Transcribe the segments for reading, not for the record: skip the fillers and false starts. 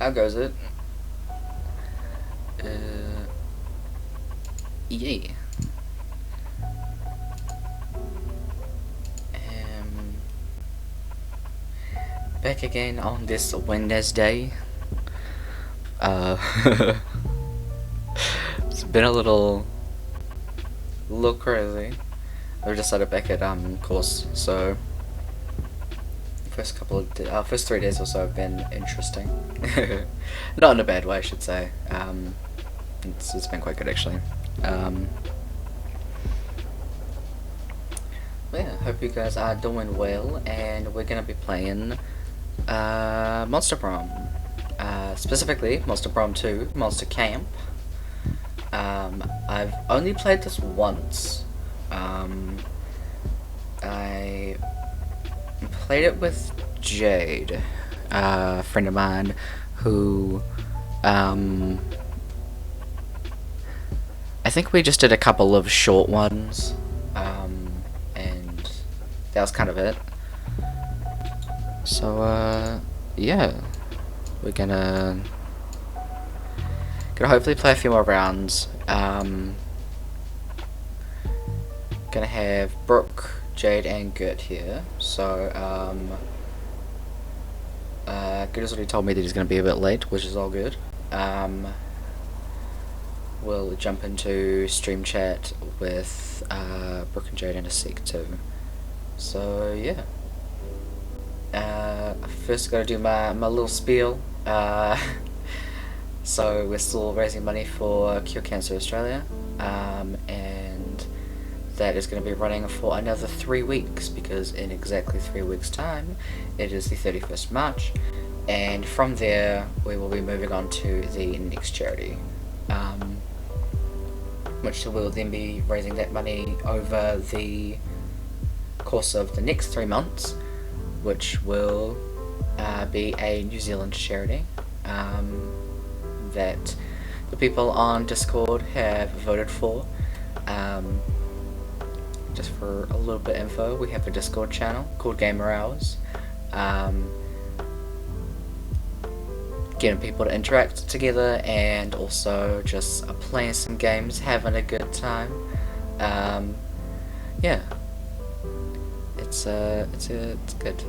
How goes it? Uh, yeah. Um, Back again on this Wednesday. Uh, it's been a little crazy. I've just started back at course, so first 3 days or so have been interesting. Not in a bad way, I should say. It's been quite good actually. Um, yeah, hope you guys are doing well, and we're gonna be playing Monster Prom. Specifically, Monster Prom 2, Monster Camp. I've only played this once. I played it with Jade, a friend of mine, who, I think we just did a couple of short ones, and that was kind of it. So, yeah, we're gonna hopefully play a few more rounds. Gonna have Brooke, Jade, and Gert here. So, Gert has already told me that he's gonna be a bit late, which is all good. We'll jump into stream chat with Brooke and Jade in a sec too. So yeah. First gotta do my little spiel. So we're still raising money for Cure Cancer Australia, and that is going to be running for another 3 weeks, because in exactly 3 weeks time it is the 31st March, and from there we will be moving on to the next charity, which will then be raising that money over the course of the next 3 months, which will be a New Zealand charity that the people on Discord have voted for. Just for a little bit of info, we have a Discord channel called Gamer Hours. Getting people to interact together, and also just playing some games, having a good time. Yeah, it's good.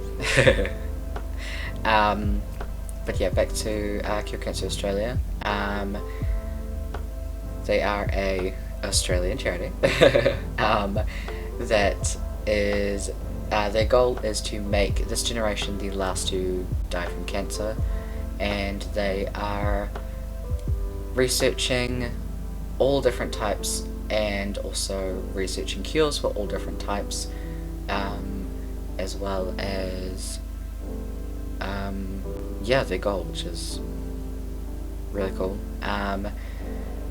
But yeah, back to Cure Cancer Australia. They are a Australian charity. That is their goal is to make this generation the last to die from cancer, and they are researching all different types, and also researching cures for all different types, as well as yeah, their goal, which is really cool.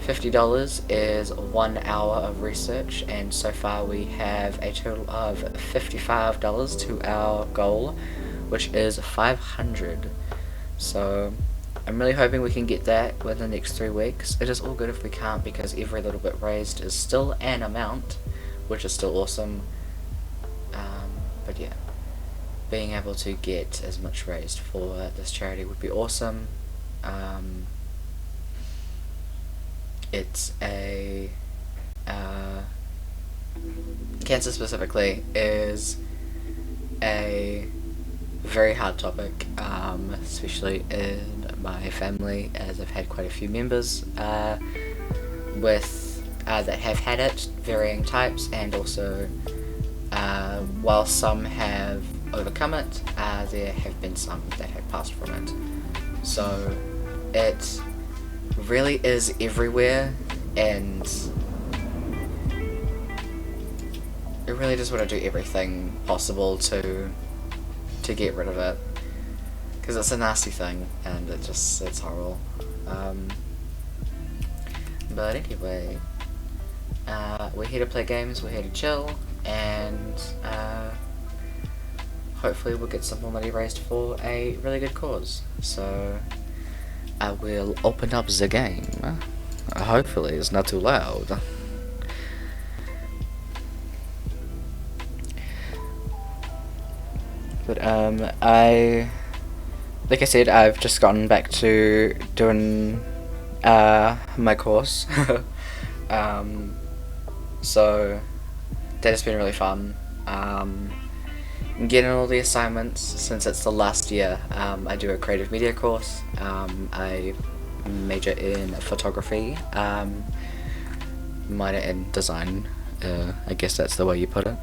$50 is 1 hour of research, and so far we have a total of $55 to our goal, which is 500. So I'm really hoping we can get that within the next 3 weeks. It is all good if we can't, because every little bit raised is still an amount, which is still awesome. But yeah, being able to get as much raised for this charity would be awesome. It's a cancer specifically is a very hard topic, especially in my family, as I've had quite a few members with that have had it, varying types, and also while some have overcome it, there have been some that have passed from it. So it really is everywhere, and I really just want to do everything possible to get rid of it, because it's a nasty thing, and it's horrible. But anyway, we're here to play games, we're here to chill, and hopefully we'll get some more money raised for a really good cause. So I will open up the game. Hopefully it's not too loud. But I like I said, I've just gotten back to doing my course. um, so that has been really fun. Getting all the assignments since it's the last year. I do a creative media course. I major in photography. Minor in design. I guess that's the way you put it.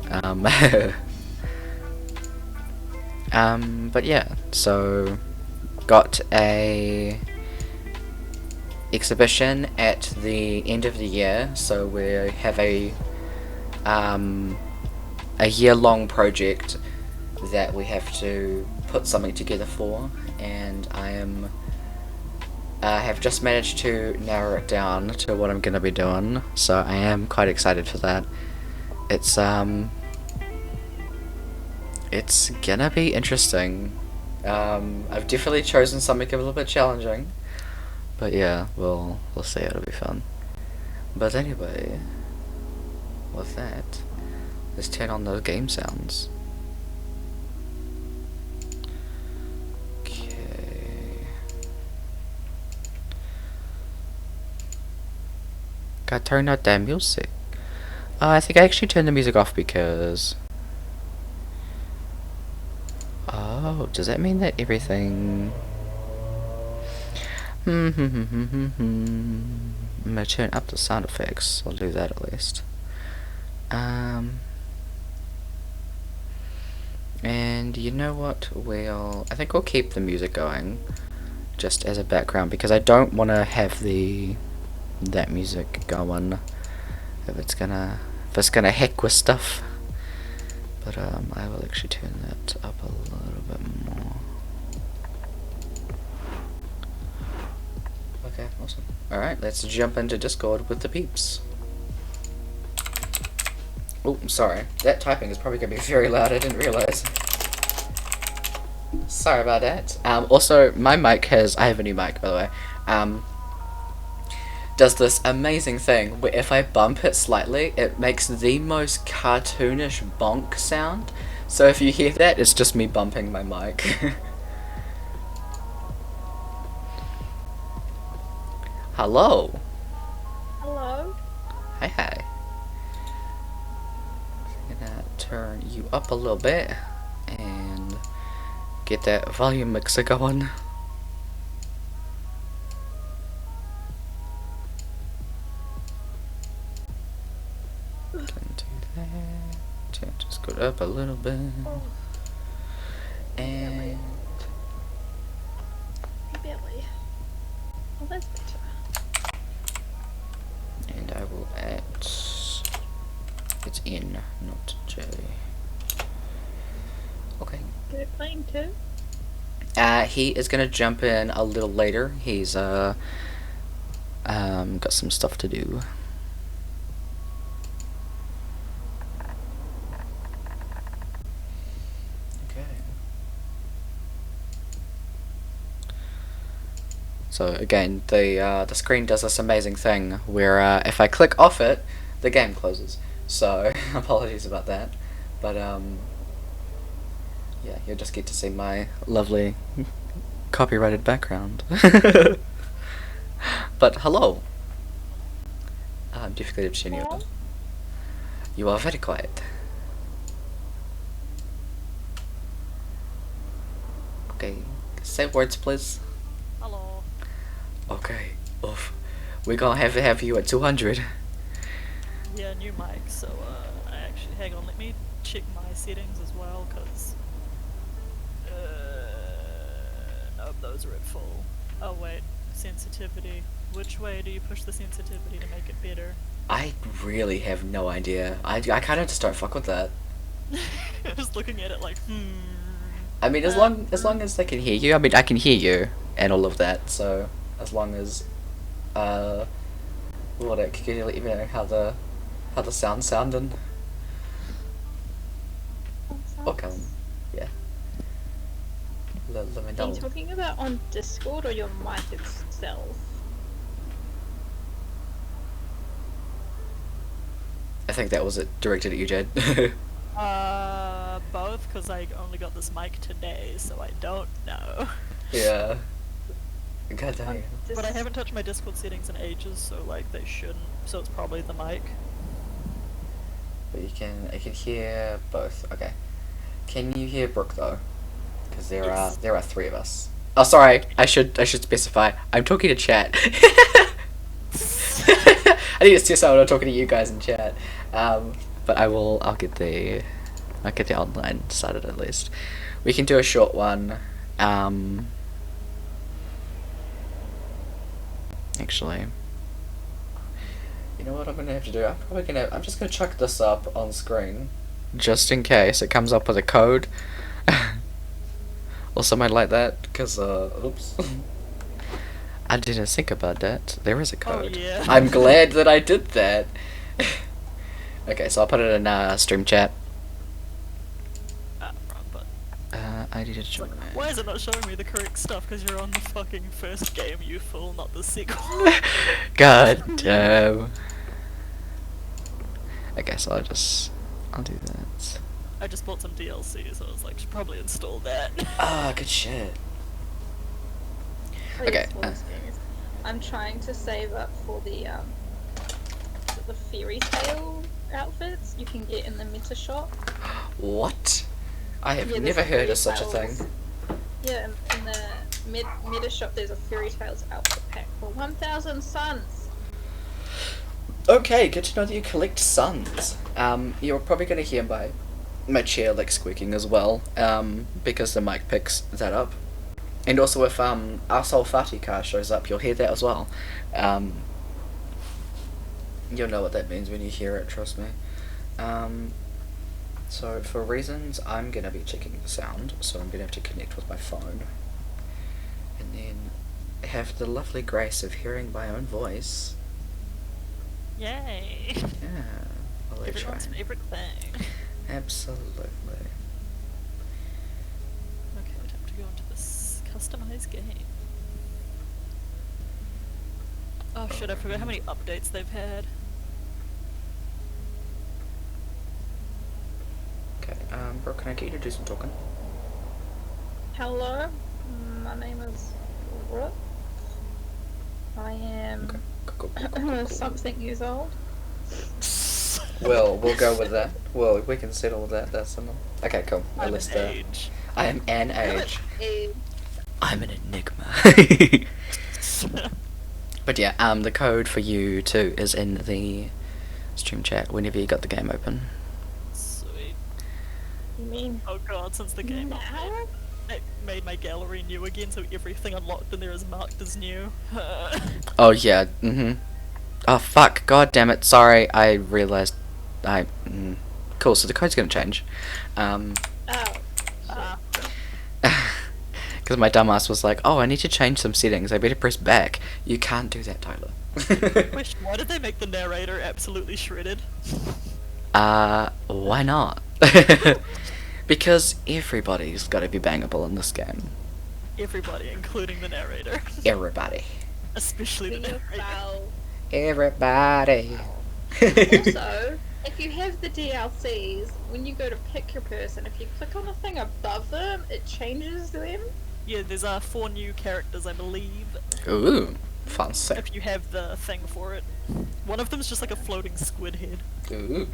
But yeah, so got a exhibition at the end of the year. So we have a year-long project that we have to put something together for, and I have just managed to narrow it down to what I'm gonna be doing. So I am quite excited for that. It's gonna be interesting. I've definitely chosen something a little bit challenging, but yeah, we'll see. It'll be fun. But anyway, with that, let's turn on those game sounds. Okay. Gotta turn out that music. I think I actually turned the music off because. Oh, does that mean that everything? I'm gonna turn up the sound effects. I'll do that at least. And you know what? I think we'll keep the music going, just as a background, because I don't want to have that music going if it's gonna heck with stuff. But I will actually turn that up a little bit more. Okay, awesome. Alright, let's jump into Discord with the peeps. Oh, sorry. That typing is probably going to be very loud, I didn't realise. Sorry about that. Also, my mic I have a new mic, by the way. Does this amazing thing where if I bump it slightly, it makes the most cartoonish bonk sound. So if you hear that, it's just me bumping my mic. Hello. Hello. Hi, hi. I'm gonna turn you up a little bit and get that volume mixer going. Just go up a little bit. And Barely. Oh, that's better. and I will add it's in, not J. Okay. Is it playing too? He is gonna jump in a little later. He's got some stuff to do. So again, the screen does this amazing thing where if I click off it, the game closes. So apologies about that, but yeah, you'll just get to see my lovely copyrighted background. But hello, difficult to you. You are very quiet. Okay, say words, please. Hello. Okay, oof. We're gonna have to have you at 200. Yeah, new mic, so I actually, hang on, let me check my settings as well, because no, those are at full. Oh wait, sensitivity. Which way do you push the sensitivity to make it better? I really have no idea. I kind of just don't fuck with that. Just looking at it like, I mean, as long as they can hear you. I mean, I can hear you and all of that. So as long as what it can you let me know how the sound's sounding. Okay. Yeah. Let me Are know. you talking about on Discord or your mic itself? I think that was it directed at you, Jed. both. stuff because I only got this mic today, so I don't know. Yeah. God damn. But I haven't touched my Discord settings in ages, so like they shouldn't. So it's probably the mic. But I can hear both. Okay. Can you hear Brooke though? Because there are three of us. Oh, sorry. I should specify. I'm talking to chat. I need to test out when I'm talking to you guys in chat. But I'll get the online started at least. We can do a short one. Actually, you know what I'm gonna have to do? I'm just gonna chuck this up on screen, just in case it comes up with a code, or something like that. Because oops, I didn't think about that. There is a code. Oh, yeah. I'm glad that I did that. Okay, so I'll put it in stream chat. Wrong button. I did it. It's like, why is it not showing me the correct stuff? Because you're on the fucking first game, you fool, not the sequel. God damn. Okay, so I'll do that. I just bought some DLC, so I was like, should probably install that. Ah, good shit. Please, Okay, please. I'm trying to save up for the fairy tale outfits you can get in the meta shop. What? I have Yeah, never there's heard of fairy such a thing. tales. Yeah, in the meta shop there's a fairy tales outfit pack for 1,000 suns. Okay, good to know that you collect suns. You're probably gonna hear my chair like squeaking as well, because the mic picks that up. And also if Arsehole Fati car shows up, you'll hear that as well. You'll know what that means when you hear it, trust me. So for reasons, I'm gonna be checking the sound, so I'm gonna have to connect with my phone. And then have the lovely grace of hearing my own voice. Yay! Yeah, I'll let you Everyone's try. favorite thing. Absolutely. Okay, time to go into this customized game. Oh shit, I forgot how many updates they've had. Okay, bro, can I get you to do some talking? Hello, my name is Brooke. I am Okay, cool. something years old. Well, we'll go with that. Well, we can settle with that. That's enough. Okay, cool. I'm Let's an age. I am an age. Eh, I'm an enigma. But yeah, the code for you too is in the stream chat whenever you got the game open. Sweet. You mean Oh god, since the game now? update, it made my gallery new again, so everything unlocked in there is marked as new. Oh yeah, Oh fuck, god damn it, sorry, I realised cool, so the code's gonna change. Oh, Because my dumbass was like, oh, I need to change some settings, I better press back. You can't do that, Tyler. Question, why did they make the narrator absolutely shredded? Why not? Because everybody's gotta be bangable in this game. Everybody, including the narrator. Everybody. Especially the narrator. well. Everybody. Also, if you have the DLCs, when you go to pick your person, if you click on the thing above them, it changes them. Yeah, there's 4 new characters, I believe, Ooh, fancy. if you have the thing for it. One of them's just like a floating squid head. Ooh.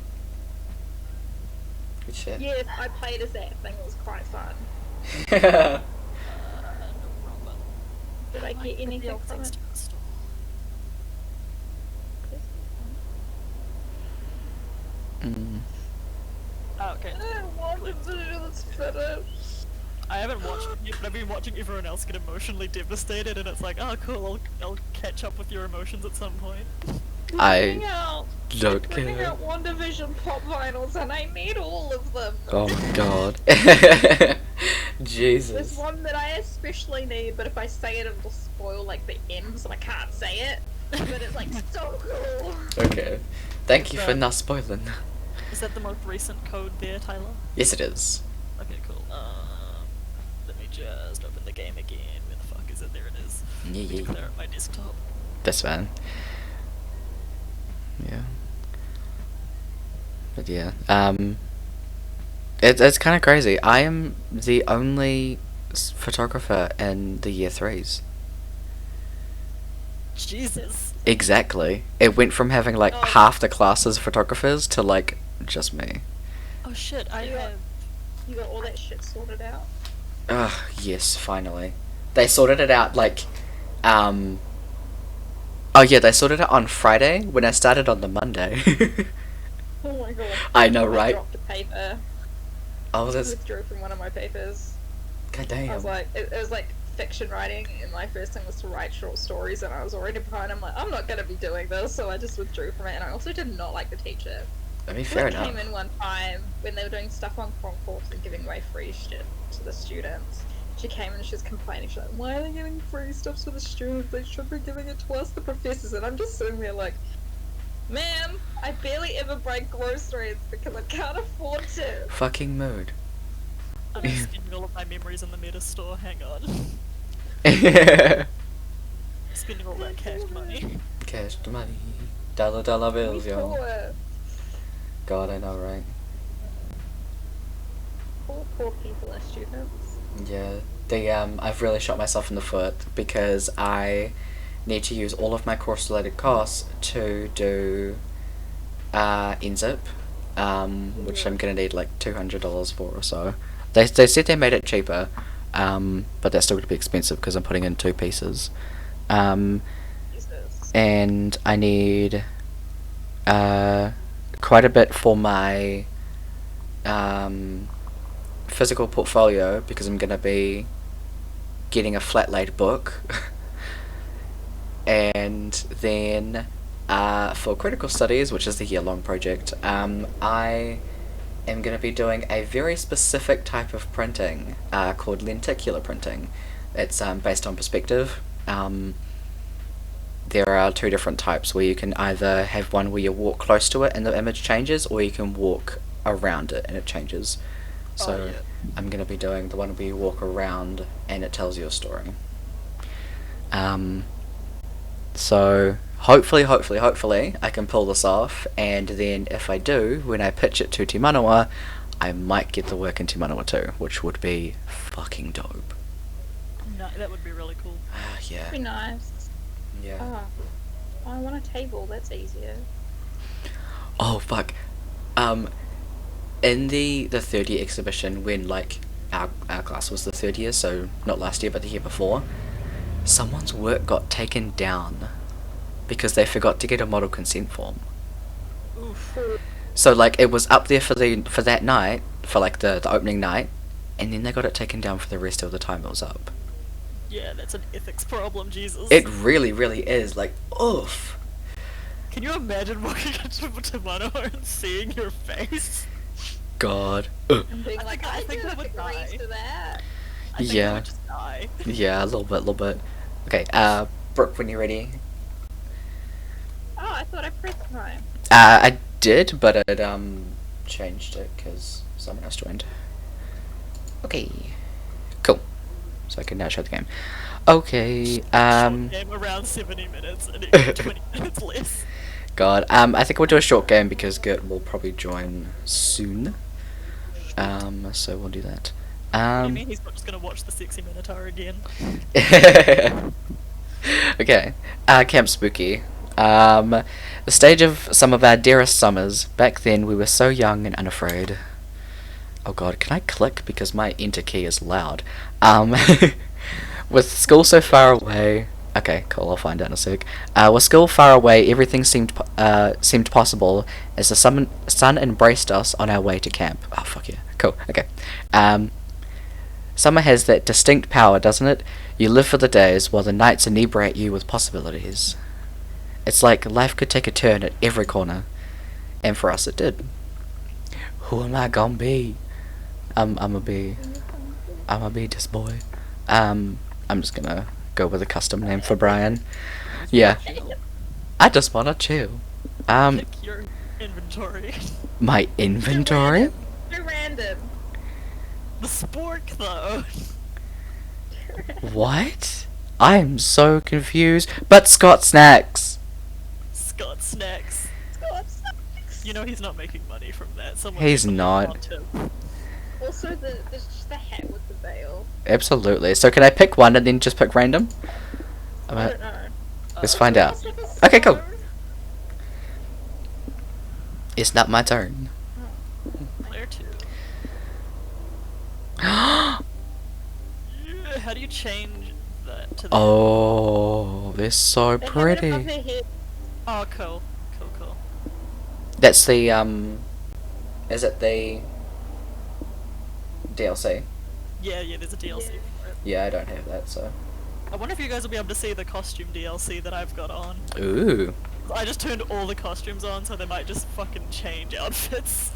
Good shit. Yeah, I played as that thing, it was quite fun. No problem. Did I get anything from things it? to install. Oh, okay. I wanted to do this better. I haven't watched it yet, but I've been watching everyone else get emotionally devastated, and it's like, oh cool, I'll catch up with your emotions at some point. I Don't don't bringing care. out WandaVision pop vinyls, and I need all of them. Oh my god. There's Jesus. one that I especially need, but if I say it, it'll spoil like the ends, and I can't say it. But it's like so cool. Okay. Thank you for not spoiling. Is that the most recent code there, Tyler? Yes, it is. Okay, cool. Let me just open the game again. Where the fuck is it? There it is. Yeah. There at my desktop. That's fine. Yeah. But yeah, It's kind of crazy. I am the only photographer in the year threes. Jesus. Exactly. It went from having like Oh. half the class as photographers to like just me. Oh shit, I Yeah. have. You got all that shit sorted out. Ugh, yes, finally. They sorted it out like, um. Oh yeah, they sorted it on Friday when I started on the Monday. Oh my god. I know, I right? dropped a paper. Oh, I that's withdrew from one of my papers. god I was damn. like, it was like fiction writing, and my first thing was to write short stories, and I was already behind. I'm like, I'm not gonna be doing this, so I just withdrew from it. And I also did not like the teacher. I mean, She fair like, enough. came in one time when they were doing stuff on Prom and giving away free shit to the students. She came and she was complaining. She's like, "Why are they giving free stuff to the students? They should be giving it to us, the professors." And I'm just sitting there like, "Ma'am, I barely ever buy groceries because I can't afford to." Fucking mood. I'm just spending all of my memories in the meta store. Hang on. Spending all that cash money. Cash the money. Dollar bills, We yo. poor, God, I know, right? poor people are students. Yeah. I've really shot myself in the foot because I need to use all of my course-related costs to do NZIP, which I'm gonna need like $200 for or so. They said they made it cheaper, but that's still gonna be expensive because I'm putting in two pieces. Jesus. And I need quite a bit for my physical portfolio because I'm gonna be getting a flat laid book. And then for critical studies, which is the year long project, I am going to be doing a very specific type of printing called lenticular printing. It's based on perspective. There are two different types where you can either have one where you walk close to it and the image changes, or you can walk around it and it changes. So Oh, yeah. I'm going to be doing the one where you walk around and it tells you a story. So hopefully I can pull this off, and then if I do, when I pitch it to Te Manawa, I might get the work in Te Manawa too, which would be fucking dope. No, that would be really cool. Yeah. Be nice. Yeah. Oh, I want a table. That's easier. Oh fuck. In the third year exhibition, when like our class was the third year, so not last year but the year before, someone's work got taken down because they forgot to get a model consent form. Oof. So like it was up there for that night, for like the opening night, and then they got it taken down for the rest of the time it was up. Yeah, that's an ethics problem, Jesus. It really is like oof. Can you imagine walking into Tamano and seeing your face? God. And being like, I I think didn't I would die. agree to that. I think I Yeah. would just die. Yeah, a little bit. Okay, Brooke, when you're ready. Oh, I thought I pressed time. I did, but it changed it because someone else joined. Okay, cool. So I can now show the game. Okay, Short game around 70 minutes and it 20 minutes less. God, I think we'll do a short game because Gert will probably join soon. So we'll do that. What do you mean he's not just gonna watch the sexy Minotaur again? Okay, Camp Spooky. The stage of some of our dearest summers. Back then we were so young and unafraid. Oh god, can I click because my enter key is loud? With school so far away. Okay, cool. I'll find out in a sec. With school far away, everything seemed possible as the sun embraced us on our way to camp. Oh fuck yeah, cool. Okay. Summer has that distinct power, doesn't it? You live for the days while the nights inebriate you with possibilities. It's like life could take a turn at every corner, and for us it did. Who am I gonna be? I'ma be this boy. I'm just gonna go with a custom name for Brian. Yeah, I just wanna chill. Pick your inventory. My inventory? Too random. The spork, though. What? I'm so confused. But Scott Snacks. Scott Snacks. Scott sucks. You know he's not making money from that. Someone He's definitely not. want him. Also, there's just the hat with the veil. Absolutely. So can I pick one and then just pick random? I don't know. Let's find out. It's like a Okay, cool. stone. It's not my turn. Player 2. How do you change that to the... Oh, they're so They have it above pretty. her head. Oh, cool. Cool. That's the is it the DLC? Yeah, there's a DLC Yeah. for it. Yeah, I don't have that, so. I wonder if you guys will be able to see the costume DLC that I've got on. Ooh. I just turned all the costumes on, so they might just fucking change outfits.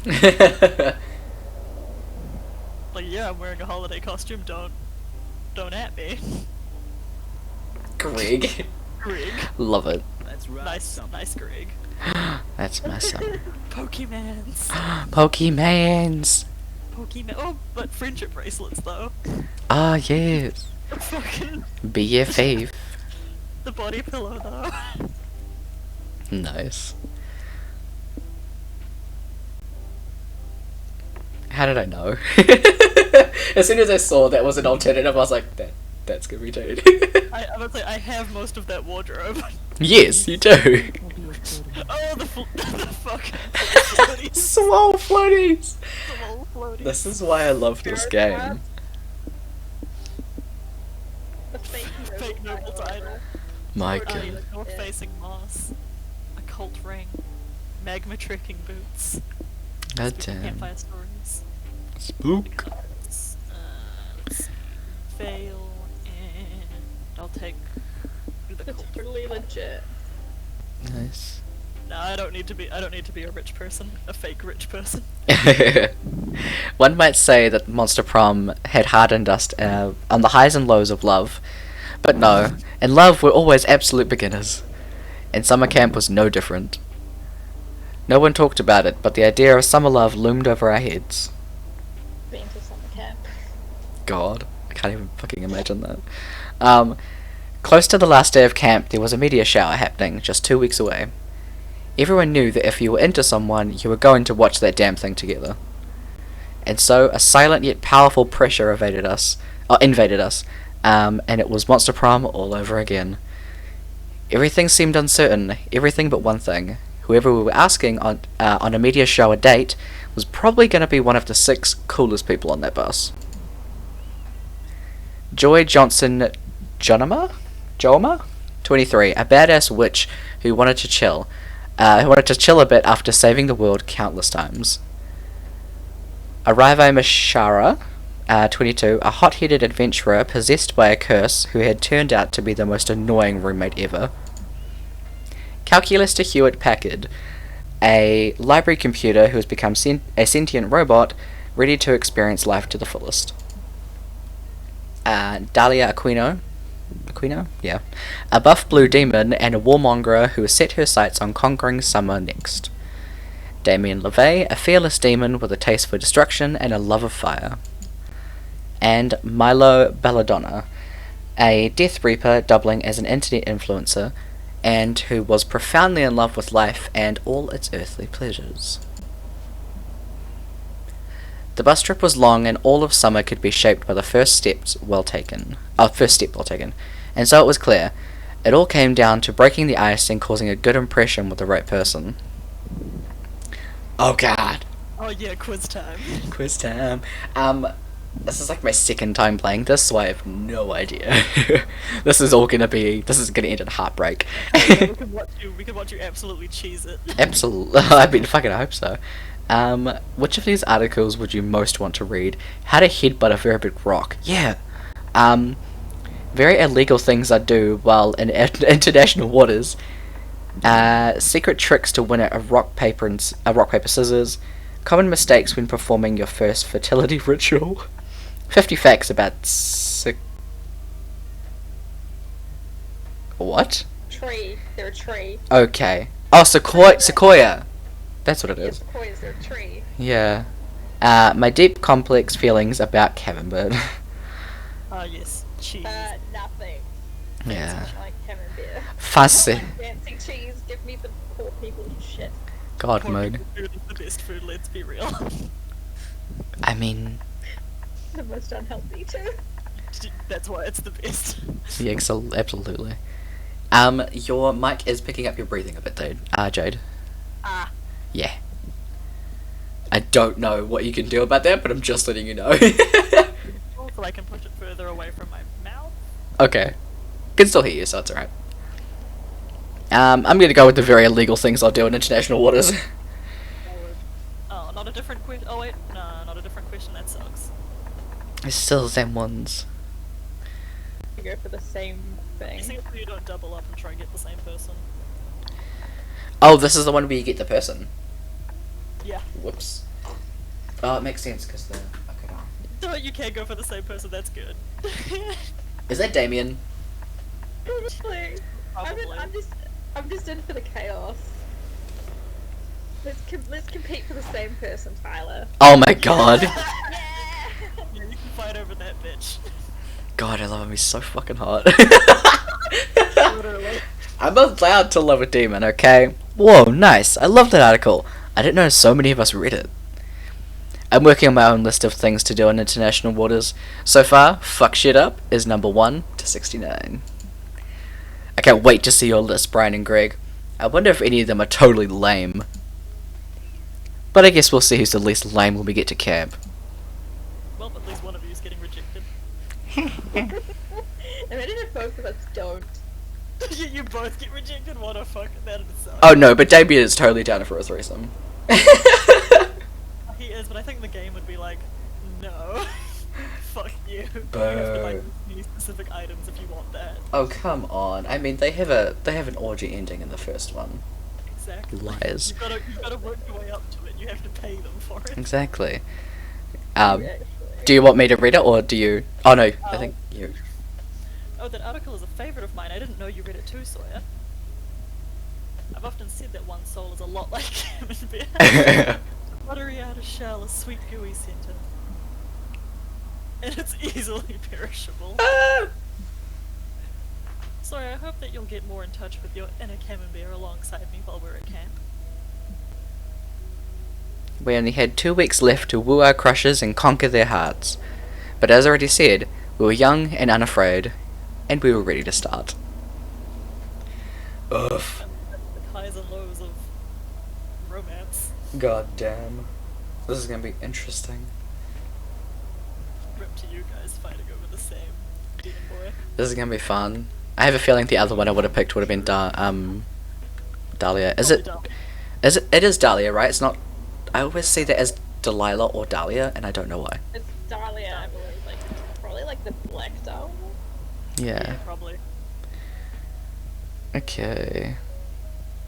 Like, yeah, I'm wearing a holiday costume, don't at me. Greg. Greg. Love it. That's right. Nice Greg. That's my son. Pokemans. Pokemans. Pokemon. Oh, but friendship bracelets though. Ah, yes. Fucking BFF. the body pillow though. Nice. How did I know? As soon as I saw that was an alternative, I was like, that's gonna be Jade. I would say I have most of that wardrobe. Yes, you do. Oh, the fucking floaties. Swole floaties. Small floaties. This is why I love this game. The Fake noble title. My Oh, yeah, god. north-facing moss. A cult ring. Magma trekking boots. God Spooky damn. campfire stories. Spook. Cards. Let's fail, and I'll take the It's cult. totally legit. Nice. No, I don't need to be a rich person. A fake rich person. One might say that Monster Prom had hardened us on the highs and lows of love. But no, in love we're always absolute beginners. And summer camp was no different. No one talked about it, but the idea of summer love loomed over our heads. Been to summer camp. God, I can't even fucking imagine that. Close to the last day of camp, there was a meteor shower happening, just 2 weeks away. Everyone knew that if you were into someone, you were going to watch that damn thing together. And so, a silent yet powerful pressure invaded us, and it was Monster Prom all over again. Everything seemed uncertain, everything but one thing. Whoever we were asking on a meteor shower date was probably going to be one of the 6 coolest people on that bus. Joy Johnson Joema, 23, a badass witch who wanted to chill a bit after saving the world countless times. Arrive Mashara, 22, a hot-headed adventurer possessed by a curse who had turned out to be the most annoying roommate ever. Calculus to Hewitt Packard, a library computer who has become a sentient robot ready to experience life to the fullest. Dahlia Aquino, yeah, a buff blue demon and a warmonger who has set her sights on conquering summer next. Damien LeVay, a fearless demon with a taste for destruction and a love of fire. And Milo Belladonna, a Death Reaper doubling as an internet influencer, and who was profoundly in love with life and all its earthly pleasures. The bus trip was long, and all of summer could be shaped by the first step well taken, and so it was clear. It all came down to breaking the ice and causing a good impression with the right person. Oh god. Oh yeah, quiz time. Quiz time. This is like my second time playing this, so I have no idea. This is gonna end in heartbreak. Yeah, we can watch you absolutely cheese it. Absolutely. I mean, fucking hope so. Which of these articles would you most want to read? How to headbutt a very big rock. Yeah. Very illegal things I do while in international waters. Secret tricks to win at a rock paper scissors. Common mistakes when performing your first fertility ritual. 50 facts about what? Tree. They're a tree. Okay. Oh, sequoia. That's what it is. Sequoias, they're a tree. Yeah. My deep, complex feelings about Camembert. Ah yes, cheese. Nothing. Yeah. I like camembert. Fussy. I like fancy cheese. Give me the poor people shit. God Poor mode. people food is the best food. Let's be real. I mean, The most unhealthy too. That's why it's the best. Yeah, absolutely. Your mic is picking up your breathing a bit, dude. Jade. Ah. Yeah. I don't know what you can do about that, but I'm just letting you know. Also, I can push it further away from my mouth. Okay. Can still hear you, so it's alright. I'm gonna go with the very illegal things I'll do in international waters. Oh, not a different question. Oh wait, no, not a different question. That sucks. It's still the same ones. You go for the same thing. Singapore, you don't double up and try and get the same person. Oh, this is the one where you get the person. Yeah. Whoops. Oh, it makes sense because the. Okay. So you can go for the same person. That's good. Is that Damien? Probably. Probably. I'm just in for the chaos. Let's compete for the same person, Tyler. Oh my god. Yeah, you can fight over that bitch. God, I love him. He's so fucking hot. Literally. I'm allowed to love a demon, okay? Whoa, nice. I love that article. I didn't know so many of us read it. I'm working on my own list of things to do in international waters. So far, fuck shit up is number 1 to 69. I can't wait to see your list, Brian and Greg. I wonder if any of them are totally lame. But I guess we'll see who's the least lame when we get to camp. Well, at least one of you is getting rejected. Imagine if both of us don't. You both get rejected. What a fuck. That'd suck. Oh no, but Damien is totally down for a threesome. He is, but I think the game would be like, no. Fuck you. You have to Boo. like these specific items if you want that. Oh come on! I mean, they have an orgy ending in the first one. Exactly. Liars. You've gotta work your way up to it. You have to pay them for it. Exactly. Actually. Do you want me to read it or do you? Oh no, I think you. Oh, that article is a favourite of mine. I didn't know you read it too, Sawyer. I've often said that one soul is a lot like camembert. Buttery outer shell, a sweet gooey centre. And it's easily perishable. Sorry, I hope that you'll get more in touch with your inner camembert alongside me while we're at camp. We only had 2 weeks left to woo our crushes and conquer their hearts. But as already said, we were young and unafraid, and we were ready to start. Ugh. The highs and lows of romance. God damn. This is gonna be interesting. Rip to you guys fighting over the same demon boy. This is gonna be fun. I have a feeling the other one I would have picked would have been Dahlia. Is it? It is Dahlia, right? It's not. I always see that as Delilah or Dahlia, and I don't know why. It's Dahlia, I believe. Like, probably like the black Dahlia. Yeah. Probably. Okay.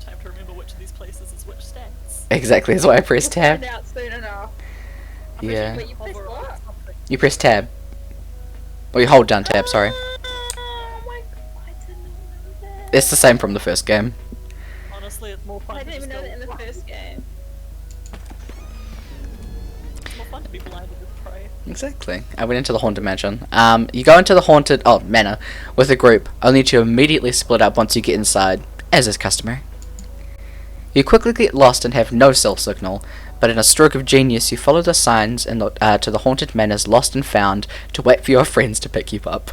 Time to remember which of these places is which stats. Exactly. That's why I pressed tab. Find out soon enough. Yeah. Wait, you press what? You press tab. Or you hold down tab. Sorry. Oh my god, I didn't know that. It's the same from the first game. Honestly, it's more fun I to didn't even just know that in the go, first game. It's more fun to be blinded with prey. Exactly. I went into the haunted mansion. You go into the haunted manor with a group, only to immediately split up once you get inside, as is customary. You quickly get lost and have no cell signal, but in a stroke of genius you follow the signs in to the haunted manor's lost and found to wait for your friends to pick you up.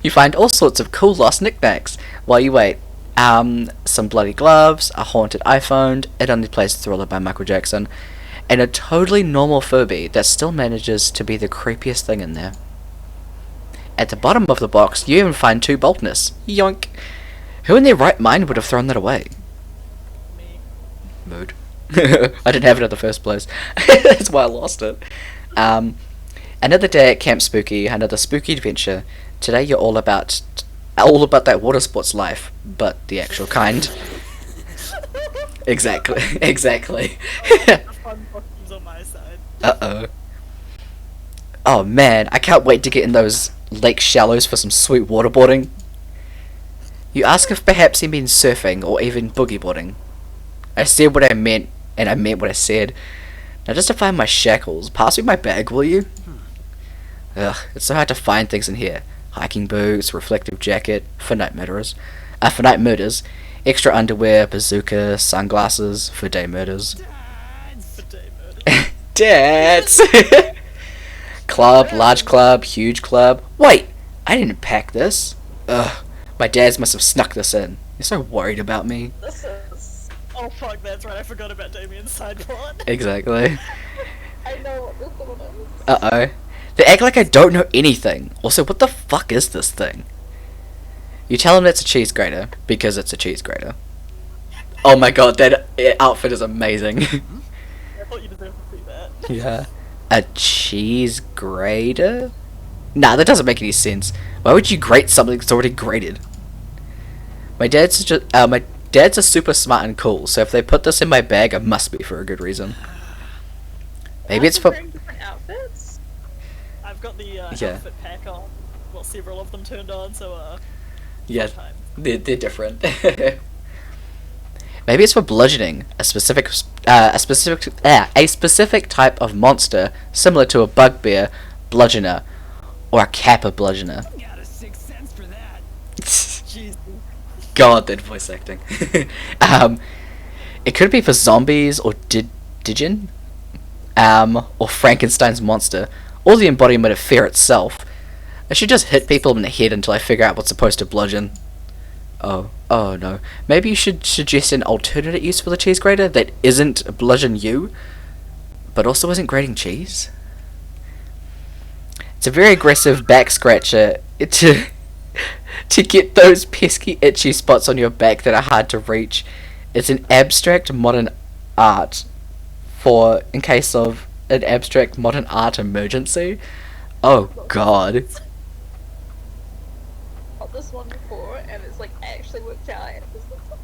You find all sorts of cool lost knickknacks while you wait. Some bloody gloves, a haunted iPhone, It Only Plays Thriller by Michael Jackson, and a totally normal Furby that still manages to be the creepiest thing in there. At the bottom of the box, you even find 2 boldness. Yoink! Who in their right mind would have thrown that away? Me. Mood. I didn't have it in the first place. That's why I lost it. Another day at Camp Spooky, another spooky adventure. Today you're all about that water sports life, but the actual kind. Exactly. The fun buttons on my side. Uh-oh. Oh man, I can't wait to get in those lake shallows for some sweet waterboarding. You ask if perhaps he means surfing or even boogie boarding. I said what I meant, and I meant what I said. Now just to find my shackles, pass me my bag, will you? Ugh, it's so hard to find things in here. Hiking boots, reflective jacket, for night murders, extra underwear, bazooka, sunglasses, for day murders. For day murder. Dads! Club, large club, huge club. Wait, I didn't pack this. Ugh, my dads must have snuck this in. You're so worried about me. This is. Oh fuck, that's right, I forgot about Damien's side plot. Exactly. I know what this one is. Uh-oh. They act like I don't know anything. Also, what the fuck is this thing? You tell them it's a cheese grater, because it's a cheese grater. Oh my god, that outfit is amazing. I thought you deserved to see that. Yeah. A cheese grater? Nah, that doesn't make any sense. Why would you grate something that's already grated? My dad's are super smart and cool, so if they put this in my bag, it must be for a good reason. Maybe it's for... Wearing different outfits? I've got the Yeah. outfit pack on. Well, several of them turned on, so Yeah, time. they're different. Maybe it's for bludgeoning, a specific type of monster similar to a bugbear bludgeoner or a kappa bludgeoner. Got a sixth sense for that. Jesus. God, that voice acting. It could be for zombies or Digin, or Frankenstein's monster, or the embodiment of fear itself. I should just hit people in the head until I figure out what's supposed to bludgeon. Oh no. Maybe you should suggest an alternate use for the cheese grater that isn't bludgeon you, but also isn't grating cheese? It's a very aggressive back scratcher to get those pesky itchy spots on your back that are hard to reach. It's an abstract modern art for in case of an abstract modern art emergency. Oh god. Got this one before, and it's like actually worked out. And this looks like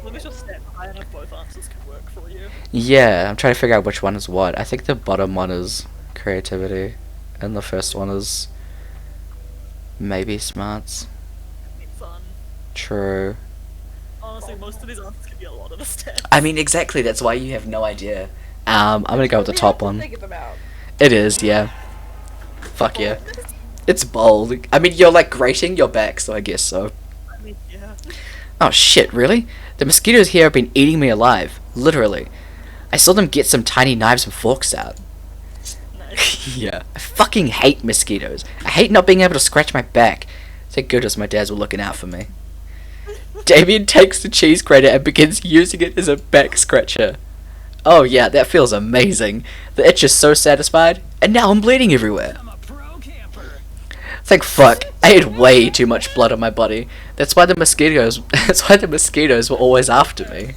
Let me just stand high enough both answers can work for you. Yeah, I'm trying to figure out which one is what. I think the bottom one is creativity, and the first one is maybe smarts. Be fun. True. Honestly, most of these answers could be a lot of the stats. I mean, exactly. That's why you have no idea. I'm gonna go with the We top have to one. figure them out. It is, yeah. Fuck yeah. It's bold. I mean, you're like grating your back, so I guess so. I mean, yeah. Oh shit, really? The mosquitoes here have been eating me alive. Literally. I saw them get some tiny knives and forks out. Nice. Yeah. I fucking hate mosquitoes. I hate not being able to scratch my back. Thank goodness my dads were looking out for me. Damien takes the cheese grater and begins using it as a back scratcher. Oh yeah, that feels amazing. The itch is so satisfied, and now I'm bleeding everywhere. I'm a pro camper. Thank fuck, I had way too much blood on my body. That's why the mosquitoes were always after me.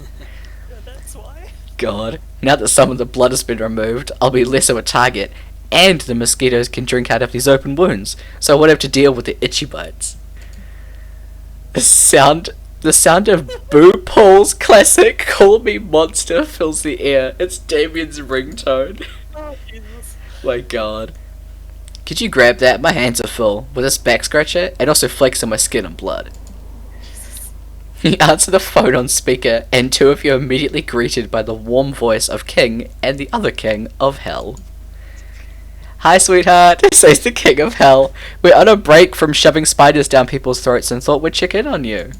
Yeah, that's why. God. Now that some of the blood has been removed, I'll be less of a target, and the mosquitoes can drink out of these open wounds, so I won't have to deal with the itchy bites. The sound of Boo Paul's classic Call Me Monster fills the air. It's Damien's ringtone. Oh, Jesus. My god. Could you grab that? My hands are full with this back scratcher and also flakes on my skin and blood. You answer the phone on speaker, and two of you are immediately greeted by the warm voice of King and the other King of Hell. Hi, sweetheart, says the King of Hell. We're on a break from shoving spiders down people's throats and thought we'd check in on you.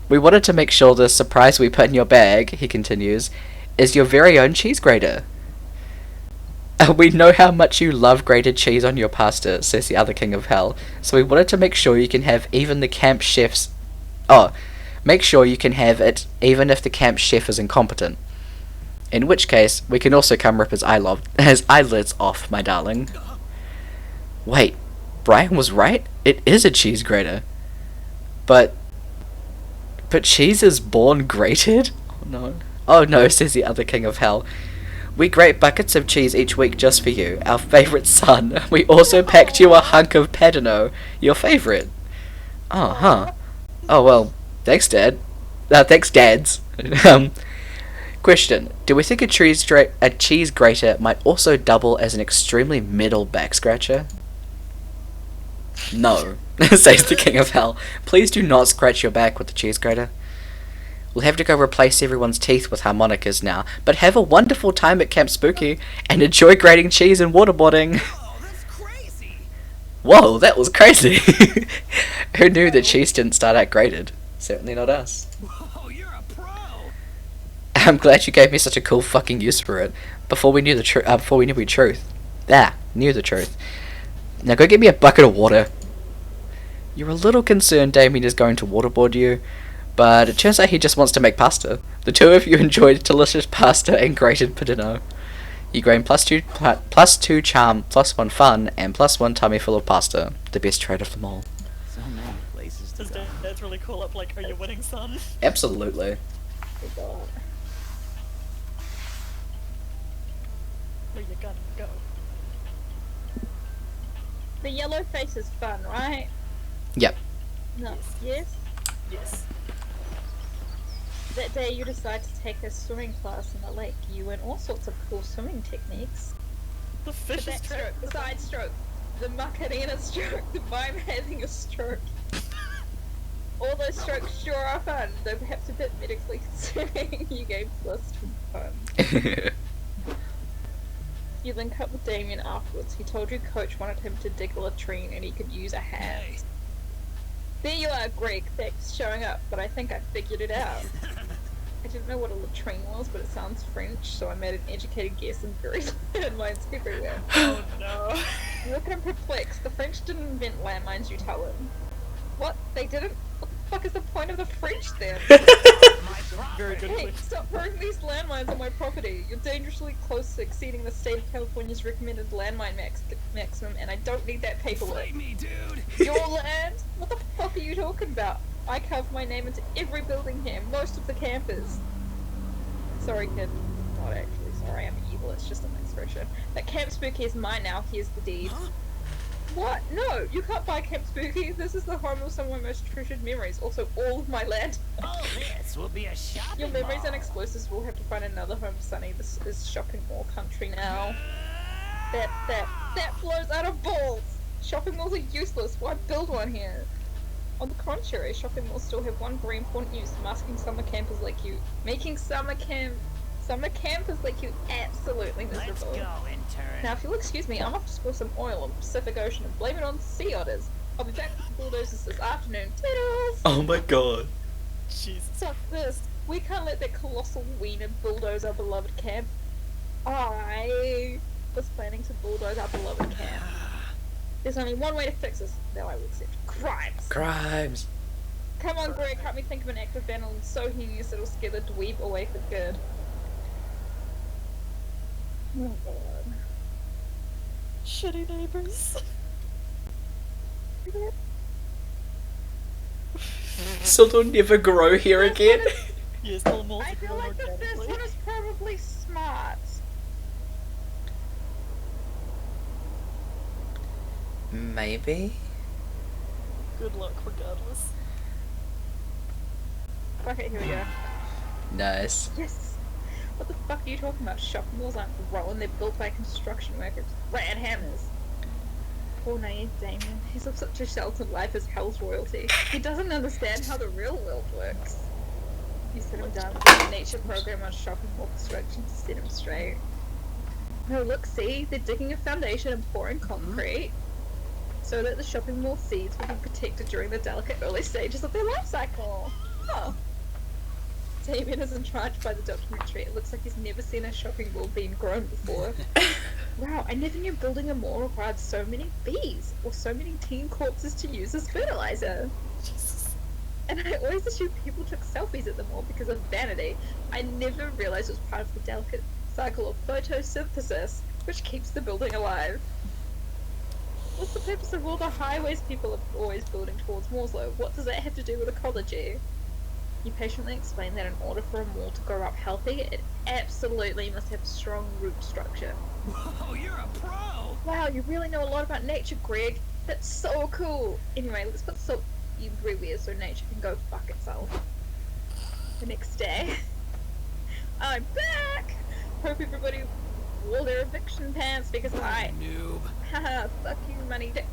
We wanted to make sure the surprise we put in your bag, he continues, is your very own cheese grater. We know how much you love grated cheese on your pasta, says the other King of Hell, so we wanted to make sure you can have even the camp chef's... Oh, make sure you can have it even if the camp chef is incompetent. In which case, we can also come rip his eyelids off, my darling. Wait, Brian was right? It is a cheese grater. But cheese is born grated? Oh no. Oh no, says the other King of Hell. We grate buckets of cheese each week just for you, our favourite son. We also packed you a hunk of Padano, your favourite. Oh, huh. Oh well, thanks Dad. Thanks Dads. Question. Do we think a cheese grater might also double as an extremely metal back scratcher? No, says the King of Hell. Please do not scratch your back with the cheese grater. We'll have to go replace everyone's teeth with harmonicas now, but have a wonderful time at Camp Spooky, and enjoy grating cheese and waterboarding. Oh, that's crazy. Whoa, that was crazy. Who knew that cheese didn't start out grated? Certainly not us. Whoa, you're a pro. I'm glad you gave me such a cool fucking use for it, before we knew the truth. knew the truth. Now go get me a bucket of water. You're a little concerned Damien is going to waterboard you, but it turns out he just wants to make pasta. The two of you enjoyed delicious pasta and grated puddino. You gain +2 charm, +1 fun, and +1 tummy full of pasta. The best trade of them all. So many places to Does go. Dad's really call up like, are you winning, son? Absolutely. Oh god. Where you gonna go? The yellow face is fun, right? Yep. No. Yes? Yes. That day you decide to take a swimming class in the lake. You learn all sorts of cool swimming techniques. The The fish is backstroke, the side stroke, the Macarena stroke, the mime having a stroke. All those strokes sure are fun, though perhaps a bit medically concerning. You gain +2 fun. You link up with Damien afterwards. He told you Coach wanted him to dig a latrine and he could use a hand. There you are, Greg. Thanks for showing up, but I think I figured it out. I didn't know what a latrine was, but it sounds French, so I made an educated guess and very landmines everywhere. Oh no. You look at him perplexed. The French didn't invent landmines, you tell him. What? They didn't? What the fuck is the point of the French then? Very good Hey, question. stop throwing these landmines on my property. You're dangerously close to exceeding the state of California's recommended landmine maximum, and I don't need that paperwork. Fight me, dude. Your land? What the fuck are you talking about? I carved my name into every building here, most of the campers. Sorry, kid. Not actually sorry, I'm evil, it's just an expression. That Camp Spooky is mine now, here's the deed. Huh? What? No, you can't buy Camp Spooky. This is the home of some of my most treasured memories. Also, all of my land. Oh, this will be a shopping Your memories mall. and explosives will have to find another home, Sonny. This is shopping mall country now. That blows out of balls! Shopping malls are useless. Why build one here? On the contrary, shopping malls still have one very important use: masking summer campers like you. Making summer campers like you absolutely Let's miserable. go, intern. Now, if you'll excuse me, I'm off to spill some oil on the Pacific Ocean and blame it on sea otters. I'll be back with the bulldozers this afternoon. Toodles! Oh my god. Jesus. Suck this. We can't let that colossal wiener bulldoze our beloved camp. I was planning to bulldoze our beloved camp. There's only one way to fix this. Now I will accept crimes. Crimes. Come on, Greg, help me think of an act of vandalism so heinous it'll scare the dweeb away for good. Oh god. Shitty neighbors. So they'll never grow here again? Yes, the malls I are feel grown like the first organically. one is probably smart. Maybe? Good luck, regardless. Okay, here we go. Nice. Yes. What the fuck are you talking about? Shopping malls aren't growing, they're built by construction workers. Rat hammers. Poor naive Damien. He's lived such a sheltered life as hell's royalty. He doesn't understand how the real world works. You sit him down with a nature program on shopping mall construction to set him straight. No, look, see? They're digging a foundation and pouring concrete so that the shopping mall seeds will be protected during the delicate early stages of their life cycle. Huh. Damien is entranced by the documentary. It looks like he's never seen a shopping mall being grown before. Wow, I never knew building a mall required so many bees or so many teen corpses to use as fertilizer. Jesus. And I always assumed people took selfies at the mall because of vanity. I never realized it was part of the delicate cycle of photosynthesis, which keeps the building alive. What's the purpose of all the highways people are always building towards malls, though? What does that have to do with ecology? You patiently explain that in order for a mall to grow up healthy, it absolutely must have strong root structure. Whoa, you're a pro. Wow, you really know a lot about nature, Greg. That's so cool. Anyway, let's put salt everywhere so nature can go fuck itself. The next day, I'm back. Hope everybody wore their eviction pants because I, Noob. haha, fuck you, money dick.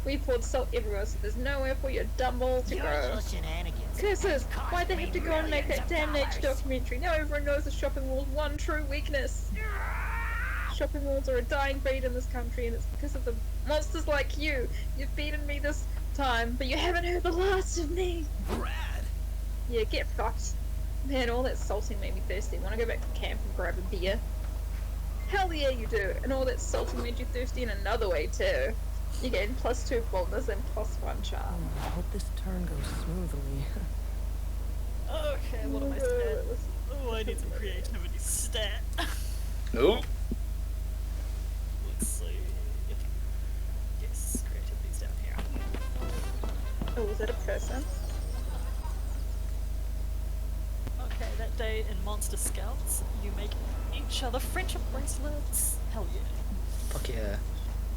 We poured salt everywhere so there's nowhere for your dumb balls to Your grow. little shenanigans. Curses! Cost Why'd they me have to go and make millions that of damn nature dollars. documentary? Now everyone knows the shopping mall's one true weakness. Shopping malls are a dying breed in this country, and it's because of the monsters like you. You've beaten me this time, but you haven't heard the last of me. Brad. Yeah, get fucked. Man, all that salting made me thirsty. Wanna go back to camp and grab a beer? Hell yeah, you do. And all that salty made you thirsty in another way too. You gain +2 boldness and +1 charm. I hope this turn goes smoothly. Okay, what am I stat? Oh, I need some creativity stat. Nope. Let's see. Yes, creativity's down here. Oh, was it a person? Okay, that day in Monster Scouts, you make each other friendship bracelets. Hell yeah. Fuck yeah.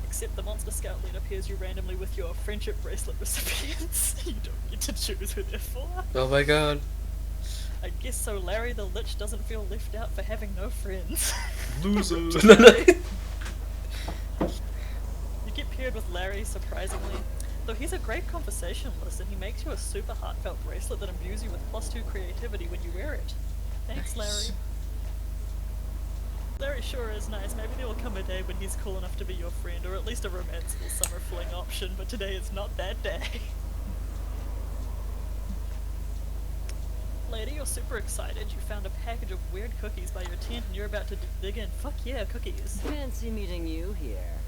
Except the Monster Scout leader pairs you randomly with your friendship bracelet recipients. You don't get to choose who they're for. Oh my god. I guess so Larry the Lich doesn't feel left out for having no friends. Loser. You get paired with Larry, surprisingly. Though he's a great conversationalist and he makes you a super heartfelt bracelet that imbues you with +2 creativity when you wear it. Thanks, Larry. Larry sure is nice. Maybe there will come a day when he's cool enough to be your friend, or at least a romanceable summer fling option, but today is not that day. Lady, you're super excited. You found a package of weird cookies by your tent and you're about to dig in. Fuck yeah, cookies. Fancy meeting you here.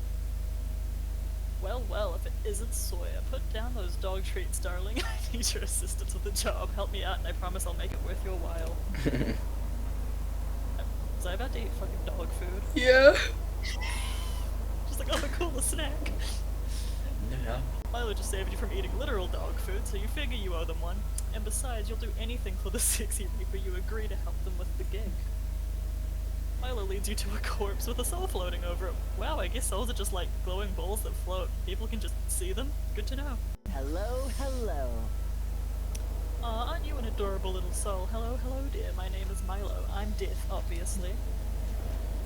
Well, well, if it isn't Sawyer, put down those dog treats, darling. I need your assistance with the job. Help me out and I promise I'll make it worth your while. Was I about to eat fucking dog food? Yeah. Just like, oh, cool, a snack. No. Milo just saved you from eating literal dog food, so you figure you owe them one. And besides, you'll do anything for the sexy Reaper, you agree to help them with the gig. Milo leads you to a corpse with a soul floating over it. Wow, I guess souls are just like glowing balls that float. People can just see them. Good to know. Hello, hello. Aren't you an adorable little soul? Hello, hello dear, my name is Milo. I'm Death, obviously.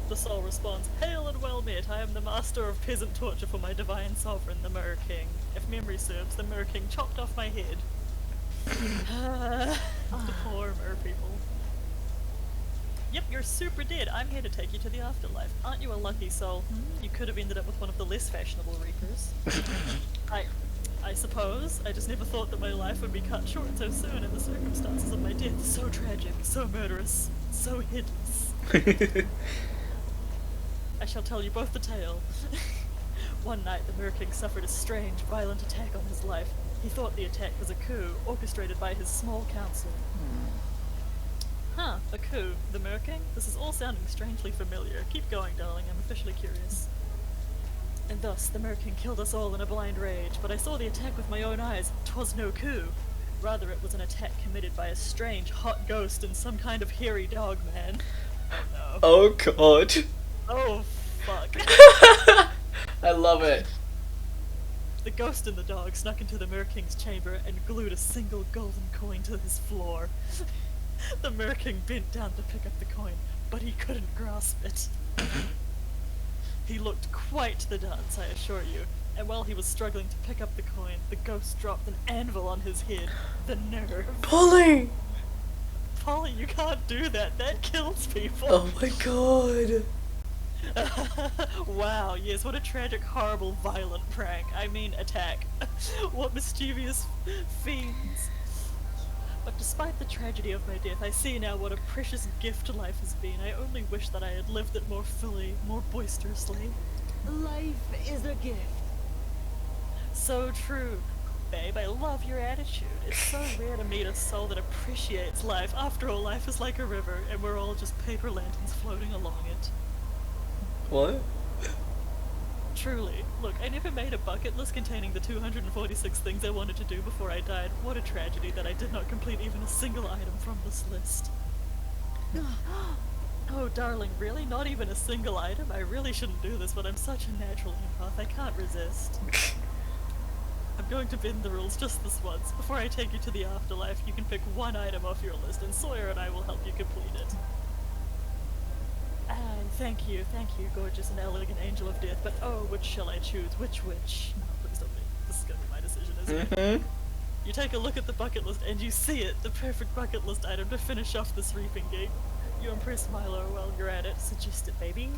The soul responds, Hail and well met, I am the master of peasant torture for my divine sovereign, the Mer King. If memory serves, the Mer King chopped off my head. The poor Mer people. Yep, you're super dead. I'm here to take you to the afterlife. Aren't you a lucky soul? You could have ended up with one of the less fashionable Reapers. I suppose. I just never thought that my life would be cut short so soon, and the circumstances of my death so tragic, so murderous, so hideous. I shall tell you both the tale. One night, the Mer King suffered a strange, violent attack on his life. He thought the attack was a coup, orchestrated by his small council. Huh, a coup. The Mer King? This is all sounding strangely familiar. Keep going, darling, I'm officially curious. And thus, the Mer King killed us all in a blind rage, but I saw the attack with my own eyes. 'Twas no coup. Rather, it was an attack committed by a strange, hot ghost and some kind of hairy dog man. Oh no. Oh god. Oh, fuck. I love it. The ghost and the dog snuck into the Mer King's chamber and glued a single golden coin to his floor. The Mer King bent down to pick up the coin, but he couldn't grasp it. He looked quite the dunce, I assure you, and while he was struggling to pick up the coin, the ghost dropped an anvil on his head. The nerve. Polly! Polly, you can't do that. That kills people. Oh my god. Wow, yes, what a tragic, horrible, violent prank. I mean, attack. What mischievous fiends. But despite the tragedy of my death, I see now what a precious gift life has been. I only wish that I had lived it more fully, more boisterously. Life is a gift. So true. Babe, I love your attitude. It's so rare to meet a soul that appreciates life. After all, life is like a river, and we're all just paper lanterns floating along it. What? Truly. Look, I never made a bucket list containing the 246 things I wanted to do before I died. What a tragedy that I did not complete even a single item from this list. Oh, darling, really? Not even a single item? I really shouldn't do this, but I'm such a natural empath, I can't resist. I'm going to bend the rules just this once. Before I take you to the afterlife, you can pick one item off your list, and Sawyer and I will help you complete it. Thank you, gorgeous and elegant angel of death, but oh, which shall I choose? Which? No, please don't be. This is gonna be my decision, isn't it? You take a look at the bucket list and you see it, the perfect bucket list item to finish off this reaping gig. You impress Milo while you're at it. Suggest it, baby.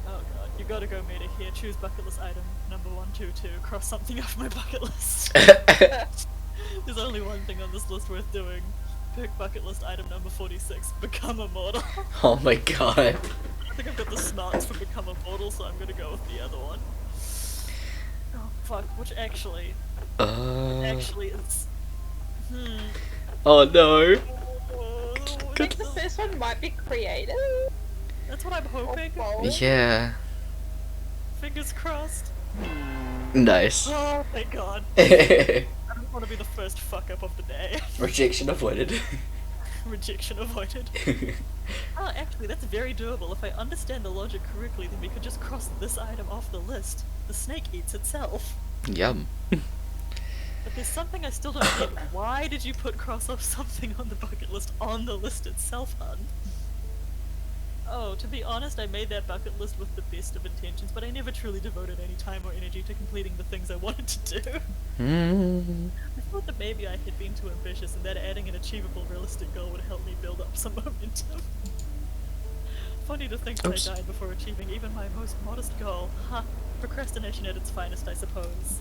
Oh god, you gotta go meta here. Choose bucket list item number 122. Cross something off my bucket list. There's only one thing on this list worth doing. Epic bucket list item number 46, become immortal. Oh my god. I think I've got the smarts for become immortal, so I'm gonna go with the other one. Oh fuck, which actually is... Oh no. I think the first one might be creative. That's what I'm hoping. Yeah. Fingers crossed. Nice. Oh, thank god. I don't want to be the first fuck up of the day. Rejection avoided. Rejection avoided. Oh, actually, that's very doable. If I understand the logic correctly, then we could just cross this item off the list. The snake eats itself. Yum. But there's something I still don't get. Why did you put cross off something on the bucket list on the list itself, hun? Oh, to be honest, I made that bucket list with the best of intentions, but I never truly devoted any time or energy to completing the things I wanted to do. I thought that maybe I had been too ambitious and that adding an achievable, realistic goal would help me build up some momentum. Funny to think that I died before achieving even my most modest goal. Ha! Procrastination at its finest, I suppose.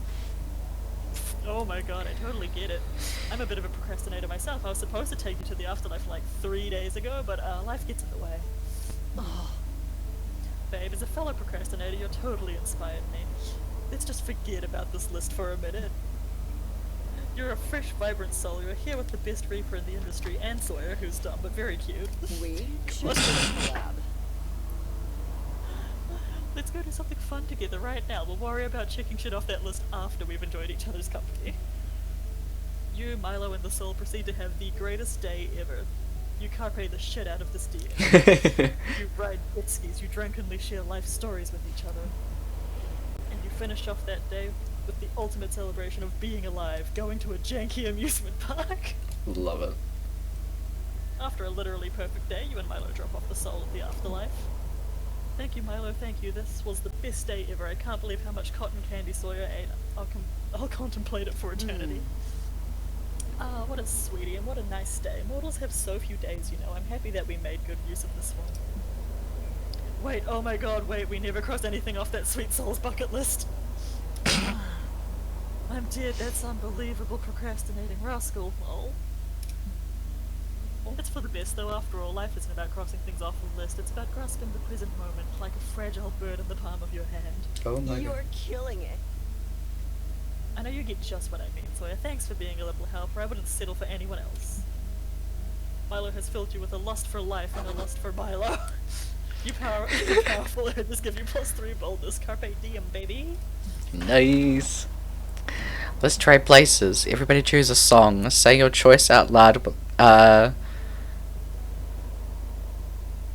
Oh my god, I totally get it. I'm a bit of a procrastinator myself. I was supposed to take you to the afterlife like 3 days ago, but life gets in the way. Oh. Babe, as a fellow procrastinator, you're totally inspired me. Let's just forget about this list for a minute. You're a fresh, vibrant soul. You're here with the best Reaper in the industry, and Sawyer, who's dumb but very cute. We should do a collab. Let's go do something fun together right now. We'll worry about checking shit off that list after we've enjoyed each other's company. You, Milo, and the Soul proceed to have the greatest day ever. You carpe the shit out of this deer. You ride jet skis, you drunkenly share life stories with each other. And you finish off that day with the ultimate celebration of being alive, going to a janky amusement park. Love it. After a literally perfect day, you and Milo drop off the Soul at the afterlife. Thank you, Milo, thank you. This was the best day ever. I can't believe how much cotton candy Sawyer ate. I'll contemplate it for eternity. Ah, what a sweetie, and what a nice day. Mortals have so few days, you know. I'm happy that we made good use of this one. Wait, oh my god, wait, we never crossed anything off that sweet soul's bucket list. I'm dead, that's unbelievable, procrastinating rascal. Oh. It's for the best, though. After all, life isn't about crossing things off the list. It's about grasping the present moment, like a fragile bird in the palm of your hand. Oh my god. You're killing it. I know you get just what I mean, Sawyer. Thanks for being a little helper. I wouldn't settle for anyone else. Milo has filled you with a lust for life and a lust for Milo. You powerful just give you +3 boldness. Carpe diem, baby. Nice. Let's trade places. Everybody choose a song. Say your choice out loud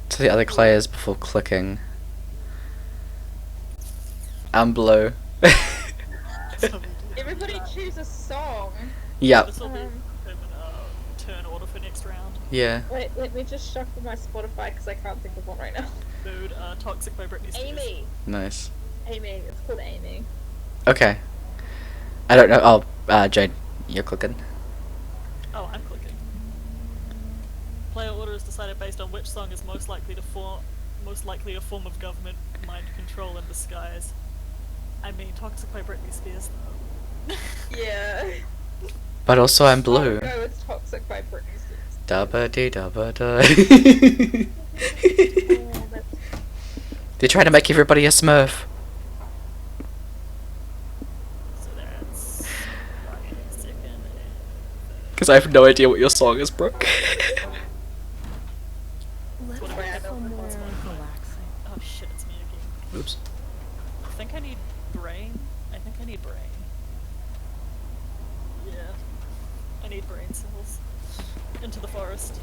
to the other players before clicking. I'm blue. Everybody choose a song. Yep. This will be turn order for next round. Yeah. Wait, let me just shuffle my Spotify because I can't think of one right now. Mood, Toxic by Britney Spears. Amy. Nice. Amy. It's called Amy. Okay. I don't know. Oh, Jade, you're clicking. Oh, I'm clicking. Player order is decided based on which song is most likely a form of government mind control in disguise. I mean, Toxic by Britney Spears, though. Yeah. But also I'm blue. Oh, no, it's Toxic by Britney Spears. Dabba dee dabba da. Oh, that's... They're trying to make everybody a Smurf. So that's second and Because I have no idea what your song is, Brooke. Let's What get about somewhere what's my phone? relaxing. oh shit, it's me again. Oops. I think I need brain. I think I need brain. Yeah. I need brain cells. Into the forest.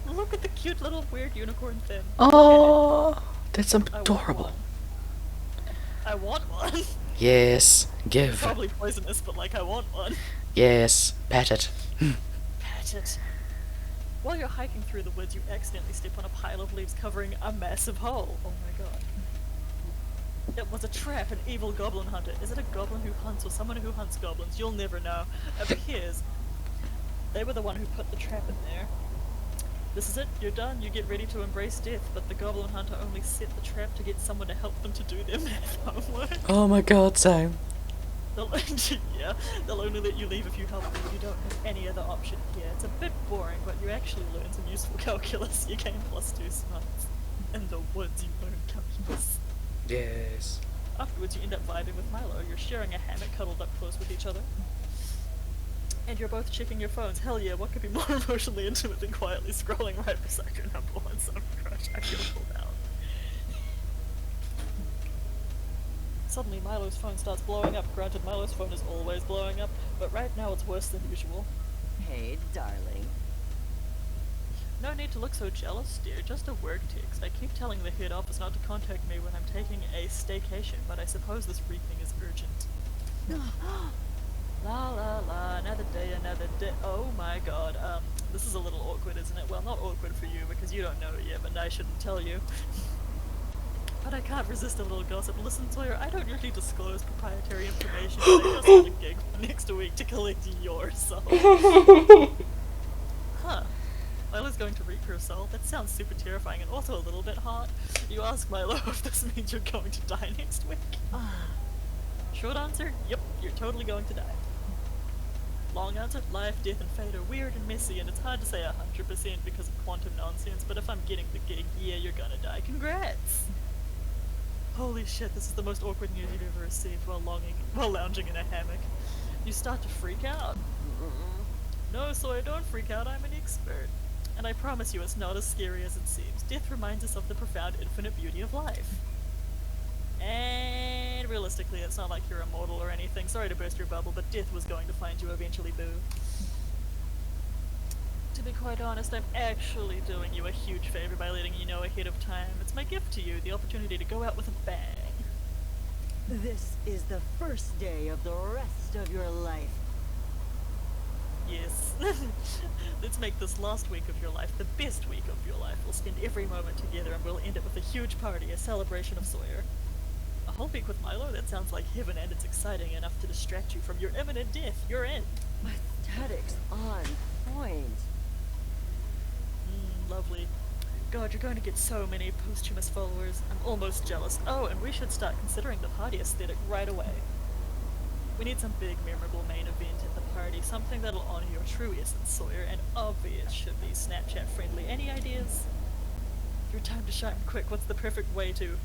Look at the cute little weird unicorn thing. Oh, that's I want adorable. one. I want one. Yes, give. Probably poisonous, but like I want one. Yes, pat it. Pat it. While you're hiking through the woods, you accidentally step on a pile of leaves covering a massive hole. Oh my god. It was a trap, an evil goblin hunter. Is it a goblin who hunts or someone who hunts goblins? You'll never know. It appears they were the one who put the trap in there. This is it, you're done, you get ready to embrace death, but the goblin hunter only set the trap to get someone to help them to do their math homework. Oh my god, same. They'll yeah, they'll only let you leave if you help them. You don't have any other option here. It's a bit boring, but you actually learn some useful calculus. You gain +2 smarts. In the woods, you learn calculus. Yes. Afterwards, you end up vibing with Milo. You're sharing a hammock, cuddled up close with each other. And you're both checking your phones. Hell yeah, what could be more emotionally intimate than quietly scrolling right beside your #1 summer crush? I feel pulled out. Suddenly, Milo's phone starts blowing up. Granted, Milo's phone is always blowing up, but right now it's worse than usual. Hey, darling. No need to look so jealous, dear. Just a work text. I keep telling the head office not to contact me when I'm taking a staycation, but I suppose this briefing is urgent. La la la, another day, another day. Oh my god, this is a little awkward, isn't it? Well, not awkward for you, because you don't know it yet, but I shouldn't tell you. But I can't resist a little gossip. Listen, Sawyer, I don't usually disclose proprietary information, but I just got a gig for next week to collect your soul. Huh. Milo's going to reap her soul? That sounds super terrifying and also a little bit hot. You ask Milo if this means you're going to die next week. Short answer, yep, you're totally going to die. Long answer, life, death, and fate are weird and messy, and it's hard to say 100% because of quantum nonsense, but if I'm getting the gig, yeah, you're gonna die. Congrats! Holy shit, this is the most awkward news you've ever received while lounging in a hammock. You start to freak out. No, Sawyer, don't freak out, I'm an expert. And I promise you it's not as scary as it seems. Death reminds us of the profound infinite beauty of life. And realistically, it's not like you're immortal or anything. Sorry to burst your bubble, but death was going to find you eventually, boo. To be quite honest, I'm actually doing you a huge favor by letting you know ahead of time. It's my gift to you, the opportunity to go out with a bang. This is the first day of the rest of your life. Yes. Let's make this last week of your life the best week of your life. We'll spend every moment together and we'll end it with a huge party, a celebration of Sawyer. A whole week with Milo? That sounds like heaven, and it's exciting enough to distract you from your imminent death. You're in. Aesthetics on point. Lovely. God, you're going to get so many posthumous followers. I'm almost jealous. Oh, and we should start considering the party aesthetic right away. We need some big, memorable main event at the party, something that'll honor your true essence, Sawyer, and obvious should be Snapchat friendly. Any ideas? Your time to shine quick. What's the perfect way to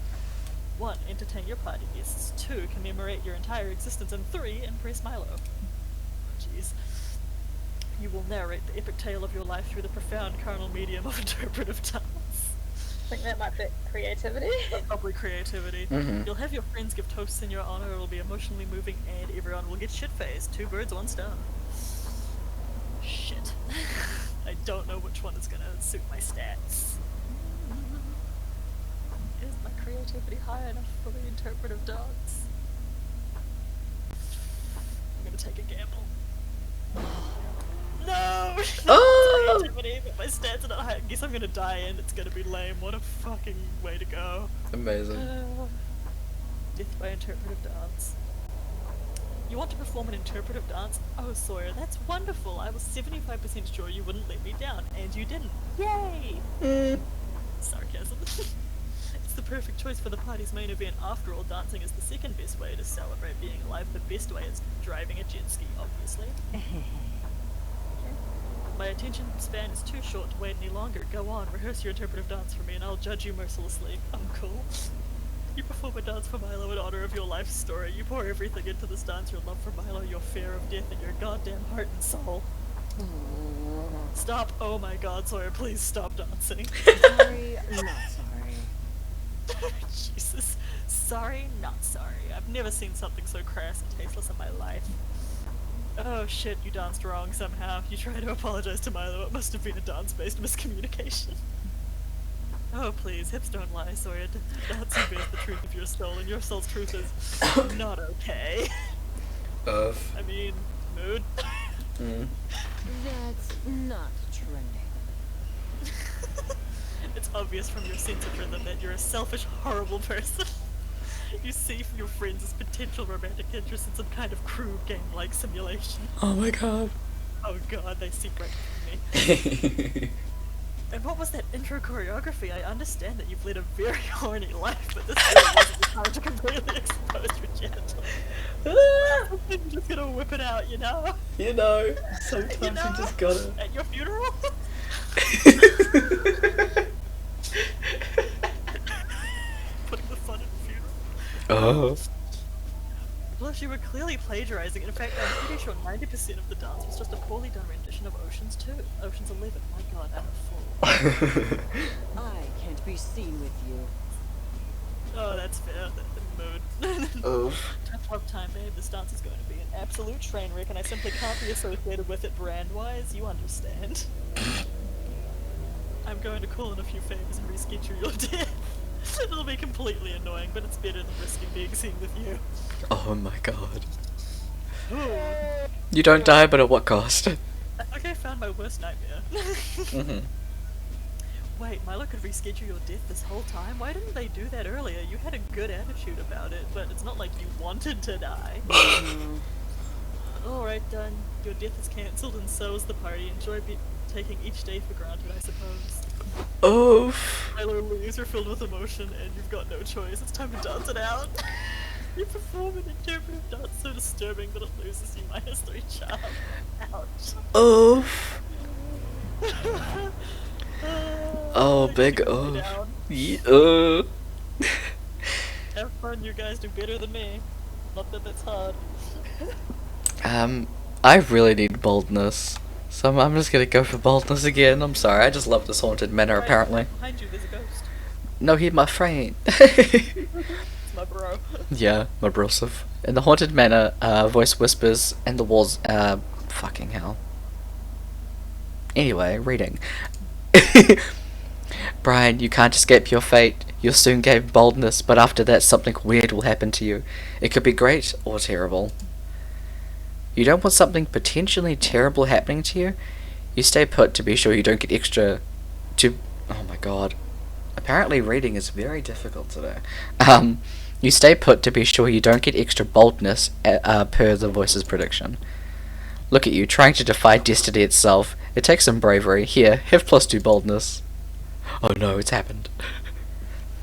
1. Entertain your party guests, 2. Commemorate your entire existence, and 3. Impress Milo. Jeez. You will narrate the epic tale of your life through the profound carnal medium of interpretive dance. I think that might be creativity. Probably creativity. Mhm. You'll have your friends give toasts in your honor, it'll be emotionally moving, and everyone will get shit-faced. 2 birds, 1 stone. Shit. I don't know which one is gonna suit my stats. Is my creativity high enough for the interpretive dance? I'm gonna take a gamble. No! Oh! Creativity, but my stats are not high. I guess I'm gonna die and it's gonna be lame. What a fucking way to go. Amazing. Death by interpretive dance. You want to perform an interpretive dance? Oh, Sawyer, that's wonderful. I was 75% sure you wouldn't let me down, and you didn't. Yay! Sarcasm. It's the perfect choice for the party's main event. After all, dancing is the second best way to celebrate being alive. The best way is driving a jet ski, obviously. My attention span is too short to wait any longer. Go on, rehearse your interpretive dance for me, and I'll judge you mercilessly. I'm cool. You perform a dance for Milo in honor of your life story. You pour everything into this dance, your love for Milo, your fear of death, and your goddamn heart and soul. Stop. Oh my god, Sawyer, please stop dancing. Sorry, not sorry. Jesus. Sorry, not sorry. I've never seen something so crass and tasteless in my life. Oh shit, you danced wrong somehow. You tried to apologize to Milo. It must have been a dance-based miscommunication. Oh please, hips don't lie, Sawyer. Dancing bears the truth of your soul, and your soul's truth is not okay. I mean, mood. That's not trending. It's obvious from your sense of rhythm that you're a selfish, horrible person. You see from your friends as potential romantic interest in some kind of crude game-like simulation. Oh my god. Oh god, they see right through me. And what was that intro choreography? I understand that you've led a very horny life, but this really wasn't the time to completely expose your genitals. gotta whip it out, you know? You know, sometimes You know? you just gotta. At your funeral? Putting the fun in the funeral. Oh. Plus, you were clearly plagiarizing. In fact, I'm pretty sure 90% of the dance was just a poorly done rendition of Ocean's 2. Ocean's 11. My god, I'm a fool. I can't be seen with you. Oh, that's fair. The mood. Oh. Tough time, babe. This dance is going to be an absolute train wreck, and I simply can't be associated with it brand-wise. You understand. I'm going to call in a few favors and reschedule your death. It'll be completely annoying, but it's better than risking being seen with you. Oh my god. Ooh. You don't die, but at what cost? I think I found my worst nightmare. Mm-hmm. Wait, Milo could reschedule your death this whole time? Why didn't they do that earlier? You had a good attitude about it, but it's not like you wanted to die. Alright, done. Your death is cancelled and so is the party. Enjoy taking each day for granted, I suppose. Oof. Milo leaves, you're filled with emotion, and you've got no choice. It's time to dance it out. You perform an interpretive dance so disturbing that it loses you -3 charm. Ouch. Oof. Oh, You big can put me oof. down. Yeah. Have fun, you guys do better than me. Not that that's hard. I really need boldness. So I'm just gonna go for boldness again. I'm sorry, I just love this haunted manor Right, apparently. Behind you, there's a ghost. No, he's my friend. It's my bro. Yeah, my brosif. In the haunted manor, voice whispers and the walls, fucking hell. Anyway, reading. Brian, you can't escape your fate. You'll soon gain boldness, but after that something weird will happen to you. It could be great or terrible. You don't want something potentially terrible happening to you? You stay put to be sure you don't get extra... Oh my god. Apparently reading is very difficult today. You stay put to be sure you don't get extra boldness, per the voice's prediction. Look at you, trying to defy destiny itself. It takes some bravery. Here, have +2 boldness. Oh no, it's happened.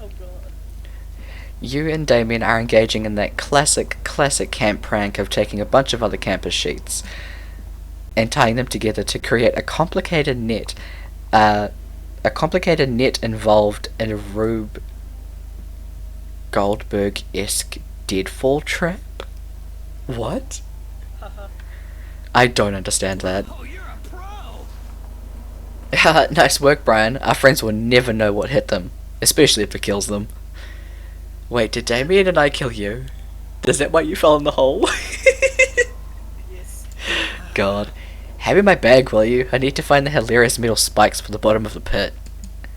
Oh god. You and Damien are engaging in that classic camp prank of taking a bunch of other campers' sheets and tying them together to create a complicated net. A complicated net involved in a Rube Goldberg-esque deadfall trap? What? Haha. I don't understand that. Oh, you're a pro. Nice work, Brian. Our friends will never know what hit them, especially if it kills them. Wait, did Damien and I kill you? Is that why you fell in the hole? Yes. God. Hand me my bag, will you? I need to find the hilarious metal spikes for the bottom of the pit.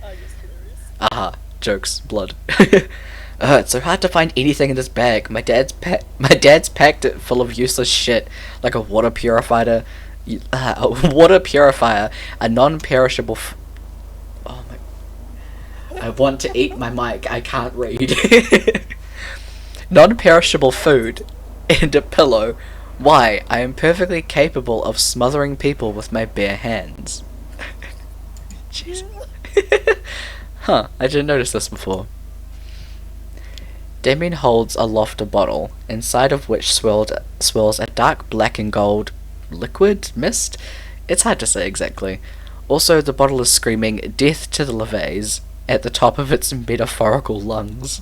Ah, yes, hilarious. Aha. Jokes. Blood. It's so hard to find anything in this bag. My dad's packed it full of useless shit, like a water purifier, a non-perishable oh my... I want to eat my mic, I can't read. Non-perishable food, and a pillow. Why? I am perfectly capable of smothering people with my bare hands. Jeez. Huh, I didn't notice this before. Damien holds aloft a bottle, inside of which swirls a dark black and gold liquid mist? It's hard to say exactly. Also, the bottle is screaming, "Death to the LeVays," at the top of its metaphorical lungs.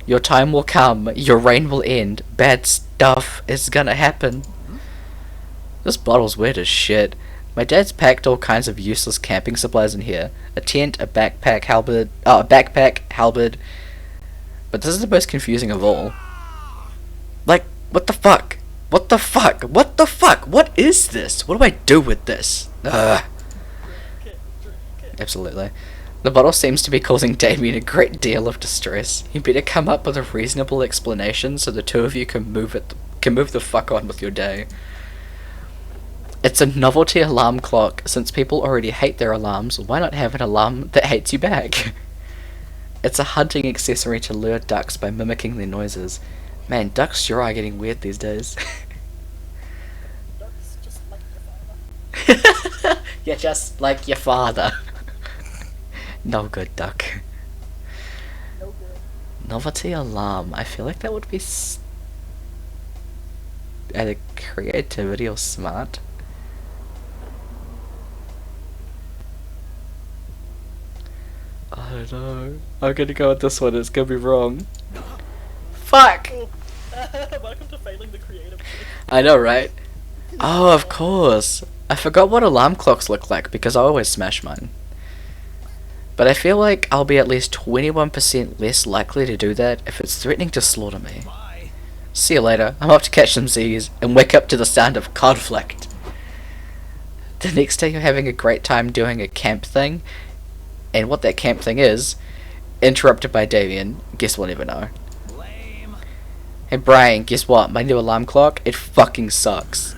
Your time will come, your reign will end, bad stuff is gonna happen. This bottle's weird as shit. My dad's packed all kinds of useless camping supplies in here. A tent, a backpack, halberd. But this is the most confusing of all. Like, what the fuck? What the fuck? What the fuck? What is this? What do I do with this? Ugh. Drink it. Absolutely. The bottle seems to be causing Damien a great deal of distress. You better come up with a reasonable explanation so the two of you can move the fuck on with your day. It's a novelty alarm clock. Since people already hate their alarms, why not have an alarm that hates you back? It's a hunting accessory to lure ducks by mimicking their noises. Man, ducks sure are getting weird these days. Ducks just like your father. You're just like your father. No good, duck. No good. Novelty alarm. I feel like that would be either creativity or smart. I don't know. I'm gonna go with this one. It's gonna be wrong. Fuck! Welcome to failing the creative. I know, right? Oh, of course. I forgot what alarm clocks look like because I always smash mine. But I feel like I'll be at least 21% less likely to do that if it's threatening to slaughter me. Bye. See you later. I'm off to catch some Z's and wake up to the sound of conflict. The next day you're having a great time doing a camp thing, and what that camp thing is, interrupted by Damien. Guess we'll never know. Lame. Hey Brian, guess what? My new alarm clock, it fucking sucks.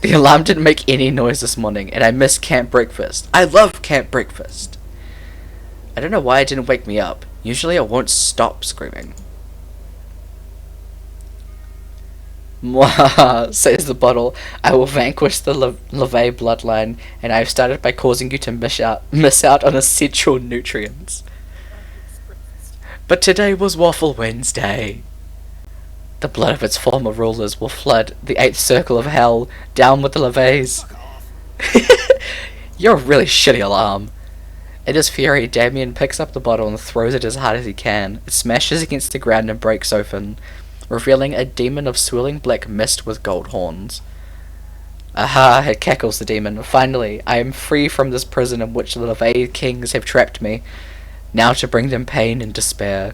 The alarm didn't make any noise this morning, and I missed camp breakfast. I love camp breakfast. I don't know why it didn't wake me up. Usually I won't stop screaming. Mwah, says the bottle. I will vanquish the LeVay bloodline, and I have started by causing you to miss out on essential nutrients. But today was Waffle Wednesday. The blood of its former rulers will flood the 8th circle of hell. Down with the LeVays. Fuck off. You're a really shitty alarm. In his fury, Damien picks up the bottle and throws it as hard as he can. It smashes against the ground and breaks open, revealing a demon of swirling black mist with gold horns. Aha, it cackles the demon. Finally, I am free from this prison in which the LeVay kings have trapped me. Now to bring them pain and despair.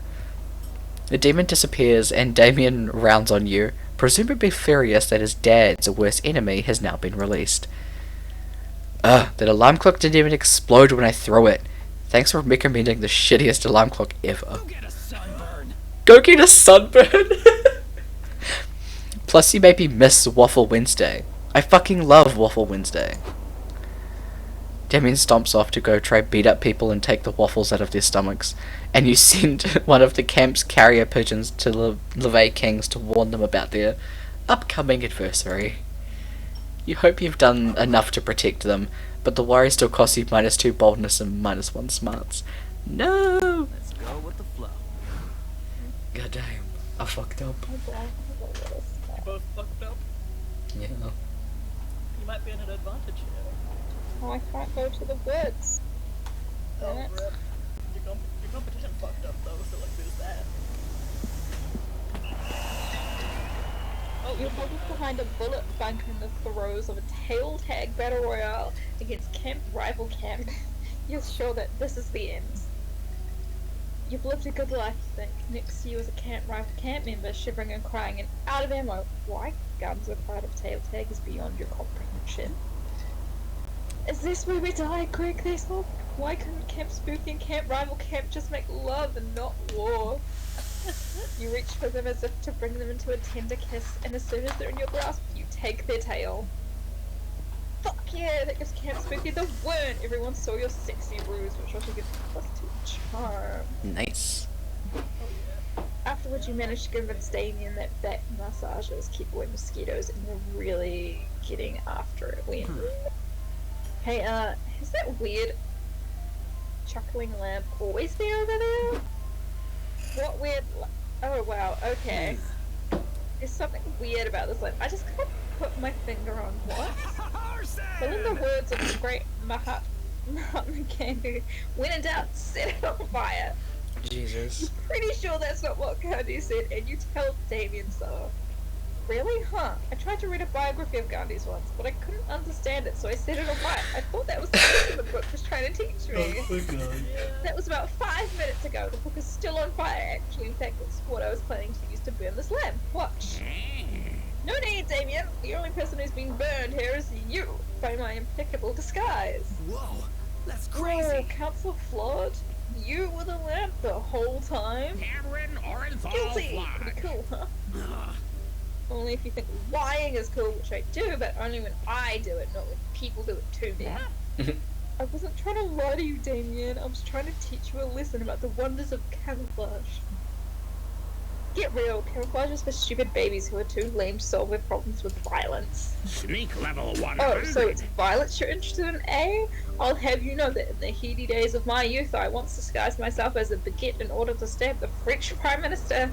The demon disappears and Damien rounds on you, presumably furious that his dad's worst enemy has now been released. That alarm clock didn't even explode when I throw it. Thanks for recommending the shittiest alarm clock ever. Go get a sunburn. Go get a sunburn! Plus you made me miss Waffle Wednesday. I fucking love Waffle Wednesday. Damien stomps off to go try beat up people and take the waffles out of their stomachs, and you send one of the camp's carrier pigeons to the LeVay Kings to warn them about their upcoming adversary. You hope you've done enough to protect them, but the worry still costs you -2 boldness and -1 smarts. No! Let's go with the flow. God damn, I fucked up. You both fucked up. Yeah. You might be in an advantage here. Oh, I can't go to the woods. Oh, Damn it. rip. Your competition fucked up though, so like there's that. Oh, you're hiding behind a bullet bunker in the throes of a tail tag battle royale against camp rival camp. You're sure that this is the end. You've lived a good life, you think. Next to you is a camp rival camp member, shivering and crying and out of ammo. Why guns are part of tail tag is beyond your comprehension. Is this where we die, Greg Thesel? Why couldn't Camp Spooky and Camp Rival Camp just make love and not war? You reach for them as if to bring them into a tender kiss, and as soon as they're in your grasp, you take their tail. Fuck yeah, that gives Camp Spooky the win! Everyone saw your sexy ruse, which also gives +2 charm. Nice. Afterwards, you manage to convince Damien that back massages keep away mosquitoes, and you're really getting after it when... Hey, is that weird chuckling lamp always be over there? What weird... Oh wow, okay. There's something weird about this lamp. I just can't put my finger on what. But in the words of the great Mahatma Gandhi, when in doubt, set it on fire. Jesus. Pretty sure that's not what Gandhi said, and you tell Damien so. Really? Huh. I tried to read a biography of Gandhi's once, but I couldn't understand it, so I set it on fire. I thought that was the lesson the book was trying to teach me. Oh my god. That was about 5 minutes ago. The book is still on fire, actually. In fact, it's what I was planning to use to burn this lamp. Watch. No need, Damien. The only person who's been burned here is you, by my impeccable disguise. Whoa, that's Whoa, crazy. Council Flawed? You were the lamp the whole time? Handwritten Orenthal Guilty! flag. Pretty cool, huh? Ugh. Only if you think lying is cool, which I do, but only when I do it, not when people do it to me. I wasn't trying to lie to you, Damien. I was trying to teach you a lesson about the wonders of camouflage. Get real, camouflage is for stupid babies who are too lame to solve their problems with violence. Sneak level 100. Oh, so it's violence you're interested in, eh? I'll have you know that in the heady days of my youth, I once disguised myself as a baguette in order to stab the French Prime Minister.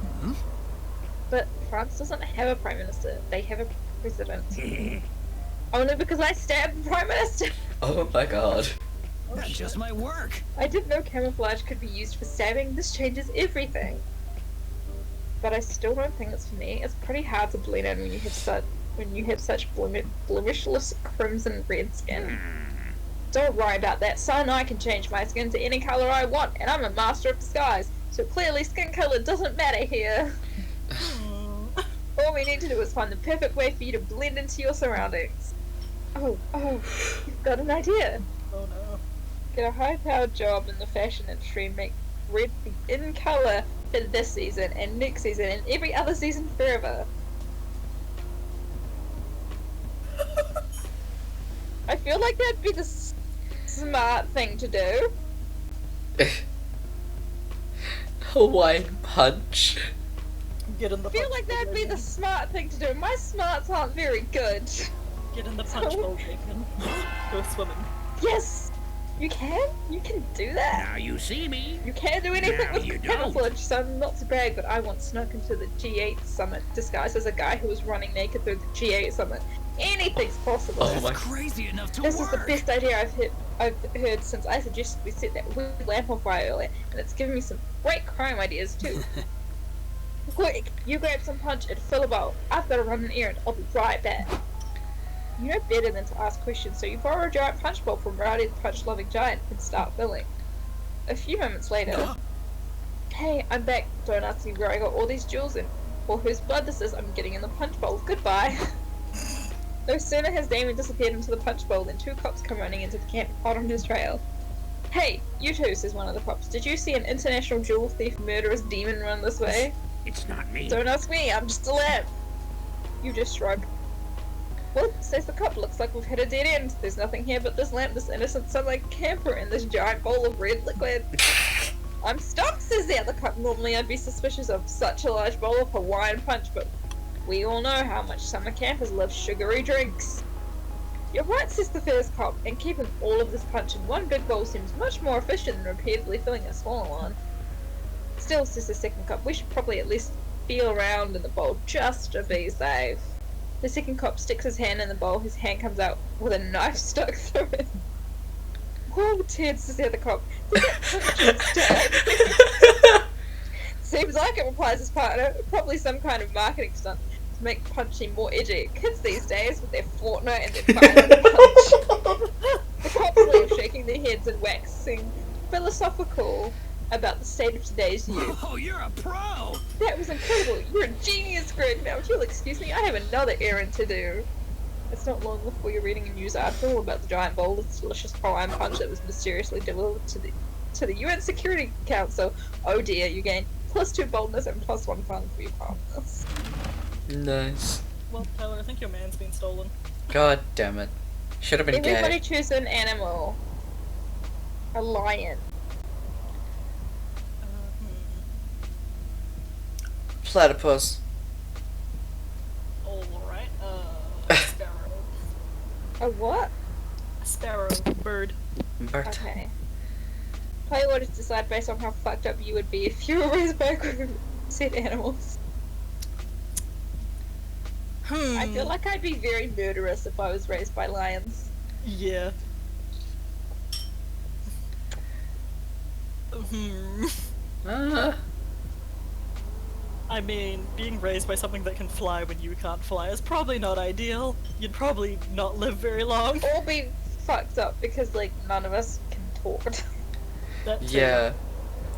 But France doesn't have a prime minister. They have a president. Only because I stabbed the prime minister. Oh my god. That just might work. I didn't know camouflage could be used for stabbing. This changes everything. But I still don't think it's for me. It's pretty hard to blend in when you have such blemishless crimson red skin. Don't worry about that, son. I can change my skin to any color I want, and I'm a master of disguise. So clearly, skin color doesn't matter here. All we need to do is find the perfect way for you to blend into your surroundings. Oh, you've got an idea. Oh no. Get a high-powered job in the fashion industry and make red be in color for this season and next season and every other season forever. I feel like that'd be the smart thing to do. Hawaiian punch. Get in the I feel punch like bowl, that'd be the Bacon. smart thing to do. My smarts aren't very good. Get in the punch So- bowl, Bacon. Go swimming. Yes! You can do that. Now you see me. You can't do anything Now with you camouflage, so not to brag, but I once snuck into the G8 summit disguised as a guy who was running naked through the G8 summit. Anything's possible. Oh That's my- crazy enough to This work. is the best idea I've heard since I suggested we set that weird lamp on fire earlier, and it's given me some great crime ideas too. Quick, you grab some punch and fill a bowl. I've got to run an errand. I'll be right back. You know better than to ask questions, so you borrow a giant punch bowl from Rowdy the punch-loving giant and start filling. A few moments later, hey, I'm back. Don't ask me where I got all these jewels in, or whose blood this is. I'm getting in the punch bowl. Goodbye. No sooner has Damon disappeared into the punch bowl than two cops come running into the camp, hot on his trail. Hey, you two, says one of the cops. Did you see an international jewel thief murderous demon run this way? It's not me. Don't ask me, I'm just a lamp. You just shrug. Well, says the cop, looks like we've hit a dead end. There's nothing here but this lamp, this innocent sunlight camper, and this giant bowl of red liquid. I'm stumped, says the other cop. Normally I'd be suspicious of such a large bowl of Hawaiian punch, but we all know how much summer campers love sugary drinks. You're right, says the first cop, and keeping all of this punch in one big bowl seems much more efficient than repeatedly filling a smaller one. Still, says the second cop, we should probably at least feel around in the bowl just to be safe. The second cop sticks his hand in the bowl, his hand comes out with a knife stuck through it. Whoa, Ted, says the other cop. Did that punch you stab? Seems like it, replies his partner. Probably some kind of marketing stunt to make punching more edgy. Kids these days with their Fortnite and their Fighting punch. The cops leave, shaking their heads and waxing philosophical about the state of today's youth. Oh, you're a pro. That was incredible. You're a genius, Greg. Now, if you'll excuse me, I have another errand to do. It's not long before you're reading a news article about the giant bowl of delicious Hawaiian punch that was mysteriously delivered to the UN Security Council. Oh dear, you gain +2 boldness and +1 fun for your partners. Nice. Well, Tyler, I think your man's been stolen. God damn it. Should have been Everybody gay. choose an animal. A lion. Platypus. Alright, a sparrow. A what? A sparrow. Bird. Bird. Okay. Play orders decide based on how fucked up you would be if you were raised by a group of said animals. I feel like I'd be very murderous if I was raised by lions. Yeah. Hmm. I mean, being raised by something that can fly when you can't fly is probably not ideal. You'd probably not live very long. Or be fucked up because, like, none of us can talk. That too. Yeah.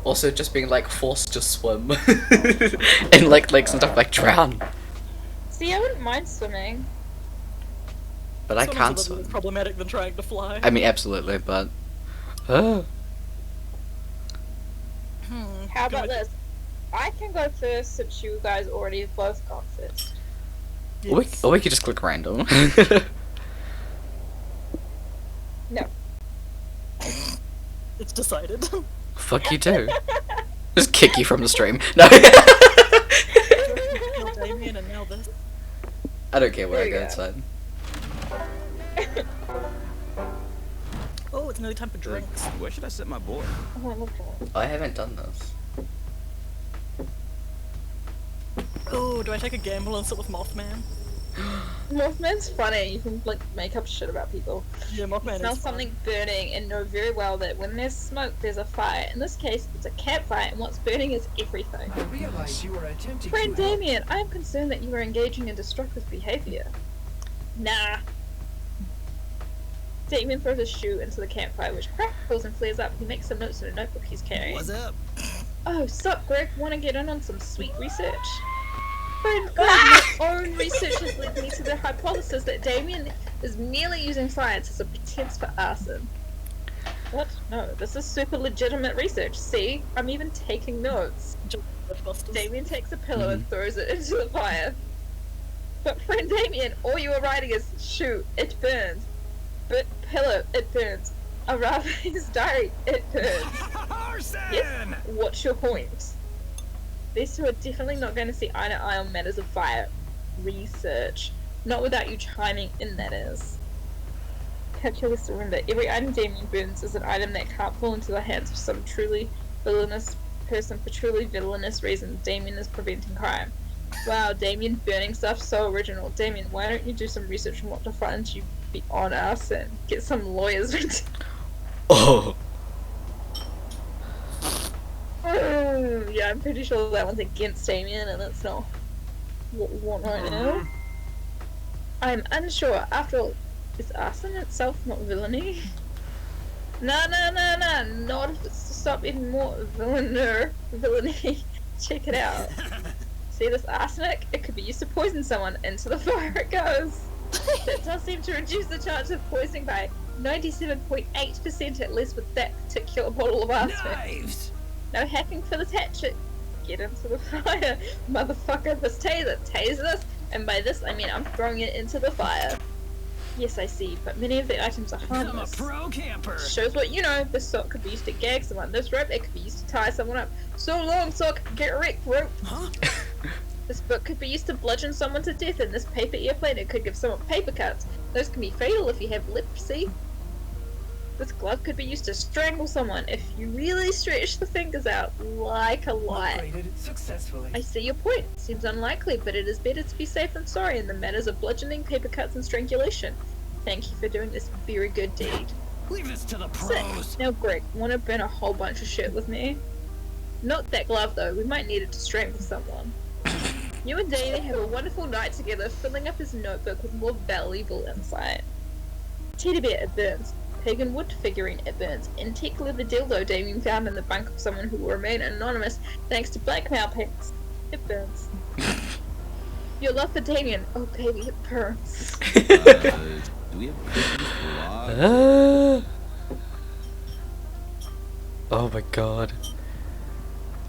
Also, just being like forced to swim and like and stuff like drown. See, I wouldn't mind swimming. But I Swimming's can't a little swim. more problematic than trying to fly. I mean, absolutely, but. How Do about it- this? I can go first since you guys already have both gone first. Yes. Or we could just click random. No. It's decided. Fuck you too. Just kick you from the stream. No. Kill Damien and now this. I don't care where I There go, you it's go. fine. Oh, it's nearly time for drinks. Where should I set my board? Oh, I love that. I haven't done this. Oh, do I take a gamble and sit with Mothman? Mothman's funny. You can like make up shit about people. Yeah, Mothman Smell is fun. something burning and know very well that when there's smoke, there's a fire. In this case, it's a campfire, and what's burning is everything. I realize you are attempting Friend to help. Damien, I am concerned that you are engaging in destructive behavior. Nah. Damien throws his shoe into the campfire, which crackles and flares up. He makes some notes in a notebook he's carrying. What's up? Oh, sup, Greg? Want to get in on some sweet research? Friend Greg, my own research has led me to the hypothesis that Damien is merely using science as a pretense for arson. What? No, this is super legitimate research. See? I'm even taking notes. Ghostbusters. Damien takes a pillow and throws it into the fire. But friend Damien, all you are writing is, shoot, it burns. But pillow, it burns. A rather his diary, it burns. Arson! Yes, what's your point? These two are definitely not going to see eye to eye on matters of fire. Research. Not without you chiming in, that is. Capture this to remember. Every item Damien burns is an item that can't fall into the hands of some truly villainous person for truly villainous reasons. Damien is preventing crime. Wow, Damien burning stuff, so original. Damien, why don't you do some research on what defines you beyond us and get some lawyers? Oh. Yeah, I'm pretty sure that one's against Damien, and that's not what we want right now. I'm unsure. After all, is arson itself not villainy? No, not if it's to stop even more villainy. Check it out. See this arsenic? It could be used to poison someone. Into the fire it goes. That does seem to reduce the chance of poisoning by 97.8% at least with that particular bottle of arsenic. Knives! No hacking for this hatchet. Get into the fire. Motherfucker, this taser. Taser this. And by this, I mean I'm throwing it into the fire. Yes, I see, but many of the items are I'm a harmless. pro camper! Shows what you know. This sock could be used to gag someone. This rope, it could be used to tie someone up. So long, sock. Get wrecked, rope. Huh? This book could be used to bludgeon someone to death, and this paper airplane, it could give someone paper cuts. Those can be fatal if you have leprosy. This glove could be used to strangle someone if you really stretch the fingers out like a light. Upgraded successfully. I see your point. Seems unlikely, but it is better to be safe than sorry in the matters of bludgeoning, paper cuts, and strangulation. Thank you for doing this very good deed. Leave this to the Sick. pros! Now, Greg, want to burn a whole bunch of shit with me? Not that glove, though. We might need it to strangle someone. You and Danny have a wonderful night together, filling up his notebook with more valuable insight. Teddy bear, it burns. Pagan wood figurine, it burns. Antique leather dildo Damien found in the bunk of someone who will remain anonymous thanks to blackmail packs. It burns. Your love for Damien, oh baby, it burns. Do we have Christmas vlog? Oh my god.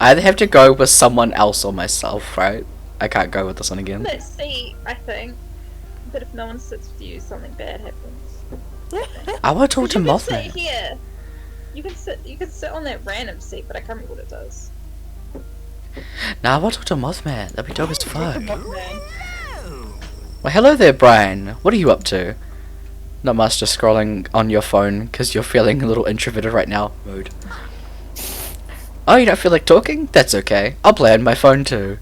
I either have to go with someone else or myself, right? I can't go with this one again. Let's see, I think. But if no one sits with you, something bad happens. I want to talk to You can sit Mothman. here. You can sit on that random seat, but I can't remember what it does. Nah, I want to talk to Mothman. That'd be dope as fuck. Mothman. Well, hello there, Brian. What are you up to? Not much, just scrolling on your phone because you're feeling a little introverted right now. Mood. Oh, you don't feel like talking? That's okay. I'll play on my phone too.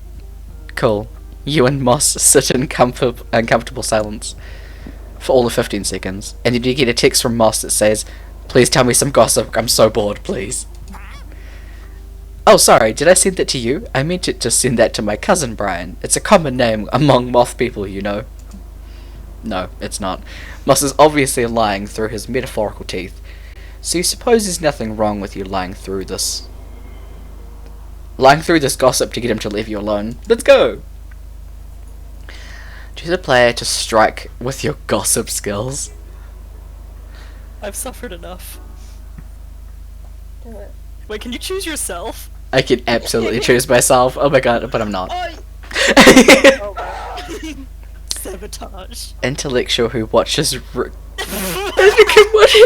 Cool. You and Moss sit in uncomfortable silence for all of 15 seconds, and then you get a text from Moss that says, "Please tell me some gossip. I'm so bored, please." Oh, sorry, did I send that to you? I meant to send that to my cousin Brian. It's a common name among moth people, you know. No, it's not. Moss is obviously lying through his metaphorical teeth. So you suppose there's nothing wrong with you lying through this gossip to get him to leave you alone. Let's go! Choose a player to strike with your gossip skills. I've suffered enough. Do it. Wait, can you choose yourself? I can absolutely choose myself. Oh my god, but I'm not. Oh, wow. Sabotage. Intellectual who watches Rick and Morty.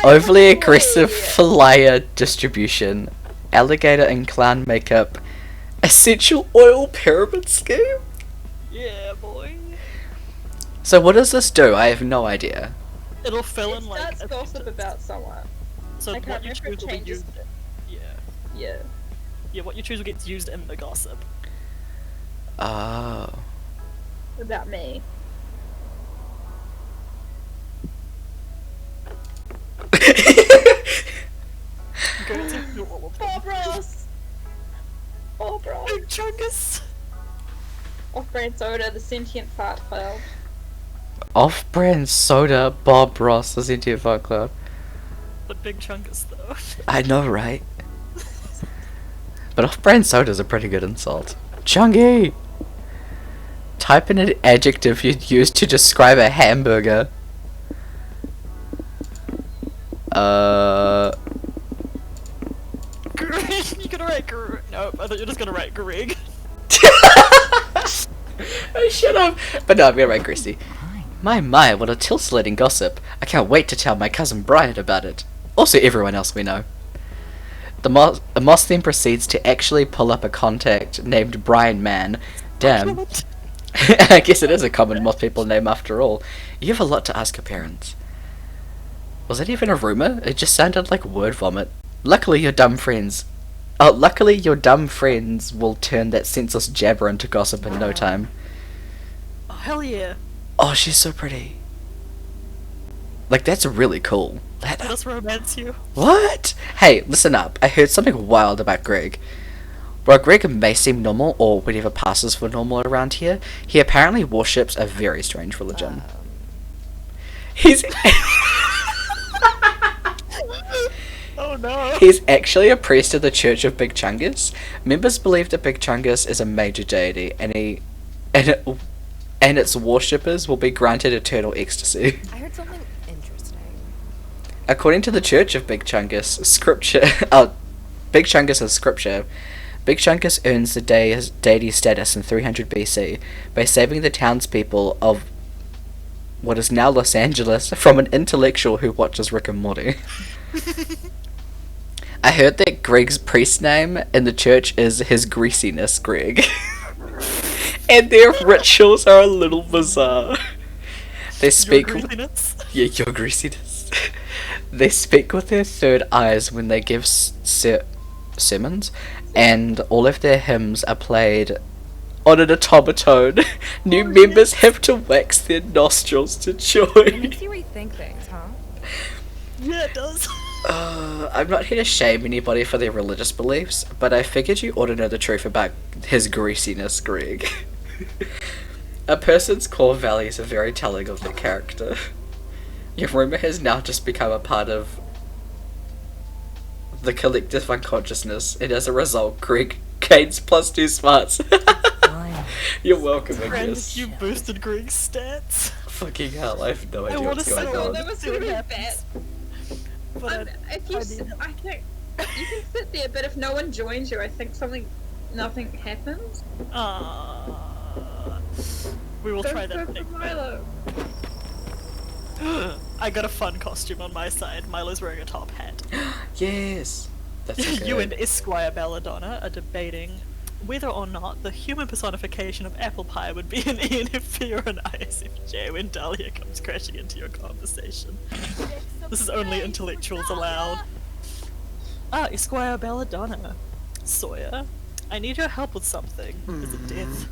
Overly aggressive flyer distribution. Alligator and clown makeup. Essential oil pyramid scheme? Yeah, boy. So what does this do? I have no idea. It'll fill It in like. starts a gossip sentence. about someone. So I what can't you remember if choose it will be changes you. it. Yeah. Yeah. Yeah, what you choose gets used in the gossip. Oh. About me. Go to all of them. Bob Ross! Bob Ross! Big Chungus! Off-brand soda, the sentient fart cloud. Off-brand soda, Bob Ross, the Sentient Fart Cloud. The Big Chungus, though. I know, right? But off-brand soda's a pretty good insult. Chungy! Type in an adjective you'd use to describe a hamburger. You gonna write Greg? Nope, I thought you were just gonna write Greg. I should have. But no, I'm gonna write Christy. My, what a titillating gossip. I can't wait to tell my cousin Brian about it. Also everyone else we know. The Moss then proceeds to actually pull up a contact named Brian Mann. Damn. I guess it is a common Moss people name after all. You have a lot to ask your parents. Was that even a rumor? It just sounded like word vomit. Luckily your dumb friends will turn that senseless jabber into gossip in no time. Oh, hell yeah. Oh, she's so pretty. Like, that's really cool. Let us romance you. What? Hey, listen up. I heard something wild about Greg. While Greg may seem normal, or whatever passes for normal around here, he apparently worships a very strange religion. He's... Oh no. He's actually a priest of the Church of Big Chungus. Members believe that Big Chungus is a major deity, and its worshippers will be granted eternal ecstasy. I heard something interesting. According to the Church of Big Chungus, Big Chungus' scripture, Big Chungus earns the deity status in 300 BC by saving the townspeople of what is now Los Angeles from an intellectual who watches Rick and Morty. I heard that Greg's priest name in the church is his greasiness, Greg. And their rituals are a little bizarre. They speak... Your greasiness? Yeah, your greasiness. They speak with their third eyes when they give sermons, and all of their hymns are played on an automaton. New members have to wax their nostrils to It join. makes you rethink things, huh? Yeah, it does. I'm not here to shame anybody for their religious beliefs, but I figured you ought to know the truth about his greasiness, Greg. A person's core values are very telling of their character. Your rumor has now just become a part of the collective unconsciousness, and as a result, Greg gains +2 smarts. Fine. You're welcome, I Friend, guess. you boosted Greg's stats. Fucking hell, I have no idea wanna what's see going what on. That was See what really happens. bad. But If you, I think you can sit there, but if no one joins you, I think nothing happens. We will Go try that for next time. Milo. I got a fun costume on my side. Milo's wearing a top hat. Yes! That's so You good. and Esquire Belladonna are debating whether or not the human personification of apple pie would be an ENFP or an ISFJ when Dahlia comes crashing into your conversation. This is only intellectuals allowed. Ah, Esquire Belladonna. Sawyer, I need your help with something. Is it death?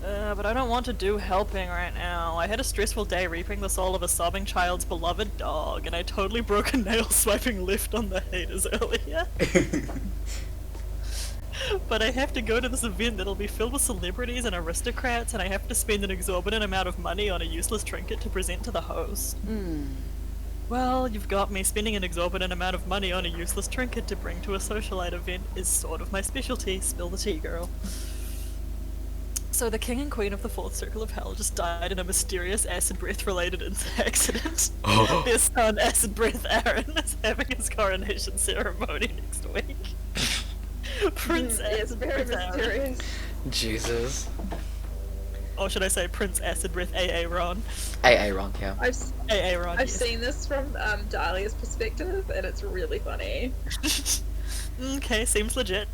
But I don't want to do helping right now. I had a stressful day reaping the soul of a sobbing child's beloved dog, and I totally broke a nail swiping left on the haters earlier. But I have to go to this event that'll be filled with celebrities and aristocrats, and I have to spend an exorbitant amount of money on a useless trinket to present to the host. Well, you've got me. Spending an exorbitant amount of money on a useless trinket to bring to a socialite event is sort of my specialty. Spill the tea, girl. So the king and queen of the fourth circle of hell just died in a mysterious acid breath related accident. Oh. Their son, Acid Breath Aaron, is having his coronation ceremony next week. Prince It's Acid very Breath Aaron. Oh. mysterious. Jesus. Or should I say Prince Acid Breath AA Ron? AA wrong, yeah. AA Ron, I've yes. seen this from Dahlia's perspective, and it's really funny. Okay, seems legit.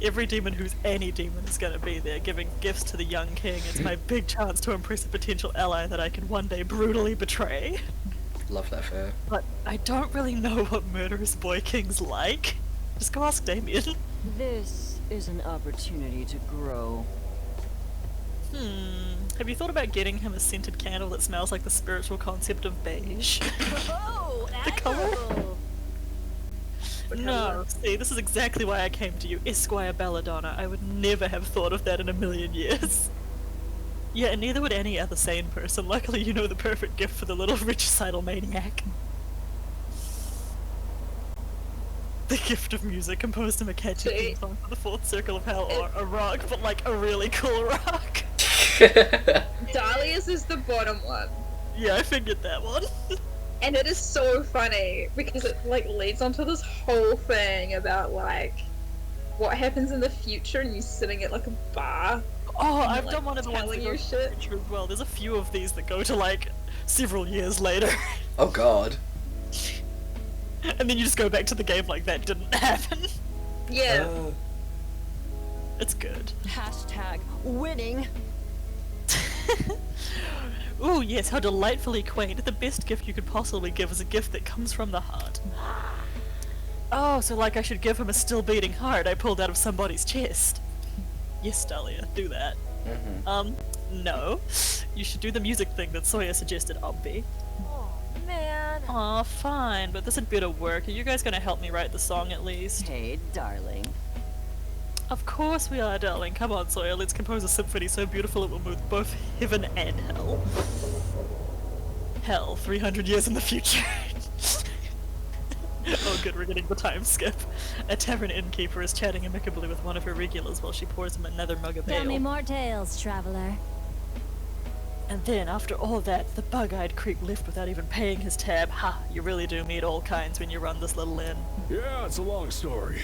Every demon who's any demon is gonna be there, giving gifts to the young king. It's my big chance to impress a potential ally that I can one day brutally betray. Love that for her. But I don't really know what Murderous Boy King's like. Just go ask Damien. This is an opportunity to grow. Have you thought about getting him a scented candle that smells like the spiritual concept of beige? Oh, The colour? admirable. No, see, this is exactly why I came to you, Esquire Belladonna. I would never have thought of that in a million years. Yeah, and neither would any other sane person. Luckily, you know the perfect gift for the little regicidal maniac. The gift of music composed him a catchy theme song for the fourth circle of hell, or a rock, but like a really cool rock. Dahlia's is the bottom one. Yeah, I figured that one. And it is so funny because it like leads onto this whole thing about like what happens in the future and you sitting at like a bar. Oh, and, I've like, done one of the ones that telling go you to shit. the future as well. There's a few of these that go to like several years later. Oh god. And then you just go back to the game like that didn't happen. Yeah. It's good. Hashtag winning. Ooh, yes, how delightfully quaint. The best gift you could possibly give is a gift that comes from the heart. Oh, so like I should give him a still beating heart I pulled out of somebody's chest. Yes, Dahlia, do that. No. You should do the music thing that Sawyer suggested, Obby. Oh, man. Aw, fine, but this had better work. Are you guys gonna help me write the song at least? Hey, darling. Of course we are, darling. Come on, Sawyer, let's compose a symphony so beautiful it will move both heaven and hell. Hell, 300 years in the future. Oh good, we're getting the time skip. A tavern innkeeper is chatting amicably with one of her regulars while she pours him another mug of Tell me ale. more tales, traveler. And then, after all that, the bug-eyed creep left without even paying his tab. Ha, you really do meet all kinds when you run this little inn. Yeah, it's a long story.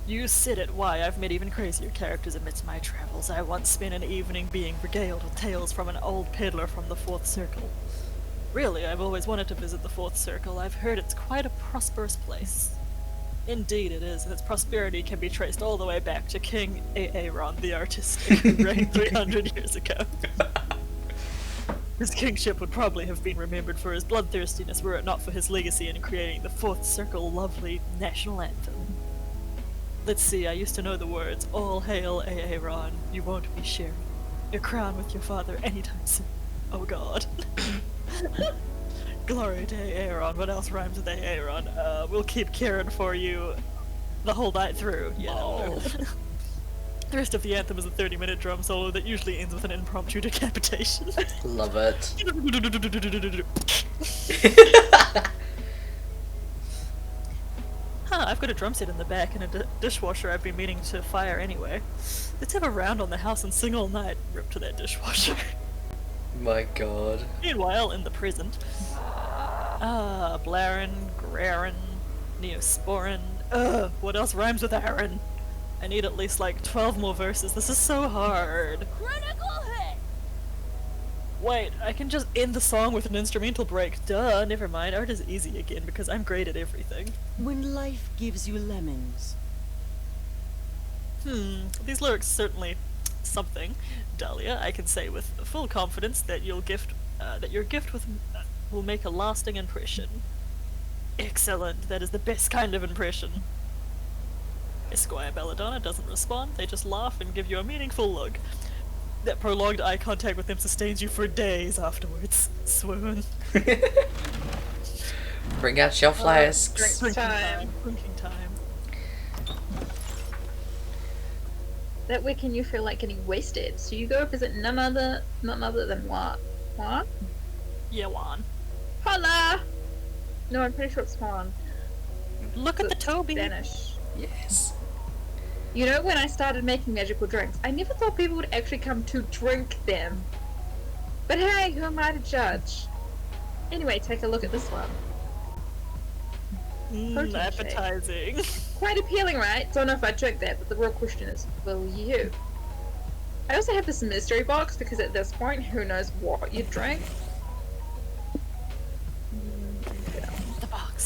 You said it. Why, I've met even crazier characters amidst my travels. I once spent an evening being regaled with tales from an old peddler from the Fourth Circle. Really, I've always wanted to visit the Fourth Circle. I've heard it's quite a prosperous place. Indeed it is, and its prosperity can be traced all the way back to King Aaron the Artistic, who reigned 300 years ago. His kingship would probably have been remembered for his bloodthirstiness were it not for his legacy in creating the Fourth Circle lovely national anthem. Let's see, I used to know the words, All hail Aaron, you won't be sharing your crown with your father anytime soon. Oh god. Glory to Aaron, what else rhymes with Aaron? We'll keep caring for you the whole night through, yeah. Oh. The rest of the anthem is a 30-minute drum solo that usually ends with an impromptu decapitation. Love it. Huh, I've got a drum set in the back and a dishwasher I've been meaning to fire anyway. Let's have a round on the house and sing all night. Rip to that dishwasher. My god. Meanwhile, in the present, Blaren, Graren, Neosporin. What else rhymes with Aaron? I need at least like 12 more verses. This is so hard. Critical hit! Wait, I can just end the song with an instrumental break. Duh, never mind. Art is easy again because I'm great at everything. When life gives you lemons. These lyrics certainly something. Dahlia, I can say with full confidence that your gift will make a lasting impression. Excellent, that is the best kind of impression. Esquire Belladonna doesn't respond, they just laugh and give you a meaningful look. That prolonged eye contact with them sustains you for days afterwards. Swoon. Bring out your flasks. Drinks time. Drinking time. That weekend you feel like getting wasted, so you go visit none other than what? What? Yeah, Juan. Holla! No, I'm pretty sure it's Swan. Look at the Toby. Spanish. Yes. You know, when I started making magical drinks, I never thought people would actually come to drink them. But hey, who am I to judge? Anyway, take a look at this one. Protein shake. Appetizing. Quite appealing, right? Don't know if I drink that, but the real question is, will you? I also have this mystery box because at this point, who knows what you drink?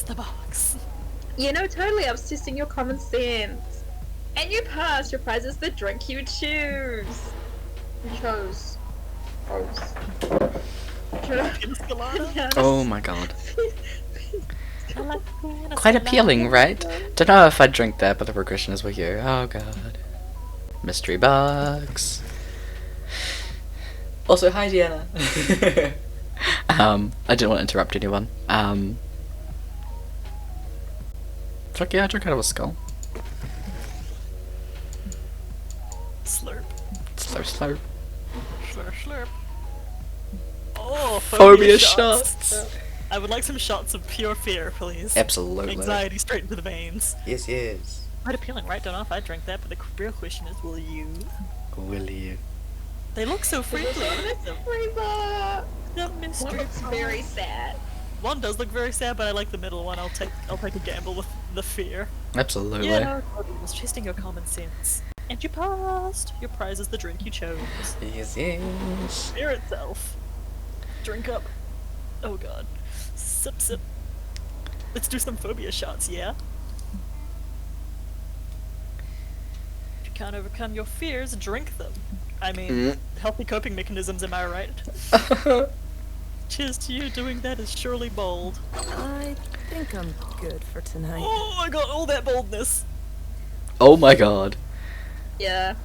The box. You know, totally, I was testing your common sense. And you passed. Your prize is the drink you choose. You chose. Pina colada? Yeah, Oh my god. I like pina Quite colada. appealing, right? Don't know if I'd drink that, but the progression is with you. Oh god. Mystery box. Also, hi Deanna. I didn't want to interrupt anyone. Fuck yeah, I drank out of a skull. Slurp. Slurp, slurp. Slurp, slurp. Oh, Phobia shots. I would like some shots of pure fear, please. Absolutely. Anxiety straight into the veins. Yes, yes. Quite appealing, right? Don't know if I drank that, but the real question is, will you? Will you? They look so friendly. Reba! The One mystery. looks very sad. One does look very sad, but I like the middle one. I'll take a gamble with the fear. Absolutely. Yeah, no, I was trusting your common sense. And you passed. Your prize is the drink you chose. Yes, yes. Fear itself. Drink up. Oh god. Sip, sip. Let's do some phobia shots, yeah? If you can't overcome your fears, drink them. I mean, healthy coping mechanisms, am I right? Cheers to you, doing that is surely bold. I think I'm good for tonight. Oh, I got all that boldness. Oh my god. Yeah.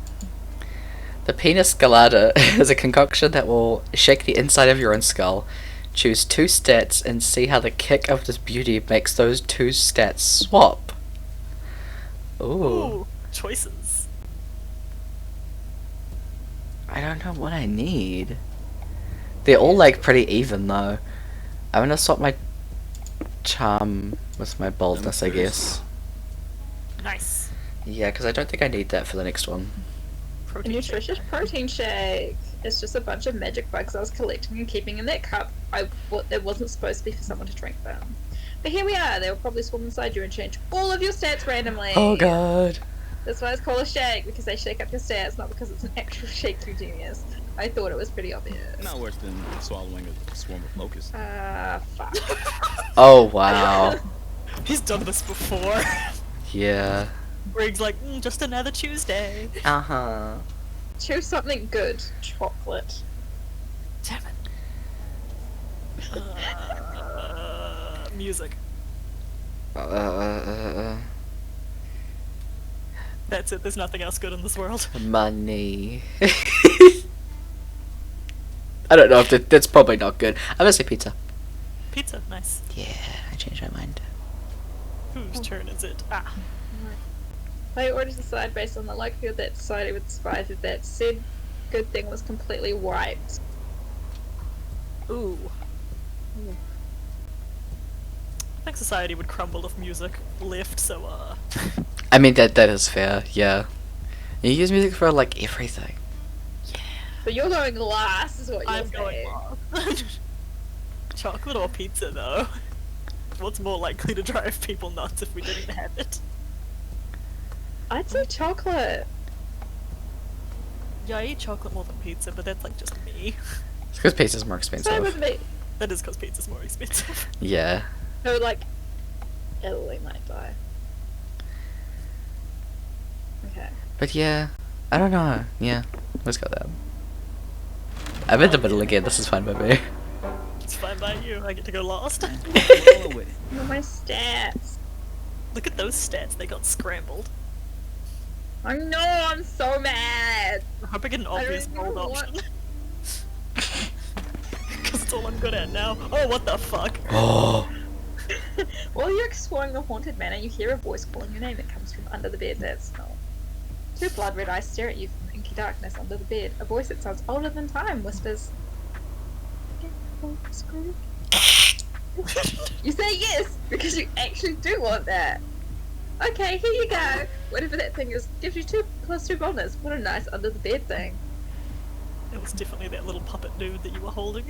The penis colada is a concoction that will shake the inside of your own skull. Choose 2 stats and see how the kick of this beauty makes those 2 stats swap. Ooh. Ooh, choices. I don't know what I need. They're all like pretty even though. I'm gonna swap my charm with my boldness, I guess. Nice. Yeah, because I don't think I need that for the next one. A Protein shake. nutritious protein shake. It's just a bunch of magic bugs I was collecting and keeping in that cup. It wasn't supposed to be for someone to drink them. But here we are. They will probably swim inside you and change all of your stats randomly. Oh god. That's why it's called a shake, because they shake up your stats, not because it's an actual shake through genius. I thought it was pretty obvious. Not worse than swallowing a swarm of locusts. Fuck. Oh wow. He's done this before. Yeah. Riggs like, just another Tuesday. Uh-huh. Choose something good. Chocolate. Damn it. Music. That's it, there's nothing else good in this world. Money. I don't know if that's probably not good. I'm gonna say pizza. Pizza, nice. Yeah, I changed my mind. Whose turn is it? Ah. I already decided based on the likelihood that society would survive if that said good thing was completely wiped. Ooh. I think society would crumble if music left, so I mean that is fair, yeah. You use music for like everything. But you're going last, is what you're I'm going saying. off. Chocolate or pizza, though? What's more likely to drive people nuts if we didn't have it? I'd say chocolate. Yeah, I eat chocolate more than pizza, but that's like just me. It's because pizza's more Same expensive. with me. That is because pizza's more expensive. Yeah. No, like, Italy might die. Okay. But yeah, I don't know. Yeah, let's go there. I'm in the middle again. This is fine by me. It's fine by you, I get to go last. Follow it. No, my stats. Look at those stats, they got scrambled. I know, I'm so mad. I hope I get an I don't obvious even bold want- option. Because it's all I'm good at now. Oh, what the fuck? Oh. While you're exploring the haunted manor, you hear a voice calling your name. It comes from under the bed. That smell. 2 blood-red eyes stare at you from the inky darkness under the bed. A voice that sounds older than time whispers, you say yes, because you actually do want that. Okay, here you go. Whatever that thing is, gives you 2 + 2 bonus. What a nice under the bed thing. It was definitely that little puppet dude that you were holding.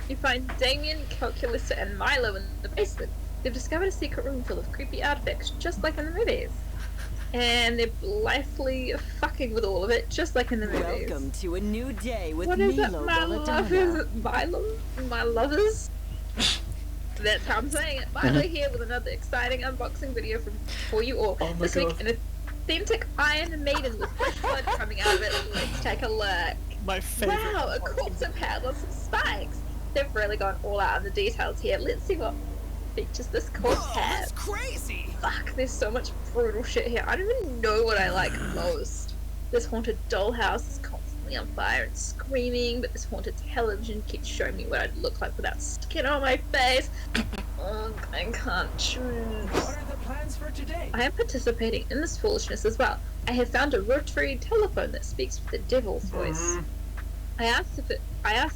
You find Damien, Calculista, and Milo in the basement. They've discovered a secret room full of creepy artifacts, just like in the movies. And they're blithely fucking with all of it, just like in the movies. Welcome to a new day with What is it, Milo my Belladonna. lovers? Milo? My lovers? That's how I'm saying it. Milo here with another exciting unboxing video for you all. Oh my This God. week, an authentic Iron Maiden with fresh blood coming out of it. Let's take a look. My favorite. Wow, a corpse of hair with some spikes. They've really gone all out on the details here. Let's see what features this course has. That's crazy! Fuck, there's so much brutal shit here. I don't even know what I like most. This haunted dollhouse is constantly on fire and screaming, but this haunted television keeps showing me what I'd look like without skin on my face. Ugh, I can't choose. What are the plans for today? I am participating in this foolishness as well. I have found a rotary telephone that speaks with the devil's voice. I asked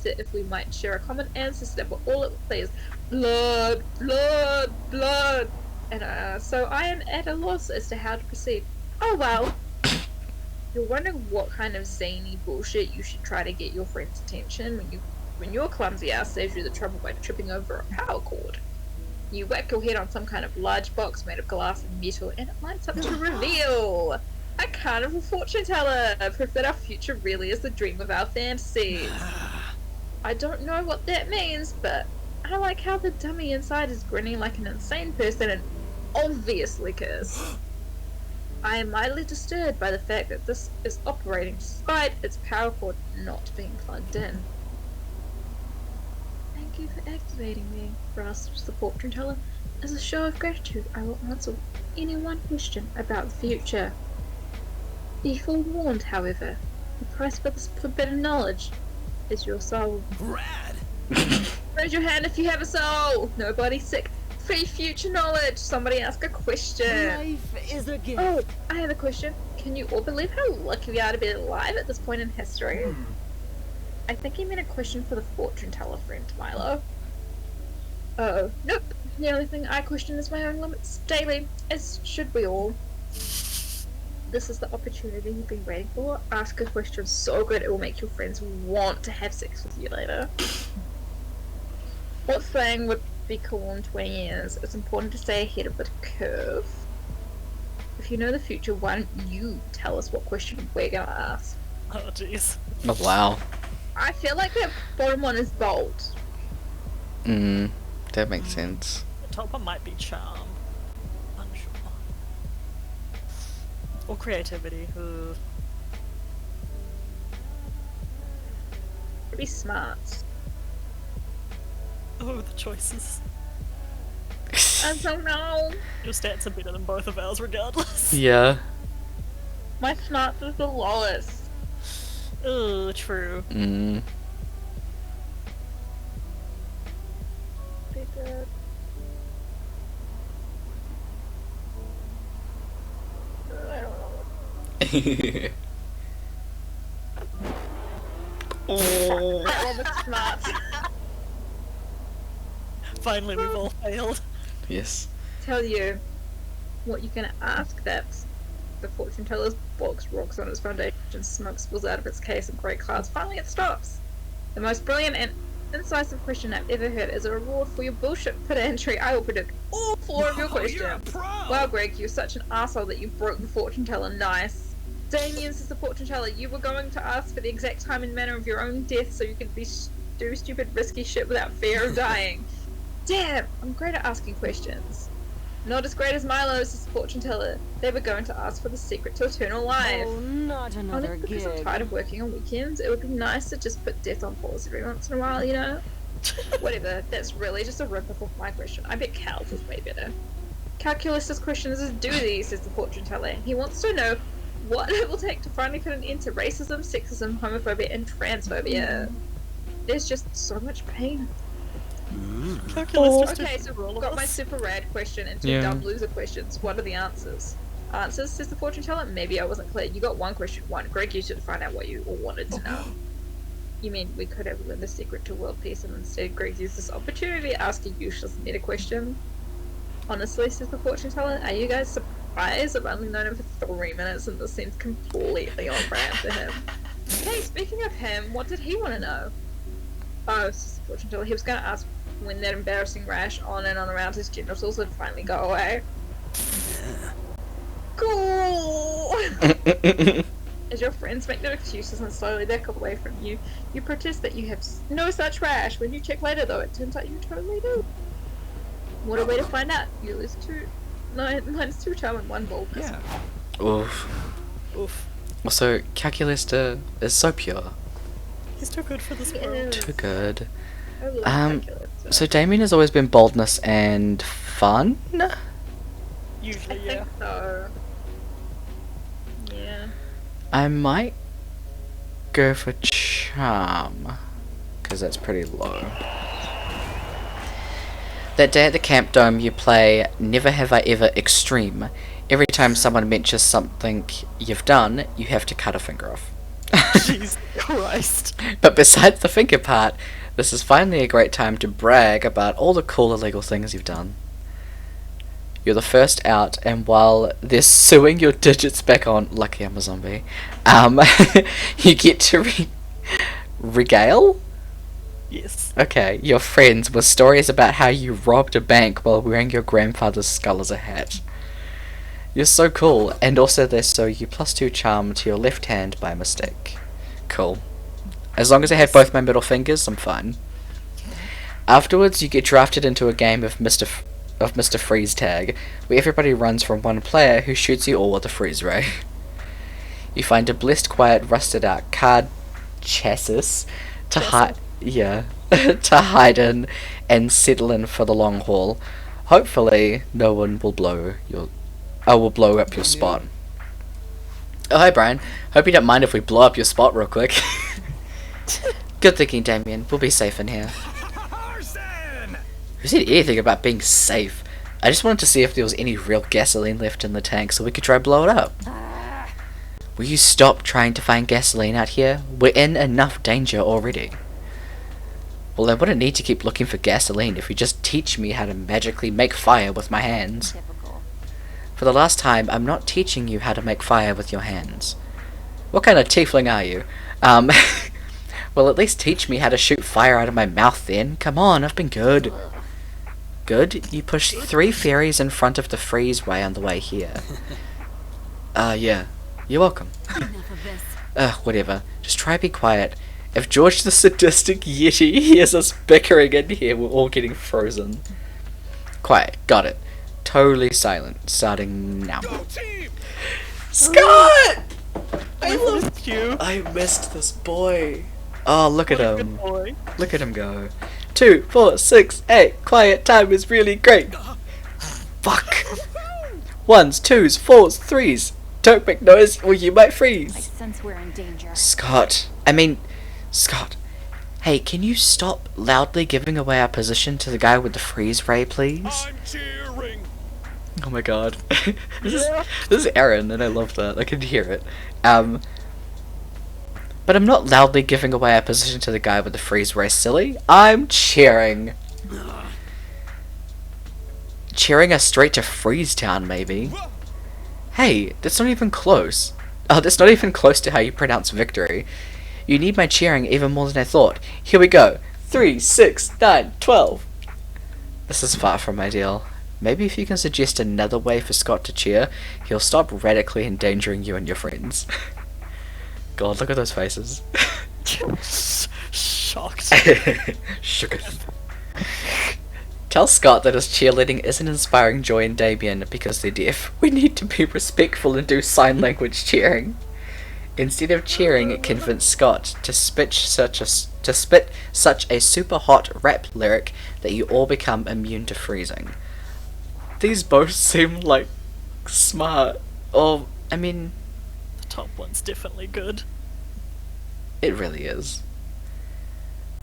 it if we might share a common ancestor, but all it plays blood, blood, blood. And so I am at a loss as to how to proceed. Oh well. You're wondering what kind of zany bullshit you should try to get your friend's attention when your clumsy ass saves you the trouble by tripping over a power cord. You whack your head on some kind of large box made of glass and metal, and it lights up to reveal a carnival fortune teller, proof that our future really is the dream of our fantasies. I don't know what that means, but I like how the dummy inside is grinning like an insane person and obviously cursed. I am mildly disturbed by the fact that this is operating despite its power cord not being plugged in. Thank you for activating me, rasped the fortune teller. As a show of gratitude, I will answer any one question about the future. Be forewarned, however, the price for this forbidden knowledge is your soul. Rad! Raise your hand if you have a soul! Nobody sick. Free future knowledge! Somebody ask a question! Life is a gift. Oh, I have a question. Can you all believe how lucky we are to be alive at this point in history? I think he meant a question for the fortune teller friend, Milo. Oh, nope. The only thing I question is my own limits daily, as should we all. This is the opportunity you've been waiting for. Ask a question so good it will make your friends want to have sex with you later. What thing would be cool in 20 years? It's important to stay ahead of the curve. If you know the future, why don't you tell us what question we're gonna ask? Oh jeez. Oh wow. I feel like that bottom one is bold. That makes sense. The top one might be charm. Unsure. Or creativity. Ugh. Be smart. Oh, the choices. I don't know. Your stats are better than both of ours regardless. Yeah. My smarts is the lowest. Oh, true. Be good. I don't know. Oh. That one was smart. Finally, we've all failed. Yes. Tell you what you're gonna ask that the fortune teller's box rocks on its foundation, smoke spills out of its case, and great clouds. Finally it stops. The most brilliant and incisive question I've ever heard. As a reward for your bullshit pedantry, I will predict all 4 of your Whoa, you're a questions. pro! Wow, Greg, you're such an asshole that you broke the fortune teller. Nice. Damien, says the fortune teller, you were going to ask for the exact time and manner of your own death so you could do stupid risky shit without fear of dying. Damn, I'm great at asking questions. Not as great as Milo's, says the fortune teller. They were going to ask for the secret to eternal life. Oh, not another Only because I'm gig. tired of working on weekends. It would be nice to just put death on pause every once in a while, you know? Whatever, that's really just a rip-off of my question. I bet Cal's is way better. Calculus's question is a doozy, says the fortune teller. He wants to know what it will take to finally put an end to racism, sexism, homophobia, and transphobia. There's just so much pain. Calculus just Okay, did so for all we've of got my us. super rad question and 2 Yeah. dumb loser questions. What are the answers? Answers, says the fortune teller? Maybe I wasn't clear. You got 1 question 1. Greg, you should find out what you all wanted to know. You mean we could have learned the secret to world peace and instead Greg used this opportunity to ask a useless meta question? Honestly, says the fortune teller, are you guys surprised? I've only known him for 3 minutes and this seems completely on brand for him. Hey, speaking of him, what did he want to know? Oh, says the fortune teller, he was going to ask when that embarrassing rash on and on around his genitals would finally go away. Cool! As your friends make their excuses and slowly back away from you, you protest that you have no such rash. When you check later, though, it turns out you totally do. What a way to find out. You lose 2. No, mine's 2 toe and 1 ball. Yeah. Oof. Oof. Also, Calculus is so pure. He's too good for this He world. is. Too good. I love Um, calculator. So Damien has always been boldness and fun. I Usually, yeah. think so. Yeah. I might go for charm, because that's pretty low. That day at the camp dome, you play Never Have I Ever Extreme. Every time someone mentions something you've done, you have to cut a finger off. Jesus Christ. But besides the finger part, this is finally a great time to brag about all the cool illegal things you've done. You're the first out, and while they're sewing your digits back on, lucky I'm a zombie, you get to regale? Yes. Okay, your friends with stories about how you robbed a bank while wearing your grandfather's skull as a hat. You're so cool, and also they sew you +2 charm to your left hand by mistake. Cool. As long as I have both my middle fingers, I'm fine. Afterwards, you get drafted into a game of Mr. Freeze Tag, where everybody runs from one player who shoots you all with a freeze ray. You find a blessed, quiet, rusted out card chassis to hide. Yeah, to hide in and settle in for the long haul. Hopefully, no one will blow up your spot. Oh, hi Brian. Hope you don't mind if we blow up your spot real quick. Good thinking, Damien. We'll be safe in here. Arson! Who said anything about being safe? I just wanted to see if there was any real gasoline left in the tank so we could try blow it up. Will you stop trying to find gasoline out here? We're in enough danger already. Well, I wouldn't need to keep looking for gasoline if you just teach me how to magically make fire with my hands. For the last time, I'm not teaching you how to make fire with your hands. What kind of tiefling are you? Well, at least teach me how to shoot fire out of my mouth then. Come on, I've been good. Good? You pushed 3 fairies in front of the freeze ray on the way here. Yeah. You're welcome. Whatever. Just try to be quiet. If George the sadistic yeti hears us bickering in here, we're all getting frozen. Quiet. Got it. Totally silent. Starting now. Go team! Scott! You. I missed this boy. Oh, look at What a good him. boy. Look at him go. 2, 4, 6, 8. Quiet time is really great. Fuck. 1s, 2s, 4s, 3s. Don't make noise or you might freeze. Sense we're in danger. Scott. Hey, can you stop loudly giving away our position to the guy with the freeze ray, please? I'm cheering! Oh my god. This is Aaron, and I love that. I can hear it. But I'm not loudly giving away our position to the guy with the freeze ray, silly. I'm cheering. Cheering us straight to Freeze Town, maybe. Hey, that's not even close. Oh, that's not even close to how you pronounce victory. You need my cheering even more than I thought. Here we go. 3, 6, 9, 12. This is far from ideal. Maybe if you can suggest another way for Scott to cheer, he'll stop radically endangering you and your friends. God, look at those faces. Shocked. Shooketh. Tell Scott that his cheerleading isn't inspiring joy in Damien because they're deaf. We need to be respectful and do sign language cheering. Instead of cheering, convince Scott to spit such a super hot rap lyric that you all become immune to freezing. These both seem like smart. Or, I mean, The top one's definitely good. it really is.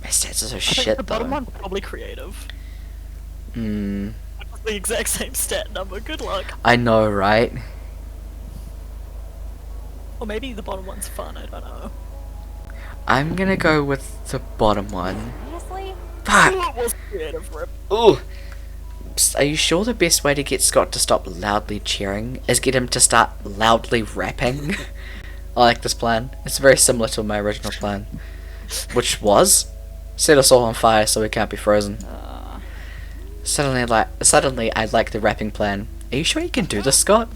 My stats are so I think shit the bottom though. one's probably creative. Hmm. It's the exact same stat number. Good luck. I know, right? Or maybe the bottom one's fun. I don't know. I'm gonna go with the bottom one. Seriously? Fuck! It was creative, Rip. Ooh! Psst, are you sure the best way to get Scott to stop loudly cheering is get him to start loudly rapping? I like this plan. It's very similar to my original plan. Which was? Set us all on fire so we can't be frozen. Suddenly I like the rapping plan. Are you sure you can do this, Scott?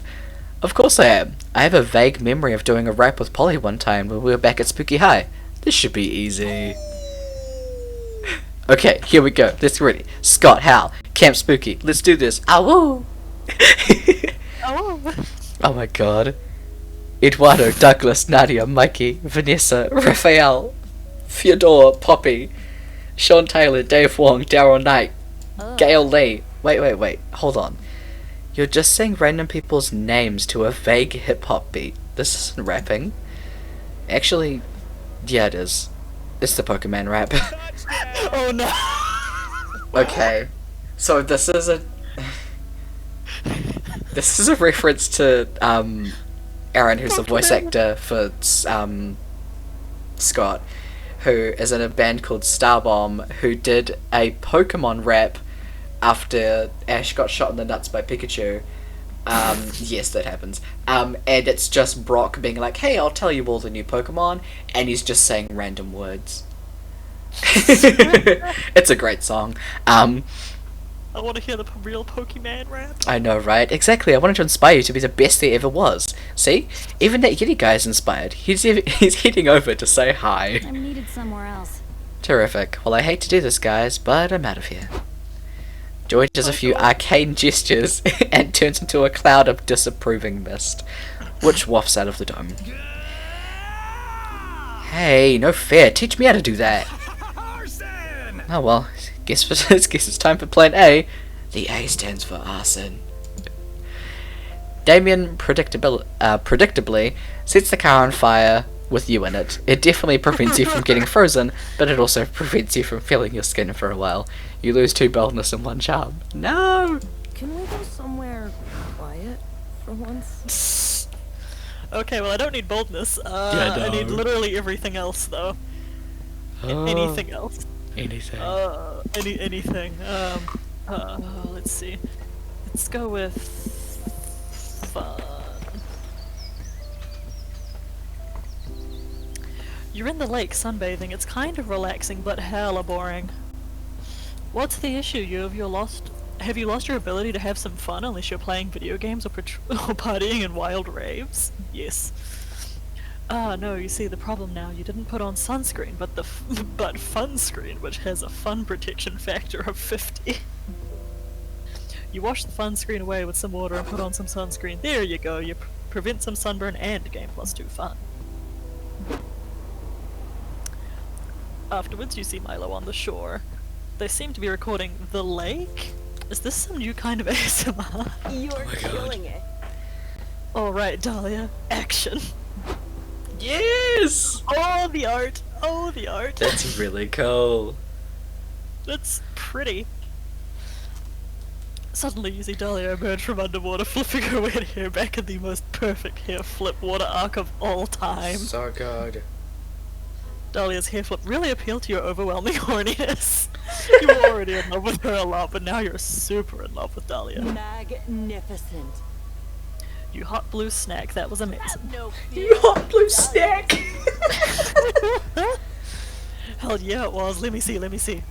Of course I am. I have a vague memory of doing a rap with Polly one time when we were back at Spooky High. This should be easy. Okay, here we go. Let's get ready. Scott, Hal, Camp Spooky. Let's do this. Ow! Oh. Oh my god. Eduardo, Douglas, Nadia, Mikey, Vanessa, Raphael, Fyodor, Poppy, Sean Taylor, Dave Wong, Daryl Knight, Gail Lee. Wait, hold on. You're just saying random people's names to a vague hip-hop beat. This isn't rapping. Actually, yeah it is. It's the Pokemon rap. Oh no! Okay. So this is a... This is a reference to, Aaron, who's the voice actor for, Scott, who is in a band called Starbomb, who did a Pokemon rap after Ash got shot in the nuts by Pikachu. Yes, that happens. And it's just Brock being like, hey, I'll tell you all the new Pokemon, and he's just saying random words. It's a great song. I want to hear the real Pokemon rap. I know, right? Exactly, I wanted to inspire you to be the best there ever was. See? Even that Yeti guy is inspired. He's heading over to say hi. I'm needed somewhere else. Terrific. Well, I hate to do this, guys, but I'm out of here. Joy does a few arcane gestures and turns into a cloud of disapproving mist, which wafts out of the dome. Hey, no fair. Teach me how to do that. Arson! Oh well, guess it's time for plan A. The A stands for arson. Damien predictably sets the car on fire with you in it. It definitely prevents you from getting frozen, but it also prevents you from feeling your skin for a while. You lose 2 boldness and 1 charm. No! Can we go somewhere quiet for once? Okay, well I don't need boldness. Yeah, I need no. literally everything else though. Anything else. Anything. Anything. Let's see. Let's go with fun. You're in the lake sunbathing. It's kind of relaxing, but hella boring. What's the issue? Have you lost your ability to have some fun unless you're playing video games or partying in wild raves? Yes. Ah, no, you see the problem now. You didn't put on sunscreen, but but fun screen, which has a fun protection factor of 50. You wash the fun screen away with some water and put on some sunscreen. There you go. You prevent some sunburn and gain +2 fun. Afterwards, you see Milo on the shore. They seem to be recording the lake? Is this some new kind of ASMR? You're killing it. Alright, Dahlia. Action. Yes! Oh, the art! Oh, the art! That's really cool. That's pretty. Suddenly you see Dahlia emerge from underwater, flipping her wet hair back in the most perfect hair flip water arc of all time. So good. Dahlia's hair flip really appealed to your overwhelming horniness. You were already in love with her a lot, but now you're super in love with Dahlia. Magnificent. You hot blue snack, that was amazing. No You hot blue snack! Hell yeah it was, let me see.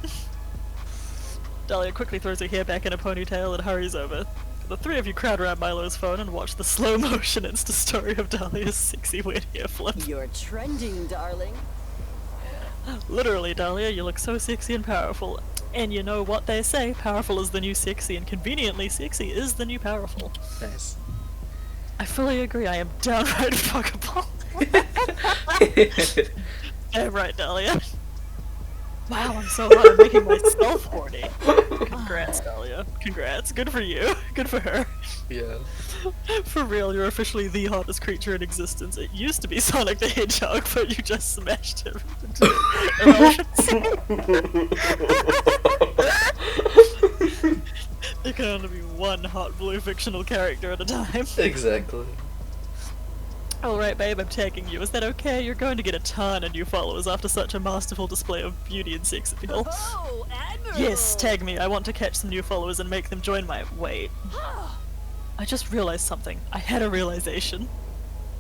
Dahlia quickly throws her hair back in a ponytail and hurries over. The 3 of you crowd around Milo's phone and watch the slow motion Insta story of Dahlia's sexy wet hair flip. You're trending, darling. Literally, Dahlia, you look so sexy and powerful. And you know what they say, powerful is the new sexy, and conveniently sexy is the new powerful. Nice. I fully agree, I am downright fuckable. Damn right, Dahlia. Wow, I'm so hot, I'm making myself horny. Congrats, Dahlia. Congrats. Good for you. Good for her. Yeah. For real, you're officially the hottest creature in existence. It used to be Sonic the Hedgehog, but you just smashed him into There can only be one hot blue fictional character at a time. Exactly. Alright babe, I'm tagging you. Is that okay? You're going to get a ton of new followers after such a masterful display of beauty and sex appeal. Oh, Admiral! Yes, tag me. I want to catch some new followers and make them join my... Wait. I just realized something. I had a realization.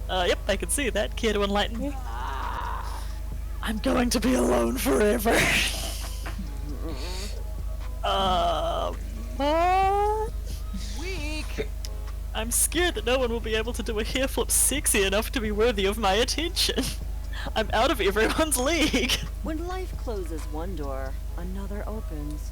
Yep, I can see that. Care to enlighten me? I'm going to be alone forever. What? Weak. I'm scared that no one will be able to do a hair flip sexy enough to be worthy of my attention. I'm out of everyone's league. When life closes one door, another opens.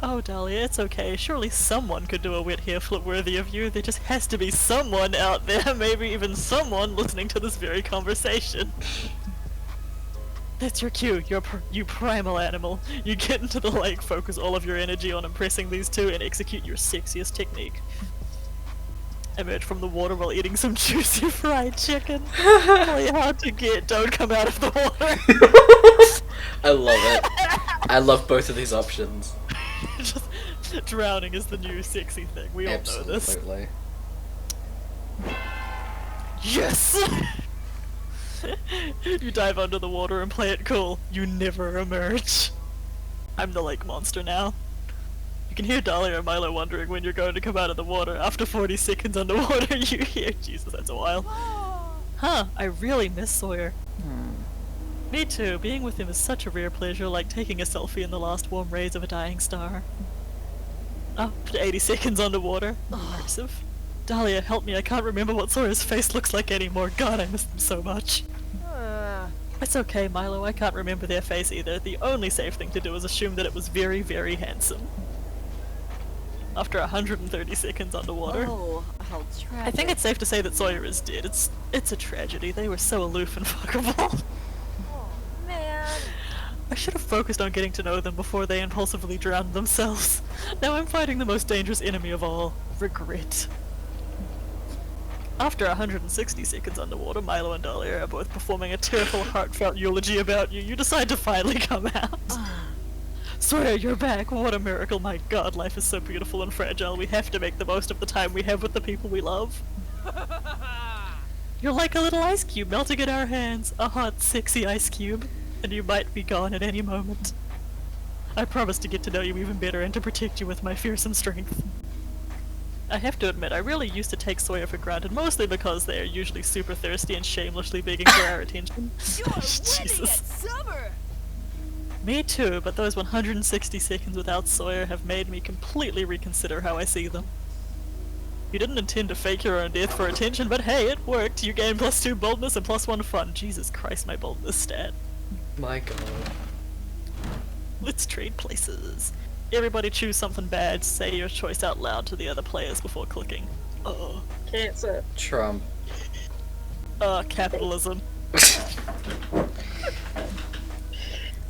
Oh, Dahlia, it's okay. Surely someone could do a wet hair flip worthy of you. There just has to be someone out there, maybe even someone listening to this very conversation. That's your cue. You primal animal. You get into the lake, focus all of your energy on impressing these two, and execute your sexiest technique. Emerge from the water while eating some juicy fried chicken. Really hard to get. Don't come out of the water. I love it. I love both of these options. Just, drowning is the new sexy thing. We all know this. Absolutely. Yes! You dive under the water and play it cool. You never emerge. I'm the lake monster now. You can hear Dahlia and Milo wondering when you're going to come out of the water. After 40 seconds underwater, you hear... Jesus, that's a while. Huh, I really miss Sawyer. Me too. Being with him is such a rare pleasure, like taking a selfie in the last warm rays of a dying star. After 80 seconds underwater. Immersive. Dahlia, help me, I can't remember what Sawyer's face looks like anymore. God, I miss them so much. It's okay, Milo, I can't remember their face either. The only safe thing to do is assume that it was very, very handsome. After 130 seconds underwater. Oh, how tragic. I think it's safe to say that Sawyer is dead. It's a tragedy. They were so aloof and fuckable. Oh, man. I should have focused on getting to know them before they impulsively drowned themselves. Now I'm fighting the most dangerous enemy of all, regret. After 160 seconds underwater, Milo and Dahlia are both performing a tearful, heartfelt eulogy about you. You decide to finally come out. Sawyer, you're back! What a miracle! My god, life is so beautiful and fragile. We have to make the most of the time we have with the people we love. You're like a little ice cube melting in our hands. A hot, sexy ice cube. And you might be gone at any moment. I promise to get to know you even better and to protect you with my fearsome strength. I have to admit, I really used to take Sawyer for granted, mostly because they are usually super thirsty and shamelessly begging for our attention. You're Jesus. winning at summer! Me too, but those 160 seconds without Sawyer have made me completely reconsider how I see them. You didn't intend to fake your own death for attention, but hey, it worked! You gained +2 boldness and +1 fun. Jesus Christ, my boldness stat. My god. Let's trade places. Everybody choose something bad, say your choice out loud to the other players before clicking. Cancer. Trump. Capitalism.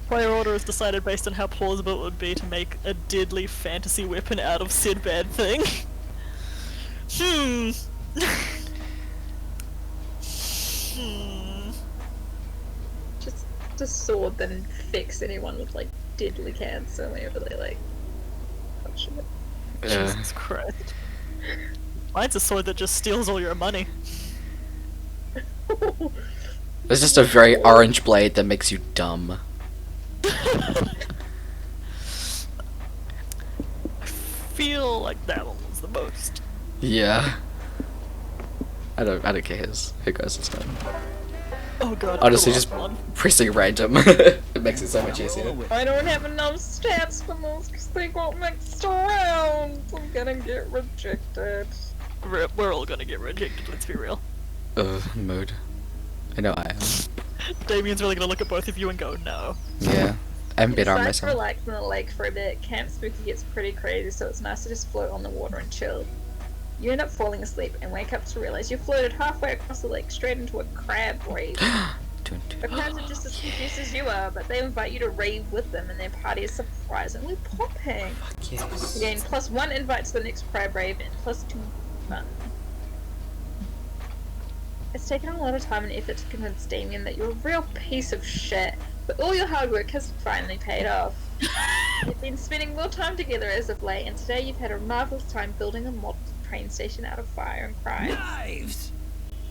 Player order is decided based on how plausible it would be to make a deadly fantasy weapon out of said bad thing. Just a sword that infects anyone with like deadly cancer whenever they like touch it. Jesus Christ. Mine's a sword that just steals all your money. There's just a very orange blade that makes you dumb. I feel like that one was the most. Yeah. I don't care who goes this time. Oh god. Honestly, the just last one. pressing random. It makes it so much easier. I don't have enough stats for those because they got mixed around. I'm gonna get rejected. We're all gonna get rejected, let's be real. Mood. I know I am. Damien's really gonna look at both of you and go, no. Yeah. I haven't been on Besides myself. relaxing in the lake for a bit, Camp Spooky gets pretty crazy, so it's nice to just float on the water and chill. You end up falling asleep and wake up to realize you floated halfway across the lake straight into a crab rave. The crabs are just as confused as you are, but they invite you to rave with them, and their party is surprisingly popping. Yes. You gain +1 invite to the next crab rave and +2 fun. It's taken a lot of time and effort to convince Damien that you're a real piece of shit, but all your hard work has finally paid off. You've been spending more time together as of late, and today you've had a marvelous time building a model train station out of fire and crime. Knives!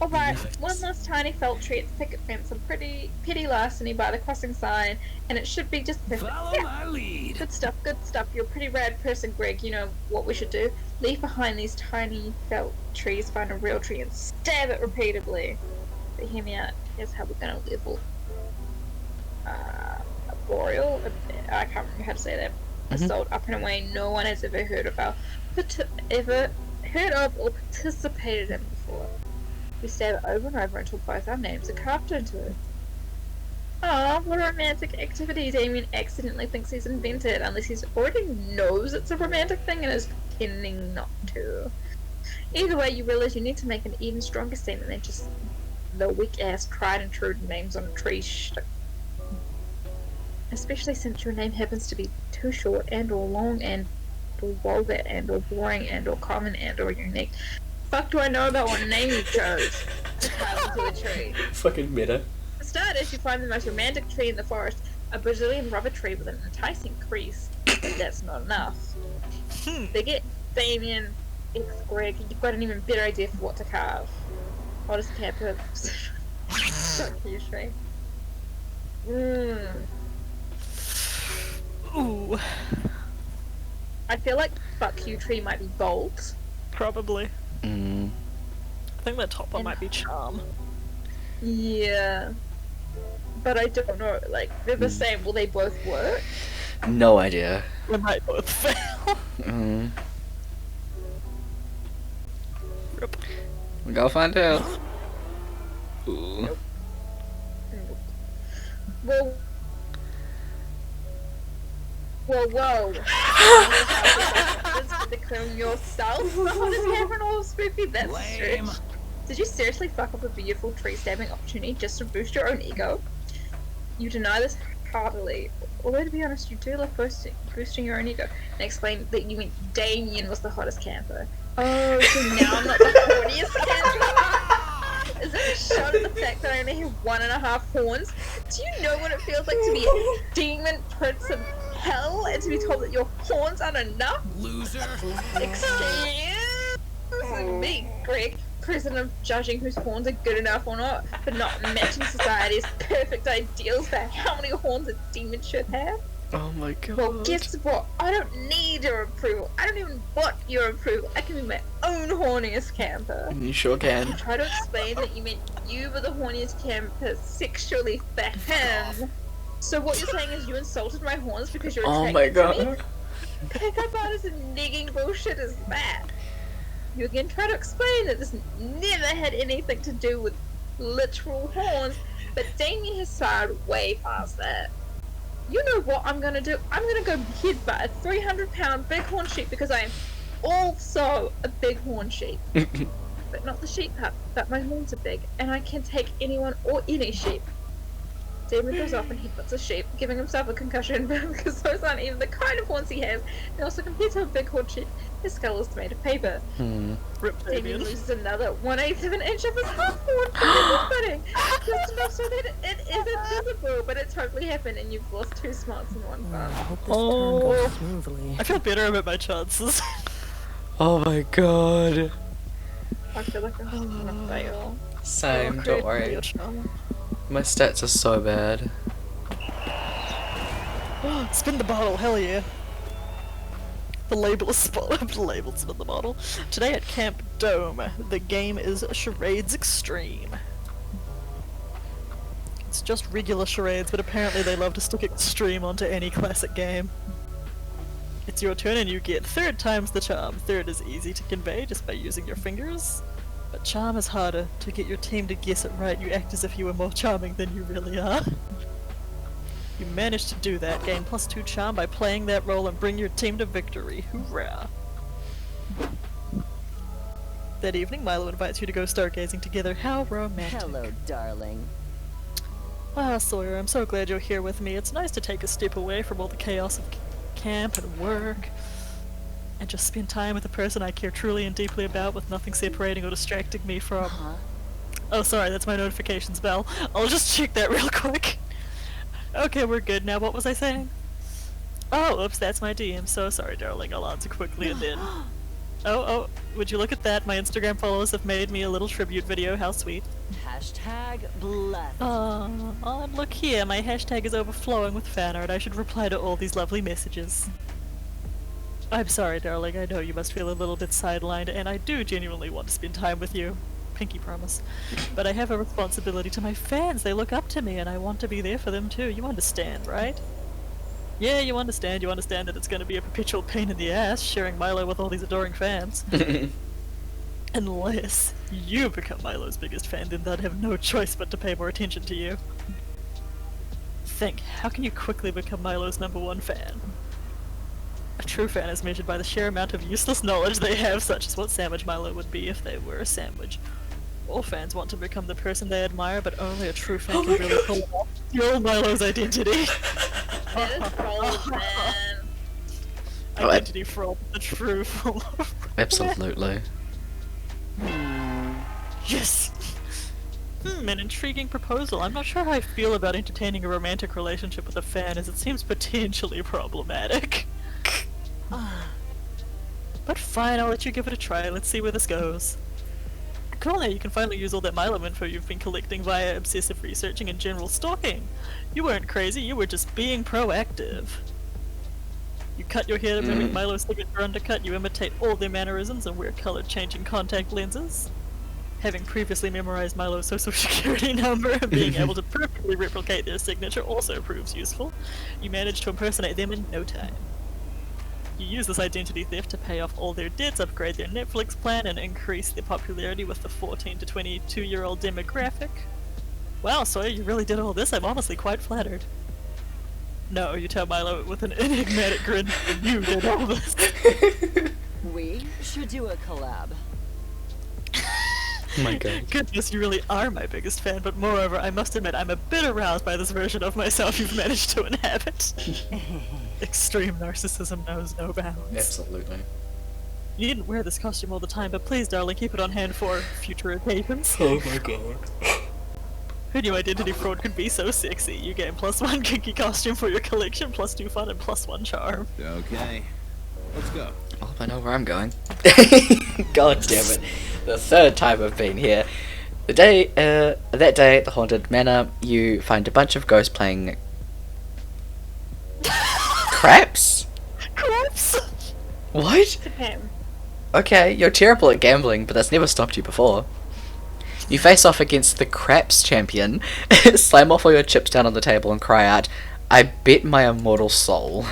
Alright, one last tiny felt tree at the picket fence, some pretty petty larceny by the crossing sign, and it should be just perfect. Follow Yeah. my lead. Good stuff, good stuff. You're a pretty rad person, Greg. You know what we should do? Leave behind these tiny felt trees, find a real tree, and stab it repeatedly. But hear me out. Here's how we're gonna level. Arboreal? I can't remember how to say that. Assault up and away. No one has ever heard of or participated in before. We stab it over and over until both our names are carved into it. Oh, what a romantic activity. Damien accidentally thinks he's invented, unless he already knows it's a romantic thing and is pretending not to. Either way, you realize you need to make an even stronger statement than just the weak-ass tried and true names on a tree shtick. Especially since your name happens to be too short and or long and or vulgar and or boring and or common and or unique. Fuck do I know about what name you chose to carve into a tree? Fucking meta. For starters, you find the most romantic tree in the forest, a Brazilian rubber tree with an enticing crease. But that's not enough. They get Damien, X Greg, you've got an even better idea for what to carve. Hottest camper. Fuck you, tree. Ooh, I feel like fuck you tree might be bold. probably. Mm. I think that top one might be charm. Yeah. But I don't know, like, they're the same, will they both work? No idea. We might both fail. Mm. We gotta find out. Ooh. Whoa. Whoa. Let's declare yourself the hottest camper in all of Spoopy. That's a stretch. Did you seriously fuck up a beautiful tree stabbing opportunity just to boost your own ego? You deny this heartily. Although to be honest, you do love boosting your own ego. And explain that you meant Damien was the hottest camper. Oh, so now I'm not the horniest camper? Is it a shot at the fact that I only have 1.5 horns? Do you know what it feels like to be a demon prince of hell and to be told that your horns aren't enough? Loser. Excuse me, Greg. President of judging whose horns are good enough or not, but not matching society's perfect ideals for how many horns a demon should have. Oh my god. Well, guess what? I don't need your approval. I don't even want your approval. I can be my own horniest camper. You sure can. Try to explain that you meant you were the horniest camper sexually for him. So what you're saying is you insulted my horns because you're attracted Oh my to me? god. Pick-up artist and nigging bullshit is that? You again try to explain that this never had anything to do with literal horns, but Damien has started way past that. You know what I'm gonna do? I'm gonna go headbutt a 300-pound bighorn sheep because I am also a bighorn sheep. But not the sheep pup, but my horns are big, and I can take anyone or any sheep. Damon goes off and headbutts a sheep, giving himself a concussion because those aren't even the kind of horns he has. And also compared to a bighorn sheep, his skull is made of paper. Rip Damien Damien. loses another 1/8 of an inch of his half horn from headbutting. Just enough so that it isn't visible, but it totally happened and you've lost 2 smarts in one I bun. hope this turn goes smoothly. I feel better about my chances. Oh my god. I feel like I'm gonna fail. Same, don't worry. My stats are so bad. Spin the bottle, hell yeah. The label is the label spin the bottle. Today at Camp Dome, the game is Charades Extreme. It's just regular charades, but apparently they love to stick extreme onto any classic game. It's your turn and you get third times the charm. Third is easy to convey just by using your fingers, but charm is harder. To get your team to guess it right, you act as if you were more charming than you really are. You manage to do that, gain +2 charm by playing that role and bring your team to victory. Hoorah! That evening, Milo invites you to go stargazing together. How romantic. Hello, darling. Ah, Sawyer, I'm so glad you're here with me. It's nice to take a step away from all the chaos of camp and work, and just spend time with a person I care truly and deeply about with nothing separating or distracting me from... Oh, sorry, that's my notifications bell. I'll just check that real quick. Okay, we're good now. What was I saying? Oh, oops, that's my DM. So sorry, darling. I'll answer quickly and then... Oh, would you look at that? My Instagram followers have made me a little tribute video. How sweet. Hashtag blessed. And look here. My hashtag is overflowing with fan art. I should reply to all these lovely messages. I'm sorry, darling. I know you must feel a little bit sidelined, and I do genuinely want to spend time with you. Pinky promise. But I have a responsibility to my fans. They look up to me, and I want to be there for them too. You understand, right? Yeah, you understand. You understand that it's going to be a perpetual pain in the ass sharing Milo with all these adoring fans. Unless you become Milo's biggest fan, then they'd have no choice but to pay more attention to you. Think, how can you quickly become Milo's #1 fan? A true fan is measured by the sheer amount of useless knowledge they have, such as what sandwich Milo would be if they were a sandwich. All fans want to become the person they admire, but only a true fan can really pull off Milo's identity. That is bold, man. Identity fraud, the true form of Absolutely. Yes! An intriguing proposal. I'm not sure how I feel about entertaining a romantic relationship with a fan, as it seems potentially problematic. But fine, I'll let you give it a try. Let's see where this goes. Cool, now you can finally use all that Milo info you've been collecting via obsessive researching and general stalking. You weren't crazy, you were just being proactive. You cut your hair to mimic Milo's signature undercut, you imitate all their mannerisms and wear color-changing contact lenses. Having previously memorized Milo's social security number and being able to perfectly replicate their signature also proves useful. You manage to impersonate them in no time. You use this identity theft to pay off all their debts, upgrade their Netflix plan, and increase their popularity with the 14 to 22-year-old demographic. Wow, Sawyer, you really did all this? I'm honestly quite flattered. No, you tell Milo with an enigmatic grin, you did all this. We should do a collab. Oh my god. Goodness, you really are my biggest fan, but moreover, I must admit I'm a bit aroused by this version of myself you've managed to inhabit. Extreme narcissism knows no bounds. Absolutely. You needn't wear this costume all the time, but please, darling, keep it on hand for future occasions. Oh my god. Who knew identity fraud could be so sexy? You gain +1 kinky costume for your collection, +2 fun, and +1 charm. Okay, let's go. Oh, I know where I'm going. God damn it. The third time I've been here. That day at the Haunted Manor, you find a bunch of ghosts playing... craps? Craps? What? Him. Okay, you're terrible at gambling, but that's never stopped you before. You face off against the craps champion, slam off all your chips down on the table and cry out, "I bet my immortal soul."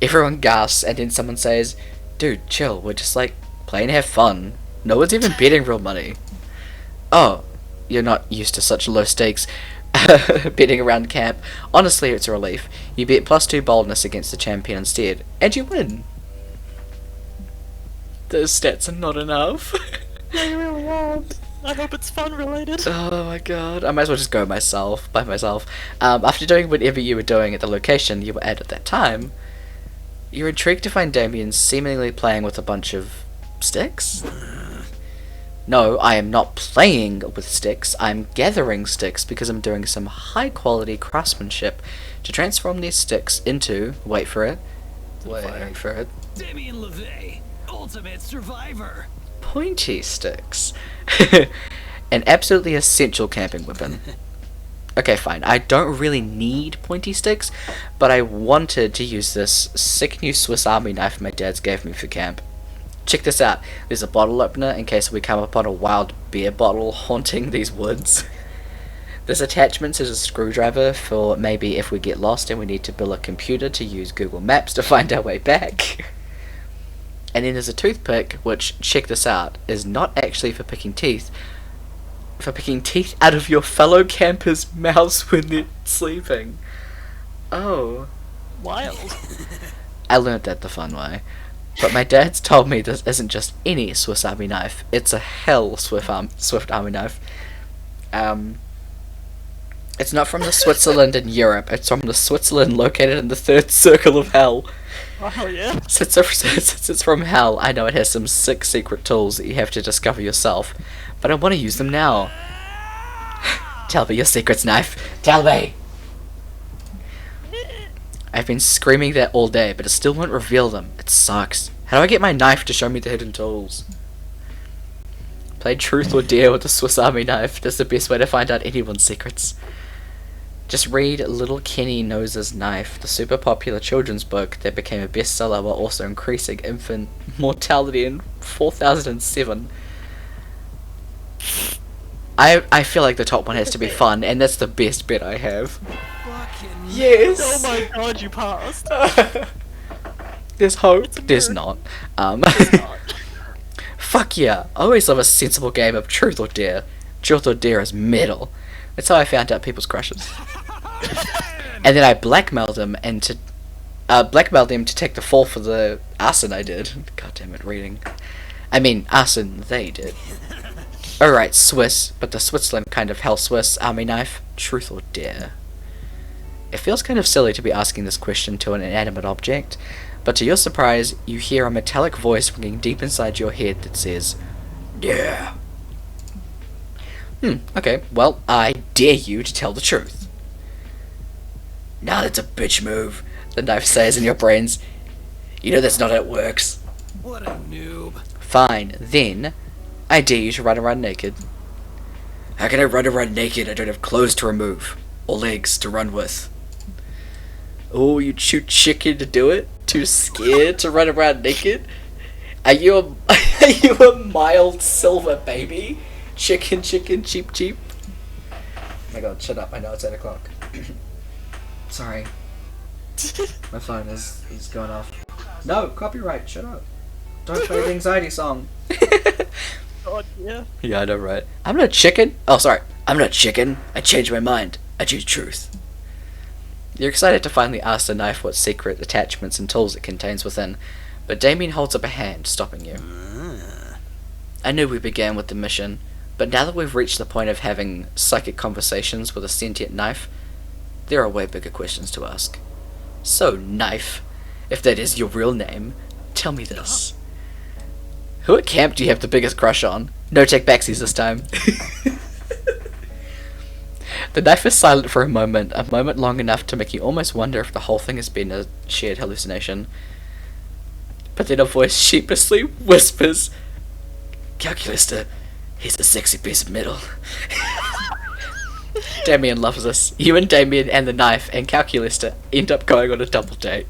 Everyone gasps, and then someone says, "Dude, chill, we're just like, play and have fun. No one's even betting real money." Oh, you're not used to such low stakes betting around camp. Honestly, it's a relief. You bet +2 boldness against the champion instead, and you win. Those stats are not enough. They really are. I hope it's fun related. Oh my god, I might as well just go by myself. After doing whatever you were doing at the location you were at that time, you're intrigued to find Damien seemingly playing with a bunch of sticks? No, I am not playing with sticks, I'm gathering sticks because I'm doing some high quality craftsmanship to transform these sticks into, wait for it, Damien LeVay, ultimate survivor. pointy sticks. An absolutely essential camping weapon. Okay, fine. I don't really need pointy sticks, but I wanted to use this sick new Swiss Army knife my dad's gave me for camp. Check this out. There's a bottle opener in case we come upon a wild beer bottle haunting these woods. There's attachments as a screwdriver for maybe if we get lost and we need to build a computer to use Google Maps to find our way back. And then there's a toothpick, which, check this out, is not actually for picking teeth. For picking teeth out of your fellow campers' mouths when they're sleeping. Oh. Wild. I learnt that the fun way. But my dad's told me this isn't just any Swiss Army knife. It's a hell Swift Army knife. It's not from the Switzerland in Europe. It's from the Switzerland located in the third circle of hell. Oh, hell yeah. Since it's from hell, I know it has some sick secret tools that you have to discover yourself. But I want to use them now. Tell me your secrets, knife. Tell me! I've been screaming that all day, but it still won't reveal them. It sucks. How do I get my knife to show me the hidden tools? Play truth or dare with the Swiss Army knife. That's the best way to find out anyone's secrets. Just read Little Kenny Knows His Knife, the super popular children's book that became a bestseller while also increasing infant mortality in 4007. I feel like the top one has to be fun, and that's the best bet I have. Fucking Yes! Oh my god, you passed. There's hope. It's a There's miracle. not. It's not. Fuck yeah! I always love a sensible game of truth or dare. Truth or dare is metal. That's how I found out people's crushes. And then I blackmailed them to take the fall for the arson I did. God damn it, reading. I mean, arson they did. Alright, Swiss, but the Switzerland kind of hell Swiss Army knife. Truth or dare. It feels kind of silly to be asking this question to an inanimate object, but to your surprise, you hear a metallic voice ringing deep inside your head that says, "Yeah." Okay, well, I dare you to tell the truth. "Now that's a bitch move," the knife says in your brains. "You know that's not how it works." What a noob. Fine, then, I dare you to run around naked. "How can I run around naked? I don't have clothes to remove, or legs to run with." Oh, you too chicken to do it? Too scared to run around naked? Are you a mild silver baby? Chicken, cheap. Oh my god, shut up, I know it's 8 o'clock. Sorry. My phone is going off. No, copyright, shut up. Don't play the anxiety song. God, yeah. Yeah, I know, right? I'm not chicken. Oh, sorry. I'm not chicken. I changed my mind. I choose truth. You're excited to finally ask the knife what secret attachments and tools it contains within, but Damien holds up a hand, stopping you. I knew we began with the mission, but now that we've reached the point of having psychic conversations with a sentient knife, there are way bigger questions to ask. So, knife, if that is your real name, tell me this. Who at camp do you have the biggest crush on? No take backsies this time. The knife is silent for a moment long enough to make you almost wonder if the whole thing has been a shared hallucination. But then a voice sheepishly whispers, "Calculator, he's a sexy piece of metal." Damien loves this. You and Damien and the knife and Calculator end up going on a double date.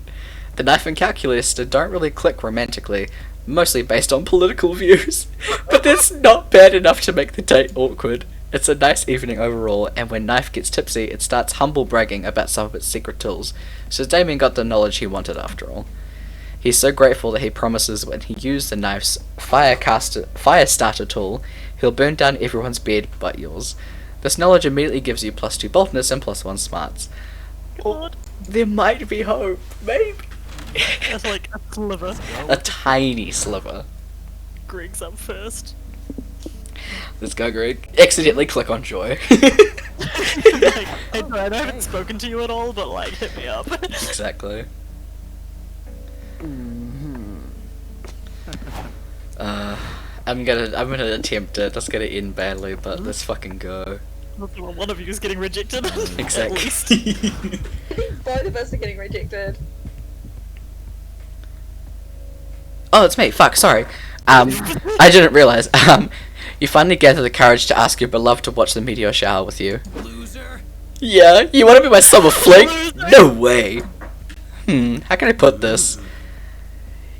The knife and Calculator don't really click romantically, mostly based on political views, but that's not bad enough to make the date awkward. It's a nice evening overall, and when Knife gets tipsy, it starts humble bragging about some of its secret tools, so Damien got the knowledge he wanted after all. He's so grateful that he promises when he used the knife's fire starter tool, he'll burn down everyone's bed but yours. This knowledge immediately gives you +2 boldness and +1 smarts. God. There might be hope, maybe. That's like a sliver. A tiny sliver. Greg's up first. Let's go, Greg. Accidentally click on joy. Like, hey, Brian, I haven't spoken to you at all, but like, hit me up. Exactly. I'm gonna attempt it. That's gonna end badly, but let's fucking go. Well, one of you is getting rejected. Exactly. At least. I think both of us are getting rejected. Oh, it's me. Fuck. Sorry. I didn't realize. You finally gather the courage to ask your beloved to watch the meteor shower with you. Loser. Yeah, you want to be my summer fling? No way. How can I put this?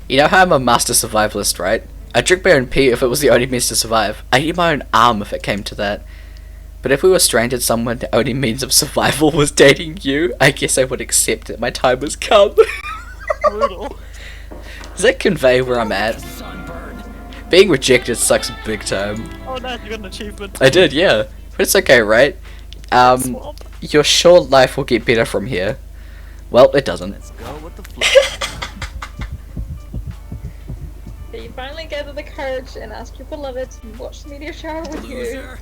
You know how I'm a master survivalist, right? I'd drink my own pee if it was the only means to survive. I'd eat my own arm if it came to that. But if we were stranded somewhere and the only means of survival was dating you, I guess I would accept that my time has come. Brutal. Does that convey where I'm at? Sunburn. Being rejected sucks big time. Oh, nice, you got an achievement. I did, yeah. But it's okay, right? Swamp. Your sure life will get better from here. Well, it doesn't. Let's go with the flow. So you finally gather the courage and ask your beloved to watch the meteor shower with you. Loser.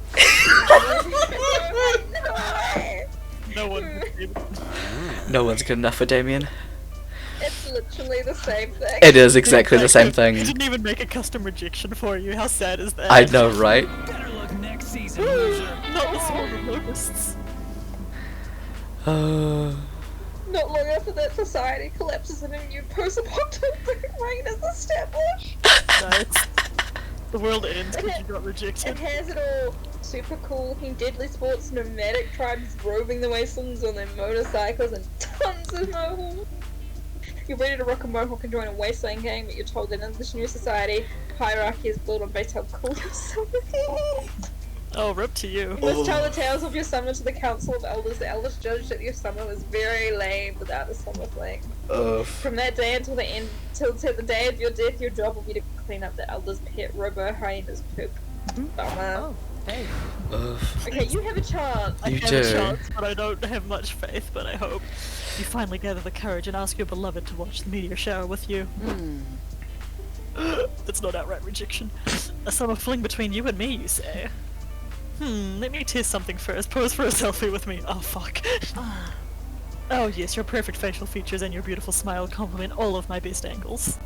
No one. No one's good enough for Damien. It's literally the same thing. It is exactly the same He thing. didn't even make a custom rejection for you. How sad is that? I know, right? Better luck next season, loser. Not the swarm of locusts. Not long after that, society collapses and a new post-apocalyptic reign is established. Nice. The world ends because you got It rejected. has it all. Super cool, in deadly sports, nomadic tribes roving the wastelands on their motorcycles and tons of mohawks. You're ready to rock a mohawk and join a wasteland gang, but you're told that in this new society, hierarchy is built on based how cool your summon is. Oh, rip to you. You must tell the tales of your summer to the Council of Elders. The elders judged that your summer was very lame without a summer fling. From that day until the end, till the day of your death, your job will be to clean up the elders' pet robo hyena's poop. Bummer. Oh, hey. Okay, you have a chance. I You have do. a chance, but I don't have much faith, but I hope. You finally gather the courage and ask your beloved to watch the meteor shower with you. That's not outright rejection. A summer fling between you and me, you say? Let me test something first. Pose for a selfie with me. Oh, fuck. Oh yes, your perfect facial features and your beautiful smile complement all of my best angles.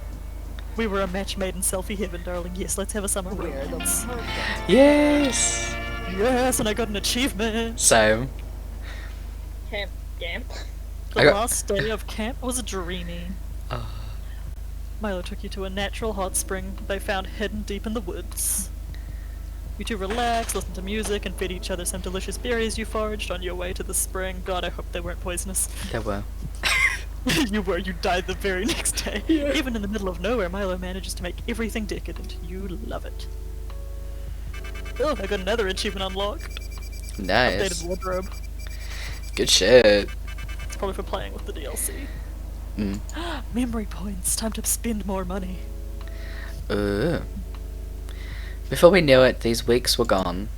We were a match made in selfie heaven, darling. Yes, let's have a summer We're the romance. perfect. Yes! Yes, and I got an achievement. So, Camp, camp. The I got- last day of camp was dreamy. Milo took you to a natural hot spring they found hidden deep in the woods. You two relaxed, listened to music, and fed each other some delicious berries you foraged on your way to the spring. God, I hope they weren't poisonous. there were. You were, you died the very next day. Yeah. Even in the middle of nowhere, Milo manages to make everything decadent. You love it. Oh, I got another achievement unlocked. Nice. Updated wardrobe. Good shit. It's probably for playing with the DLC. Mm. Memory points. Time to spend more money. Before we knew it, these weeks were gone.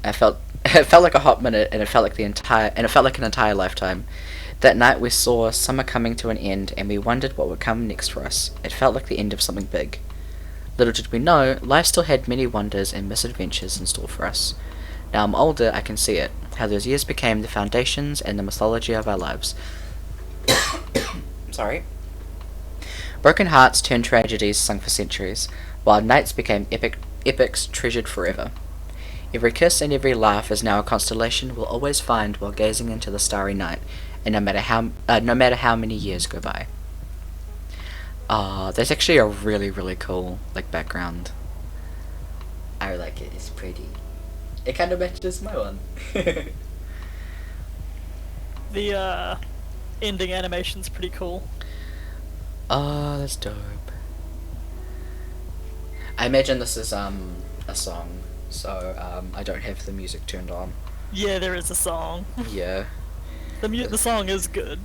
It felt like a hot minute, and it felt like an entire lifetime. That night we saw summer coming to an end, and we wondered what would come next for us. It felt like the end of something big. Little did we know, life still had many wonders and misadventures in store for us. Now I'm older, I can see it, how those years became the foundations and the mythology of our lives. Sorry. Broken hearts turned tragedies sung for centuries, while nights became epics treasured forever. Every kiss and every laugh is now a constellation we'll always find while gazing into the starry night, and no matter how many years go by. That's actually a really cool background. I like it. It's pretty. It kind of matches my one. The ending animation's pretty cool. Oh, that's dope. I imagine this is a song, so I don't have the music turned on. Yeah, there is a song. Yeah. The song is good.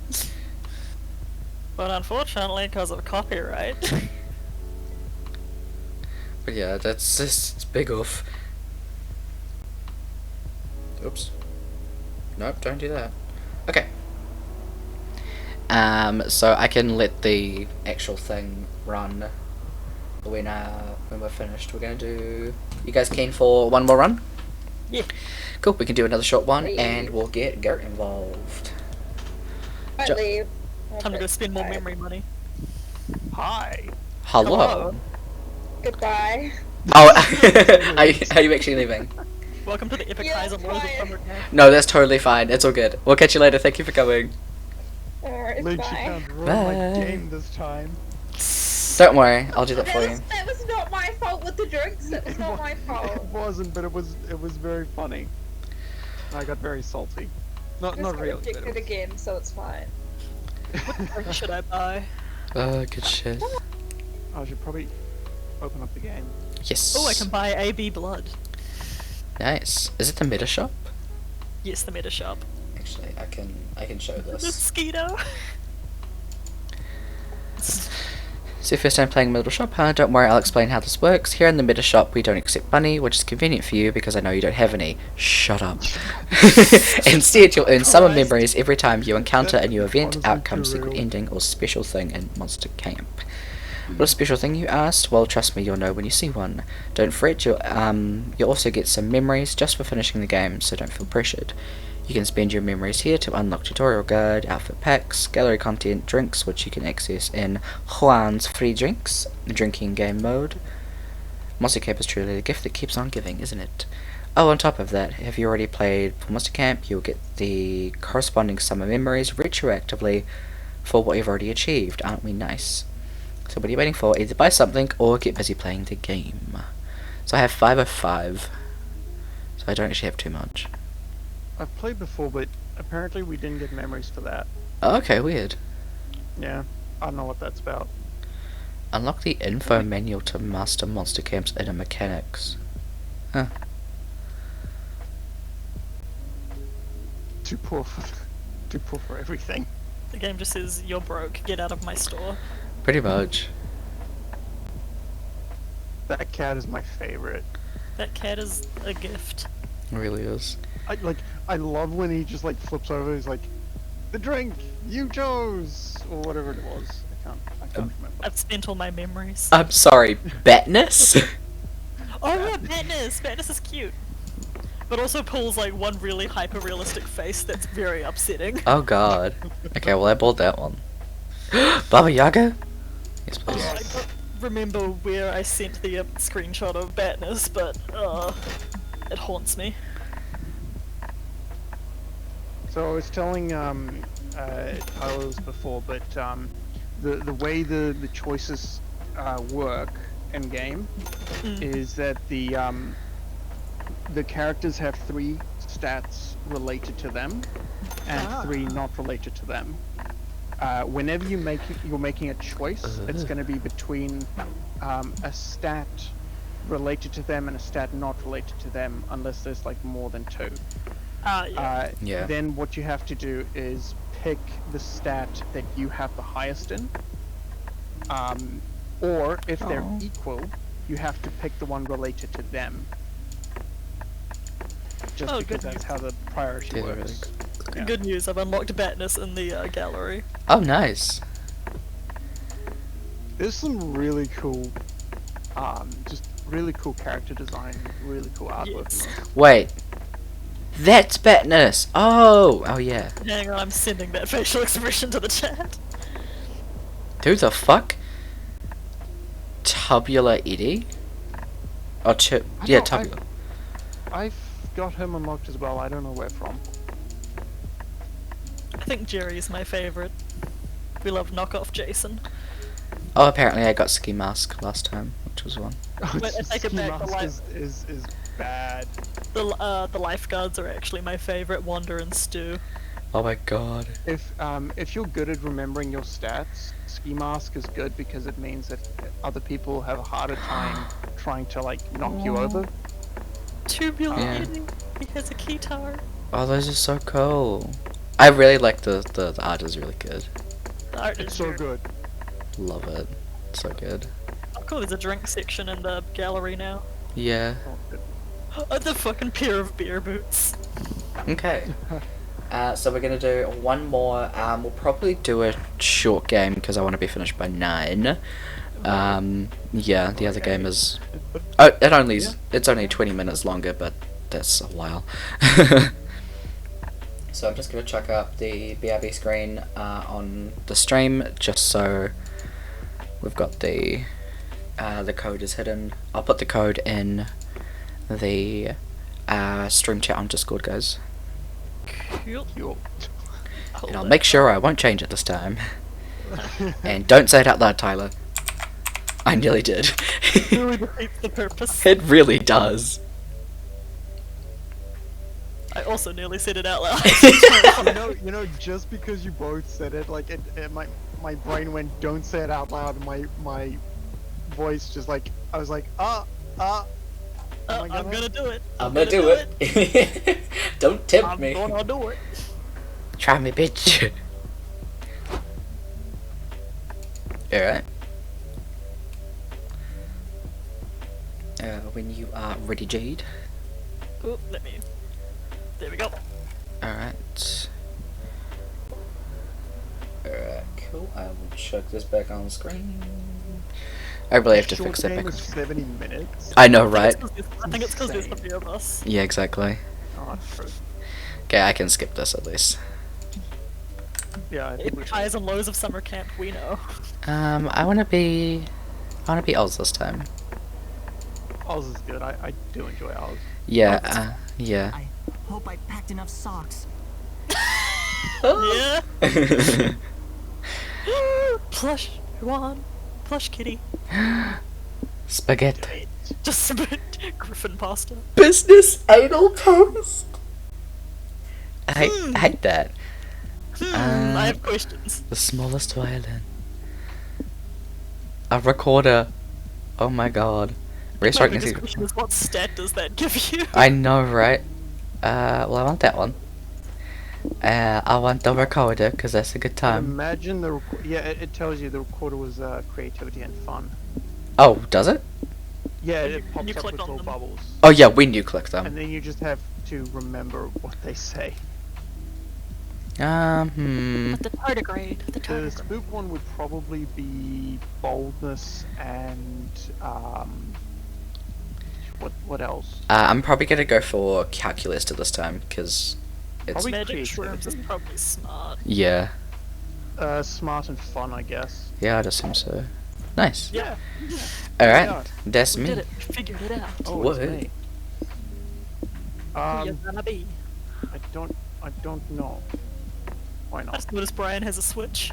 But unfortunately, because of copyright. But yeah, that's just it's big off. Oops. Nope, don't do that. Okay. So I can let the actual thing run when we're finished. We're gonna do. You guys keen for one more run? Yeah. Cool. We can do another short one, and we'll get Gert involved. I Jo- leave. Time to go spend more Bye. memory money. Hi. Hello. Goodbye. Oh, are you actually leaving? Welcome to the epic Yeah, highs and lows of fine. summer camp. No, that's totally fine. It's all good. We'll catch you later. Thank you for coming. Alright, Lynch, you bye. can't ruin Bye. my game this time. Don't worry, I'll do that for you. That was not my fault with the drinks. That was not my It fault. wasn't, but it was very funny. I got very salty. Not Just got really. But rejected again, so it's fine. What should I buy? Good shit. I should probably open up the game. Yes. Oh, I can buy AB blood. Nice. Is it the meta shop? Yes, the meta shop. Actually, I can show The this. mosquito. So your first time playing Meta Shop, huh? Don't worry, I'll explain how this works. Here in the Meta Shop, we don't accept money, which is convenient for you because I know you don't have any. Shut up. Instead, you'll earn summer Christ. memories every time you encounter a new event, Honestly, outcome, too secret real. ending, or special thing in Monster Camp. What a special thing, you asked? Well, trust me, you'll know when you see one. Don't fret, you'll also get some memories just for finishing the game, so don't feel pressured. You can spend your memories here to unlock tutorial guide, outfit packs, gallery content, drinks, which you can access in Juan's free drinks, drinking game mode. Monster Camp is truly the gift that keeps on giving, isn't it? Oh, on top of that, if you already played for Monster Camp, you'll get the corresponding summer memories retroactively for what you've already achieved. Aren't we nice? So what are you waiting for? Either buy something or get busy playing the game. So I have 505. So I don't actually have too much. I've played before, but apparently we didn't get memories for that. Oh, okay, weird. Yeah, I don't know what that's about. Unlock the info manual to master Monster Camp's inner mechanics. Huh. Too poor for everything. The game just says, you're broke, get out of my store. Pretty much. That cat is my favorite. That cat is a gift. It really is. I love when he just flips over. He's like, "The drink you chose," or whatever it was. I can't remember. I've spent all my memories. I'm sorry, Batness? Oh yeah, Badness! Badness is cute. but also pulls like one really hyper-realistic face that's very upsetting. Oh god. Okay, well I bought that one. Baba Yaga? Yes, please. I don't remember where I sent the screenshot of Batness, but it haunts me. So I was telling Tyler's before, but the way the choices work in game is that the characters have 3 stats related to them and 3 not related to them. Whenever you're making a choice, it's going to be between a stat related to them and a stat not related to them, unless there's like more than 2. Yeah. Then what you have to do is pick the stat that you have the highest in, or if they're equal, you have to pick the one related to them. Just because that's how the priority works. Yeah. Good news, I've unlocked Batness in the gallery. Oh, nice. There's some really cool, just really cool character design, really cool artwork. Yes. Wait. That's Batness! Oh! Oh yeah. Hang on, I'm sending that facial expression to the chat. Who the fuck? Tubular Eddie? Oh, yeah, Tubular. I've got him unlocked as well, I don't know where from. I think Jerry's my favourite. We love knockoff Jason. Oh, apparently I got Ski Mask last time, which was one. Wait, I take it Ski back, the Mask is bad. The lifeguards are actually my favourite, Wander and Stu. Oh my god. If you're good at remembering your stats, Ski Mask is good because it means that other people have a harder time trying to like knock you over. Tubular Yeah. Eddie, he has a keytar. Oh, those are so cool. I really like the art is really good. The art It's is so weird. good. Love it. So good. Oh cool, there's a drink section in the gallery now. Yeah. Oh, the fucking pair of beer boots. Okay. So we're gonna do one more. We'll probably do a short game because I want to be finished by 9. Yeah, the other game is. Oh, it's only 20 minutes longer, but that's a while. So I'm just gonna chuck up the BRB screen on the stream just so we've got the code is hidden. I'll put the code in the stream chat on Discord, guys. Cool. And I'll make sure I won't change it this time. And don't say it out loud, Tyler. I nearly did. Really defeats the purpose. It really does. I also nearly said it out loud. You know, just because you both said it, like my brain went, "Don't say it out loud." And my voice just like, I was like, am I I'm gonna do it. I'm gonna do it. Don't tempt I'm me. gonna do it. Try me, bitch. Alright. When you are ready, Jade. Oh, there we go. Alright. Alright, cool. I will chuck this back on the screen. I really have to fix that Short back game on is 70 minutes. I know, right? I think it's because there's the three of us. Yeah, exactly. Oh, that's true. Okay, I can skip this at least. Yeah, I think we It should. highs and lows of summer camp, we know. I wanna be Oz this time. Oz is good. I do enjoy Oz. Yeah, yeah. I hope I packed enough socks. Yeah. Plush one, plush kitty. Spaghetti. Just some griffin pasta. Business anal toast. I hate that. I have questions. The smallest violin. A recorder. Oh my god. My Restart biggest music. question is what stat does that give you? I know, right? Well, I want that one. I want the recorder because that's a good time. Imagine it tells you the recorder was creativity and fun. Oh, does it? Yeah, When it you pops up click with on little them. bubbles, Oh yeah, when you click them. and then you just have to remember what they say. The tardigrade. The The tardigrade. spook one would probably be boldness and What else? I'm probably gonna go for calculus to this time because it's Probably Magic shrooms is creativity. probably smart. yeah, Smart and fun, I guess. yeah, I'd assume so. Nice. Yeah, All right, Yeah. that's we me. did it. We figured it out. Oh, What? it's me. Who you gonna be? I don't know. Why I not? just noticed Brian has a Switch.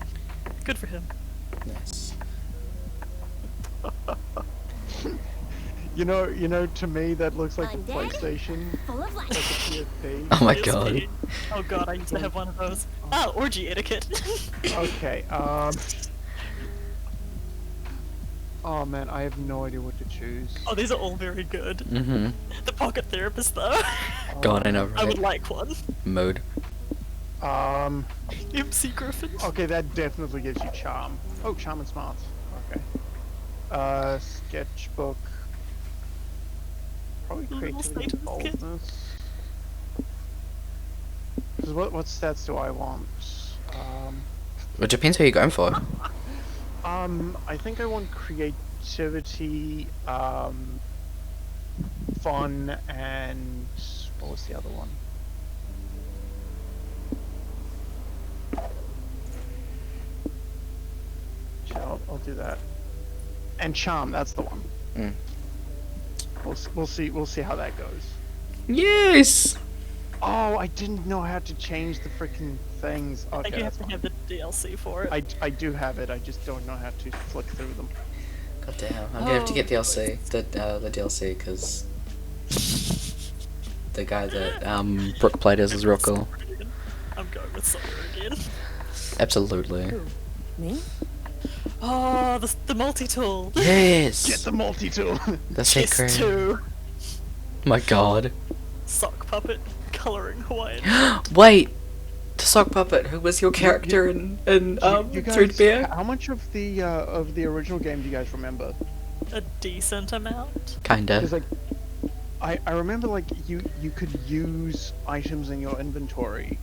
Good for him. Nice. You know, to me that looks like a I'm dead. PlayStation, Full of like life. a PSP. Oh my Yes, god. me. Oh god, I used to have one of those. Ah, orgy etiquette. Okay. Oh man, I have no idea what to choose. Oh, these are all very good. Mm-hmm. The pocket therapist, though. God, I know, I would right? like one. Mode. MC Griffin. Okay, that definitely gives you charm. Oh, charm and smart. Okay. Sketchbook. Probably Little creativity and status kit. boldness. 'Cause what stats do I want? It depends who you're going for. I think I want creativity, fun, and what was the other one? Sure, I'll do that. And charm, that's the one. Mm. We'll see how that goes. Yes. Oh, I didn't know how to change the freaking things. I think Okay, you that's have to fine. have the DLC for it. I do have it. I just don't know how to flick through them. God damn. I'm gonna have to get DLC. The DLC because the guy that Brooke played as is real cool. I'm going with Sawyer again. Absolutely. Who? Me? Oh, the multi-tool. Yes. Get the multi-tool. The Kiss secret. 2. My god. Sock puppet. Colouring Hawaiian. Wait. The sock puppet. Who was your character in You guys, Threadbare? how much of the original game do you guys remember? A decent amount. Kinda. Because like, I remember like you could use items in your inventory,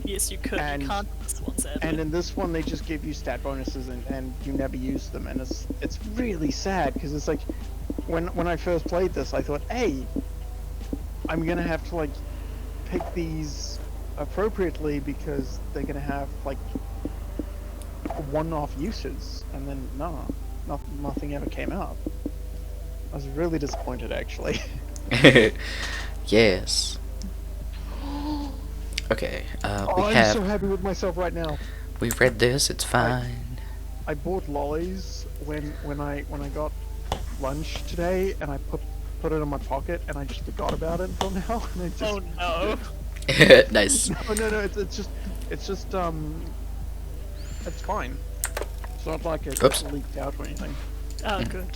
Yes, you could. And- You can't in this one, sadly. and in this one they just give you stat bonuses and you never use them, and it's really sad because it's like when I first played this I thought, hey, I'm gonna have to like pick these appropriately because they're gonna have like one-off uses, and then nothing ever came out. I was really disappointed actually. Yes. Okay. Oh, We I'm have. so happy with myself right now. We've read this. It's fine. I bought lollies when I got lunch today, and I put it in my pocket, and I just forgot about it until now. And I just, Oh no. Nice. no, it's just it's fine. It's not like it Oops. leaked out or anything. Oh, good.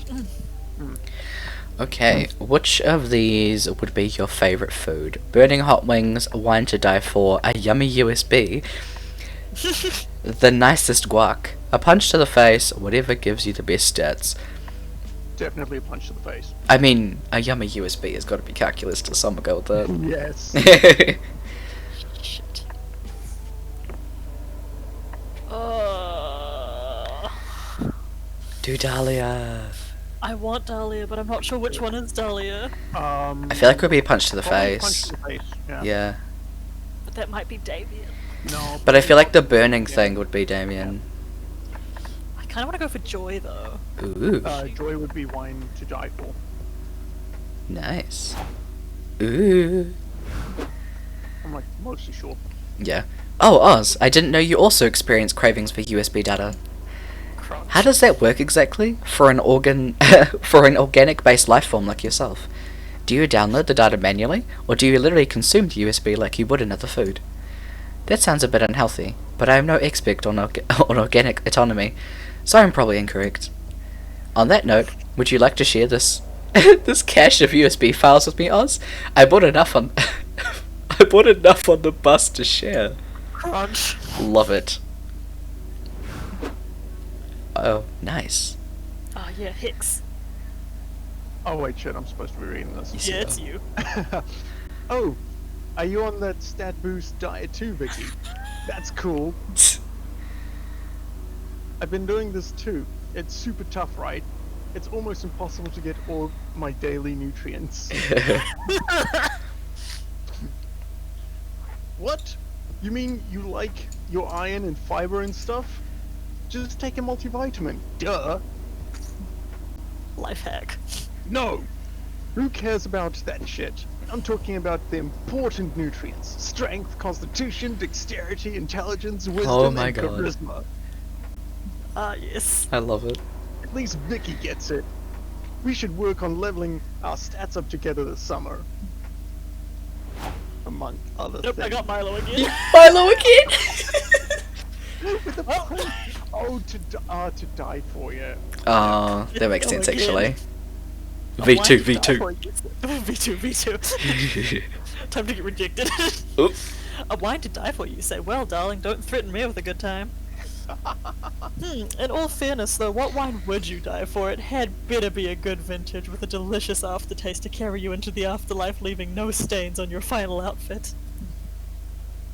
Okay, which of these would be your favorite food? Burning hot wings, wine to die for, a yummy USB, the nicest guac, a punch to the face, whatever gives you the best stats. Definitely a punch to the face. I mean, a yummy USB has got to be calculus to some go with that. Yes. Shit. Do Dahlia. I want Dahlia, but I'm not sure which one is Dahlia. I feel like it would be a punch to the probably punch face. to the face. Yeah. Yeah. But that might be Damien. No. But I feel like the burning thing would be Damien. I kind of want to go for Joy, though. Ooh. Joy would be wine to die for. Nice. Ooh. I'm like mostly sure. Yeah. Oh, Oz, I didn't know you also experience cravings for USB data. Crunch. How does that work exactly for an for an organic-based life form like yourself? Do you download the data manually, or do you literally consume the USB like you would another food? That sounds a bit unhealthy, but I am no expert on on organic autonomy, so I'm probably incorrect. On that note, would you like to share this this cache of USB files with me, Oz? I bought enough on I bought enough on the bus to share. Crunch. Love it. Oh, nice. Oh, yeah, Hicks. Oh wait, shit! I'm supposed to be reading this. Yeah, it's you. Oh, are you on that stat boost diet too, Vicky? That's cool. I've been doing this too. It's super tough, right? It's almost impossible to get all my daily nutrients. What? You mean you like your iron and fiber and stuff? Just take a multivitamin. Duh. Life hack. No! Who cares about that shit? I'm talking about the important nutrients. Strength, constitution, dexterity, intelligence, wisdom, my and God. charisma. Ah, yes. I love it. At least Vicky gets it. We should work on leveling our stats up together this summer. Among other Nope, things. I got Milo again. Milo again! With the to die for you. Oh, that makes Go sense again. actually. I wanted V2, to die V2. for you. V2. Time to get rejected. Oops. A wine to die for, you say. Well, darling, don't threaten me with a good time. In all fairness, though, what wine would you die for? It had better be a good vintage with a delicious aftertaste to carry you into the afterlife, leaving no stains on your final outfit.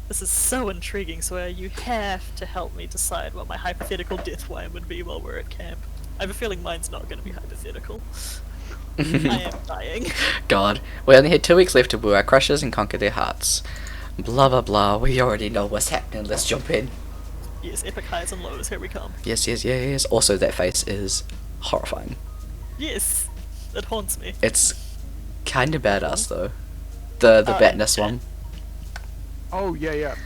This is so intriguing, Sawyer. You have to help me decide what my hypothetical death wine would be while we're at camp. I have a feeling mine's not going to be hypothetical. I am dying. God, we only had 2 weeks left to woo our crushes and conquer their hearts. Blah blah blah, we already know what's happening, let's jump in. Yes, epic highs and lows, here we come. Yes, yes, yes. Also, that face is horrifying. Yes, it haunts me. It's kind of badass though. The Batness one. Oh yeah.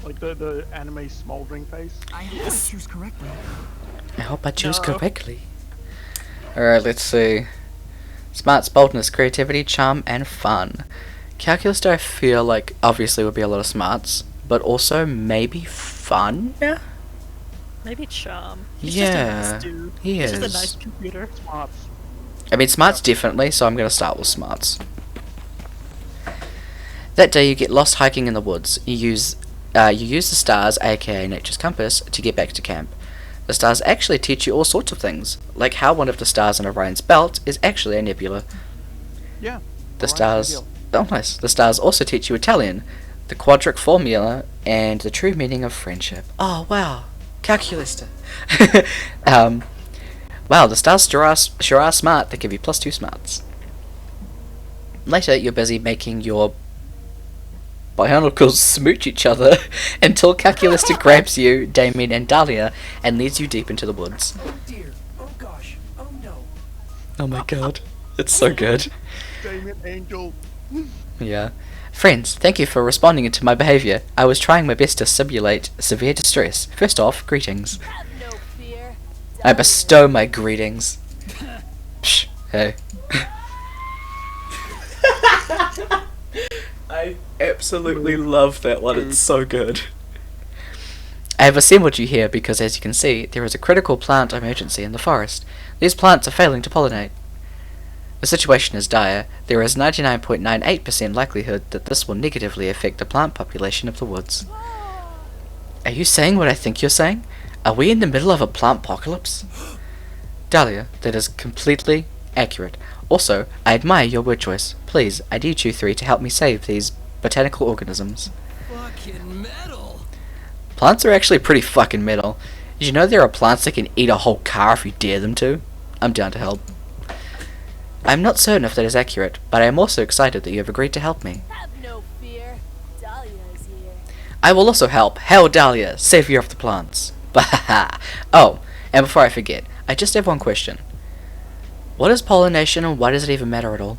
Like the anime smoldering face. I hope I choose correctly. I hope I choose No. correctly. Alright, let's see. Smarts, boldness, creativity, charm, and fun. Calculus, I feel like obviously would be a lot of smarts, but also maybe fun? Maybe charm. He's Yeah, just a nice dude. he He's just is. a nice computer. Smarts. I mean, smarts definitely, so I'm going to start with smarts. That day you get lost hiking in the woods. You use the stars, aka nature's compass, to get back to camp. The stars actually teach you all sorts of things, like how one of the stars in Orion's belt is actually a nebula. Yeah. The Orion's stars... ideal. Oh, nice. The stars also teach you Italian, the quadric formula, and the true meaning of friendship. Oh, wow. Calculista. Wow, the stars sure are smart. They give you +2 smarts. Later, you're busy making your bionicles smooch each other until Calculista grabs you, Damien, and Dahlia and leads you deep into the woods. Oh dear. Oh gosh. Oh no. Oh my god. It's so good. Damien Angel. Yeah. Friends, thank you for responding to my behaviour. I was trying my best to simulate severe distress. First off, greetings. Have no fear. I bestow my greetings. Psh, hey. I absolutely love that one, it's so good. I have assembled you here because, as you can see, there is a critical plant emergency in the forest. These plants are failing to pollinate. The situation is dire. There is 99.98% likelihood that this will negatively affect the plant population of the woods. Are you saying what I think you're saying? Are we in the middle of a plant apocalypse? Dahlia, that is completely accurate. Also, I admire your word choice. Please, I need you three to help me save these botanical organisms. Fucking metal. Plants are actually pretty fucking metal. Did you know there are plants that can eat a whole car if you dare them to? I'm down to help. I'm not certain if that is accurate, but I am also excited that you have agreed to help me. Have no fear. Dahlia is here. I will also help. Hail Dahlia, savior of the plants. Bahaha. Oh, and before I forget, I just have one question. What is pollination and why does it even matter at all?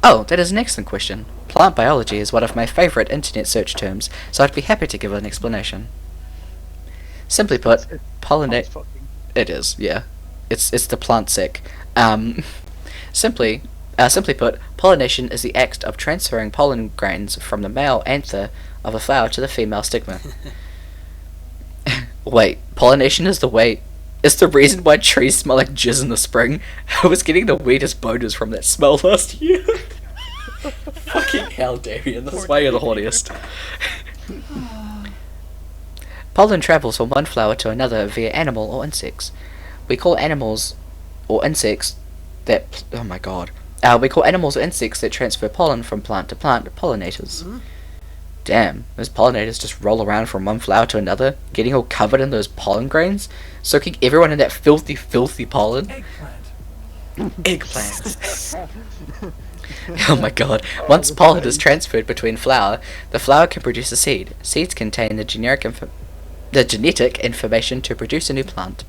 Oh, that is an excellent question. Plant biology is one of my favourite internet search terms, so I'd be happy to give an explanation. Simply put, pollinate... Fucking. It is, yeah. It's the plant sick. Simply put, pollination is the act of transferring pollen grains from the male anther of a flower to the female stigma. Wait, pollination is the reason why trees smell like jizz in the spring? I was getting the weirdest boners from that smell last year. Fucking hell, Damien, this is why you're the horniest. Pollen travels from one flower to another via animal or insects. We call animals or insects that... Oh my god. We call animals or insects that transfer pollen from plant to plant pollinators. Damn, those pollinators just roll around from one flower to another, getting all covered in those pollen grains, soaking everyone in that filthy, filthy pollen. Eggplant. Oh my god. Once pollen is transferred between flower, the flower can produce a seed. Seeds contain the genetic information to produce a new plant.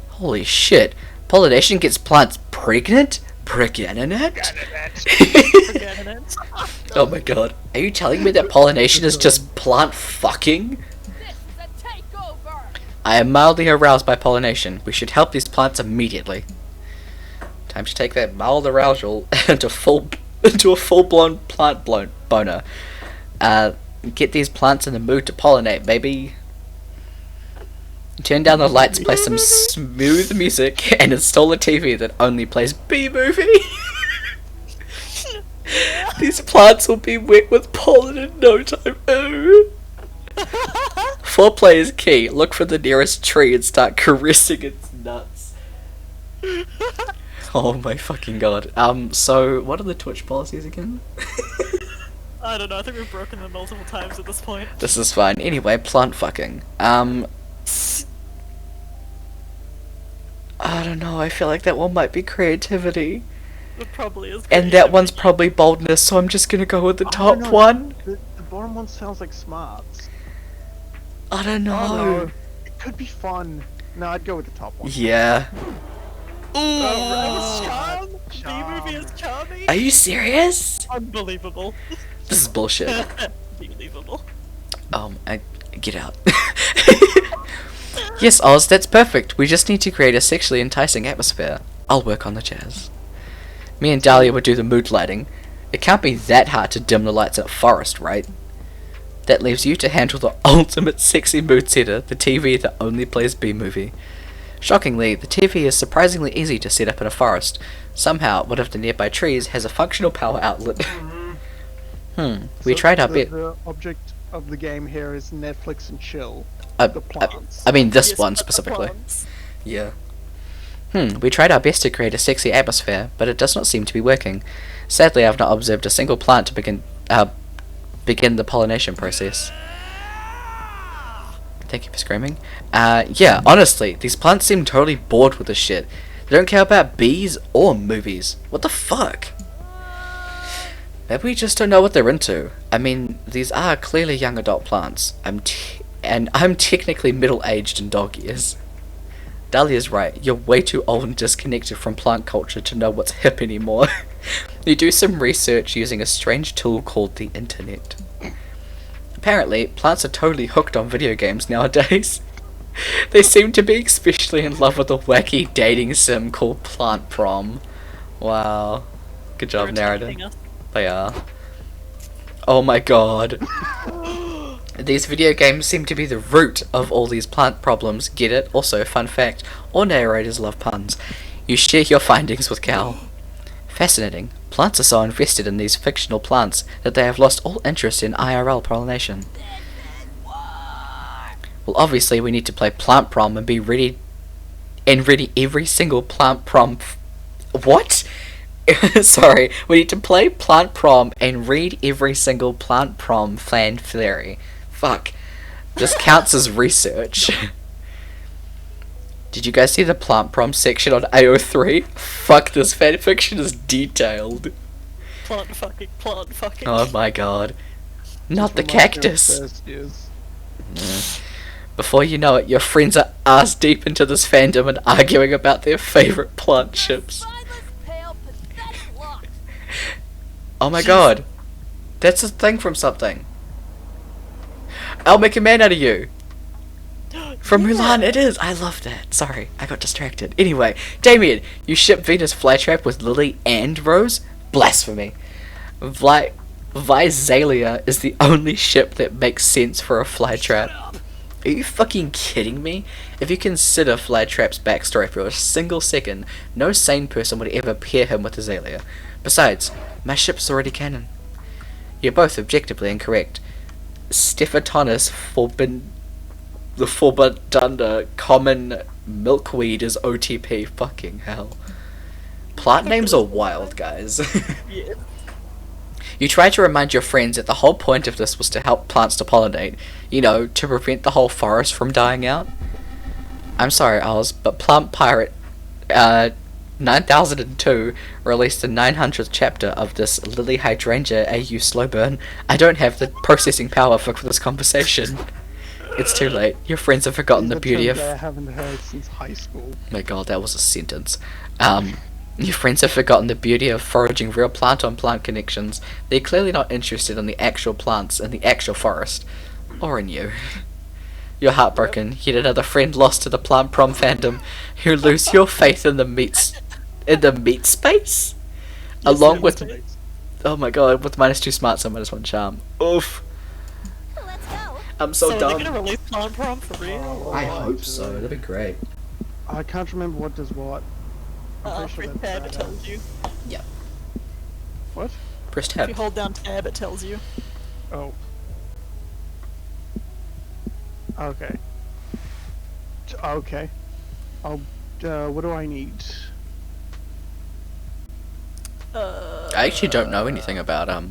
Holy shit. Pollination gets plants pregnant? Pregnant? Oh my god. Are you telling me that pollination is just plant fucking? This is a takeover. I am mildly aroused by pollination. We should help these plants immediately. Time to take that mild arousal into a full-blown plant boner. Get these plants in the mood to pollinate, baby. Turn down the lights, play some smooth music, and install a TV that only plays B-movie. These plants will be wet with pollen in no time. Oh. Foreplay is key. Look for the nearest tree and start caressing its nuts. Oh my fucking god. So what are the Twitch policies again? I don't know, I think we've broken them multiple times at this point. This is fine. Anyway, plant fucking. I don't know, I feel like that one might be creativity. It probably is. And that one's probably boldness, so I'm just gonna go with the I top don't know, one. The bottom one sounds like smarts. I don't know. I don't know. It could be fun. No, I'd go with the top one. Yeah. Charm? Charm. B-movie is charming? Are you serious? Unbelievable. This is bullshit. Unbelievable. Get out. Yes, Oz, that's perfect. We just need to create a sexually enticing atmosphere. I'll work on the jazz. Me and Dahlia would do the mood lighting. It can't be that hard to dim the lights at a forest, right? That leaves you to handle the ultimate sexy mood setter, the TV that only plays B-movie. Shockingly, the TV is surprisingly easy to set up in a forest. Somehow, one of the nearby trees has a functional power outlet. We tried our bit. The object of the game here is Netflix and chill. The plants. I mean this Yes, one but the specifically. plants. Yeah. We tried our best to create a sexy atmosphere, but it does not seem to be working. Sadly, I've not observed a single plant to begin the pollination process. Thank you for screaming. Yeah, honestly, these plants seem totally bored with this shit. They don't care about bees or movies. What the fuck? Maybe we just don't know what they're into. I mean, these are clearly young adult plants. I'm technically middle-aged in dog years. Dahlia's right. You're way too old and disconnected from plant culture to know what's hip anymore. You do some research using a strange tool called the internet. Apparently, plants are totally hooked on video games nowadays. They seem to be especially in love with a wacky dating sim called Prom. Wow. Good job, They're narrator. attacking us. They are. Oh my god. These video games seem to be the root of all these plant problems. Get it? Also, fun fact, all narrators love puns. You share your findings with Cal. Fascinating. Plants are so invested in these fictional plants that they have lost all interest in IRL pollination. Well, obviously we need to play Plant Prom and be ready every single Plant Prom. What? Sorry, we need to play Plant Prom and read every single Plant Prom fan theory. Fuck. This counts as research. Did you guys see the Plant Prom section on AO3? Fuck, this fanfiction is detailed. Plant fucking, plant fucking. Oh my god. Not the That's what my cactus. first is. Before you know it, your friends are ass deep into this fandom and arguing about their favourite plant ships. Spineless, pale, pathetic looks. Oh my god. That's a thing from something. I'll make a man out of you. From Mulan, it is. I love that. Sorry, I got distracted. Anyway, Damien, you ship Venus flytrap with Lily and Rose? Blasphemy. Visalia is the only ship that makes sense for a flytrap. Are you fucking kidding me? If you consider Flytrap's backstory for a single second, no sane person would ever pair him with Azalea. Besides, my ship's already canon. You're both objectively incorrect. Stephatonus the Forbidunda common milkweed is OTP. Fucking hell. Plant names are wild, guys. Yeah. You try to remind your friends that the whole point of this was to help plants to pollinate, you know, to prevent the whole forest from dying out. I'm sorry, Oz, but Plant Pirate 9002 released the 900th chapter of this Lily Hydrangea AU slow burn. I don't have the processing power for this conversation. It's too late. Your friends have forgotten the beauty of... I haven't heard since high school. My god, that was a sentence. Your friends have forgotten the beauty of foraging real plant-on-plant connections. They're clearly not interested in the actual plants in the actual forest. Or in you. You're heartbroken. Yet another friend lost to the plant prom fandom. You lose your faith in the meat space? Along with... Oh my god, with -2 smarts and -1 charm. Oof. Let's go. I'm so Are dumb. they gonna release Plant Prom for real? I hope so. That'd be great. I can't remember what does what. I'm pretty sure Tab, it that tells you. Yep. What? Press If tab. you hold down tab, it tells you. Oh. Okay. Okay. I'll. What do I need? I actually don't know anything about I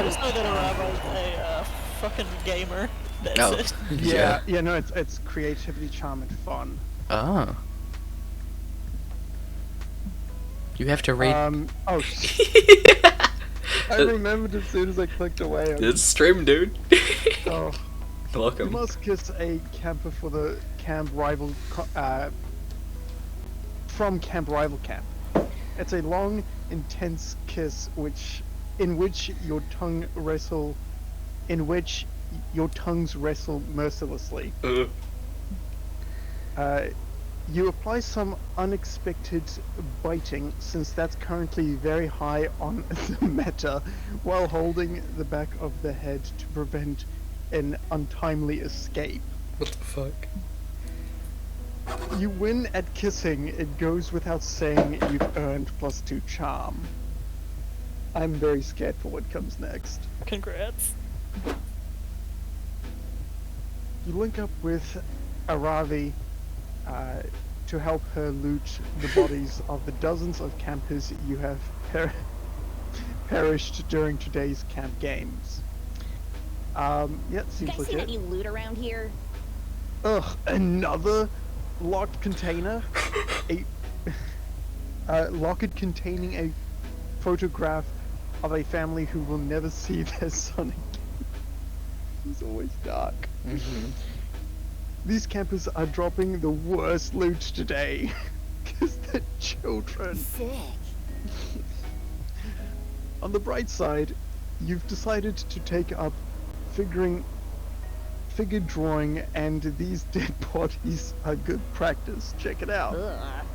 just know that Arava's a fucking gamer. That's Oh. it. Yeah. Yeah. No, it's creativity, charm, and fun. Oh. You have to read. Oh. I remembered as soon as I clicked away. It's stream, dude. Oh. You Welcome. must kiss a camper for the camp rival. From Camp Rival Camp. It's a long, intense kiss, in which your tongues wrestle mercilessly. You apply some unexpected biting, since that's currently very high on the meta, while holding the back of the head to prevent an untimely escape. What the fuck? You win at kissing. It goes without saying you've earned +2 charm. I'm very scared for what comes next. Congrats. You link up with Aravi to help her loot the bodies of the dozens of campers you have perished during today's camp games. Yeah, seems Guys, seen legit. any loot around here? Ugh, another locked container? Locket containing a photograph of a family who will never see their son again. It's always dark. These campers are dropping the worst loot today. Because they're children. Sick. On the bright side, you've decided to take up figure drawing, and these dead bodies are good practice. Check it out. Ugh.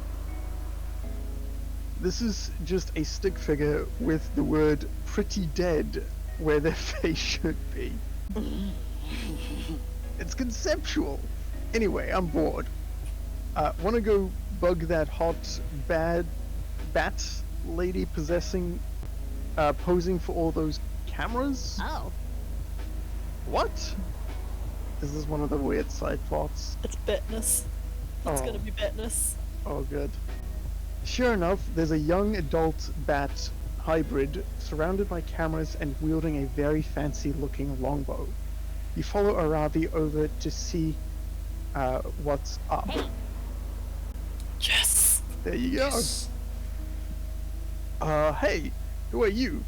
This is just a stick figure with the word pretty dead where their face should be. It's conceptual. Anyway, I'm bored. Wanna go bug that hot bad bat lady posing for all those cameras? Oh. What? Is this one of the weird side plots? It's Betness. It's Oh. gonna be Betness. Oh, good. Sure enough, there's a young adult bat hybrid surrounded by cameras and wielding a very fancy-looking longbow. You follow Aravi over to see what's up. Hey. Yes! There you go. Hey, who are you?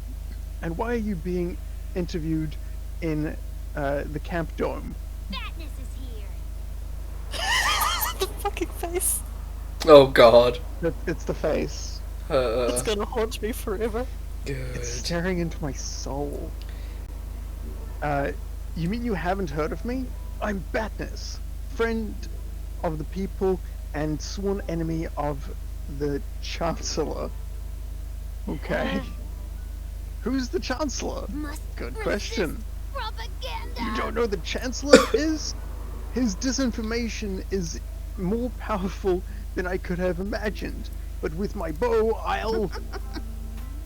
And why are you being interviewed in the camp dome? Fatness is here. The fucking face. Oh god. It's the face. It's gonna haunt me forever. Good. It's staring into my soul. You mean you haven't heard of me? I'm Batness, friend of the people and sworn enemy of the Chancellor. Okay. Who's the Chancellor? Must Good resist question. Propaganda. You don't know who the Chancellor is? His disinformation is more powerful than I could have imagined. But with my bow, I'll...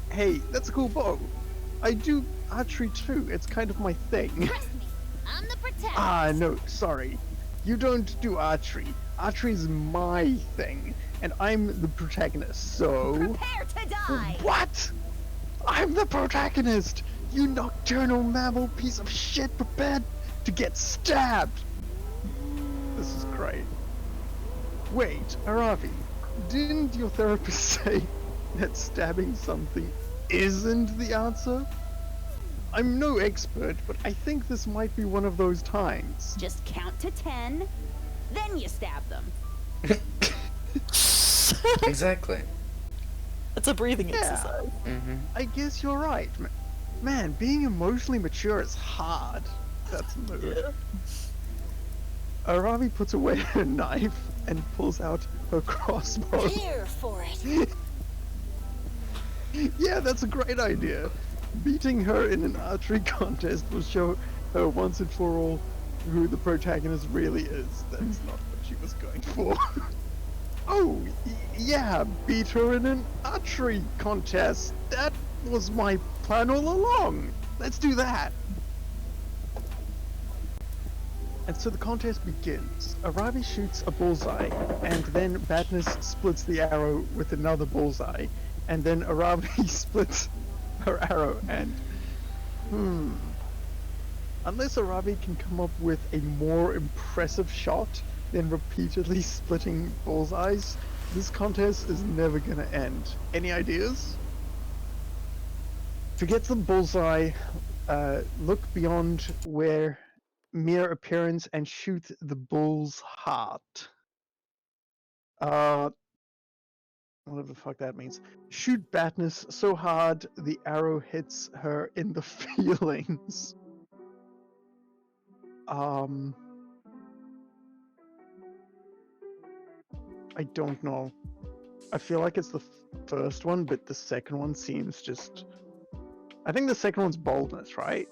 Hey, that's a cool bow. I do archery too. It's kind of my thing. Trust me, I'm the protagonist. Ah, no, sorry. You don't do archery. Archery is my thing, and I'm the protagonist, so... Prepare to die. What? I'm the protagonist! You nocturnal mammal piece of shit prepared to get stabbed! This is great. Wait, Aravi, didn't your therapist say that stabbing something isn't the answer? I'm no expert, but I think this might be one of those times. Just count to 10, then you stab them. Exactly. It's a breathing Yeah. exercise. I guess you're right. Man, being emotionally mature is hard. That's mood. Yeah. Aravi puts away her knife and pulls out her crossbow. Here for it. Yeah, that's a great idea. Beating her in an archery contest will show her once and for all who the protagonist really is. That's not what she was going for. Oh, yeah, beat her in an archery contest. That was my plan all along. Let's do that. And so the contest begins. Aravi shoots a bullseye, and then Badness splits the arrow with another bullseye, and then Aravi splits her arrow, and unless Aravi can come up with a more impressive shot than repeatedly splitting bullseyes, this contest is never gonna end. Any ideas? Forget the bullseye, look beyond where mere appearance and shoot the bull's heart. Whatever the fuck that means. Shoot Badness so hard the arrow hits her in the feelings. I don't know. I feel like it's the first one, but the second one seems just... I think the second one's boldness, right?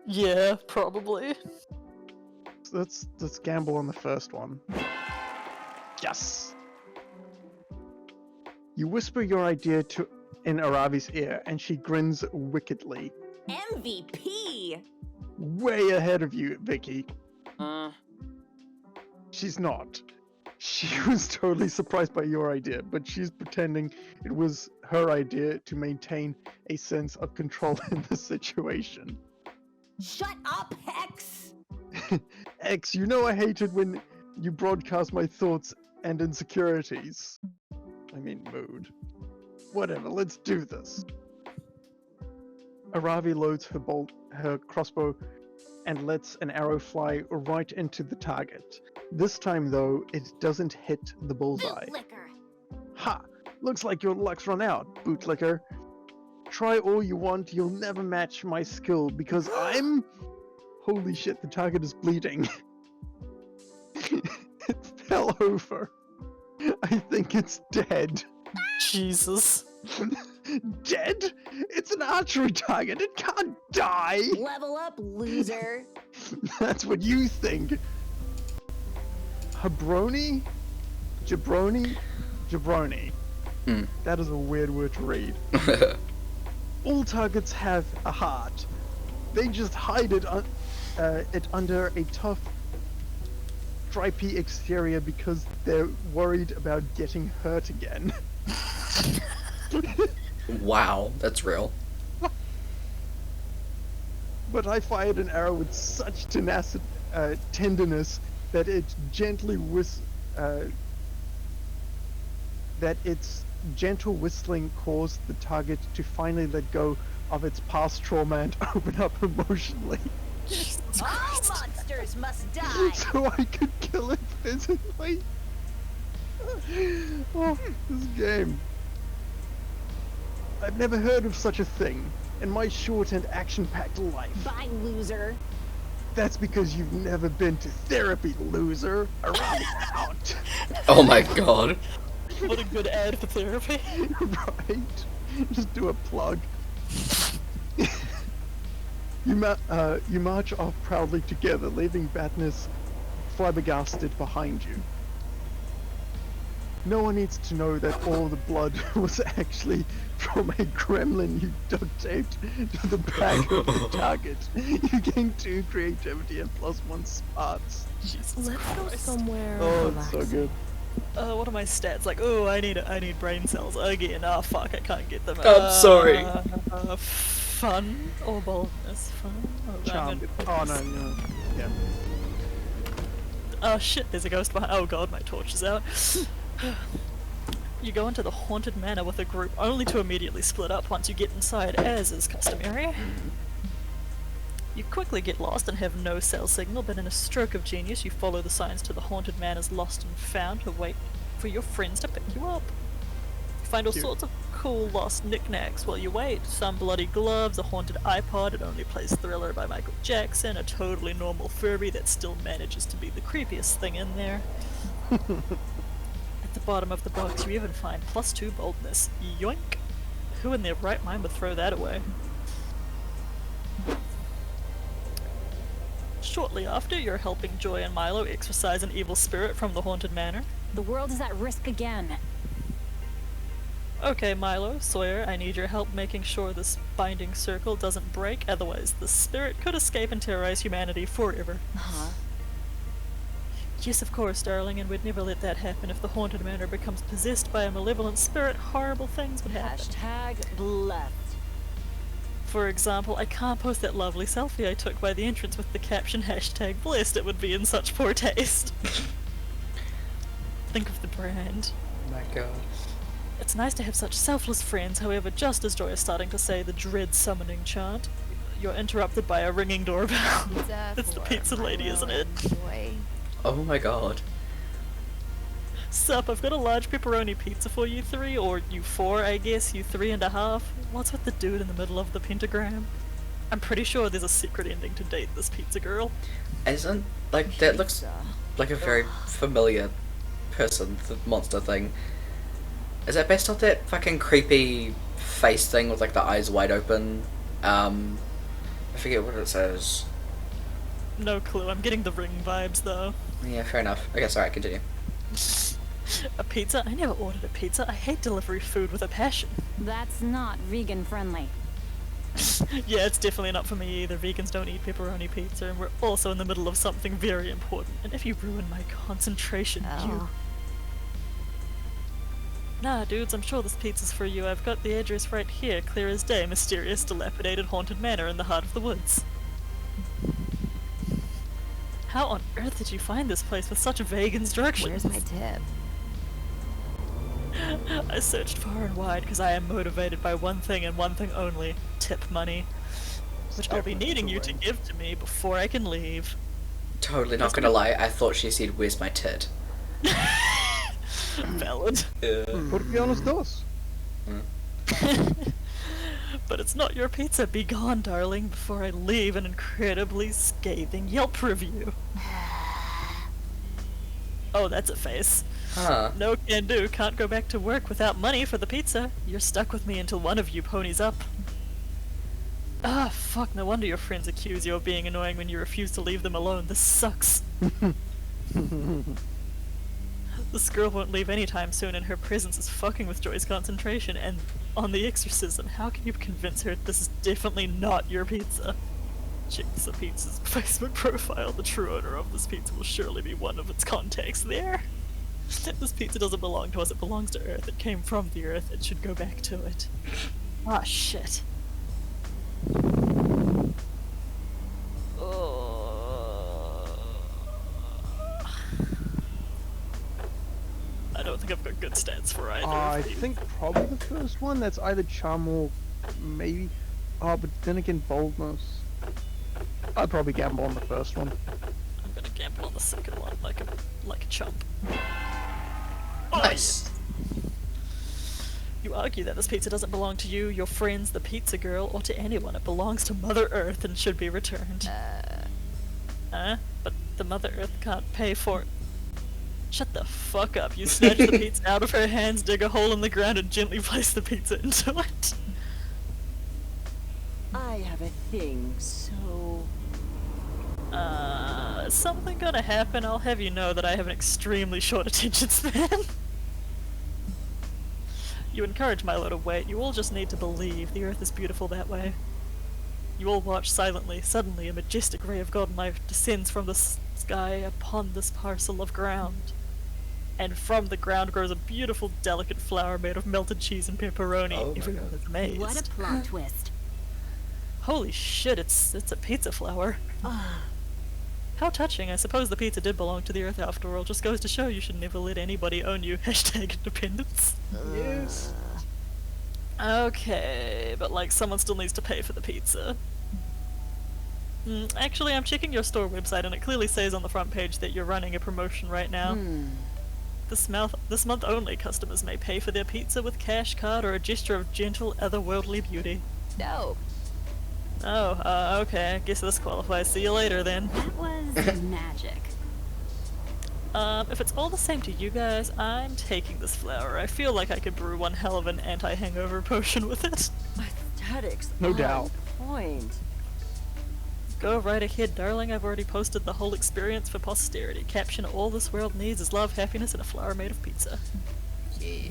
Yeah, probably. So let's gamble on the first one. Yes! You whisper your idea in Aravi's ear, and she grins wickedly. MVP! Way ahead of you, Vicky. She's not. She was totally surprised by your idea, but she's pretending it was her idea to maintain a sense of control in the situation. Shut up, Hex! X, you know I hated when you broadcast my thoughts and insecurities. I mean, mood. Whatever, let's do this. Aravi loads her crossbow and lets an arrow fly right into the target. This time, though, it doesn't hit the bullseye. Bootlicker! Ha! Looks like your luck's run out, bootlicker. Try all you want, you'll never match my skill because I'm... Holy shit, the target is bleeding. It fell over. I think it's dead. Jesus. Dead? It's an archery target, it can't die! Level up, loser! That's what you think. Jabroni? Jabroni. That is a weird word to read. All targets have a heart. They just hide it under a tough, stripy exterior because they're worried about getting hurt again. Wow, that's real. But I fired an arrow with such tenderness that it gently that its gentle whistling caused the target to finally let go of its past trauma and open up emotionally. All monsters must die! So I could kill it physically. Oh, this game. I've never heard of such a thing in my short and action-packed life. Bye, loser! That's because you've never been to therapy, loser. Around out. Oh my god. What a good ad for therapy. Right? Just do a plug. You march off proudly together, leaving Badness flabbergasted behind you. No one needs to know that all the blood was actually from a gremlin you duct taped to the back of the target. You gain 2 creativity and +1 smarts. Jesus Let's go Christ. somewhere Oh, it's so relaxing. good. What are my stats? Like, oh, I need brain cells again. Oh fuck, I can't get them. I'm sorry. Fun or boldness? Fun. Oh, I'm gonna Charm. do Oh boldness. no. Yeah. Oh shit, there's a ghost behind. Oh god, my torch is out. You go into the haunted manor with a group, only to immediately split up once you get inside, as is customary. You quickly get lost and have no cell signal, but in a stroke of genius you follow the signs to the haunted manor's lost and found to wait for your friends to pick you up. You find all Cute. sorts of cool lost knickknacks while you wait. Some bloody gloves, a haunted iPod that only plays Thriller by Michael Jackson, a totally normal Furby that still manages to be the creepiest thing in there. At the bottom of the box you even find +2 boldness. Yoink! Who in their right mind would throw that away? Shortly after, you're helping Joy and Milo exorcise an evil spirit from the haunted manor. The world is at risk again. Okay, Milo, Sawyer, I need your help making sure this binding circle doesn't break, otherwise the spirit could escape and terrorize humanity forever. Huh? Yes, of course, darling, and we'd never let that happen. If the haunted manor becomes possessed by a malevolent spirit, horrible things would happen. Hashtag blessed. For example, I can't post that lovely selfie I took by the entrance with the caption hashtag blessed. It would be in such poor taste. Think of the brand. Oh my god. It's nice to have such selfless friends, however, just as Joy is starting to say the dread summoning chant, you're interrupted by a ringing doorbell. It's the pizza lady, isn't it? Oh my god. Sup, I've got a large pepperoni pizza for you three, or you four, I guess, you 3.5. What's with the dude in the middle of the pentagram? I'm pretty sure there's a secret ending to date this pizza girl. Isn't, like, that looks like a very familiar person, the monster thing. Is that based off that fucking creepy face thing with, like, the eyes wide open? I forget what it says. No clue, I'm getting the Ring vibes though. Yeah, fair enough. Okay, sorry, continue. A pizza? I never ordered a pizza. I hate delivery food with a passion. That's not vegan friendly. Yeah, it's definitely not for me either. Vegans don't eat pepperoni pizza, and we're also in the middle of something very important. And if you ruin my concentration, you... Nah, dudes, I'm sure this pizza's for you. I've got the address right here, clear as day. Mysterious, dilapidated, haunted manor in the heart of the woods. How on earth did you find this place with such vague instructions? Where's my tip? I searched far and wide because I am motivated by one thing and one thing only, tip money. Which I'll be needing you to give to me before I can leave. Totally not gonna lie, I thought she said, "Where's my tit?" Valid. Por qué no dos? But it's not your pizza. Be gone, darling, before I leave an incredibly scathing Yelp review. Oh, that's a face. Huh. No can do. Can't go back to work without money for the pizza. You're stuck with me until one of you ponies up. Ah, fuck. No wonder your friends accuse you of being annoying when you refuse to leave them alone. This sucks. This girl won't leave anytime soon, and her presence is fucking with Joy's concentration. And on the exorcism, how can you convince her this is definitely not your pizza? Check the pizza's Facebook profile. The true owner of this pizza will surely be one of its contacts there. This pizza doesn't belong to us, it belongs to Earth. It came from the Earth, it should go back to it. Ah, shit. I don't think I've got good stats for either I of these. think probably the first one. That's either charm or maybe. Oh, but then again, boldness. I'd probably gamble on the first one. I'm gonna gamble on the second one, like a chump. Oh, Nice. You argue that this pizza doesn't belong to you, your friends, the pizza girl, or to anyone. It belongs to Mother Earth and should be returned. But the Mother Earth can't pay for it. Shut the fuck up. You snatch the pizza out of her hands, dig a hole in the ground, and gently place the pizza into it. I have a thing, so... Is something gonna happen? I'll have you know that I have an extremely short attention span. You encourage Milo to wait. You all just need to believe. The Earth is beautiful that way. You all watch silently. Suddenly, a majestic ray of golden light descends from the sky upon this parcel of ground. and from the ground grows a beautiful, delicate flower made of melted cheese and pepperoni. Oh my Everyone God. is amazed. What a plot twist. Holy shit, it's a pizza flower. How touching. I suppose the pizza did belong to the Earth after all. Just goes to show you should never let anybody own you. Hashtag independence. Yes. Okay, but like someone still needs to pay for the pizza. Actually, I'm checking your store website and it clearly says on the front page that you're running a promotion right now. This month only, customers may pay for their pizza with cash, card, or a gesture of gentle, otherworldly beauty. Dope. Oh, okay, I guess this qualifies. See you later then. That was magic. If it's all the same to you guys, I'm taking this flower. I feel like I could brew one hell of an anti-hangover potion with it. Aesthetics. No on doubt. Point. Go right ahead, darling. I've already posted the whole experience for posterity. Caption: all this world needs is love, happiness, and a flower made of pizza. Yeah.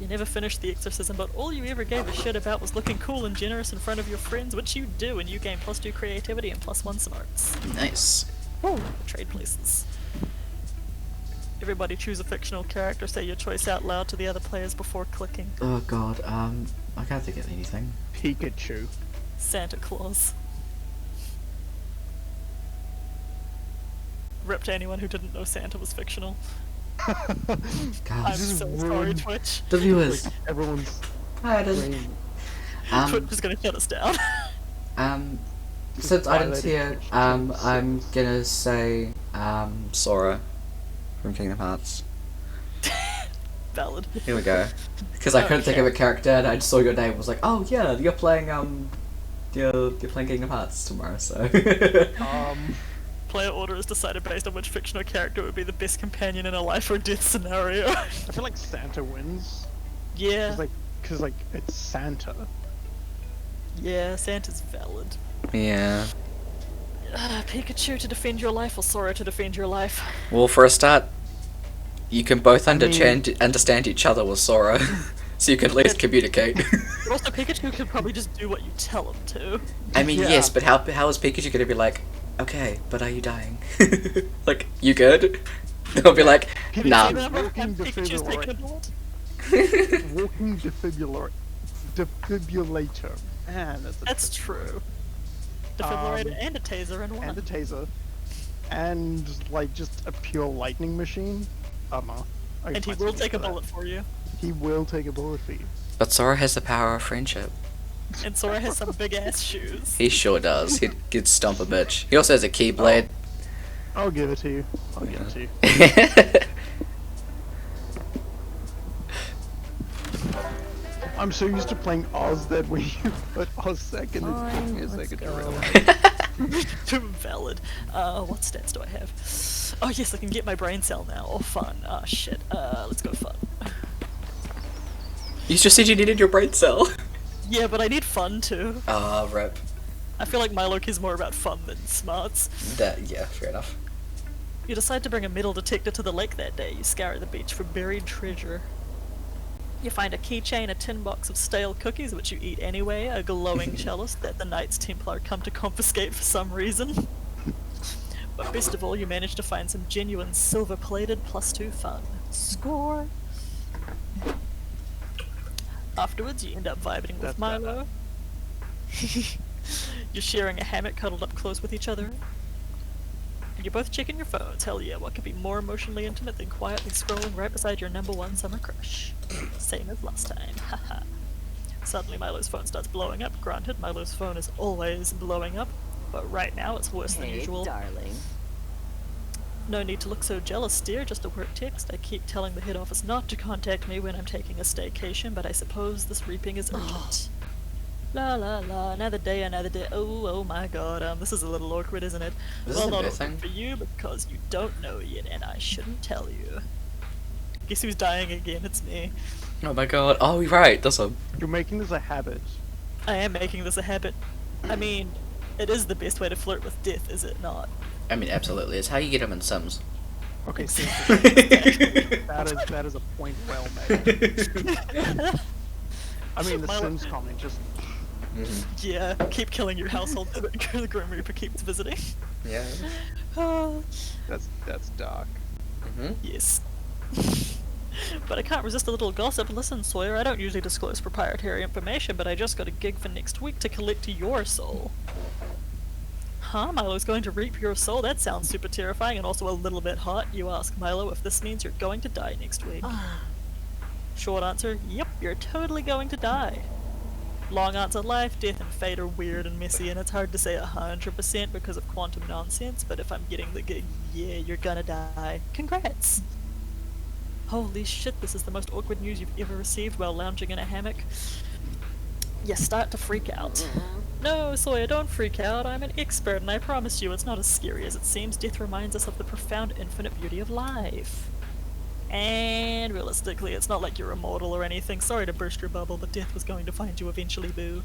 You never finished the exorcism, but all you ever gave a shit about was looking cool and generous in front of your friends, which you do, and you gain +2 creativity and +1 smarts. Nice. Trade places. Everybody choose a fictional character, say your choice out loud to the other players before clicking. Oh god, I can't think of anything. Pikachu. Santa Claus. Rip to anyone who didn't know Santa was fictional. I'm God. Just so sorry, ruined- Twitch. The viewers. Like, everyone's Hi, brain. Twitch is gonna shut us down. Since I didn't violated hear, Twitch I'm gonna say, Sora from Kingdom Hearts. Valid. Here we go. Because I couldn't think of a character, and I just saw your name and was like, oh yeah, you're playing, you're playing Kingdom Hearts tomorrow, so. Player order is decided based on which fictional character would be the best companion in a life or death scenario. I feel like Santa wins. Yeah. Cause like it's Santa. Yeah, Santa's valid. Yeah. Pikachu to defend your life or Sora to defend your life? Well, for a start, you can both understand each other with Sora, so you can at least communicate. But also, Pikachu could probably just do what you tell him to. I mean, Yeah. yes, but how is Pikachu gonna be like, okay, but are you dying? Like, you good? They'll be like, Pikachu- nah. See the number of Walking times Pikachu's defibrillator. taken a bullet? Walking defibrillator. Man, That's true. Defibrillator and a taser in one. And a taser. And like just a pure lightning machine. And he will take a bullet for you. He will take a bullet for you. But Sora has the power of friendship. And Sora has some big ass shoes. He sure does. He'd stomp a bitch. He also has a keyblade. I'll give it to you. I'll give it to you. I'm so used to playing Oz that when you put Oz second, Fine, it's let's like a go. drill. Valid. What stats do I have? Oh yes, I can get my brain cell now. Oh fun. Oh shit. Let's go fun. You just said you needed your brain cell. Yeah, but I need fun too. Ah, rip. I feel like Milo is more about fun than smarts. Yeah, fair enough. You decide to bring a metal detector to the lake that day. You scour the beach for buried treasure. You find a keychain, a tin box of stale cookies, which you eat anyway, a glowing chalice that the Knights Templar come to confiscate for some reason. But best of all, you manage to find some genuine silver-plated +2 fun. Score! Afterwards, you end up vibing with That's Milo. You're sharing a hammock cuddled up close with each other. And you're both checking your phones. Hell yeah, what could be more emotionally intimate than quietly scrolling right beside your #1 summer crush? Same as last time, haha. Suddenly Milo's phone starts blowing up. Granted, Milo's phone is always blowing up, but right now it's worse than Hey, usual. darling. No need to look so jealous, dear, just a work text. I keep telling the head office not to contact me when I'm taking a staycation, but I suppose this reaping is urgent. La la la, another day, another day. Oh my god, this is a little awkward, isn't it? This Well, is a not bad awkward thing. for you, because you don't know yet, and I shouldn't tell you. Guess who's dying again? It's me. Oh my god. Oh, you're right. That's a. You're making this a habit. I am making this a habit. I mean, it is the best way to flirt with death, is it not? I mean, absolutely. It's how you get him in Sims. Okay, so Exactly. that is a point well made. I mean, the Milo- Sims comment just Yeah, keep killing your household. The Grim Reaper keeps visiting. Yeah. Oh, that's dark. Mhm. yes. But I can't resist a little gossip. Listen, Sawyer, I don't usually disclose proprietary information, but I just got a gig for next week to collect your soul. Huh? Milo's going to reap your soul? That sounds super terrifying and also a little bit hot. You ask Milo if this means you're going to die next week. Short answer, yep, you're totally going to die. Long answer, life, death, and fate are weird and messy, and it's hard to say 100% because of quantum nonsense, but if I'm getting the gig, yeah, you're gonna die. Congrats! Holy shit, this is the most awkward news you've ever received while lounging in a hammock. You start to freak out. No, Sawyer, don't freak out. I'm an expert, and I promise you it's not as scary as it seems. Death reminds us of the profound infinite beauty of life. And realistically, it's not like you're immortal or anything. Sorry to burst your bubble, but death was going to find you eventually, boo.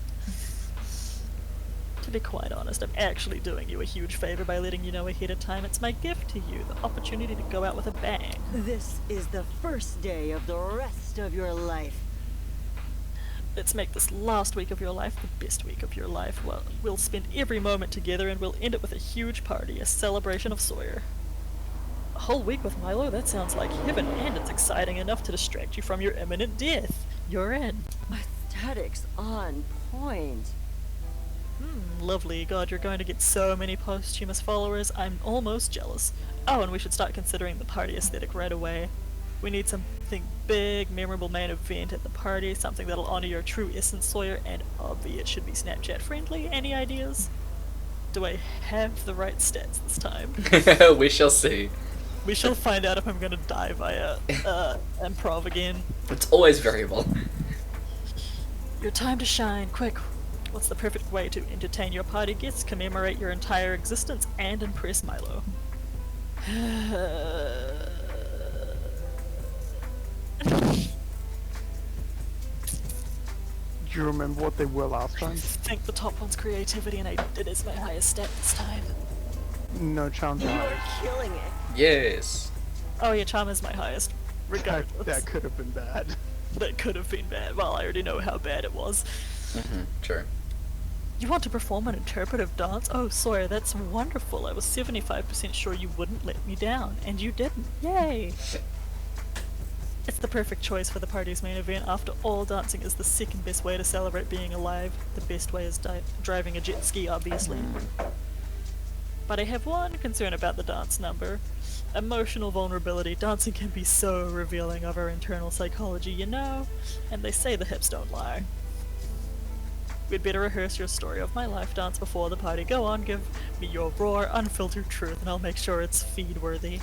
To be quite honest, I'm actually doing you a huge favor by letting you know ahead of time. It's my gift to you, the opportunity to go out with a bang. This is the first day of the rest of your life. Let's make this last week of your life the best week of your life. Well, we'll spend every moment together and we'll end it with a huge party, a celebration of Sawyer. A whole week with Milo? That sounds like heaven, and it's exciting enough to distract you from your imminent death. You're in. Aesthetics on point. Lovely. God, you're going to get so many posthumous followers. I'm almost jealous. Oh, and we should start considering the party aesthetic right away. We need something big, memorable main event at the party, something that'll honor your true essence, Sawyer, and obviously it should be Snapchat friendly. Any ideas? Do I have the right stats this time? We shall see. We shall find out if I'm gonna die via improv again. It's always variable. Your time to shine, quick. What's the perfect way to entertain your party guests, commemorate your entire existence, and impress Milo? Do you remember what they were last time? I think the top one's creativity, and it is my highest stat this time. No chance. You're killing it. Yes. Oh yeah, charm is my highest, regardless. That could have been bad. That could have been bad. Well, I already know how bad it was. True. You want to perform an interpretive dance? Oh, Sawyer, that's wonderful. I was 75% sure you wouldn't let me down, and you didn't. Yay! It's the perfect choice for the party's main event. After all, dancing is the second best way to celebrate being alive. The best way is driving a jet ski, obviously. But I have one concern about the dance number. Emotional vulnerability. Dancing can be so revealing of our internal psychology, you know? And they say the hips don't lie. We'd better rehearse your story of my life dance before the party. Go on, give me your raw, unfiltered truth, and I'll make sure it's feed-worthy.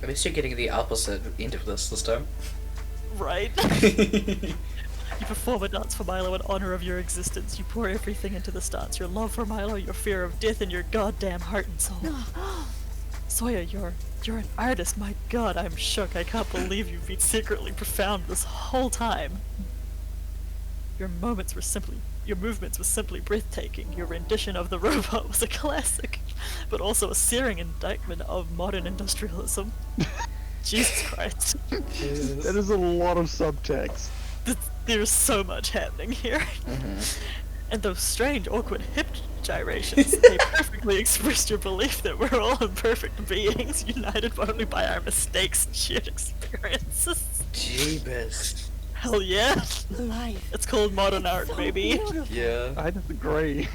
At least you're getting the opposite end of this time. Right? You perform a dance for Milo in honor of your existence. You pour everything into this dance. Your love for Milo, your fear of death, and your goddamn heart and soul. Sawyer, you're an artist. My god, I'm shook. I can't believe you've been secretly profound this whole time. Your movements were simply breathtaking. Your rendition of the robot was a classic, but also a searing indictment of modern industrialism. Jesus Christ. That is a lot of subtext. There's so much happening here. And those strange, awkward hip gyrations, they perfectly expressed your belief that we're all imperfect beings, united only by our mistakes and shared experiences. Jeebus. Hell yeah. Life. It's called modern art, So baby. beautiful. Yeah. I disagree.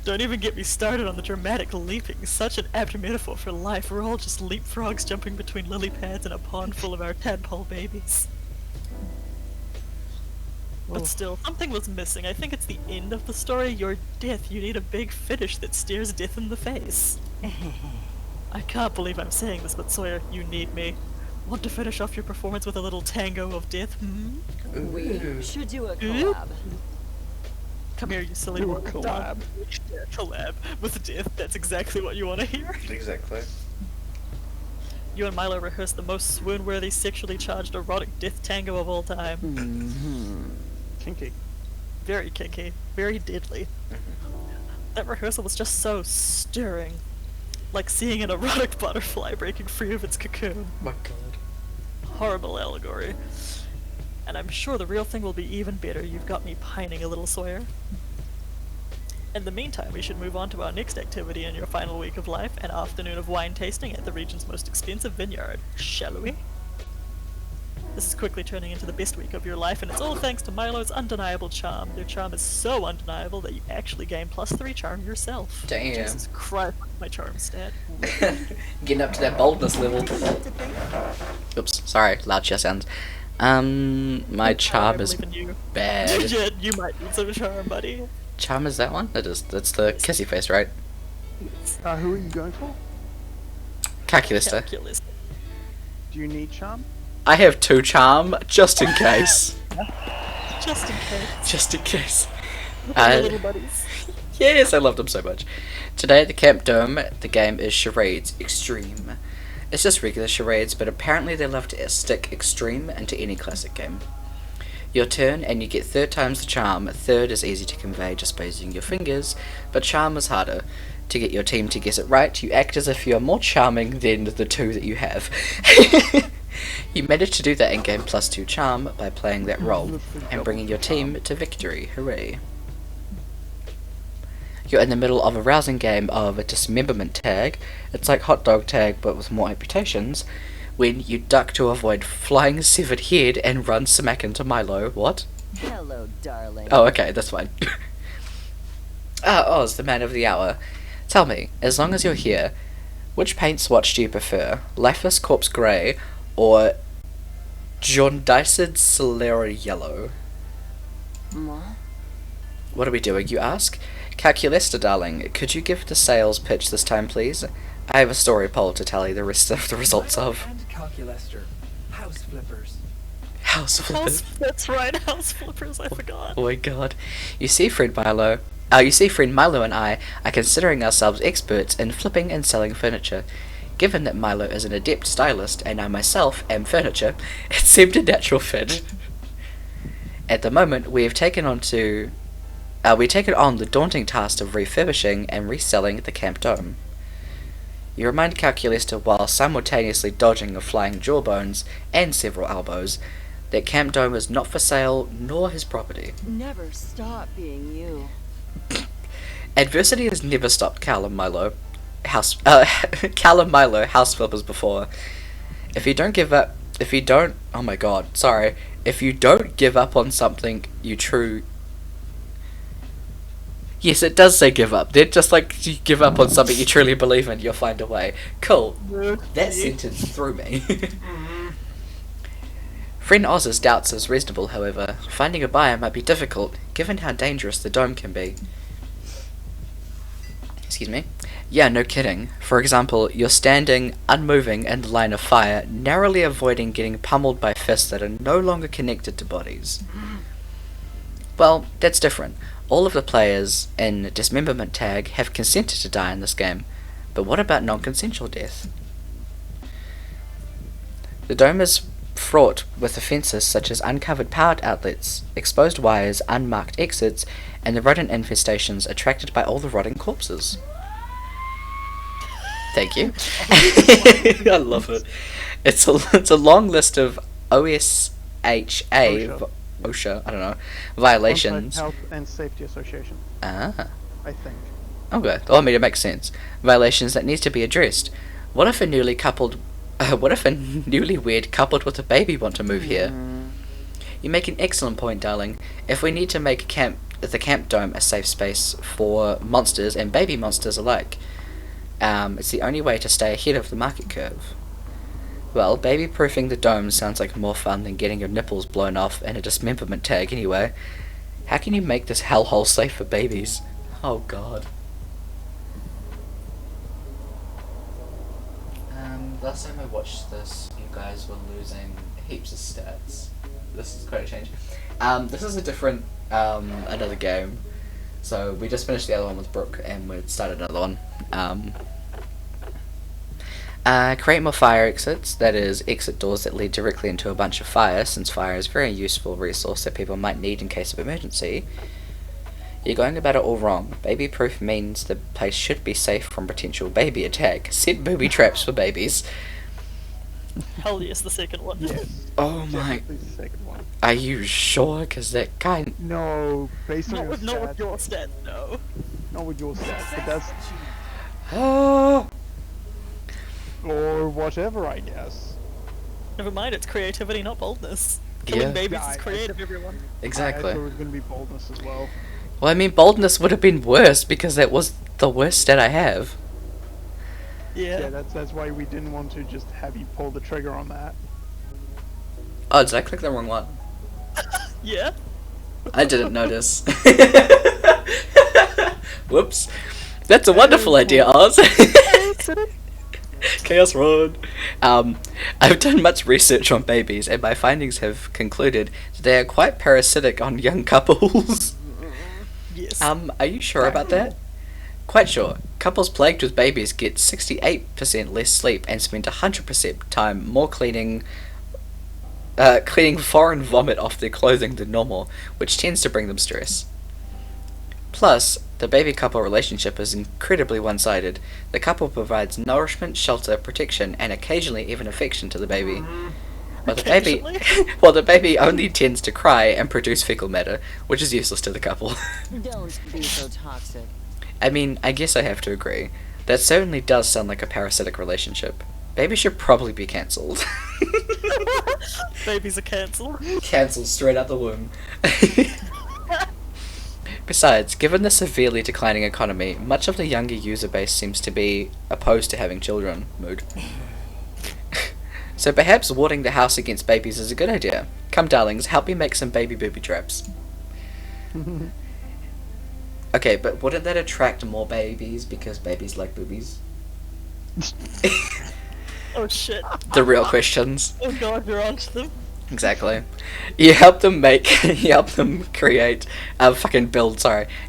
Don't even get me started on the dramatic leaping. Such an apt metaphor for life. We're all just leapfrogs jumping between lily pads in a pond full of our tadpole babies. But still, something was missing. I think it's the end of the story. Your death. You need a big finish that stares death in the face. I can't believe I'm saying this, but Sawyer, you need me. Want to finish off your performance with a little tango of death? We should do a collab. Come here, you silly Do a little collab. dog. Yeah, collab with death. That's exactly what you want to hear. Exactly. You and Milo rehearsed the most swoon-worthy, sexually charged, erotic death tango of all time. Kinky. Very kinky, very deadly. That rehearsal was just so stirring. Like seeing an erotic butterfly breaking free of its cocoon. My god. Horrible allegory. And I'm sure the real thing will be even better. You've got me pining a little, Sawyer. In the meantime, we should move on to our next activity in your final week of life, an afternoon of wine tasting at the region's most expensive vineyard. Shall we? This is quickly turning into the best week of your life, and it's all thanks to Milo's undeniable charm. Their charm is so undeniable that you actually gain +3 charm yourself. Damn. Jesus Christ, my charm stat. Getting up to that boldness level. Oops, sorry, loud chair sounds. My charm is you. bad. Yeah, you might need some charm, buddy. Charm is that one? It is. That's the kissy face, right? Who are you going for? Calculista. Calculus. Do you need charm? I have 2 charm, just in case. Just in case. Just in case. Look at your little buddies. Yes, I loved them so much. Today at the Camp Dome, the game is Charades Extreme. It's just regular charades, but apparently they love to stick extreme into any classic game. Your turn, and you get 3rd times the charm. 3rd is easy to convey just by using your fingers, but charm is harder. To get your team to guess it right, you act as if you are more charming than the 2 that you have. You manage to do that in game +2 charm by playing that role and bringing your team to victory. Hooray. You're in the middle of a rousing game of dismemberment tag. It's like hot dog tag but with more amputations, when you duck to avoid flying severed head and run smack into Milo. What? Hello, darling. Oh, okay, that's fine. Oz, the man of the hour. Tell me, as long as you're here, which paint swatch do you prefer? Lifeless Corpse Grey or Jaundiced Celera Yellow? What? What are we doing, you ask? Calculista, darling, could you give the sales pitch this time, please? I have a story poll to tally the rest of the results of. And Calculester. House flippers. House flippers. That's right, house flippers, I forgot. Oh my god. You see, friend Milo and I are considering ourselves experts in flipping and selling furniture. Given that Milo is an adept stylist and I myself am furniture, it seemed a natural fit. At the moment, we've taken on the daunting task of refurbishing and reselling the Camp Dome. You remind Calculista, while simultaneously dodging a flying jawbones and several elbows, that Camp Dome is not for sale nor his property. Never stop being you. Adversity has never stopped Cal and Milo house flippers before. If you don't give up on something Yes, it does say give up. They're just like, you give up on something you truly believe in, you'll find a way. Cool. That sentence threw me. Friend Oz's doubts is reasonable, however. Finding a buyer might be difficult, given how dangerous the dome can be. Excuse me. Yeah, no kidding. For example, you're standing, unmoving in the line of fire, narrowly avoiding getting pummeled by fists that are no longer connected to bodies. Well, that's different. All of the players in Dismemberment Tag have consented to die in this game, but what about non-consensual death? The dome is fraught with offences such as uncovered power outlets, exposed wires, unmarked exits, and the rodent infestations attracted by all the rotting corpses. Thank you. I love it. It's a long list of OSHA, I don't know, violations. Health and Safety Association. Ah. I think. Okay, well, I mean, it makes sense. Violations that needs to be addressed. What if a newlywed coupled with a baby want to move here? You make an excellent point, darling. If we need to make the Camp Dome a safe space for monsters and baby monsters alike, it's the only way to stay ahead of the market curve. Well, baby-proofing the dome sounds like more fun than getting your nipples blown off in a dismemberment tag anyway. How can you make this hellhole safe for babies? Oh god. Last time I watched this, you guys were losing heaps of stats. This is quite a change. This is a different, another game. So we just finished the other one with Brooke and we started another one. Create more fire exits, that is, exit doors that lead directly into a bunch of fire, since fire is a very useful resource that people might need in case of emergency. You're going about it all wrong. Baby-proof means the place should be safe from potential baby attack. Set booby traps for babies. Hell yes, the second one. Yes. Oh my... Definitely the second one. Are you sure? Because that kind... No, based on Not your with, stats. not with your stats, no. Not with your stats, but that's... Oh... Or whatever, I guess. Never mind, it's creativity, not boldness. Killing Yeah. babies Yeah, is creative, everyone. I Exactly. thought it was gonna be boldness as well. Well, I mean, boldness would have been worse because that was the worst stat I have. Yeah. Yeah, that's why we didn't want to just have you pull the trigger on that. Oh, did I click the wrong one? Yeah. I didn't notice. Whoops. That's a wonderful idea, Oz. Chaos Rod. I've done much research on babies, and my findings have concluded that they are quite parasitic on young couples. Yes. Are you sure about that? Quite sure. Couples plagued with babies get 68% less sleep and spend 100% time more cleaning foreign vomit off their clothing than normal, which tends to bring them stress. Plus, the baby-couple relationship is incredibly one-sided. The couple provides nourishment, shelter, protection, and occasionally even affection to the baby. While the baby only tends to cry and produce fecal matter, which is useless to the couple. Don't be so toxic. I mean, I guess I have to agree. That certainly does sound like a parasitic relationship. Babies should probably be cancelled. Babies are cancelled. Cancelled straight out the womb. Besides, given the severely declining economy, much of the younger user base seems to be opposed to having children. Mood. So perhaps warding the house against babies is a good idea. Come, darlings, help me make some baby booby traps. Okay, but wouldn't that attract more babies because babies like boobies? Oh shit. The real questions. Oh god, you're onto them. Exactly. You help them create,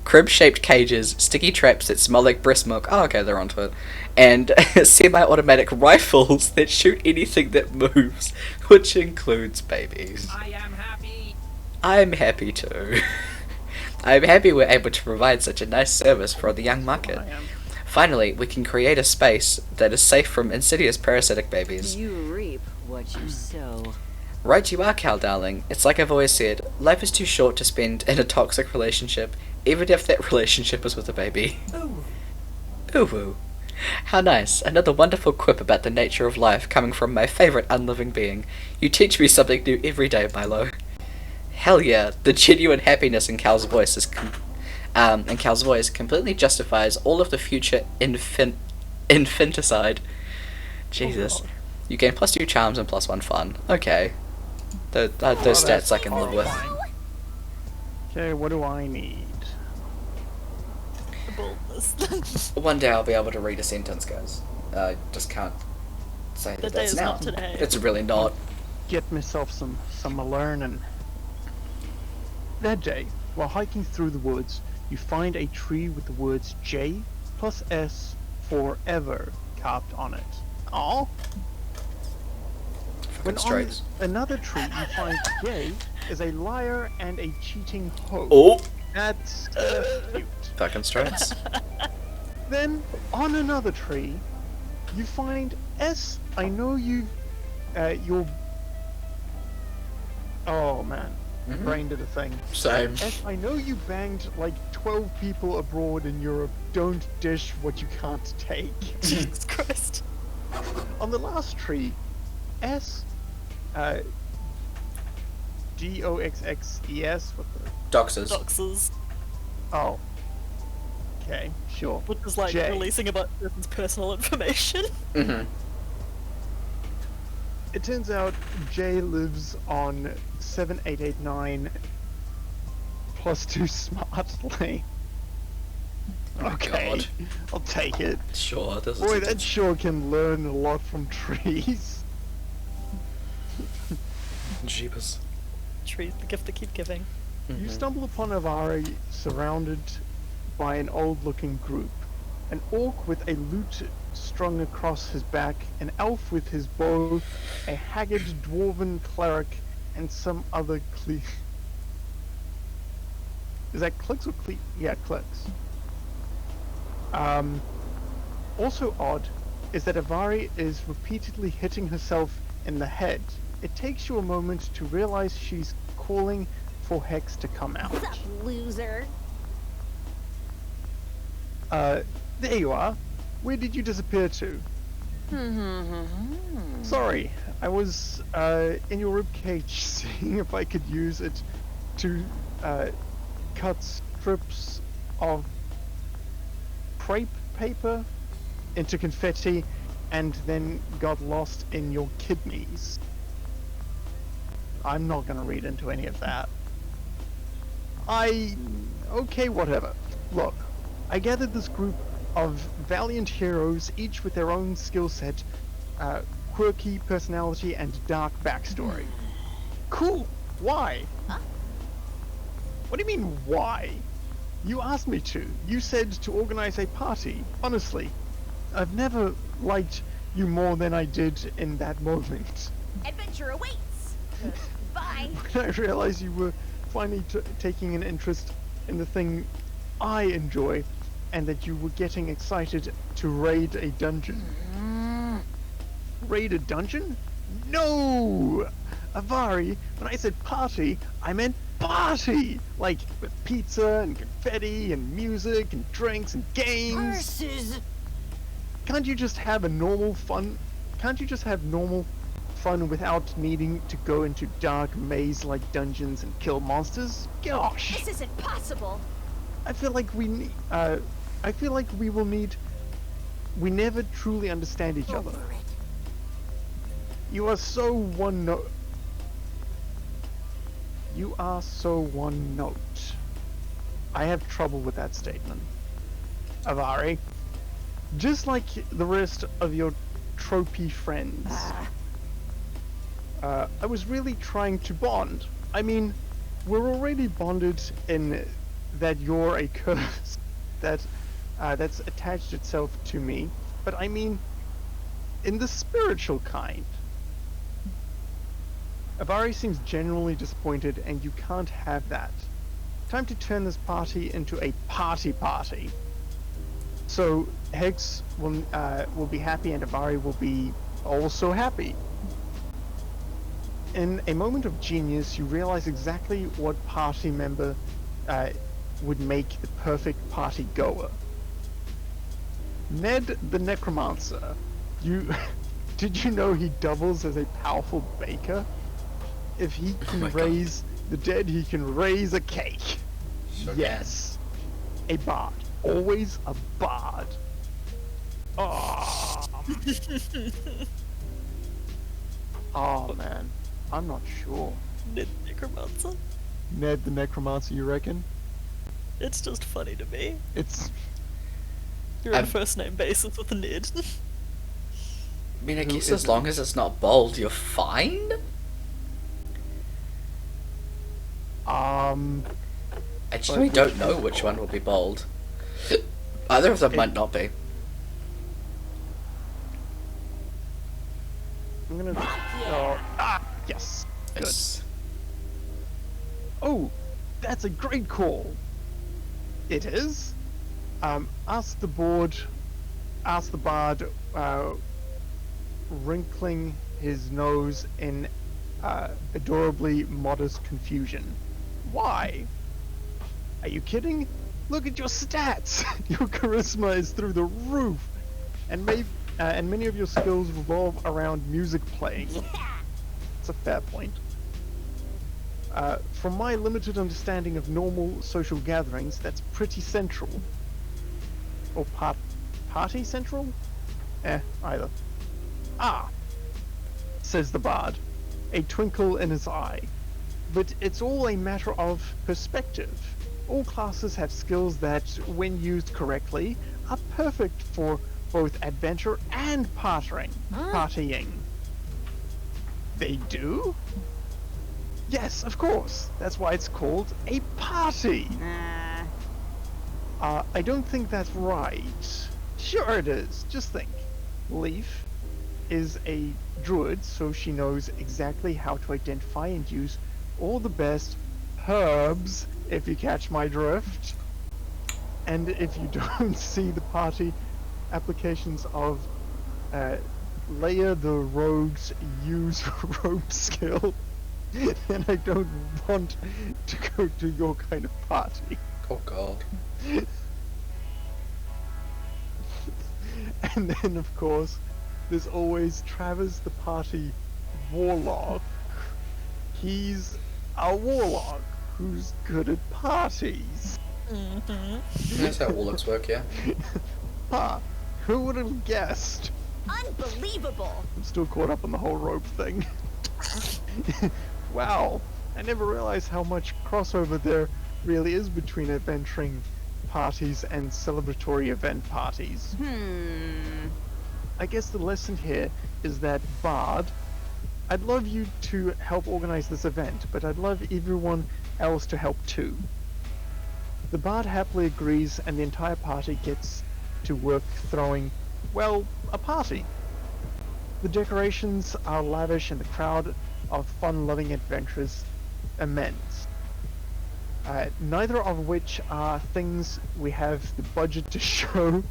crib-shaped cages, sticky traps that smell like breast milk, oh okay, they're onto it, and semi-automatic rifles that shoot anything that moves, which includes babies. I am happy. I'm happy too. I'm happy we're able to provide such a nice service for the young market. I am. Finally, we can create a space that is safe from insidious parasitic babies. You reap what you sow. Right you are, Cal darling. It's like I've always said, life is too short to spend in a toxic relationship, even if that relationship is with a baby. Ooh woo. How nice. Another wonderful quip about the nature of life coming from my favourite unliving being. You teach me something new every day, Milo. Hell yeah, the genuine happiness in Cal's voice completely justifies all of the future infanticide. Jesus. You gain +2 charms and +1 fun. Okay. Those stats I can live with. Okay, what do I need? The boldness. One day I'll be able to read a sentence, guys. I just can't say The that day that's is now. not today. It's really not. Get myself some learning. That day, while hiking through the woods, you find a tree with the words J plus S forever carved on it. Aww. When on Straights. another tree, you find J is a liar and a cheating hoe. Oh! That's cute. Fucking straights. Then, on another tree, you find S. I know you're... Oh man, Mhm. brain did a thing. Same. S. I know you banged like 12 people abroad in Europe. Don't dish what you can't take. Jesus Christ. On the last tree, S. DOXXES. What the? Doxers. Doxers. Oh. Okay, sure. Which is like J. releasing about a person's personal information. Mm-hmm. It turns out Jay lives on 7889 +2 smartly. Okay, God. I'll take it. Sure, this Boy, is... that sure can learn a lot from trees. Jeepers. Trees, the gift that keep giving. You stumble upon Avari surrounded by an old-looking group. An orc with a lute strung across his back, an elf with his bow, a haggard dwarven cleric, and some other Is that clicks or cle? Yeah, clicks. Also odd is that Avari is repeatedly hitting herself in the head. It takes you a moment to realize she's calling for Hex to come out. What's up, loser? There you are. Where did you disappear to? Sorry, I was in your ribcage seeing if I could use it to cut strips of crepe paper into confetti and then got lost in your kidneys. I'm not gonna read into any of that. Okay, whatever. Look, I gathered this group of valiant heroes, each with their own skill set, quirky personality, and dark backstory. Cool! Why? Huh? What do you mean, why? You asked me to. You said to organize a party. Honestly, I've never liked you more than I did in that moment. Adventure awaits. Bye. When I realized you were finally taking an interest in the thing I enjoy, and that you were getting excited to raid a dungeon. Raid a dungeon? No! Avari, when I said party, I meant party! Like, with pizza and confetti and music and drinks and games. Curses! Can't you just have a normal fun? Can't you just have normal fun without needing to go into dark maze-like dungeons and kill monsters? Gosh! This isn't possible. I feel like we need, I feel like we will need... We never truly understand each other. Over it. You are so one note. You are so one note. I have trouble with that statement. Avari. Just like the rest of your tropey friends. I was really trying to bond. I mean, we're already bonded in that you're a curse that's attached itself to me, but I mean in the spiritual kind. Avari seems genuinely disappointed, and you can't have that. Time to turn this party into a party. So Hex will be happy, and Avari will be also happy. In a moment of genius, you realize exactly what party member would make the perfect party goer. Ned the Necromancer. Did you know he doubles as a powerful baker? If he can raise the dead, he can raise a cake. Sure Yes. A bard. Always a bard. Oh. Oh man. I'm not sure. Ned Necromancer. Ned the Necromancer, you reckon? It's just funny to me. It's... You're on a first name basis with Ned. I mean, I Who guess as isn't? long as it's not bold, you're fine? I genuinely don't know which one will be bold. Either of them might not be. I'm gonna... yes. Good. It's... Oh, that's a great call. It is? Ask the bard, wrinkling his nose in adorably modest confusion. Why? Are you kidding? Look at your stats! Your charisma is through the roof! And many of your skills revolve around music playing. It's a fair point. From my limited understanding of normal social gatherings, that's pretty central. Or party central? Either. Ah! Says the bard, a twinkle in his eye. But it's all a matter of perspective. All classes have skills that, when used correctly, are perfect for both adventure and partying. They do? Yes, of course. That's why it's called a party. I don't think that's right. Sure it is. Just think. Leaf is a druid, so she knows exactly how to identify and use all the best herbs, if you catch my drift. And if you don't see the party applications of Leia the Rogue's use rope skill, then I don't want to go to your kind of party. Oh god. And then, of course, there's always Travis the party warlock. He's a warlock who's good at parties. That's how warlocks work, yeah. Who would have guessed? Unbelievable. I'm still caught up on the whole rope thing. Wow, I never realized how much crossover there really is between adventuring parties and celebratory event parties. I guess the lesson here is that Bard, I'd love you to help organize this event, but I'd love everyone else to help too. The Bard happily agrees, and the entire party gets to work throwing, well, a party. The decorations are lavish and the crowd of fun-loving adventurers immense. Neither of which are things we have the budget to show,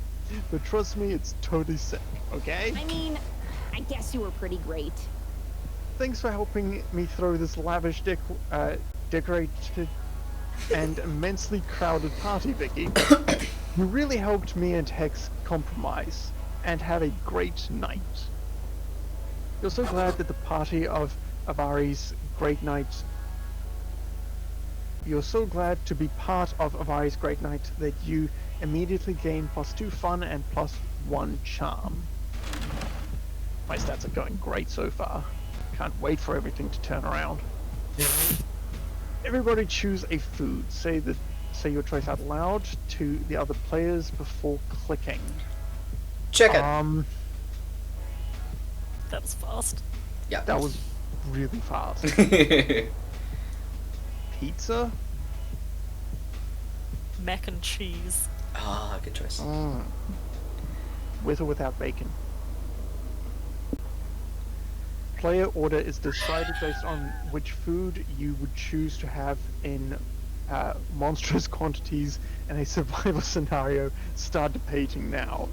but trust me, it's totally sick, okay? I mean, I guess you were pretty great. Thanks for helping me throw this lavish, decorated, and immensely crowded party, Vicky. You really helped me and Hex compromise, and have a great night. You're so glad that the party of Avari's great night... You're so glad to be part of Avari's great night that you immediately gain +2 fun and +1 charm. My stats are going great so far. Can't wait for everything to turn around. Everybody choose a food. Say your choice out loud to the other players before clicking. Chicken. That was fast. Yeah. That was really fast. Pizza? Mac and cheese. Ah, good choice. With or without bacon? Player order is decided based on which food you would choose to have in monstrous quantities in a survival scenario. Start debating now.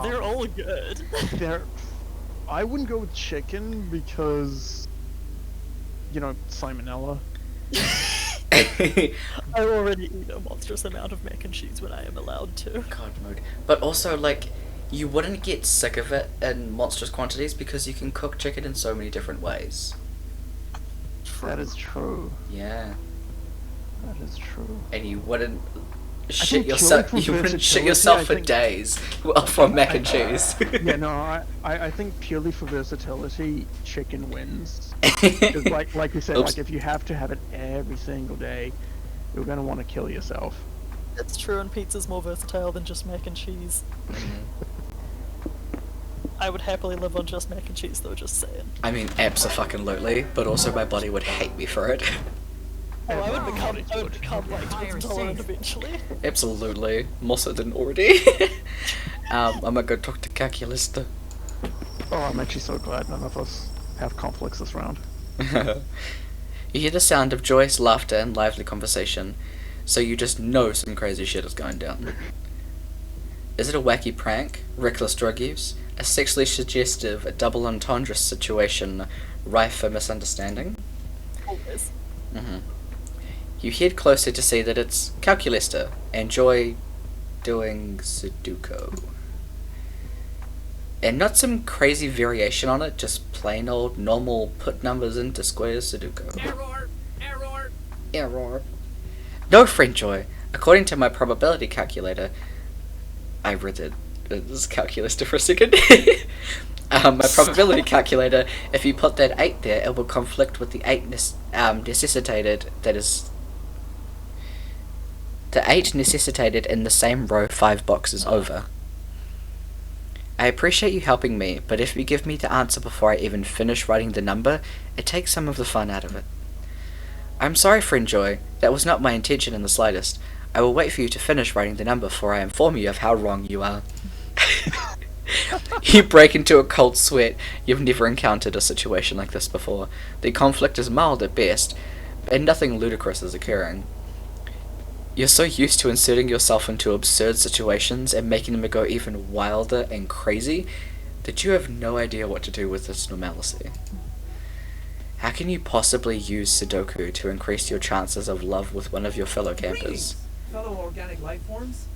They're all good. I wouldn't go with chicken because, you know, salmonella. I already eat a monstrous amount of mac and cheese when I am allowed to. God mode. But also, like, you wouldn't get sick of it in monstrous quantities because you can cook chicken in so many different ways. That is true. Yeah. That is true. And you wouldn't think shit yourself. purely for You wouldn't shit versatility, yourself I for think- days from mac and cheese. Yeah, no, I think purely for versatility, chicken wins. 'Cause like you said, Oops. like if you have to have it every single day, you're gonna want to kill yourself. It's true, and pizza's more versatile than just mac and cheese. I would happily live on just mac and cheese, though, just saying. I mean, abso-fucking-lutely, but also my body would hate me for it. Oh, I would Everybody's become good. lactose intolerant eventually. Absolutely. Mossa didn't already. I'm gonna go talk to Calculista. Oh, I'm actually so glad none of us have conflicts this round. You hear the sound of joyous laughter and lively conversation, so you just know some crazy shit is going down. Is it a wacky prank, reckless drug use, a sexually suggestive, a double entendre situation rife for misunderstanding? Always. You head closer to see that it's Calculista and Joy doing Sudoku. And not some crazy variation on it, just plain old normal put numbers into squares Sudoku. Error. No, friend Joy. According to my probability calculator, I read it as Calculista for a second. My probability calculator, if you put that 8 there, it will conflict with the 8 necessitated, that is... The 8 necessitated in the same row 5 boxes over. I appreciate you helping me, but if you give me the answer before I even finish writing the number, it takes some of the fun out of it. I'm sorry, friend Joy. That was not my intention in the slightest. I will wait for you to finish writing the number before I inform you of how wrong you are. You break into a cold sweat. You've never encountered a situation like this before. The conflict is mild at best, and nothing ludicrous is occurring. You're so used to inserting yourself into absurd situations and making them go even wilder and crazy that you have no idea what to do with this normalcy. How can you possibly use Sudoku to increase your chances of love with one of your fellow campers? Fellow organic life forms?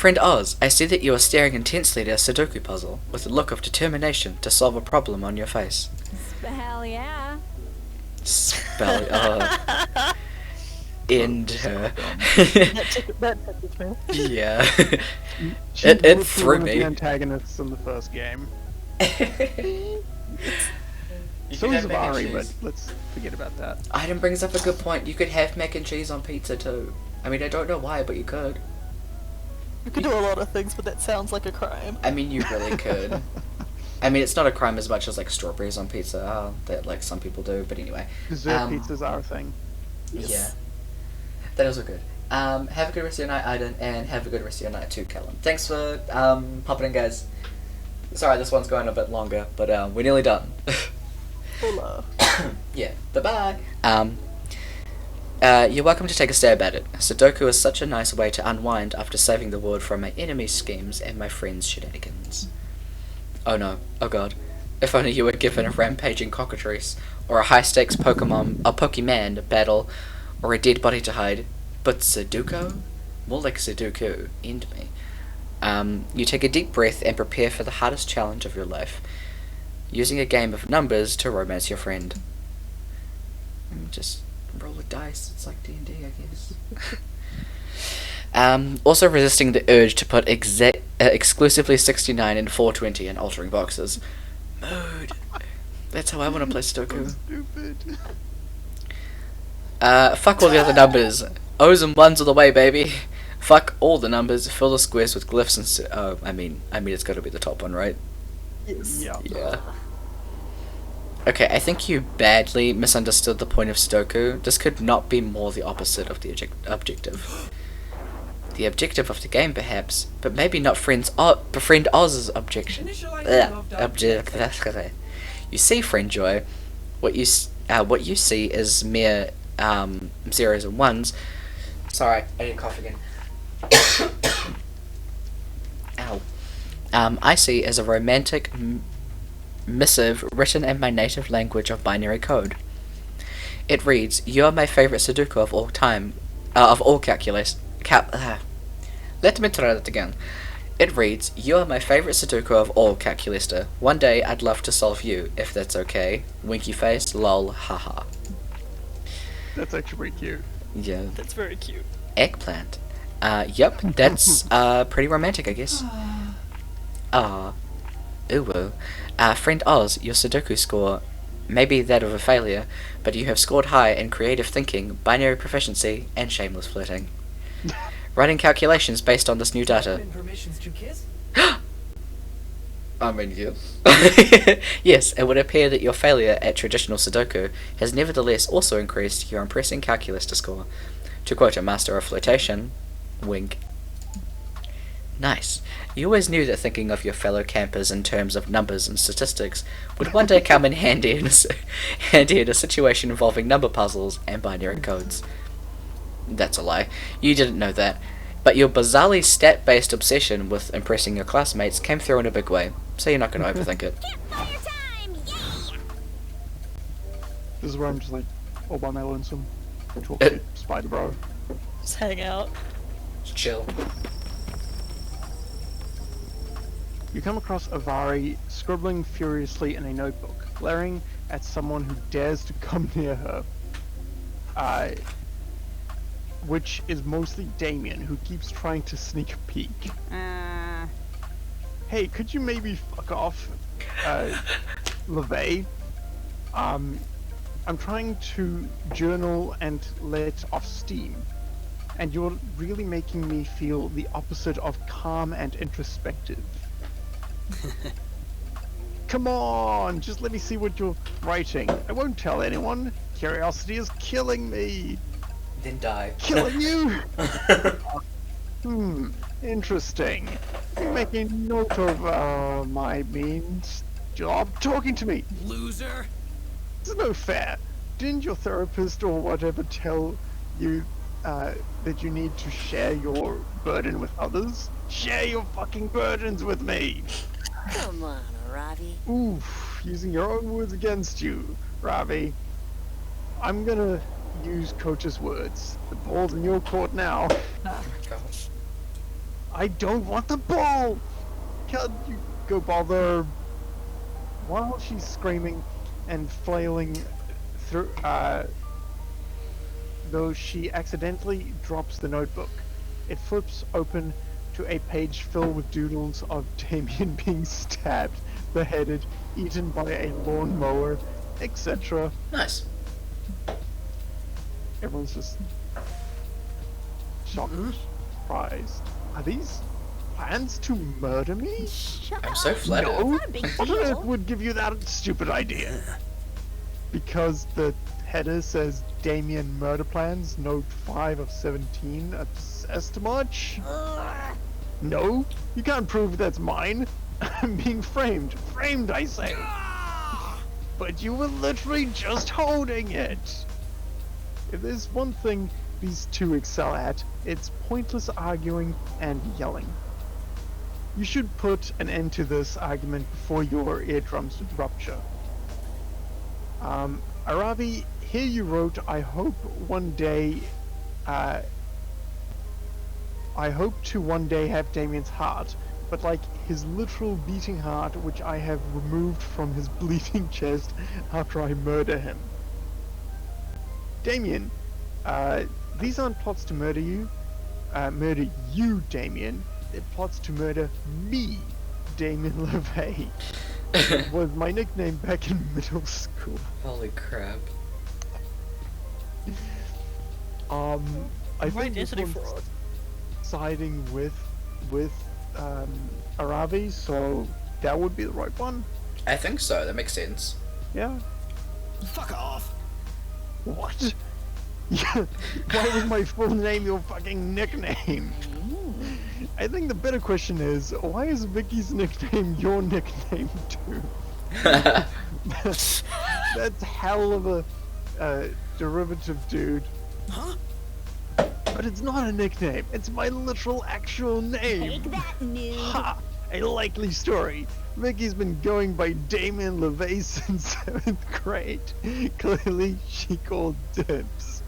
Friend Oz, I see that you are staring intensely at a Sudoku puzzle, with a look of determination to solve a problem on your face. Hell yeah. Spell End her. That tickled me. Yeah. She It was threw one of me. the antagonists in the first game. You So could is have mac and Vari, but cheese. let's forget about that. Item brings up a good point. You could have mac and cheese on pizza too. I mean, I don't know why, but you could. You could do a lot of things, but that sounds like a crime. I mean, you really could. I mean, it's not a crime as much as like strawberries on pizza that like some people do. But anyway, Dessert pizzas are a thing. yeah, that is all good. Have a good rest of your night, Aiden, and have a good rest of your night too, Callum. Thanks for popping in, guys. Sorry, this one's going a bit longer, but we're nearly done. Hola. Yeah, bye-bye. You're welcome to take a stab at it. Sudoku is such a nice way to unwind after saving the world from my enemy's schemes and my friends' shenanigans. Oh no, oh god. If only you were given a rampaging cockatrice, or a high-stakes Pokemon battle, or a dead body to hide. But Sudoku? More like Sudoku. End me. You take a deep breath and prepare for the hardest challenge of your life. Using a game of numbers to romance your friend. Just roll a dice. It's like D&D, I guess. Also resisting the urge to put exclusively 69 and 420 in altering boxes. Mood. That's how I want to play Sudoku. Stupid. Fuck all the other numbers. O's and ones all the way, baby. Fuck all the numbers. Fill the squares with glyphs and I mean, it's got to be the top one, right? Yes. Yeah. Yeah. Okay, I think you badly misunderstood the point of Sudoku. This could not be more the opposite of the objective. The objective of the game, perhaps, but maybe not friend Oz's objection. You see, friend Joy, what you see is mere zeros and ones. Sorry, I need to cough again. Ow. I see as a romantic missive written in my native language of binary code. It reads, "You are my favorite Sudoku of all time, of all calculus." Let me try that again. It reads, "You are my favorite Sudoku of all, Calculista. One day I'd love to solve you, if that's okay. Winky face, lol, haha." That's actually pretty cute. Yeah. That's very cute. Eggplant. Yep, that's pretty romantic, I guess. Ooh. Friend Oz, your Sudoku score may be that of a failure, but you have scored high in creative thinking, binary proficiency, and shameless flirting. Running calculations based on this new data. Permissions to kiss? I mean, yes. Yes, it would appear that your failure at traditional Sudoku has nevertheless also increased your impressing calculus score. To quote a master of flirtation, wink. Nice. You always knew that thinking of your fellow campers in terms of numbers and statistics would one day come in handy in a situation involving number puzzles and binary codes. That's a lie. You didn't know that. But your bizarrely stat-based obsession with impressing your classmates came through in a big way, so you're not going to overthink it. Campfire time! Yeah! This is where I'm just like all by my lonesome. Talk to Spider Bro. Just hang out. Chill. You come across Avari scribbling furiously in a notebook, glaring at someone who dares to come near her. Which is mostly Damien, who keeps trying to sneak a peek. Hey, could you maybe fuck off, LeVay? I'm trying to journal and let off steam, and you're really making me feel the opposite of calm and introspective. Come on, just let me see what you're writing. I won't tell anyone. Curiosity is killing me. Then die. Killing you? Interesting. Making note of my means. Job talking to me. Loser! This is no fair. Didn't your therapist or whatever tell you that you need to share your burden with others? Share your fucking burdens with me. Come on, Ravi. Oof, using your own words against you, Ravi. I'm gonna use Coach's words. The ball's in your court now. Oh my gosh. I don't want the ball! Can't you go bother? While she's screaming and flailing through, though she accidentally drops the notebook. It flips open to a page filled with doodles of Damien being stabbed, beheaded, eaten by a lawnmower, etc. Nice. Everyone's just shocked, surprised. Are these plans to murder me? I'm so flattered. No. Not a big What on deal. earth would give you that stupid idea? Because the header says Damien murder plans, note 5 of 17, obsessed much? No, you can't prove that's mine. I'm being framed. Framed, I say. But you were literally just holding it. If there's one thing these two excel at, it's pointless arguing and yelling. You should put an end to this argument before your eardrums rupture. Aravi, here you wrote, I hope to one day have Damien's heart, but like his literal beating heart, which I have removed from his bleeding chest after I murder him. Damien, these aren't plots to murder you, Damien. They're plots to murder me, Damien LeVay. Was my nickname back in middle school. Holy crap. I think this Identity one's fraud. siding with Aravi, so that would be the right one. I think so, that makes sense. Yeah. Fuck off. What? Why was my full name your fucking nickname? I think the better question is, why is Vicky's nickname your nickname too? That's hell of a derivative, dude. Huh? But it's not a nickname. It's my literal actual name. Take that, noob. Ha! A likely story. Vicky's been going by Damien LeVay since 7th grade. Clearly, she called dibs.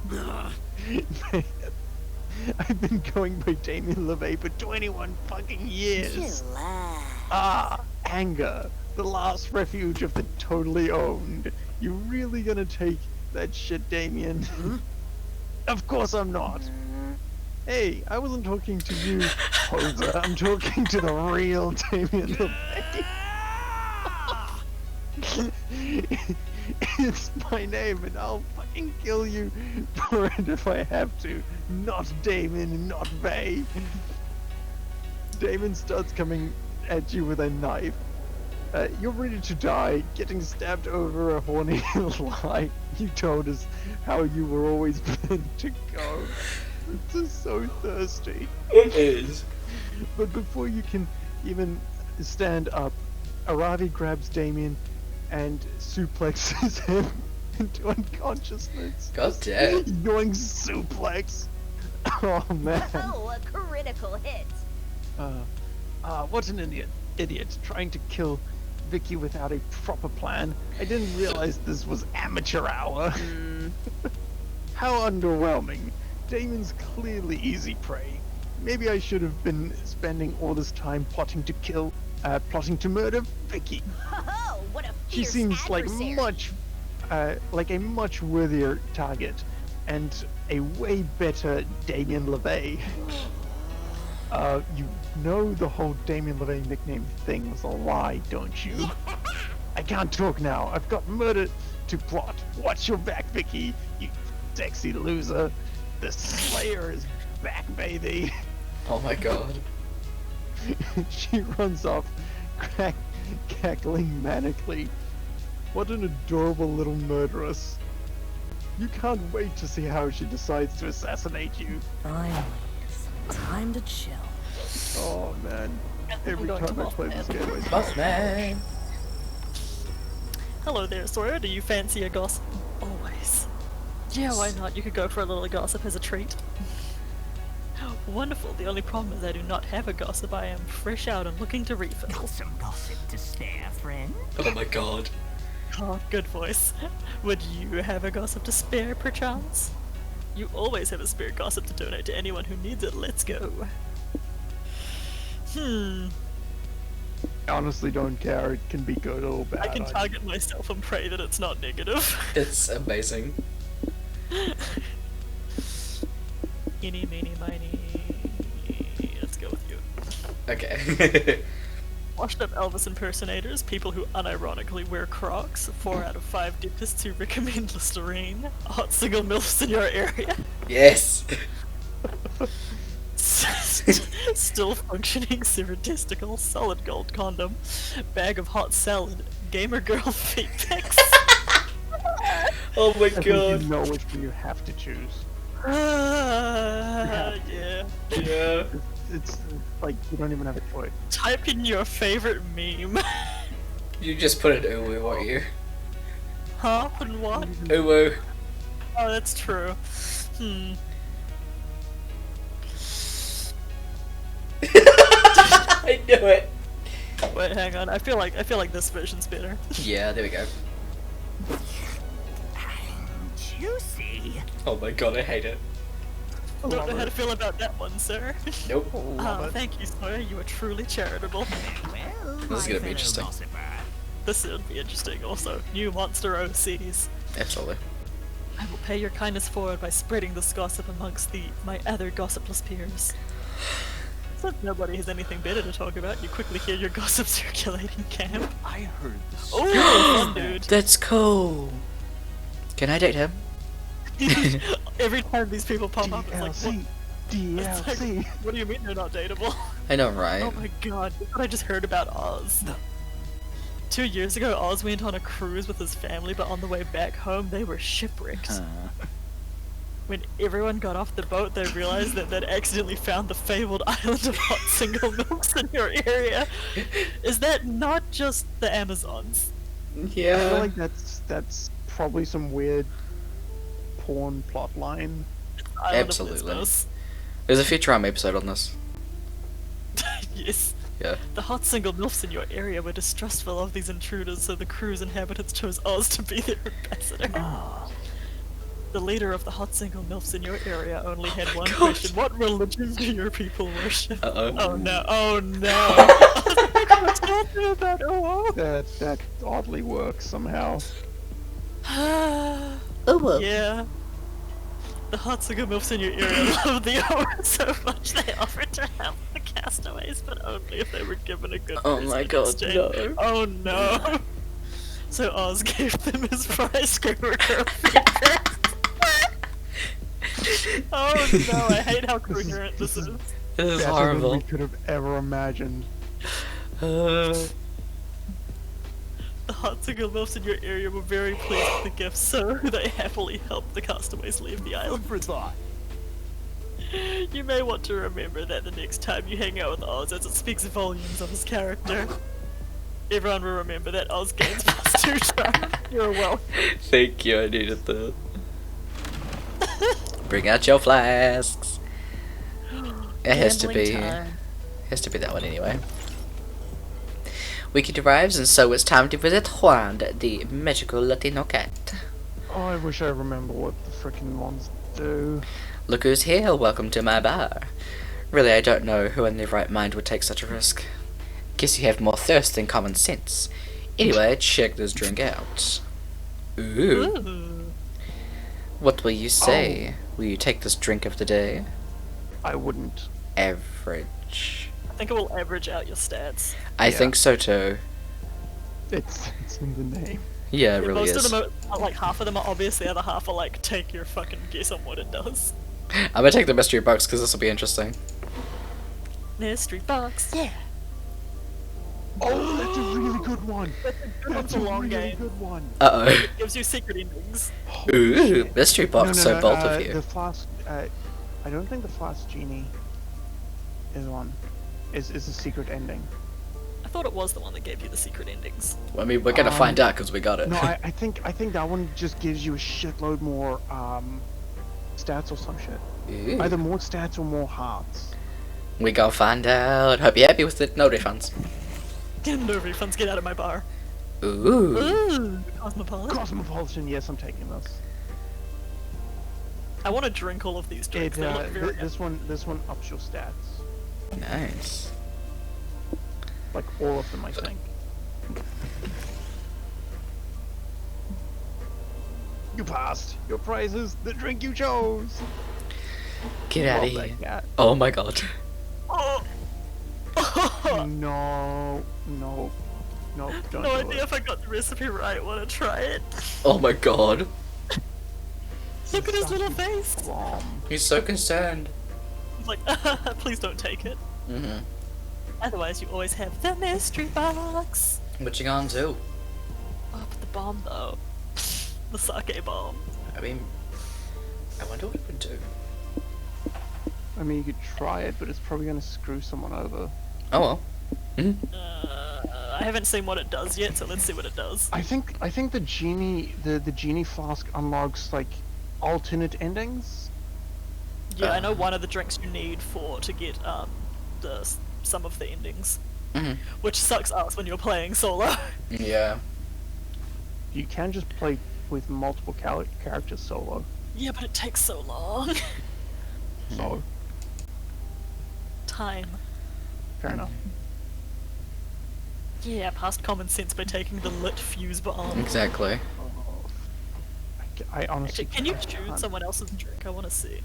I've been going by Damien LeVay for 21 fucking years. Ah, anger. The last refuge of the totally owned. You really gonna take that shit, Damien? Of course I'm not. Hey, I wasn't talking to you, poser. I'm talking to the real Damien LeVay. It's my name, and I'll fucking kill you for it if I have to. Not Damon, not Vay. Damon starts coming at you with a knife. You're ready to die, getting stabbed over a horny lie. You told us how you were always meant to go. This is so thirsty. It is. But before you can even stand up, Aravi grabs Damien and suplexes him into unconsciousness. God damn. Yoink suplex. Oh man. Oh, a critical hit. What an idiot trying to kill Vicky without a proper plan. I didn't realize this was amateur hour. How underwhelming. Damon's clearly easy prey. Maybe I should have been spending all this time plotting to murder Vicky. Oh, what a She fierce seems adversary. like a much worthier target, and a way better Damien LeVay. You know the whole Damien LeVay nickname thing was a lie, don't you? I can't talk now. I've got murder to plot. Watch your back, Vicky, you sexy loser. The Slayer is back, baby. Oh my god. She runs off, cackling manically. What an adorable little murderess. You can't wait to see how she decides to assassinate you. Finally, time to chill. Oh man. Every going to time I play this game, I Boss man. Hello there, Sawyer. Do you fancy a gossip? Always. Yeah, why not? You could go for a little gossip as a treat. Wonderful. The only problem is I do not have a gossip. I am fresh out and looking to refill. Got some gossip to spare, friend. Oh my god. Oh, good voice. Would you have a gossip to spare, perchance? You always have a spare gossip to donate to anyone who needs it. Let's go. I honestly don't care. It can be good or bad. I can target myself and pray that it's not negative. It's amazing. Eeny, meeny, miny. Let's go with you. Okay. Washed up Elvis impersonators, people who unironically wear Crocs, 4 out of 5 dentists who recommend Listerine, hot single MILFs in your area, Yes. still functioning testicle, solid gold condom, bag of hot salad, gamer girl feet pics. Oh my I think god. you know which one you have to choose. Yeah. Yeah. It's like you don't even have a choice. Type in your favorite meme. You just put an uwu, won't you? Huh? And what? Uwu. Oh, that's true. I knew it. Wait, hang on. I feel like this version's better. Yeah, there we go. Juicy. Oh my god, I hate it. I don't know how to feel about that one, sir. Nope. Oh, thank you, Sawyer. You are truly charitable. Well, This is gonna be interesting. This would be interesting also. New monster OCs. Absolutely. I will pay your kindness forward by spreading this gossip amongst my other gossipless peers. Since nobody has anything better to talk about, you quickly hear your gossip circulating camp. I heard this. Oh, fun dude. That's cool. Can I date him? Every time these people pop up, it's like, DLC. It's like, DLC. what do you mean they're not dateable? I know, right? Oh my god, look what I just heard about Oz. 2 years ago, Oz went on a cruise with his family, but on the way back home, they were shipwrecked. When everyone got off the boat, they realized that they'd accidentally found the fabled island of hot single milks in your area. Is that not just the Amazons? I feel Yeah. like that's probably some weird porn plot line. Island of Absolutely. Lesbos. There's a Futurama episode on this. Yes. Yeah. The hot single milfs in your area were distrustful of these intruders, so the crew's inhabitants chose Oz to be their ambassador. The leader of the hot single milfs in your area only had one question: what religion do your people worship? Uh-oh. Oh no! Oh no! I was talking about That oddly works somehow. oh. Yeah. The hot single milfs in your area love the Owen so much they offered to help the castaways, but only if they were given a good Oh person my in god, exchange. no. Oh no! So Oz gave them his prize screamer girl feedback. Oh no, I hate how coherent this is. This is Better than horrible. we could have ever imagined. The hot single milfs in your area were very pleased with the gifts, so they happily helped the castaways leave the island. For thought. You may want to remember that the next time you hang out with Oz, as it speaks volumes of his character. Everyone will remember that Oz gains +2 charm. You're welcome. Thank you, I needed that. Bring out your flasks. It has to Gambling be. time. Has to be that one anyway. Weekend arrives, and so it's time to visit Juan, the magical Latino cat. Oh, I wish I remember what the frickin' ones do. Look who's here, welcome to my bar. Really, I don't know who in their right mind would take such a risk. Guess you have more thirst than common sense. Anyway, check this drink out. Ooh. Ooh. What will you say? Will you take this drink of the day? I wouldn't. Average. I think it will average out your stats. I Yeah. think so too. It's in the name. Yeah, it really Most is. of them are, like, half of them are obvious, the other half are like, take your fucking guess on what it does. I'm gonna take the mystery box because this will be interesting. Mystery box. Yeah. Oh, that's a really good one. That's a long really game. good one. Uh Gives you secret endings. oh. Ooh, mystery box, so both of you. The flask. I don't think the flask genie is one. Is a secret ending. I thought it was the one that gave you the secret endings. Well, I mean, we're gonna find out because we got it. No, I think that one just gives you a shitload more stats or some shit. Ooh. Either more stats or more hearts. We gonna find out. Hope you're happy with it. No refunds. No refunds, get out of my bar. Ooh. Ooh, Cosmopolitan. Cosmopolitan, yes, I'm taking this. I want to drink all of these drinks. They look very This one ups your stats. Nice. Like all of them, I think. You passed. Your prize is the drink you chose. Get out of Love here. that cat. Oh my god. No, don't No do idea it. if I got the recipe right. Wanna try it? Oh my god. Look at his little face. Prom. He's so concerned. He's like, please don't take it. Mm-hmm. Otherwise, you always have the mystery box. What you gonna do? Oh, but the bomb though. The sake bomb. I mean, I wonder what it would do. I mean, you could try it, but it's probably gonna screw someone over. Oh well. I haven't seen what it does yet, so let's see what it does. I think the genie flask unlocks like alternate endings. Yeah, I know one of the drinks you need to get some of the endings, which sucks ass when you're playing solo. Yeah. You can just play with multiple characters solo. Yeah, but it takes so long. So Time. fair enough. Yeah, past common sense by taking the lit fuse bomb. Exactly. I honestly Actually, can you can't. choose someone else's drink? I want to see.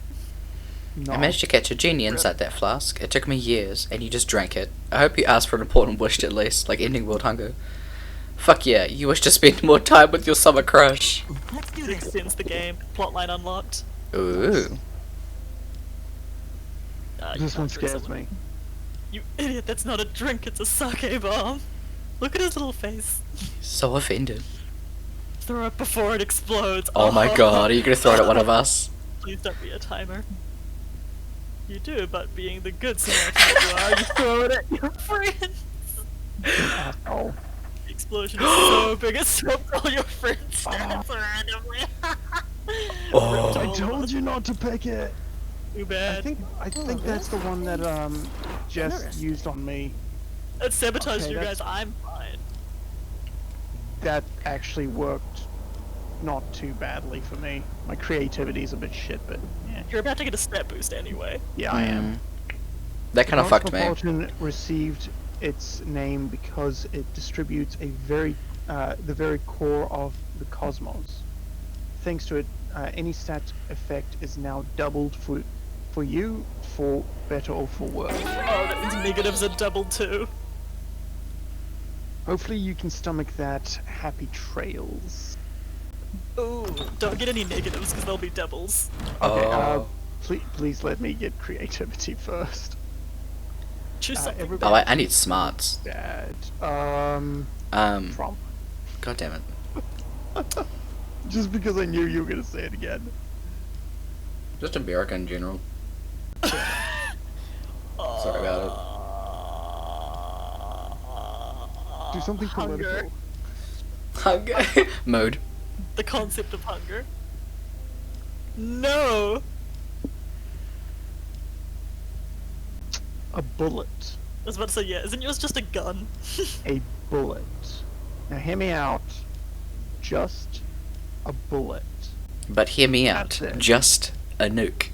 No. I managed to catch a genie inside that flask. It took me years, and you just drank it. I hope you asked for an important wish at least, like ending world hunger. Fuck yeah, you wish to spend more time with your summer crush. Let's do It this. extends the game. Plotline unlocked. Ooh. You This can't one drink scares someone- me. You idiot, that's not a drink, it's a sake bomb. Look at his little face. So offended. Throw it before it explodes. Oh my god, are you gonna throw it at one of us? Please don't be a timer. You do, but being the good Samaritan that you are, you throw it at your friends. Oh. The explosion is so big it stopped all your friends randomly. Oh. I told you not to pick it. Too bad. I think that's the one that Jess used on me. It sabotaged Okay, you that's- guys, I'm fine. That actually worked not too badly for me. My creativity's a bit shit, but yeah. You're about to get a stat boost anyway. Yeah, I am. That kind of fucked me. Cosmopolitan received its name because it distributes the very core of the cosmos. Thanks to it, any stat effect is now doubled for you, for better or for worse. Oh, that means negatives are doubled too. Hopefully you can stomach that. Happy trails. Ooh, don't get any negatives because they'll be doubles. Okay, Oh. please let me get creativity first. Choose something. everybody- Oh, I need smarts. Bad. Prom. God damn it. Just because I knew you were gonna say it again. Just America in general. Sorry about it. Do something Hunger. political. Hunger. Mode. The concept of hunger. No! A bullet. I was about to say, yeah, isn't yours just a gun? A bullet. Now hear me out. Just a bullet. But hear me out. That's it. Just a nuke.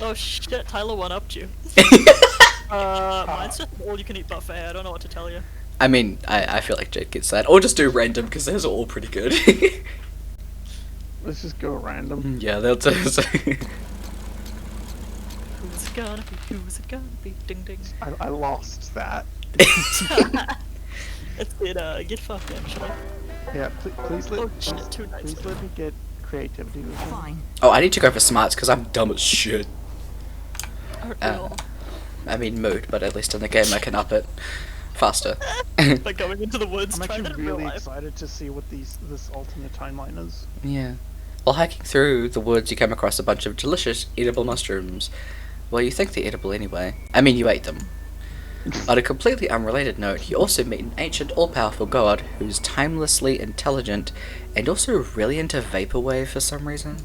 Oh shit, Tyler one-upped you. Mine's just an all-you-can-eat buffet, I don't know what to tell you. I mean, I feel like Jade gets that. Or just do random, because those are all pretty good. Let's just go random. Yeah, that's it. Who's it gonna be? Who's it gonna be? Ding ding. I lost that. Let's get fucked actually. Yeah, please let Oh shit, too nice. please let me get creativity with him. Fine. Oh, I need to go for smarts, because I'm dumb as shit. Aren't we all? I mean mood, but at least in the game I can up it faster. By going into the woods, I'm try that actually in real really life. excited to see what this alternate timeline is. Yeah. While hiking through the woods, you come across a bunch of delicious edible mushrooms. Well, you think they're edible anyway. I mean, you ate them. On a completely unrelated note, you also meet an ancient, all-powerful god who's timelessly intelligent and also really into vaporwave for some reason.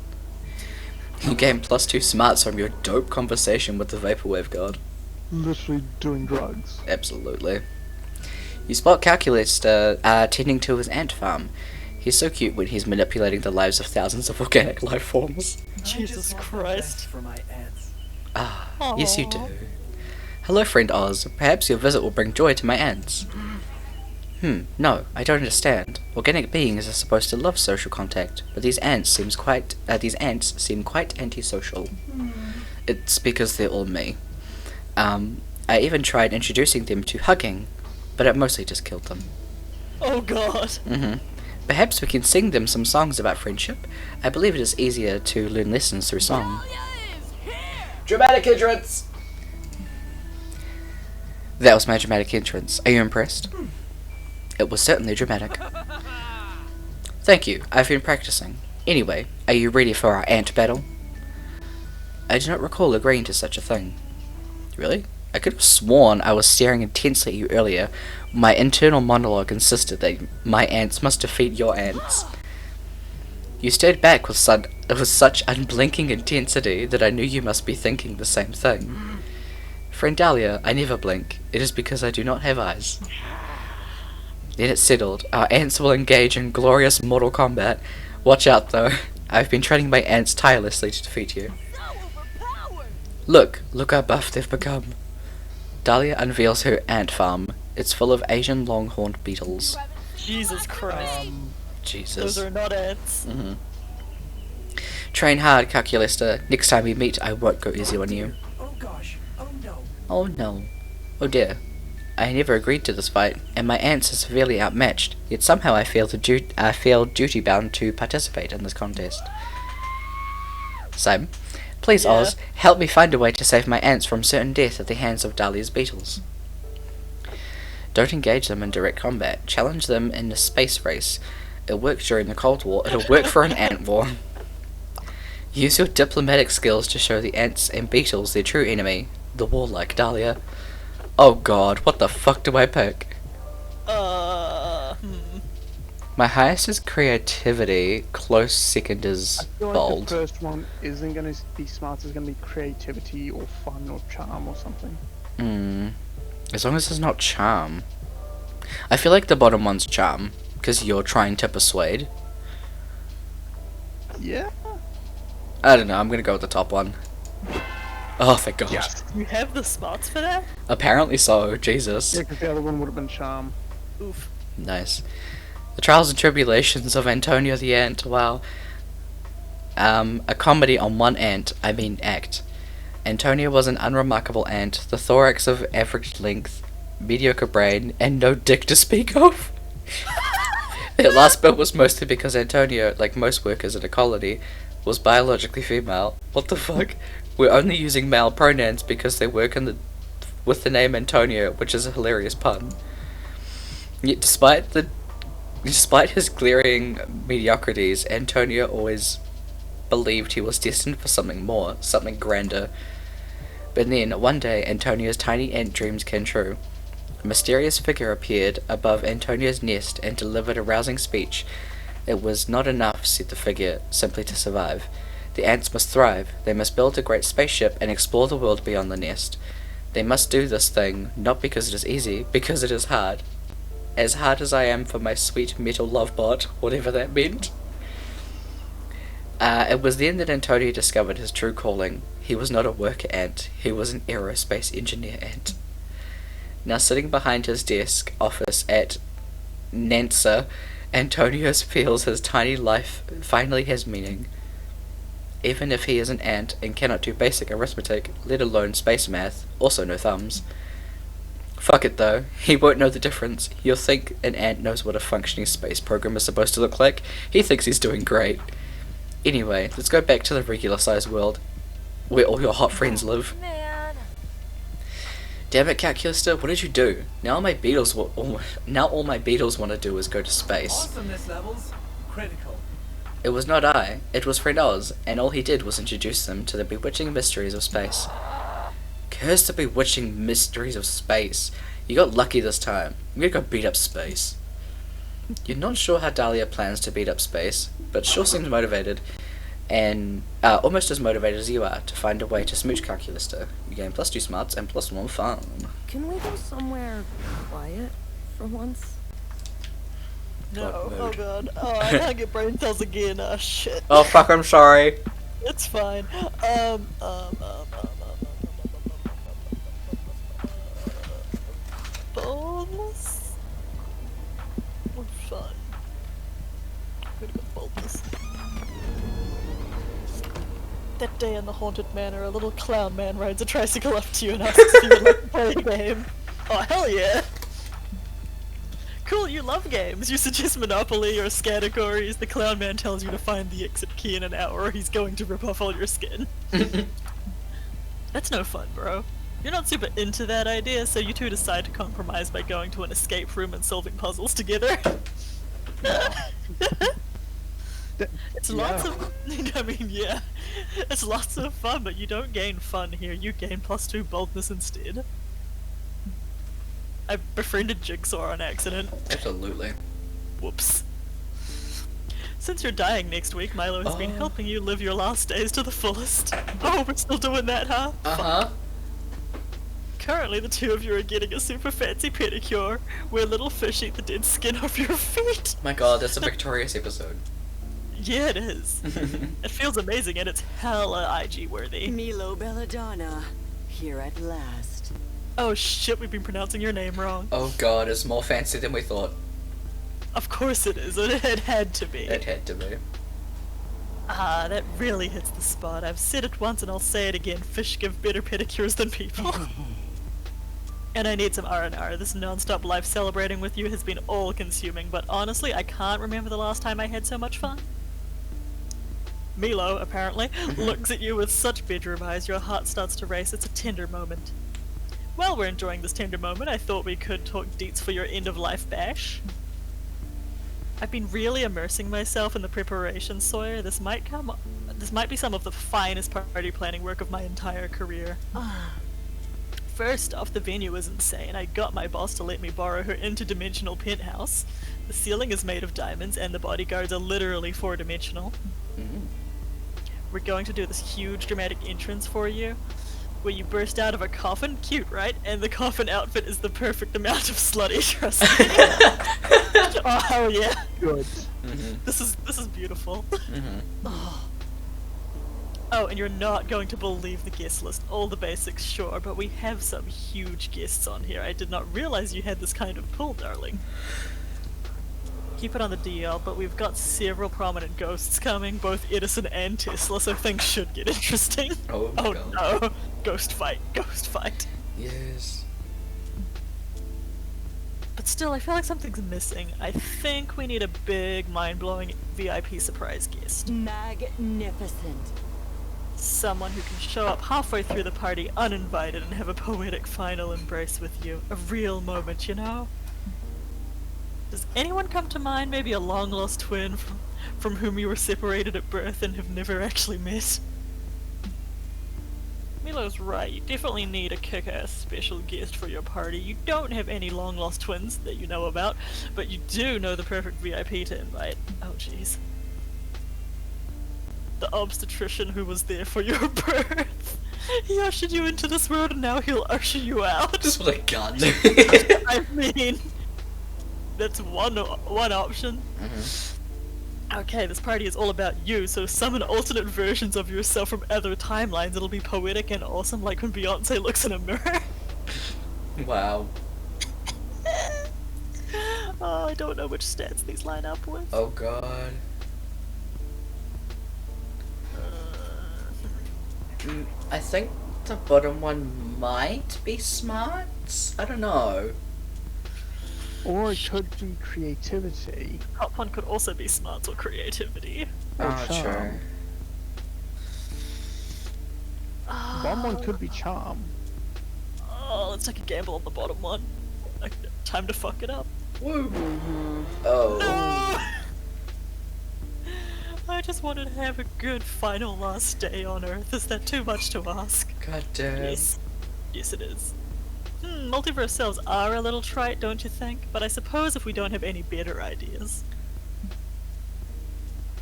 You gain +2 smarts from your dope conversation with the vaporwave god. Literally doing drugs. Absolutely. You spot Calculator tending to his ant farm. He's so cute when he's manipulating the lives of thousands of organic life forms. Jesus Christ. For my ants. Ah, yes you do. Hello, friend Oz. Perhaps your visit will bring joy to my ants. No, I don't understand. Organic beings are supposed to love social contact, but these ants seem quite antisocial. It's because they're all me. I even tried introducing them to hugging, but it mostly just killed them. Oh god. Perhaps we can sing them some songs about friendship. I believe it is easier to learn lessons through song. Dramatic entrance! That was my dramatic entrance. Are you impressed? It was certainly dramatic. Thank you, I've been practicing. Anyway, are you ready for our ant battle? I do not recall agreeing to such a thing. Really? I could have sworn I was staring intensely at you earlier. My internal monologue insisted that my ants must defeat your ants. You stared back with such unblinking intensity that I knew you must be thinking the same thing. Friend Dahlia, I never blink. It is because I do not have eyes. Then it settled. Our ants will engage in glorious mortal combat. Watch out though. I've been training my ants tirelessly to defeat you. Look how buff they've become. Dahlia unveils her ant farm. It's full of Asian longhorned beetles. Jesus Christ. Jesus. Those are not ants. Train hard, Calculista. Next time we meet, I won't go easy on you. Oh gosh. Oh no. Oh no. Oh dear. I never agreed to this fight, and my ants are severely outmatched, yet somehow I feel duty-bound to participate in this contest. Sam, please, Yeah? Oz, help me find a way to save my ants from certain death at the hands of Dahlia's beetles. Don't engage them in direct combat. Challenge them in a space race. It worked during the Cold War. It'll work for an ant war. Use your diplomatic skills to show the ants and beetles their true enemy, the warlike Dahlia. Oh god, what the fuck do I pick? My highest is creativity, close second is I feel like bold. the first one isn't going to be smart, it's going to be creativity or fun or charm or something. As long as it's not charm. I feel like the bottom one's charm, because you're trying to persuade. Yeah? I don't know, I'm gonna go with the top one. Oh, thank god. Yes. You have the smarts for that? Apparently so, Jesus. Yeah, because the other one would have been charm. Oof. Nice. The Trials and Tribulations of Antonio the Ant, wow. A comedy on one ant, I mean act. Antonio was an unremarkable ant, the thorax of average length, mediocre brain, and no dick to speak of. That last bit was mostly because Antonio, like most workers in a colony, was biologically female. What the fuck? We're only using male pronouns because they work with the name Antonio, which is a hilarious pun. Yet despite his glaring mediocrities, Antonio always believed he was destined for something more, something grander. But then, one day, Antonio's tiny ant dreams came true. A mysterious figure appeared above Antonio's nest and delivered a rousing speech. It was not enough, said the figure, simply to survive. The ants must thrive. They must build a great spaceship and explore the world beyond the nest. They must do this thing, not because it is easy, because it is hard. As hard as I am for my sweet metal love bot, whatever that meant. It was then that Antonio discovered his true calling. He was not a worker ant, he was an aerospace engineer ant. Now sitting behind his desk office at NASA, Antonio feels his tiny life finally has meaning. Even if he is an ant and cannot do basic arithmetic, let alone space math, also no thumbs. Fuck it though, he won't know the difference. You'll think an ant knows what a functioning space program is supposed to look like. He thinks he's doing great. Anyway, let's go back to the regular sized world, where all your hot friends live. Damn it, Calculista, what did you do? Now all my beetles want to do is go to space. Awesomeness levels critical. It was not I, it was friend Oz, and all he did was introduce them to the bewitching mysteries of space. Curse the bewitching mysteries of space. You got lucky this time. I'm gonna go beat up space. You're not sure how Dahlia plans to beat up space, but sure seems motivated, and almost as motivated as you are to find a way to smooch Calculista. You gain +2 smarts and +1 fun. Can we go somewhere quiet for once? No, God oh mode. god. Oh, I can't get brain cells again. Oh shit. Oh fuck, I'm sorry. It's fine. That day in the haunted manor, a little clown man rides a tricycle up to you and asks if you would like to play a game. Oh, hell yeah! Cool, you love games. You suggest Monopoly or categories. The clown man tells you to find the exit key in an hour or he's going to rip off all your skin. That's no fun, bro. You're not super into that idea, so you two decide to compromise by going to an escape room and solving puzzles together. It's lots of... I mean, yeah. It's lots of fun, but you don't gain fun here. You gain +2 boldness instead. I befriended Jigsaw on accident. Absolutely. Whoops. Since you're dying next week, Milo has been helping you live your last days to the fullest. Oh, we're still doing that, huh? Uh-huh. Currently, the two of you are getting a super fancy pedicure, where little fish eat the dead skin off your feet. My god, that's a victorious episode. Yeah, it is. It feels amazing, and it's hella IG worthy. Milo Belladonna, here at last. Oh shit, we've been pronouncing your name wrong. Oh god, it's more fancy than we thought. Of course it is, it had to be. It had to be. Ah, that really hits the spot. I've said it once and I'll say it again, fish give better pedicures than people. And I need some R&R. This non-stop life celebrating with you has been all-consuming, but honestly, I can't remember the last time I had so much fun. Milo, apparently, looks at you with such bedroom eyes, your heart starts to race. It's a tender moment. While we're enjoying this tender moment, I thought we could talk deets for your end-of-life bash. I've been really immersing myself in the preparation, Sawyer. This might be some of the finest party planning work of my entire career. First off, the venue is insane. I got my boss to let me borrow her interdimensional penthouse. The ceiling is made of diamonds and the bodyguards are literally 4-dimensional. We're going to do this huge dramatic entrance for you, where you burst out of a coffin. Cute, right? And the coffin outfit is the perfect amount of slutty, trust me. Oh, hell yeah. Good. This is beautiful. Oh, and you're not going to believe the guest list. All the basics, sure, but we have some huge guests on here. I did not realize you had this kind of pull, darling. Keep it on the DL, but we've got several prominent ghosts coming, both Edison and Tesla, so things should get interesting. Oh god. No. Ghost fight, ghost fight. Yes. But still, I feel like something's missing. I think we need a big, mind-blowing VIP surprise guest. Magnificent. Someone who can show up halfway through the party uninvited and have a poetic final embrace with you. A real moment, you know? Does anyone come to mind? Maybe a long-lost twin from whom you were separated at birth and have never actually met? Milo's right, you definitely need a kick-ass special guest for your party. You don't have any long-lost twins that you know about, but you do know the perfect VIP to invite. Oh jeez. The obstetrician who was there for your birth. He ushered you into this world and now he'll usher you out. Just with a gun. I mean, that's one option. Okay, this party is all about you, so summon alternate versions of yourself from other timelines. It'll be poetic and awesome, like when Beyonce looks in a mirror. Wow. Oh, I don't know which stats these line up with. Oh god. I think the bottom one might be smarts? I don't know. Or it could be creativity. Top one could also be smarts or creativity. Oh, charm. true. Bottom one could be charm. Oh, let's take a gamble on the bottom one. Time to fuck it up. Woo! Oh. No! I just wanted to have a good final last day on Earth. Is that too much to ask? God damn. Yes. Yes, it is. Multiverse cells are a little trite, don't you think? But I suppose if we don't have any better ideas.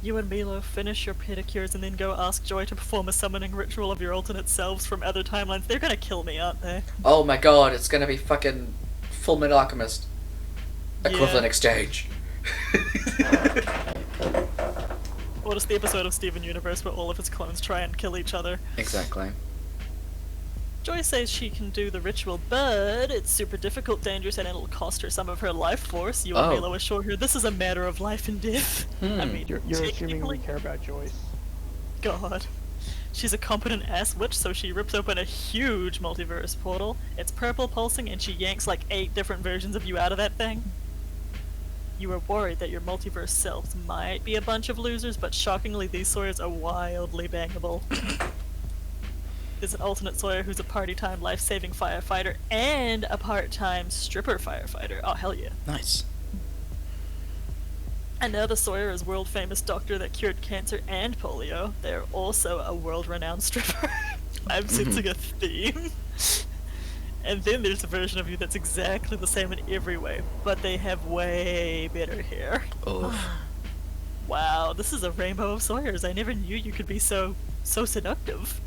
You and Milo finish your pedicures and then go ask Joy to perform a summoning ritual of your alternate selves from other timelines. They're gonna kill me, aren't they? Oh my god, it's gonna be fucking Full Metal Alchemist. Equivalent Yeah. exchange. Or just the episode of Steven Universe where all of his clones try and kill each other. Exactly. Joy says she can do the ritual, but it's super difficult, dangerous, and it'll cost her some of her life force. You and Oh. Milo assure her this is a matter of life and death. I mean, You're assuming we technically, care about Joyce. God. She's a competent ass witch, so she rips open a huge multiverse portal. It's purple pulsing, and she yanks like 8 different versions of you out of that thing. You were worried that your multiverse selves might be a bunch of losers, but shockingly these Sawyers are wildly bangable. There's an alternate Sawyer who's a party-time life-saving firefighter and a part-time stripper firefighter. Oh, hell yeah. Nice. Another Sawyer is world-famous doctor that cured cancer and polio. They're also a world-renowned stripper. I'm sensing a theme. And then there's a version of you that's exactly the same in every way, but they have way better hair. Oh. Wow, this is a rainbow of Sawyers. I never knew you could be so seductive.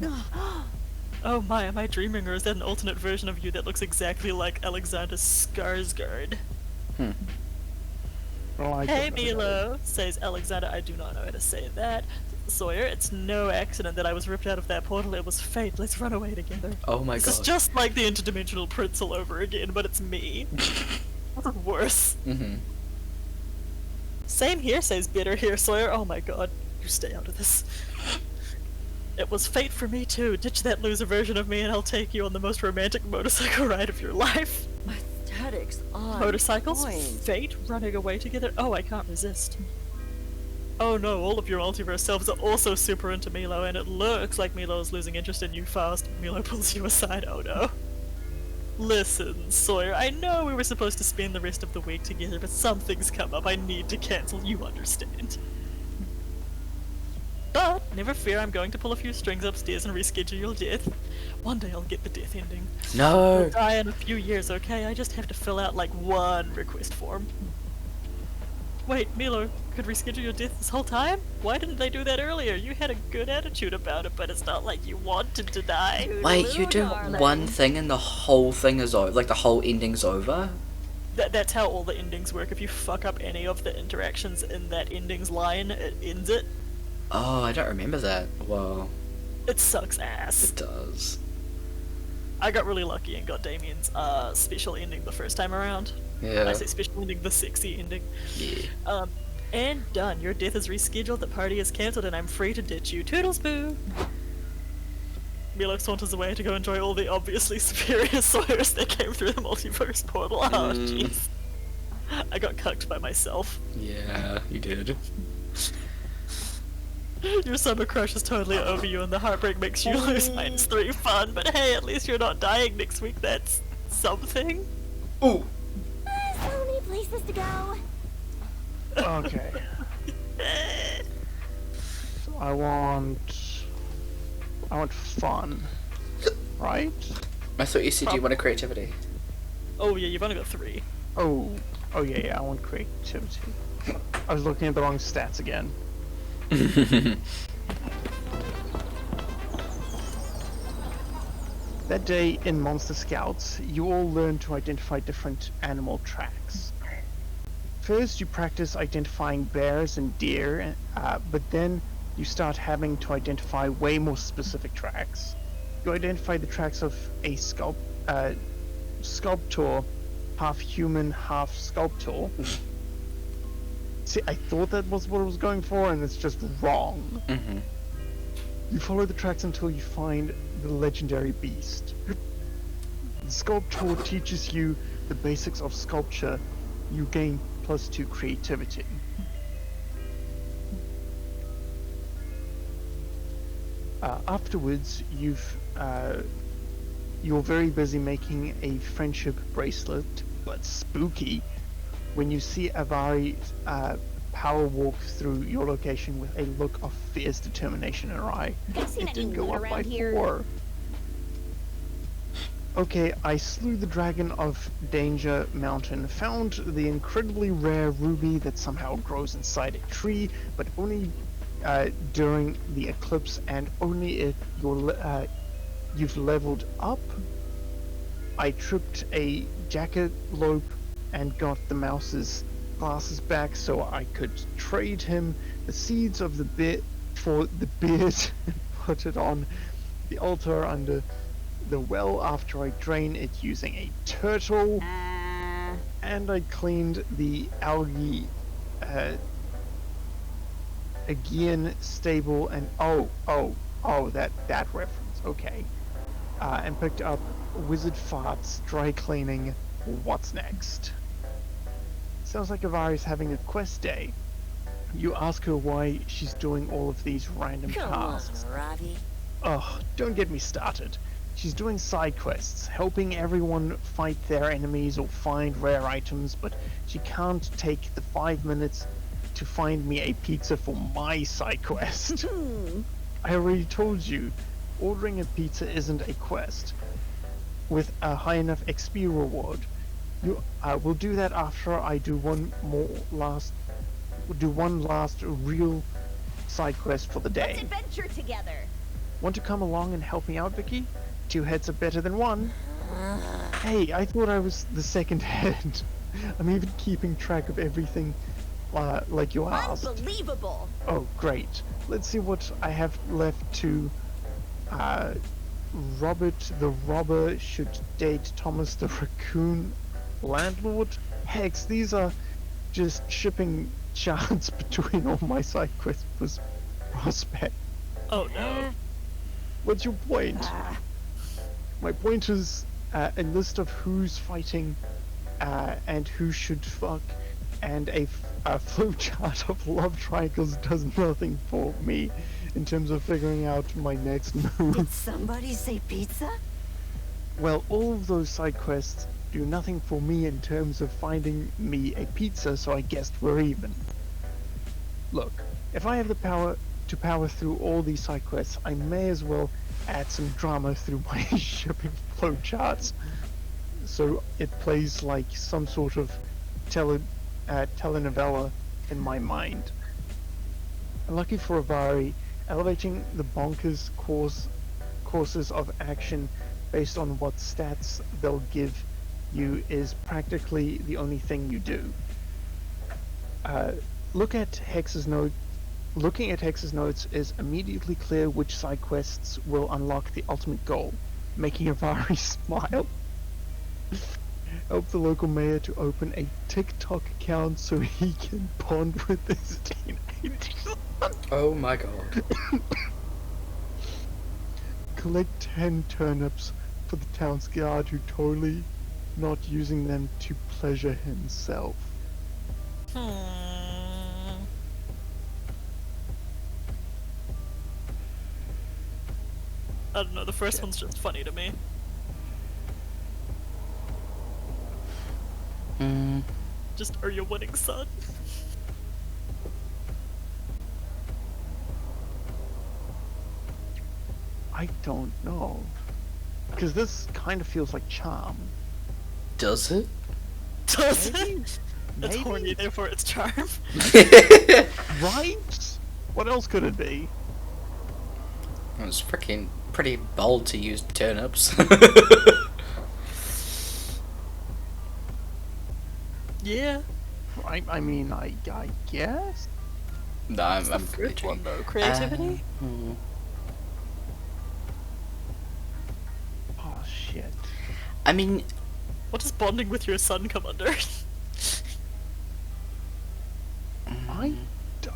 Oh my, am I dreaming, or is that an alternate version of you that looks exactly like Alexander Skarsgård? Well, I Hey don't know that. Milo, says Alexander. I do not know how to say that. Sawyer, it's no accident that I was ripped out of that portal. It was fate. Let's run away together. Oh my This god. is just like the interdimensional prince all over again, but it's me. Worse. Mm-hmm. Same here, says Bitter here, Sawyer. Oh my god, you stay out of this. It was fate for me too. Ditch that loser version of me and I'll take you on the most romantic motorcycle ride of your life. Aesthetics on Motorcycles? point. Fate? Running away together? Oh, I can't resist. Oh no, all of your multiverse selves are also super into Milo, and it looks like Milo is losing interest in you fast. Milo pulls you aside, oh no. Listen, Sawyer, I know we were supposed to spend the rest of the week together, but something's come up. I need to cancel, you understand. But, never fear, I'm going to pull a few strings upstairs and reschedule your death. One day I'll get the death ending. No. I'll die in a few years, okay? I just have to fill out like one request form. Wait, Milo, could reschedule your death this whole time? Why didn't they do that earlier? You had a good attitude about it, but it's not like you wanted to die. Wait, you do darling. one thing and the whole thing is over? Like the whole ending's over? That's how all the endings work. If you fuck up any of the interactions in that endings line, it ends it. Oh, I don't remember that. Well, It sucks ass. it does. I got really lucky and got Damien's special ending the first time around. Yeah. I say special ending, the sexy ending. Yeah. And done. Your death is rescheduled, the party is cancelled, and I'm free to ditch you. Toodles boo! Milo saunters away to go enjoy all the obviously superior Sawyers that came through the multiverse portal. Oh, jeez. I got cucked by myself. Yeah, you did. Your summer crush is totally over you, and the heartbreak makes you lose -3 fun, but hey, at least you're not dying next week, that's something. Ooh. So many places to go. Okay. So I want fun, right? I thought you said you wanted creativity. Oh yeah, you've only got 3. Oh yeah. I want creativity. I was looking at the wrong stats again. That day in Monster Scouts, you all learn to identify different animal tracks. First, you practice identifying bears and deer, but then you start having to identify way more specific tracks. You identify the tracks of a sculptor, half human, half sculptor. See, I thought that was what I was going for, and it's just wrong. Mm-hmm. You follow the tracks until you find the legendary beast. The sculptor teaches you the basics of sculpture. You gain +2 creativity. Afterwards, you're very busy making a friendship bracelet, but spooky when you see Avari power walk through your location with a look of fierce determination in her eye. Seen It any did go loot up by around here? 4. Okay, I slew the dragon of Danger Mountain, found the incredibly rare ruby that somehow grows inside a tree, but only during the eclipse and only if you've leveled up. I tripped a jackalope and got the mouse's glasses back so I could trade him the seeds of the beard for the beard and put it on the altar under the well after I drain it using a turtle. And I cleaned the algae Aegean stable and oh Oh, that reference. Okay. And picked up Wizard Farts Dry Cleaning. What's next? Sounds like Avari's having a quest day. You ask her why she's doing all of these random Come tasks. on, Ravi. Ugh, don't get me started. She's doing side quests, helping everyone fight their enemies or find rare items, but she can't take the 5 minutes to find me a pizza for my side quest. I already told you, ordering a pizza isn't a quest with a high enough XP reward. You will do that after I do one last real side quest for the day. Let's adventure together. Want to come along and help me out, Vicky? 2 heads are better than 1. Hey, I thought I was the second head. I'm even keeping track of everything, like you asked. Unbelievable. Oh, great. Let's see what I have left to... Robert the Robber should date Thomas the Raccoon Landlord? Hex, these are just shipping charts between all my side quests prospect. Oh no. What's your point? My point is a list of who's fighting and who should fuck, and a flowchart of love triangles does nothing for me in terms of figuring out my next move. Did somebody say pizza? Well, all of those side quests do nothing for me in terms of finding me a pizza, so I guessed we're even. Look, if I have the power to power through all these side quests, I may as well add some drama through my shipping flowcharts, so it plays like some sort of telenovela in my mind. Lucky for Avari, elevating the bonkers courses of action based on what stats they'll give you is practically the only thing you do. Looking at Hex's notes is immediately clear which side quests will unlock the ultimate goal, making Avari smile. Help the local mayor to open a TikTok account so he can bond with his teenagers. Oh my god. Collect 10 turnips for the town's guard who totally not using them to pleasure himself. I don't know, the first one's just funny to me. Just, are you winning, son? I don't know. Because this kind of feels like charm. Does it? Does Maybe? it? It's Maybe? horny, therefore it's charm. Right? What else could it be? It was freaking pretty bold to use turnips. Yeah. I mean, I guess? No, I'm Good really one joking. though. Creativity? Oh, shit. I mean, What does bonding with your son come under?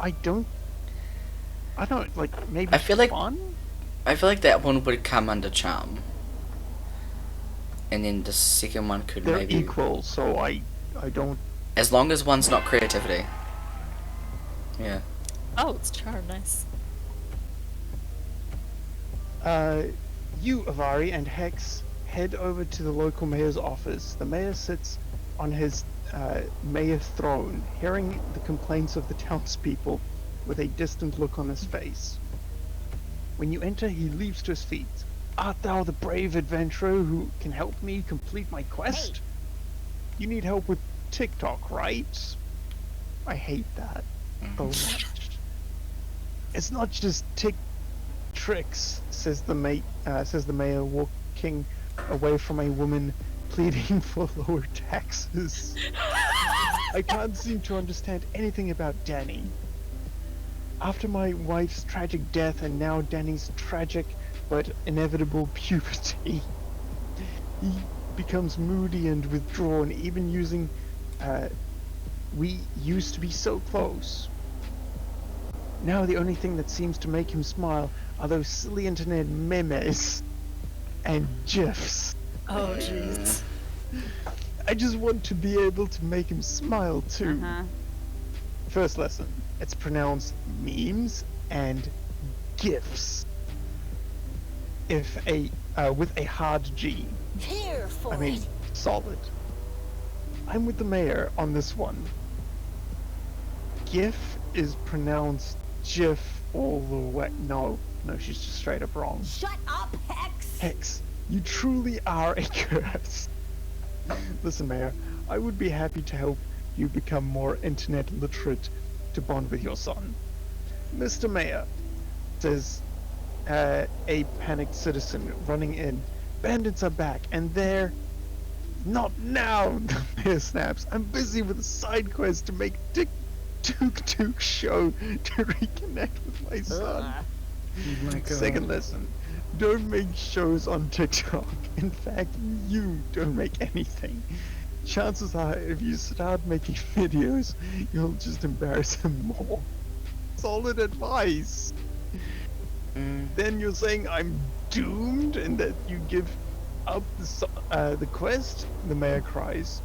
I don't, like, maybe I feel like- fun? I feel like that one would come under charm. And then the second one could They're maybe... equal, so I don't... As long as one's not creativity. Yeah. Oh, it's charm, nice. You, Avari, and Hex head over to the local mayor's office. The mayor sits on his mayor throne, hearing the complaints of the townspeople with a distant look on his face. When you enter, he leaps to his feet. Art thou the brave adventurer who can help me complete my quest? You need help with TikTok, right? I hate that so much. It's not just tricks, says the mayor, walking away from a woman pleading for lower taxes. I can't seem to understand anything about Danny. After my wife's tragic death and now Danny's tragic but inevitable puberty, he becomes moody and withdrawn, even using we used to be so close. Now the only thing that seems to make him smile are those silly internet memes and GIFs. Oh jeez. I just want to be able to make him smile too. First lesson. It's pronounced memes and GIFs. If a with a hard G. Here for I mean, solid. I'm with the mayor on this one. GIF is pronounced GIF all the way. No, she's just straight up wrong. Shut up, Hex! Hex, you truly are a curse. Listen, Mayor, I would be happy to help you become more internet literate to bond with your son. Mr. Mayor, says a panicked citizen running in. Bandits are back, and they're... Not now! The mayor snaps. I'm busy with a side quest to make Dick Tuk show to reconnect with my son. Oh my god. Second lesson. Don't make shows on TikTok. In fact, you don't make anything. Chances are, if you start making videos, you'll just embarrass him more. Solid advice. Then you're saying I'm doomed and that you give up the quest? The mayor cries.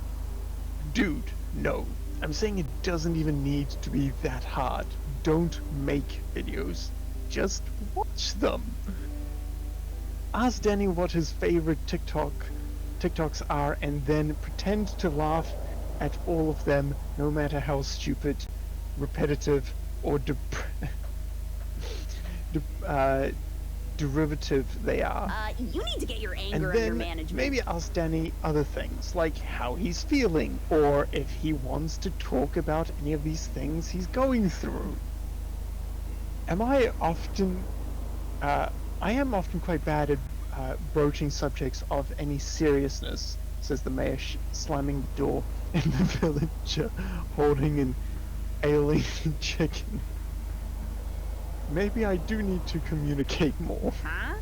Dude, no. I'm saying it doesn't even need to be that hard. Don't make videos. Just watch them. Ask Danny what his favorite TikToks are and then pretend to laugh at all of them, no matter how stupid, repetitive, or derivative they are. You need to get your And anger under then management. maybe ask Danny other things, like how he's feeling, or if he wants to talk about any of these things he's going through. I am often quite bad at broaching subjects of any seriousness, says the mayor, slamming the door, and the villager holding an alien chicken. Maybe I do need to communicate more. Huh?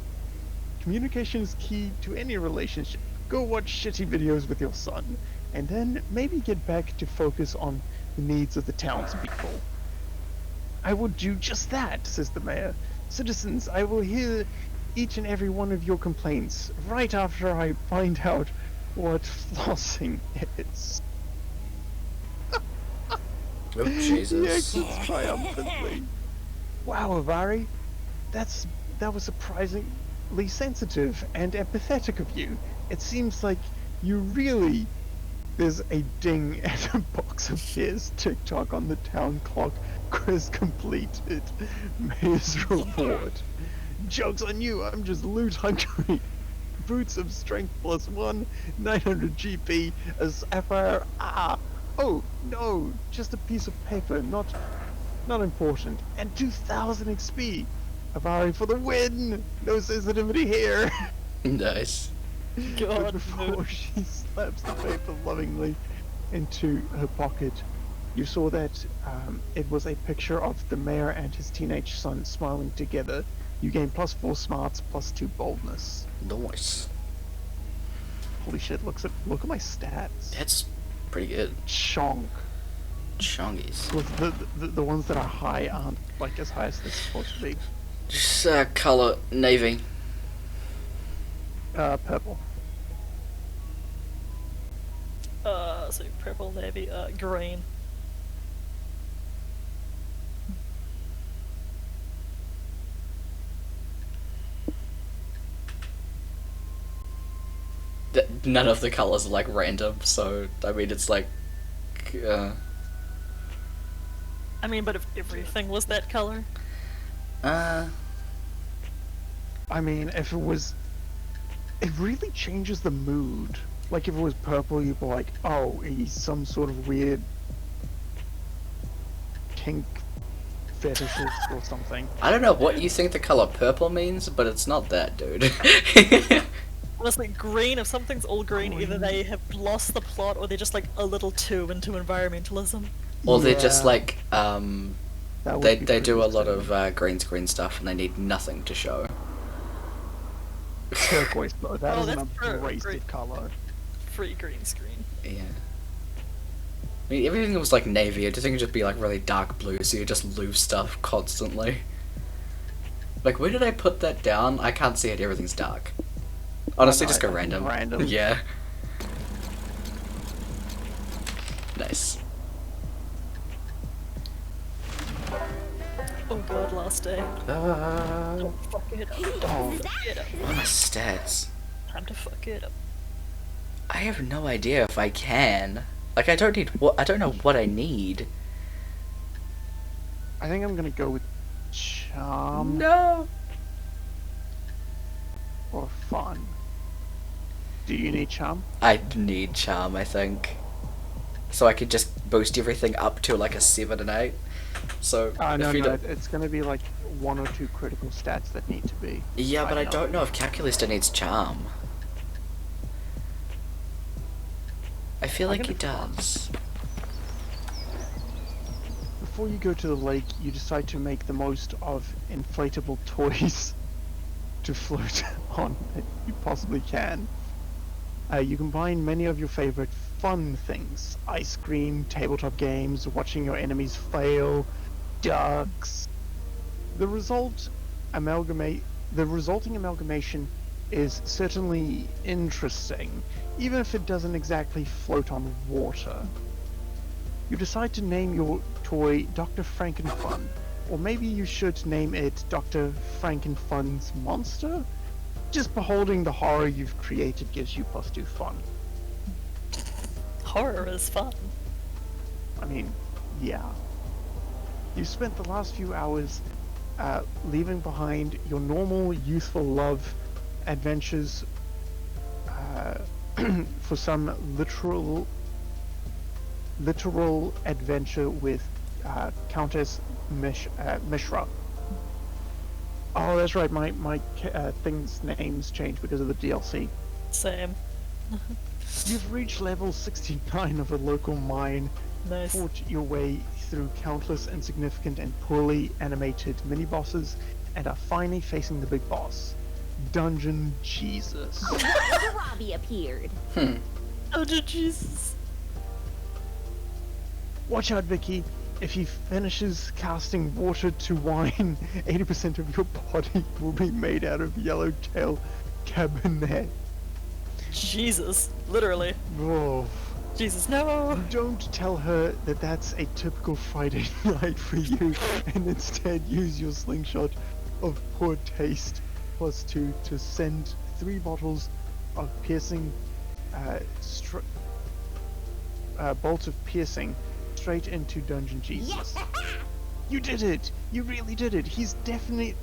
Communication is key to any relationship. Go watch shitty videos with your son, and then maybe get back to focus on the needs of the townspeople. I will do just that, says the mayor. Citizens, I will hear each and every one of your complaints right after I find out what flossing is. Oh, Jesus. He exits triumphantly. Wow, Avari, that was surprisingly sensitive and empathetic of you. It seems like you really... There's a ding and a box appears. TikTok on the town clock. Quest completed. Mayor's reward. Joke's on you, I'm just loot hungry. Boots of strength +1, 900 GP, a sapphire. Oh, no, just a piece of paper, not important. And 2000 XP. Avari for the win! No sensitivity here. Nice. But God, before she slaps the paper lovingly into her pocket, you saw that it was a picture of the mayor and his teenage son smiling together. You gain +4 smarts, +2 boldness. Nice. Holy shit! Look at my stats. That's pretty good. Chonk. Chongies. Look, the ones that are high aren't like as high as they're supposed to be. Just color navy. Purple. So purple, navy, green. None of the colors are like random, so I mean it's like. I mean, but if everything was that color. I mean, if it was, it really changes the mood. Like if it was purple, you'd be like, oh, he's some sort of weird kink fetishist or something. I don't know what you think the color purple means, but it's not that, dude. Honestly, green, if something's all green, either they have lost the plot or they're just like a little too into environmentalism. Or they're just Yeah. like, That would they be do a pretty lot insane. of green screen stuff and they need nothing to show. Turquoise though. That Oh, is an that's true. abrasive Great. color. Free green screen. Yeah. I mean, everything was like navy, I think it'd just be like really dark blue, so you just lose stuff constantly. Like, where did I put that down? I can't see it. Everything's dark. Honestly, no, just go I think random. random. Yeah. Nice. Oh god, last day. Don't fuck it up. Don't fuck it up. What are my stats? Time to fuck it up. I have no idea if I can. Like, I don't know what I need. I think I'm gonna go with charm No. or fun. Do you need charm? I need charm, I think. So I could just boost everything up to like a 7 and 8. So No, if you no, don't... it's gonna be like 1 or 2 critical stats that need to be. Yeah, but I know. don't know if Calculista needs charm. I feel I'm like he gonna fun. does. Before you go to the lake, you decide to make the most of inflatable toys to float on that you possibly can. You combine many of your favorite fun things: ice cream, tabletop games, watching your enemies fail, ducks. The resulting amalgamation is certainly interesting, even if it doesn't exactly float on water. You decide to name your toy Dr. Frankenfun, or maybe you should name it Dr. Frankenfun's Monster? Just beholding the horror you've created gives you +2 fun. Horror is fun. I mean, yeah. You spent the last few hours leaving behind your normal youthful love adventures for some literal adventure with Countess Mishra. Oh, that's right. My thing's names changed because of the DLC. Same. You've reached level 69 of a local mine, Nice. fought your way through countless insignificant and poorly animated mini-bosses, and are finally facing the big boss, Dungeon Jesus. Robbie appeared. Oh, Jesus. Watch out, Vicky. If he finishes casting water to wine, 80% of your body will be made out of yellowtail cabernet. Jesus. Literally. Whoa. Jesus, no! Don't tell her that that's a typical Friday night for you, and instead use your slingshot of poor taste +2 to send 3 bottles of piercing, bolts of piercing straight into Dungeon Jesus. You did it! You really did it! He's definitely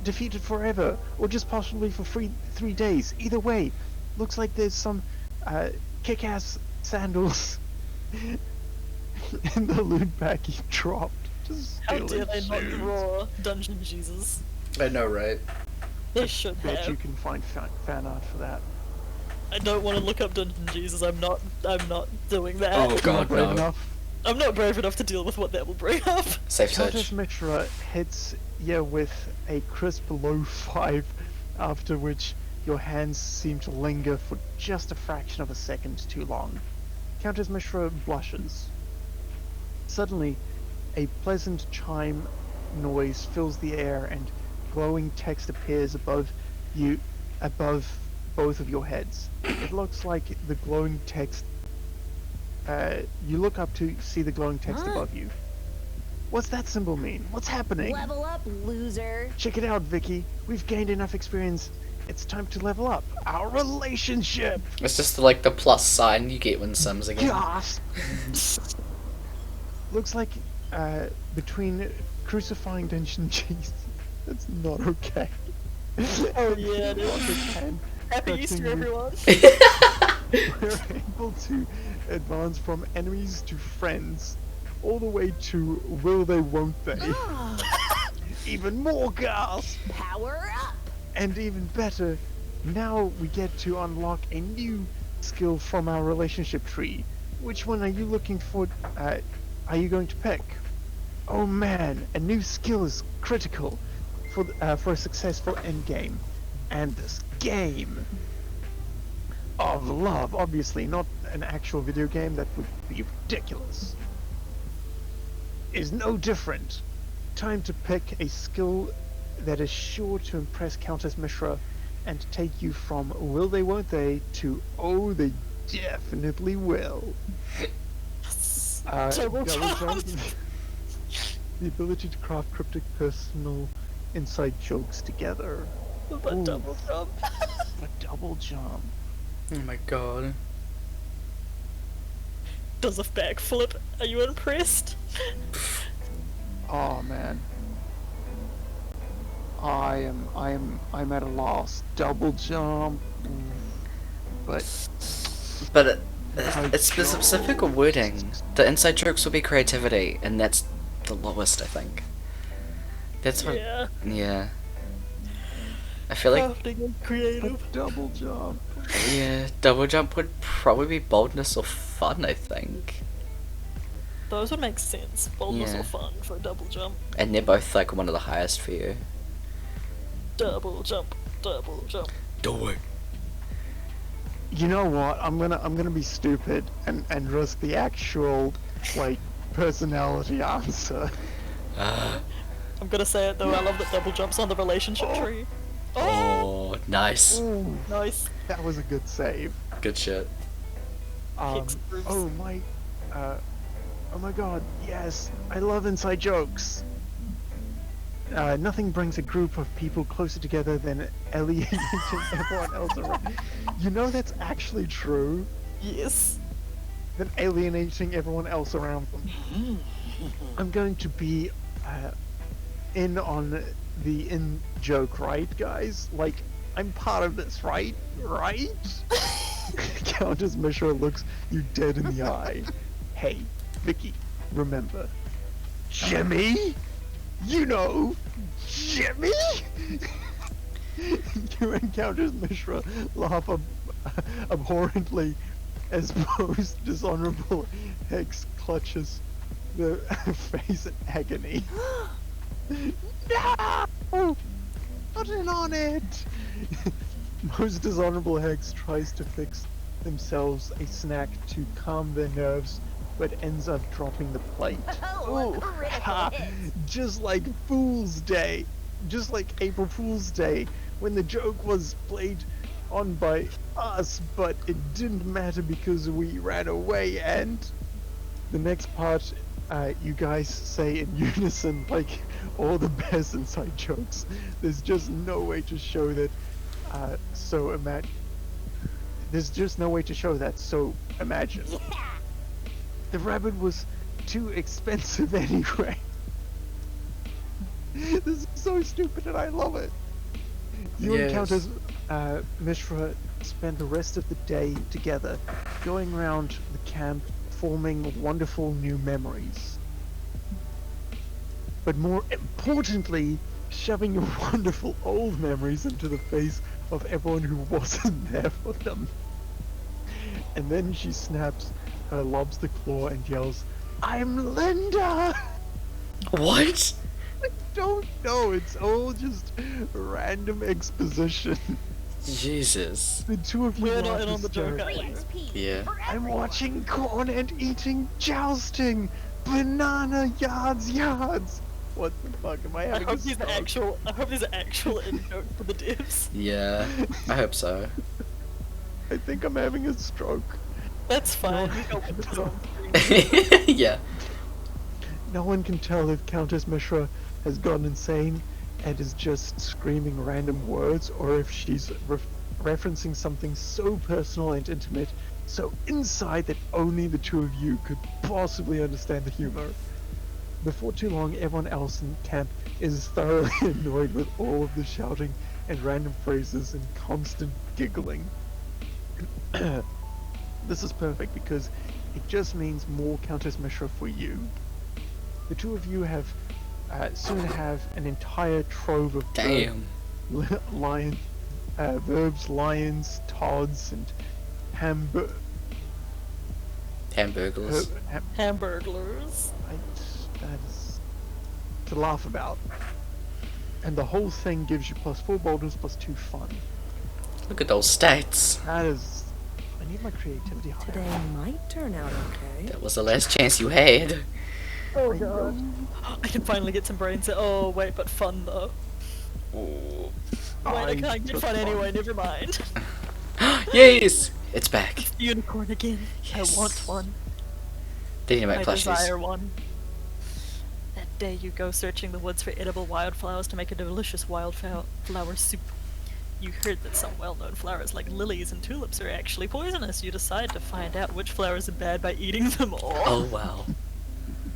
defeated forever, or just possibly for 3 days. Either way, looks like there's some kick-ass sandals in the loot bag he dropped. Just How stealing dare they not shoes. draw Dungeon Jesus? I know, right? They should Bet have. you can find fan art for that. I don't want to look up Dungeon Jesus. I'm not doing that. Oh god, Brave no. enough. I'm not brave enough to deal with what that will bring up. Safe Countess search. Mitra hits you with a crisp low 5, after which your hands seem to linger for just a fraction of a second too long. Countess Mishra blushes. Suddenly, a pleasant chime noise fills the air and glowing text appears above both of your heads. It looks like the glowing text... you look up to see the glowing text above you. What's that symbol mean? What's happening? Level up, loser. Check it out, Vicky. We've gained enough experience. It's time to level up our relationship. It's just like the plus sign you get when Sims again. Gasp! Looks like between crucifying Dungeon Jesus, that's not okay. Oh yeah, it is. And Happy Easter, continue. everyone. We're able to advance from enemies to friends, all the way to will they, won't they. Even more gasp! Power up. And even better, now we get to unlock a new skill from our relationship tree. Which one are you looking for? Are you going to pick? Oh man, a new skill is critical for a successful endgame. And this game of love, obviously not an actual video game, that would be ridiculous, is no different. Time to pick a skill that is sure to impress Countess Mishra and take you from will they won't they to oh they definitely will. Double jump. jump. The ability to craft cryptic personal inside jokes together. But Ooh. double jump. A double jump. Oh my god. Does a backflip. Are you impressed? Oh man. I'm at a loss. Double jump. But it's specific wording. The inside jokes will be creativity, and that's the lowest, I think. That's what. Yeah. Yeah. I feel like Crafting and creative. double jump. yeah, double jump would probably be boldness or fun. I think, Those would make sense. Boldness Yeah. or fun for a double jump. and they're both like one of the highest for you. Double jump. Double jump. Do it. You know what? I'm gonna be stupid and risk the actual like personality answer. I'm gonna say it though, I love that double jumps on the relationship tree. Oh, nice. Ooh, Nice. that was a good save. Good shit. Kicks grooves. Oh my god, yes, I love inside jokes. Nothing brings a group of people closer together than alienating everyone else around. You know that's actually true? Yes. Than alienating everyone else around them. I'm going to be in on the in joke, right, guys? Like, I'm part of this, right? Right? Countess Mishra looks you dead in the eye. Hey, Vicky, remember, Jimmy? You know, Jimmy? You and Countess Mishra laugh abhorrently as most dishonorable Hex clutches the face in agony. No! Not in on it! Most dishonorable Hex tries to fix themselves a snack to calm their nerves, but ends up dropping the plate. Oh, a critical hit. Just like Fool's Day. Just like April Fool's Day, when the joke was played on by us, but it didn't matter because we ran away, and the next part, you guys say in unison, like all the best inside jokes. There's just no way to show that, there's just no way to show that, so imagine. The rabbit was too expensive anyway. This is so stupid and I love it. You and Yes. Countess Mishra spend the rest of the day together, going around the camp, forming wonderful new memories. But more importantly, shoving your wonderful old memories into the face of everyone who wasn't there for them. And then she snaps her lobster claw and yells, "I'm Linda!" What? I don't know, it's all just random exposition. Jesus. The two of you We're not laugh in on the joke, hysterically. are you? XP Yeah. for I'm everyone. watching corn and eating jousting! Banana yards! What the fuck, am I I having hope a these are stroke? actual. I hope these are actual in joke for the devs. Yeah. I hope so. I think I'm having a stroke. That's fine. We got what this on screen. Yeah. No one can tell if Countess Mishra has gone insane and is just screaming random words, or if she's referencing something so personal and intimate, so inside that only the two of you could possibly understand the humor. Before too long, everyone else in camp is thoroughly annoyed with all of the shouting and random phrases and constant giggling. This is perfect because it just means more Countess Mishra for you. The two of you have soon have an entire trove of Damn. verbs, lions, tods, and Hamburgers. Hamburglers. that is to laugh about. And the whole thing gives you +4 boldness, +2 fun. Look at those stats. That is... I need my creativity higher. Today might turn out okay. That was the last chance you had. Oh god. I can finally get some brains. Oh wait, but fun though. Ooh. Wait, I I can't get took fun one. anyway, never mind. Yes! It's back. Unicorn again. Yes. I want one. They need to make I plushies. desire one. That day you go searching the woods for edible wildflowers to make a delicious wildflower soup. You heard that some well-known flowers like lilies and tulips are actually poisonous. You decide to find out which flowers are bad by eating them all. Oh wow.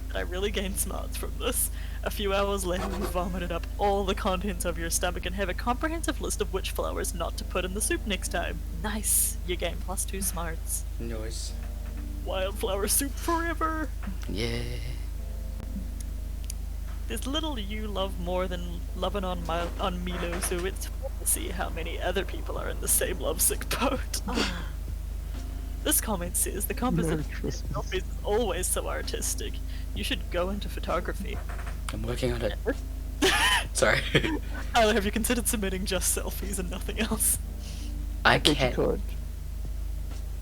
And I really gained smarts from this. A few hours later, you vomited up all the contents of your stomach and have a comprehensive list of which flowers not to put in the soup next time. Nice! You gain +2 smarts. Noise. Wildflower soup forever! Yeah. There's little you love more than loving on Milo, so it's fun to see how many other people are in the same lovesick boat. This comment says the composition Merry Christmas. is always so artistic. You should go into photography. I'm working on it. Sorry. Tyler, have you considered submitting just selfies and nothing else? I bet you can't. could.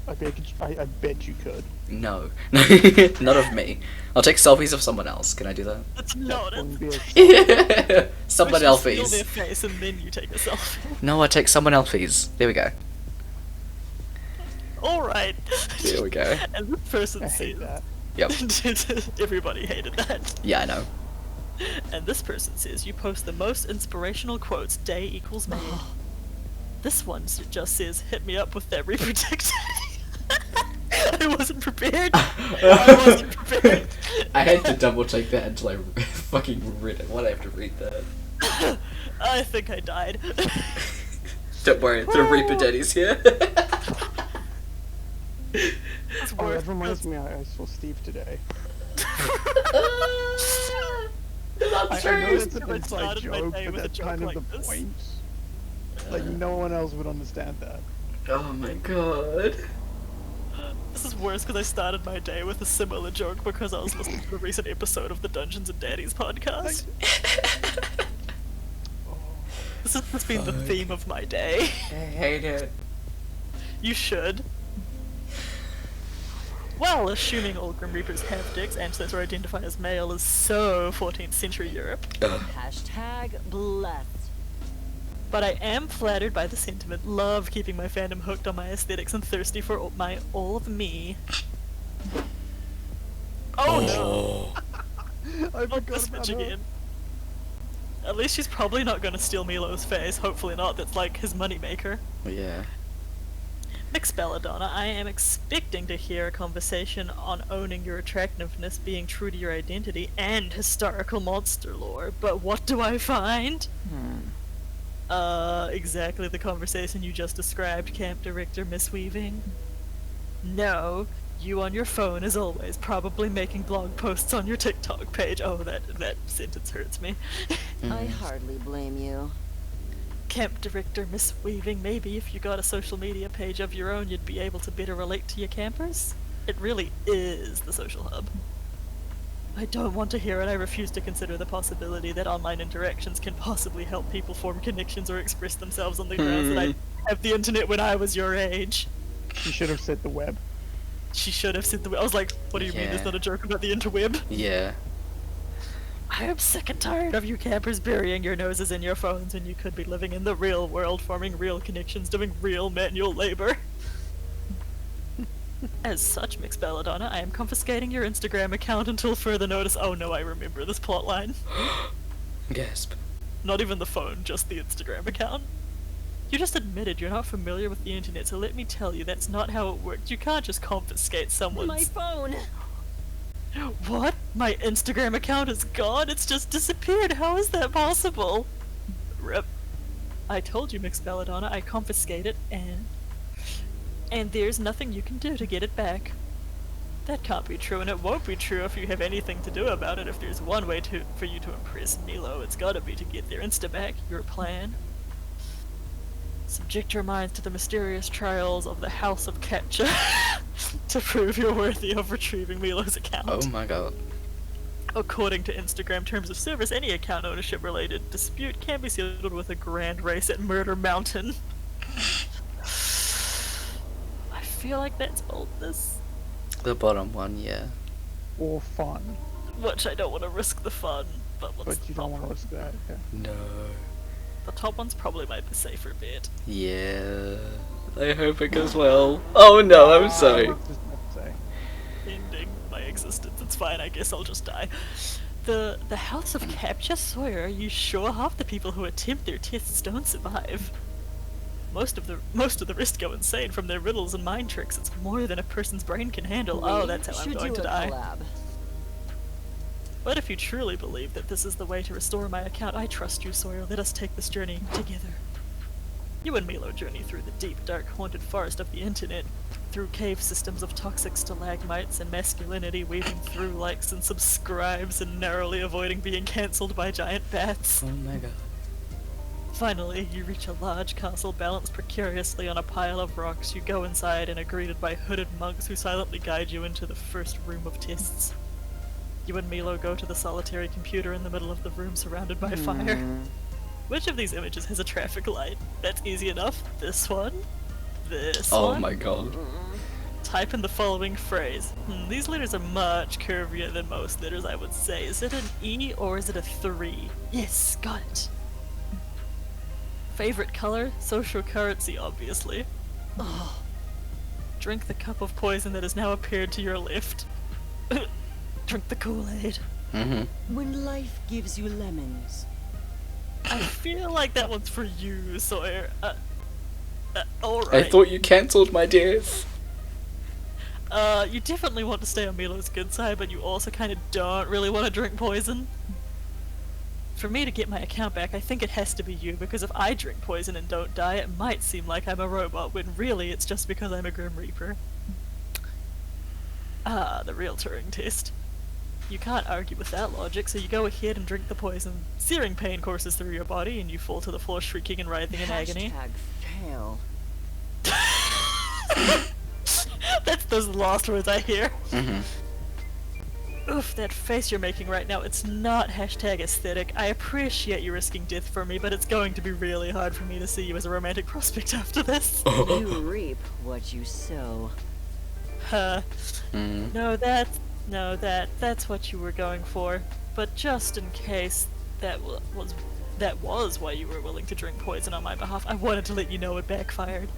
I bet you could. No. Not of me. I'll take selfies of someone else. Can I do that? That's not it. Wouldn't be a- Someone Steal their else's. face and then you take a selfie. No, I take someone else's. There we go. Alright. There we go. And this person I hate says... that. Yep. Everybody hated that. Yeah, I know. And this person says you post the most inspirational quotes day equals made. This one just says, hit me up with that Reaper tech. I wasn't prepared. I wasn't prepared. I had to double check that until I fucking read it. Why'd I have to read that? I think I died. Don't worry, the Reaper Daddy's here. It's Oh, worth that reminds me, I saw Steve today. That's I know true. it's an I inside started my joke, day but with a that's joke kind of like the this. point. Like, no one else would understand that. Oh my god. This is worse because I started my day with a similar joke because I was listening to the recent episode of the Dungeons and Daddies podcast. This has been the theme of my day. I hate it. You should. Well, assuming all Grim Reapers have dicks, ancestors are identified as male is so 14th century Europe. Hashtag blessed. But I am flattered by the sentiment, love keeping my fandom hooked on my aesthetics and thirsty for all of me. Oh no! I Not forgot this about bitch her. again. At least she's probably not gonna steal Milo's face, hopefully not, that's like his moneymaker. Yeah. Mix Belladonna, I am expecting to hear a conversation on owning your attractiveness, being true to your identity, and historical monster lore, but what do I find? Exactly the conversation you just described, Camp Director Miss Weaving. No, you on your phone as always, probably making blog posts on your TikTok page. Oh, that sentence hurts me. I hardly blame you. Camp Director Miss Weaving, maybe if you got a social media page of your own, you'd be able to better relate to your campers. It really is the social hub. I don't want to hear it. I refuse to consider the possibility that online interactions can possibly help people form connections or express themselves on the grounds that I have the internet when I was your age. She should have said the web. She should have said the. I was like, what do you mean? Yeah. There's not a joke about the interweb? Yeah. I am sick and tired of you campers burying your noses in your phones when you could be living in the real world, forming real connections, doing real manual labor. As such, Mix Belladonna, I am confiscating your Instagram account until further notice. Oh no, I remember this plotline. Gasp. Not even the phone, just the Instagram account. You just admitted you're not familiar with the internet, so let me tell you, that's not how it works. You can't just confiscate someone's... My phone! What? My Instagram account is gone? It's just disappeared. How is that possible? Rip. I told you, Mix Belladonna, I confiscate it, and there's nothing you can do to get it back. That can't be true, and it won't be true if you have anything to do about it. If there's one way for you to impress Milo, it's gotta be to get their Insta back. Your plan? Subject your minds to the mysterious trials of the House of Capture to prove you're worthy of retrieving Milo's account. Oh my god. According to Instagram terms of service, any account ownership related dispute can be settled with a grand race at Murder Mountain. I feel like that's boldness. The bottom one, yeah. Or fun. Which I don't want to risk the fun, but But let's you don't want to risk that. Yeah. No. The top one's probably my safer bet. Yeah. I hope it goes well. Oh no, I'm sorry. Just have to say. Ending my existence. It's fine, I guess I'll just die. The House of Capture, Sawyer, are you sure half the people who attempt their tests don't survive? Most of the rest go insane from their riddles and mind tricks. It's more than a person's brain can handle. Oh, that's how I'm going to die. Collab. But if you truly believe that this is the way to restore my account, I trust you, Sawyer. Let us take this journey together. You and Milo journey through the deep, dark, haunted forest of the internet, through cave systems of toxic stalagmites and masculinity, weaving through likes and subscribes and narrowly avoiding being cancelled by giant bats. Oh my god. Finally, you reach a large castle balanced precariously on a pile of rocks. You go inside and are greeted by hooded monks who silently guide you into the first room of tests. You and Milo go to the solitary computer in the middle of the room surrounded by fire. Which of these images has a traffic light? That's easy enough. This one? This one? Oh my god. Type in the following phrase. These letters are much curvier than most letters, I would say. Is it an E or is it a 3? Yes, got it. Favorite color? Social currency, obviously. Oh. Drink the cup of poison that has now appeared to your left. Drink the Kool-Aid. When life gives you lemons. I feel like that one's for you, Sawyer. Alright. I thought you cancelled my death. You definitely want to stay on Milo's good side, but you also kind of don't really want to drink poison. For me to get my account back, I think it has to be you, because if I drink poison and don't die, it might seem like I'm a robot, when really it's just because I'm a Grim Reaper. Ah, the real Turing test. You can't argue with that logic, so you go ahead and drink the poison. Searing pain courses through your body, and you fall to the floor shrieking and writhing in agony. Fail. That's those last words I hear. Oof, that face you're making right now, it's not #aesthetic. I appreciate you risking death for me, but it's going to be really hard for me to see you as a romantic prospect after this. You reap what you sow. No, that's what you were going for. But just in case that was why you were willing to drink poison on my behalf, I wanted to let you know it backfired.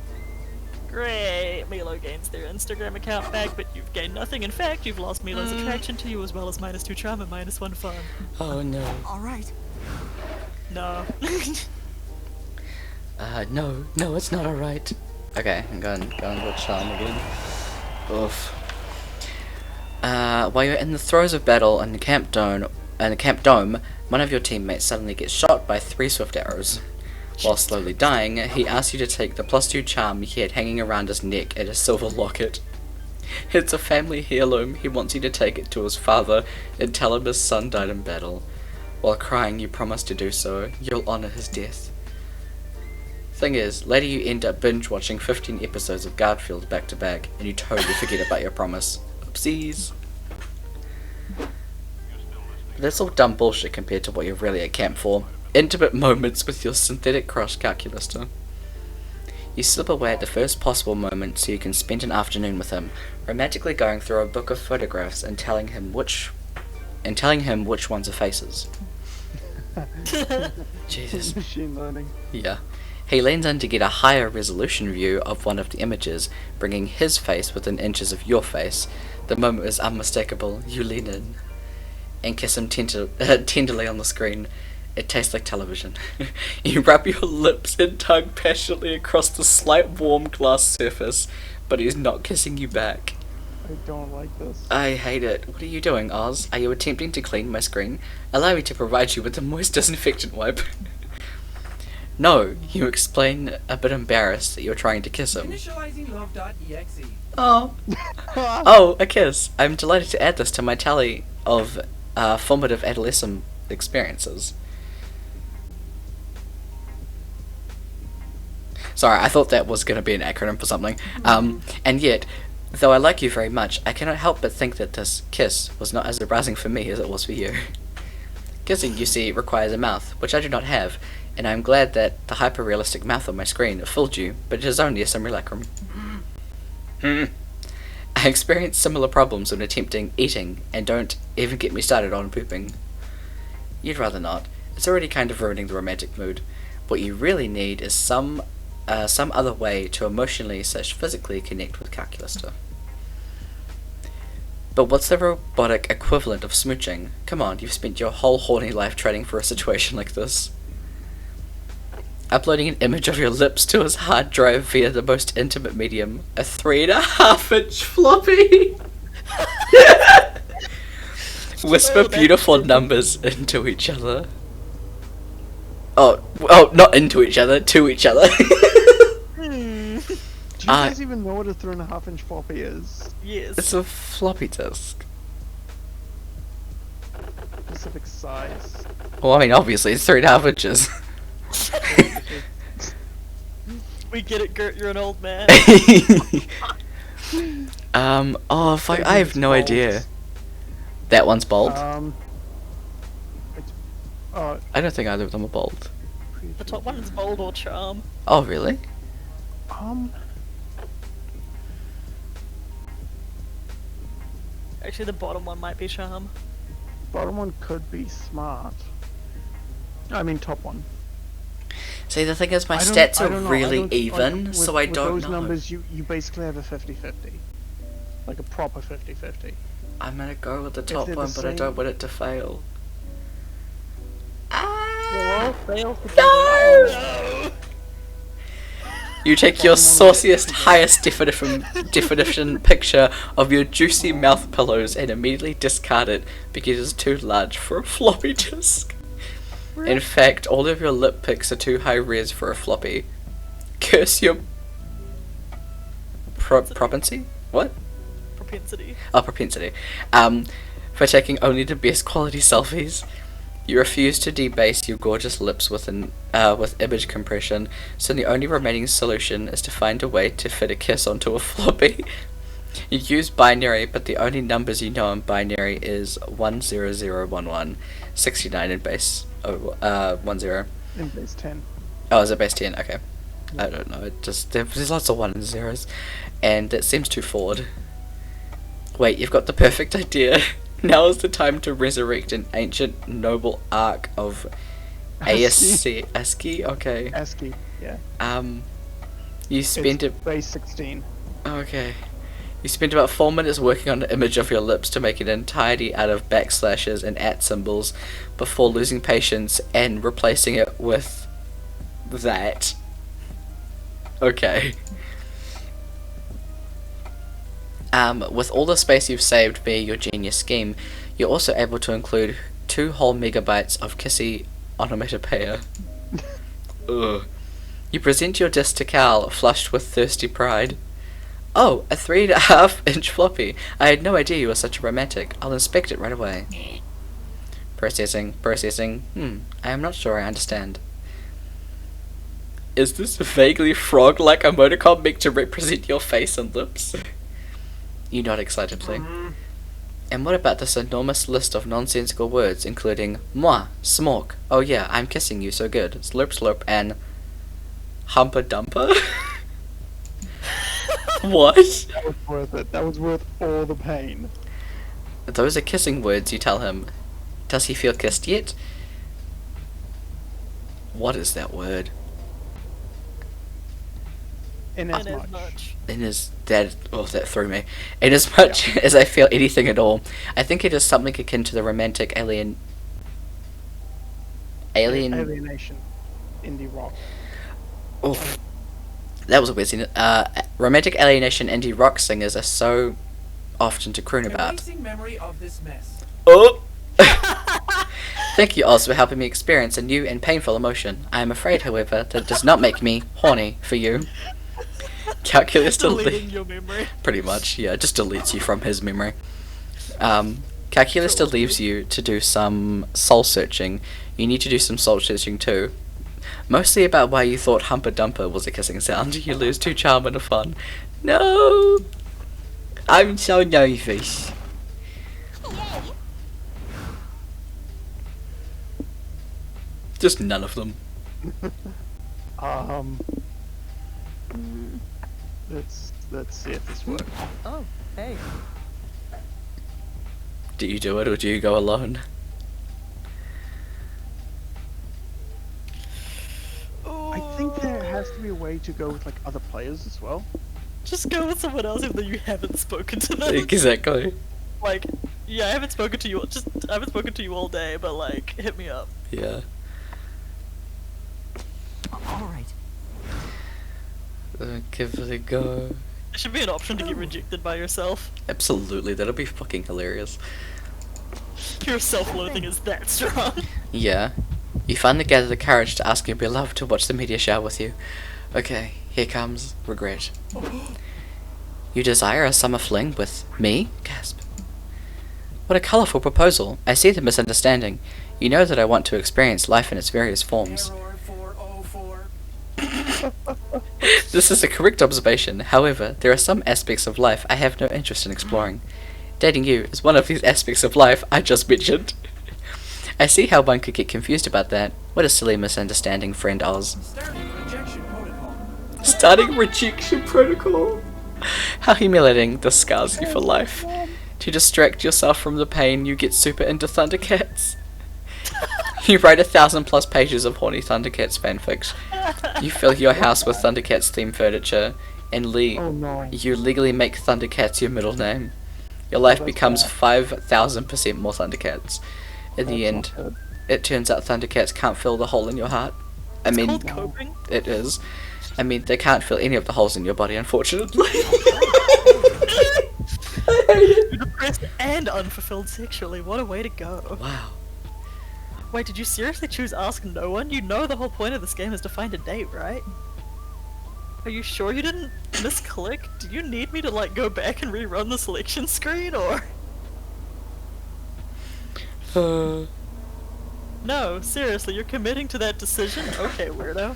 Great! Milo gains their Instagram account back, but you've gained nothing. In fact, you've lost Milo's attraction to you, as well as -2 charm and -1 fun. Oh no. Alright. No. No, it's not alright. Okay, I'm going to charm again. Oof. While you're in the throes of battle in the camp dome, one of your teammates suddenly gets shot by 3 swift arrows. While slowly dying, he asks you to take the +2 charm he had hanging around his neck and a silver locket. It's a family heirloom. He wants you to take it to his father and tell him his son died in battle. While crying, you promise to do so. You'll honor his death. Thing is, later you end up binge watching 15 episodes of Garfield back to back, and you totally forget about your promise. Oopsies. That's all dumb bullshit compared to what you're really at camp for. Intimate moments with your synthetic crush calculator. You slip away at the first possible moment so you can spend an afternoon with him, romantically going through a book of photographs and telling him which ones are faces. Jesus. Machine learning. Yeah. He leans in to get a higher resolution view of one of the images, bringing his face within inches of your face. The moment is unmistakable. You lean in and kiss him tenderly on the screen. It tastes like television. You rub your lips and tug passionately across the slight warm glass surface, but he's not kissing you back. I don't like this. I hate it. What are you doing, Oz? Are you attempting to clean my screen? Allow me to provide you with a moist disinfectant wipe. No, you explain, a bit embarrassed, that you're trying to kiss him. Initializing love.exe. Oh. Oh, a kiss. I'm delighted to add this to my tally of formative adolescent experiences. Sorry, I thought that was going to be an acronym for something. And yet, though I like you very much, I cannot help but think that this kiss was not as arousing for me as it was for you. Kissing, you see, requires a mouth, which I do not have, and I am glad that the hyper-realistic mouth on my screen fooled you, but it is only a simulacrum. I experience similar problems when attempting eating, and don't even get me started on pooping. You'd rather not. It's already kind of ruining the romantic mood. What you really need is some other way to emotionally/physically connect with Calculister. But what's the robotic equivalent of smooching? Come on, you've spent your whole horny life training for a situation like this. Uploading an image of your lips to his hard drive via the most intimate medium, a 3.5-inch floppy. Whisper beautiful numbers into each other. Oh, not into each other, to each other. Do you guys even know what a 3.5-inch floppy is? Yes. It's a floppy disk. Specific size. Well, I mean, obviously, it's 3.5 inches. We get it, Gert, you're an old man. Oh, fuck, I have no idea. That one's bold? I don't think either of them are bold. The top one is bold or charm. Oh, really? Actually, the bottom one might be charm. Bottom one could be smart. I mean, top one. See, the thing is, my I stats don't are know, really with- even, so I with don't those know. numbers, you basically have a 50-50. Like a proper 50-50. I'm gonna go with the If top they're the one, but I don't same- want it to fail. Well, fail together. No! You take your sauciest, highest definition picture of your juicy mouth pillows and immediately discard it because it's too large for a floppy disk. In fact, all of your lip pics are too high res for a floppy. Curse your propensity? What? Propensity. Oh, propensity. For taking only the best quality selfies. You refuse to debase your gorgeous lips with image compression, so the only remaining solution is to find a way to fit a kiss onto a floppy. You use binary, but the only numbers you know in binary is 10011, 69 in base 10. In base 10. Oh, is it base 10? Okay. I don't know, it just there's lots of 1 and 0s, and it seems too forward. Wait, you've got the perfect idea. Now is the time to resurrect an ancient noble arc of ASC. ASCII? Okay. ASCII, yeah. You spent It's base 16. Okay. You spent about 4 minutes working on an image of your lips to make it entirely out of backslashes and @ symbols before losing patience and replacing it with that. Okay. With all the space you've saved via your genius scheme, you're also able to include 2 whole megabytes of kissy onomatopoeia. Ugh. You present your disc to Cal, flushed with thirsty pride. Oh, a 3.5-inch floppy. I had no idea you were such a romantic. I'll inspect it right away. Processing. I am not sure I understand. Is this vaguely frog-like emoticon meant to represent your face and lips? You nod excitedly. And what about this enormous list of nonsensical words, including moi, smork, oh yeah, I'm kissing you so good, slurp slurp, and humpa dumper? What? That was worth it. That was worth all the pain. Those are kissing words, you tell him. Does he feel kissed yet? What is that word? Inasmuch. That threw me. Inasmuch as I feel anything at all, I think it is something akin to the romantic Alienation. Indie rock. Oof. That was a weird scene. Romantic alienation indie rock singers are so often to croon about. Erasing memory of this mess. Oh! Thank you, Oz, for helping me experience a new and painful emotion. I am afraid, however, that it does not make me horny for you. Calculus Deleting your memory. Pretty much, yeah, just deletes you from his memory. Calculus leaves you to do some soul searching. You need to do some soul searching too. Mostly about why you thought Humper Dumper was a kissing sound. You lose 2 charm and a fun. No! I'm so nervous. Just none of them. Let's see if this works. Oh, hey. Do you do it or do you go alone? to go with like other players as well? Just go with someone else even though you haven't spoken to them. Exactly. Like, yeah, I haven't spoken to you. I haven't spoken to you all day, but like, hit me up. Yeah. All right. Give it a go. There should be an option to get rejected by yourself. Absolutely, that'll be fucking hilarious. Your self-loathing is that strong. Yeah. You finally gather the courage to ask your beloved to watch the meteor shower with you. Okay, here comes regret. You desire a summer fling with me? Gasp. What a colourful proposal. I see the misunderstanding. You know that I want to experience life in its various forms. Error 404. This is a correct observation. However, there are some aspects of life I have no interest in exploring. Dating you is one of these aspects of life I just mentioned. I see how one could get confused about that. What a silly misunderstanding, friend Oz. Starting rejection protocol. Starting rejection protocol. How humiliating. This scars you for life. To distract yourself from the pain, you get super into Thundercats. You write 1,000+ pages of horny Thundercats fanfics. You fill your house with Thundercats themed furniture, and Oh no. you legally make Thundercats your middle name. Your life that's becomes bad. 5,000% more Thundercats. In the That's end, not good. it turns out Thundercats can't fill the hole in your heart. I It's mean, called coping. it is. I mean, they can't fill any of the holes in your body, unfortunately. You're depressed and unfulfilled sexually. What a way to go. Wow. Wait, did you seriously choose Ask No One? You know the whole point of this game is to find a date, right? Are you sure you didn't misclick? Do you need me to like go back and rerun the selection screen or? No, seriously, you're committing to that decision? Okay, weirdo.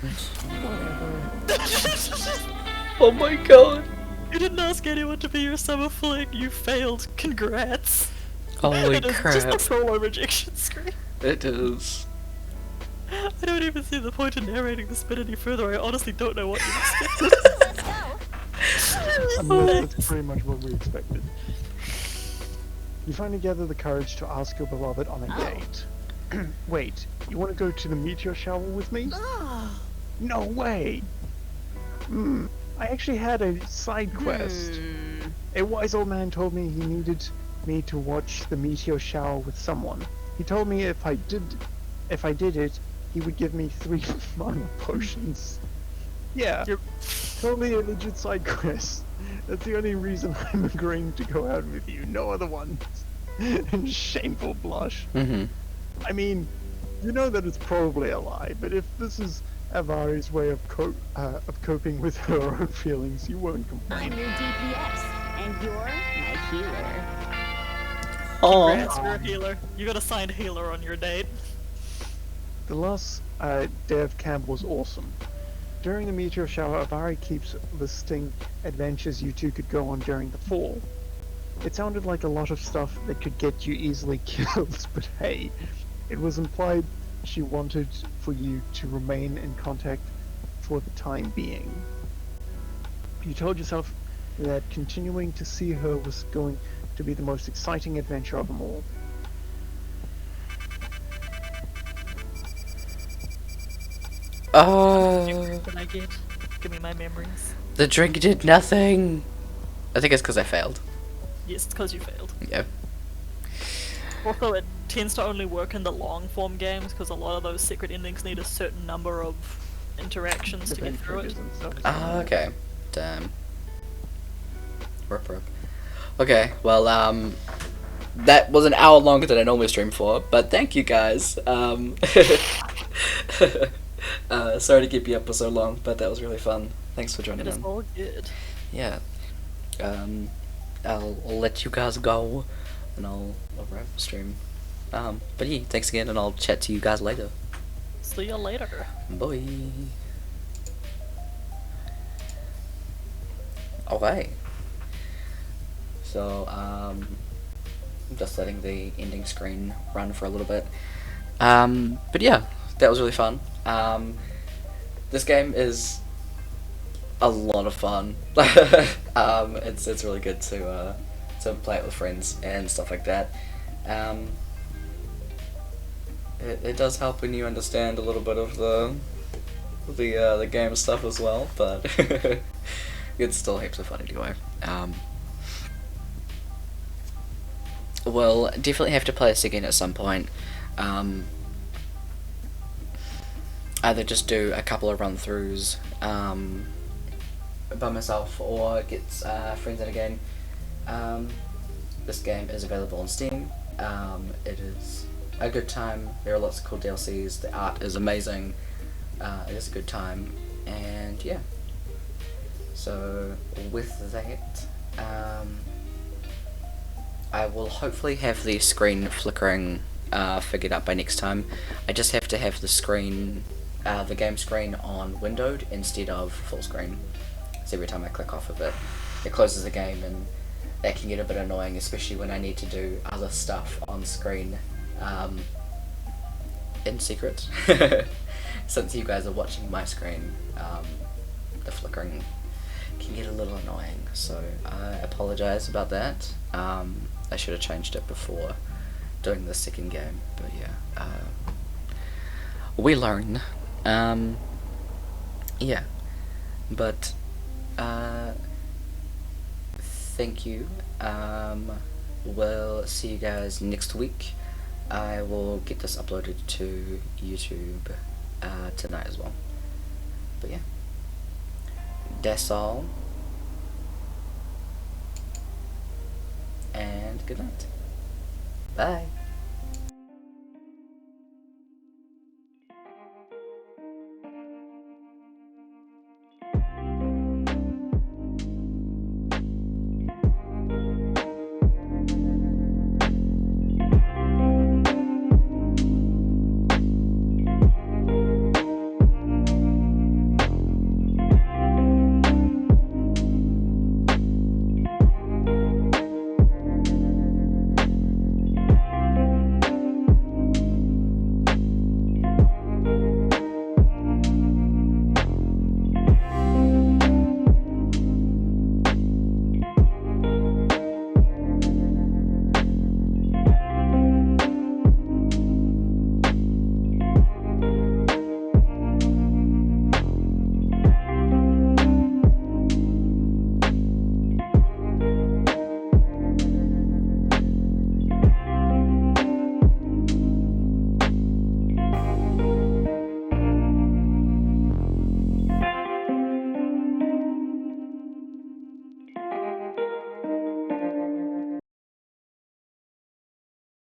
Oh my god. You didn't ask anyone to be your summer fling. You failed. Congrats. Holy It is crap. just a solo rejection screen. It is. I don't even see the point in narrating this bit any further. I honestly don't know what you expected. Let's go. I mean, that's pretty much what we expected. You finally gather the courage to ask your beloved on a date. Wait, you want to go to the meteor shower with me? No way! I actually had a side quest. A wise old man told me he needed me to watch the meteor shower with someone. He told me if I did it, he would give me 3 mana potions. Yeah, Yep. totally a legit side quest. That's the only reason I'm agreeing to go out with you, no other ones. And shameful blush. Mm-hmm. I mean, you know that it's probably a lie, but if this is Avari's way of coping with her own feelings, you won't complain. I'm your DPS, and you're my healer. Oh. Congrats, you're a healer. You got a signed healer on your date. The last day of camp was awesome. During the meteor shower, Avari keeps listing adventures you two could go on during the fall. It sounded like a lot of stuff that could get you easily killed, but hey, it was implied she wanted for you to remain in contact for the time being. You told yourself that continuing to see her was going to be the most exciting adventure of them all. Oh. Can I get? Give me my memories. The drink did nothing. I think it's because I failed. Yes, it's because you failed. Yeah. Also, it tends to only work in the long form games because a lot of those secret endings need a certain number of interactions to get through it. And stuff. Ah, okay. Damn. Rip. Okay, well, that was an hour longer than I normally stream for, but thank you guys. Sorry to keep you up for so long, but that was really fun. Thanks for joining It is in. all good. Yeah. I'll let you guys go, and I'll wrap the stream. But yeah, thanks again, and I'll chat to you guys later. See you later. Bye. Okay. So, I'm just letting the ending screen run for a little bit. But yeah, that was really fun. This game is a lot of fun. It's really good to play it with friends and stuff like that. It does help when you understand a little bit of the the game stuff as well, but it's still heaps of fun anyway. We'll definitely have to play this again at some point. Either just do a couple of run-throughs by myself, or get friends in again. This game is available on Steam. It is a good time. There are lots of cool DLCs. The art is amazing. It is a good time, and yeah. So with that, I will hopefully have the screen flickering figured out by next time. I just have to have the screen, the game screen on windowed instead of full screen. So every time I click off of it, it closes the game, and that can get a bit annoying, especially when I need to do other stuff on screen in secret. Since you guys are watching my screen, the flickering can get a little annoying, so I apologize about that. I should have changed it before doing the second game, but yeah, we learn. Yeah, but thank you. We'll see you guys next week. I will get this uploaded to YouTube tonight as well. But yeah, that's all, and good night. Bye.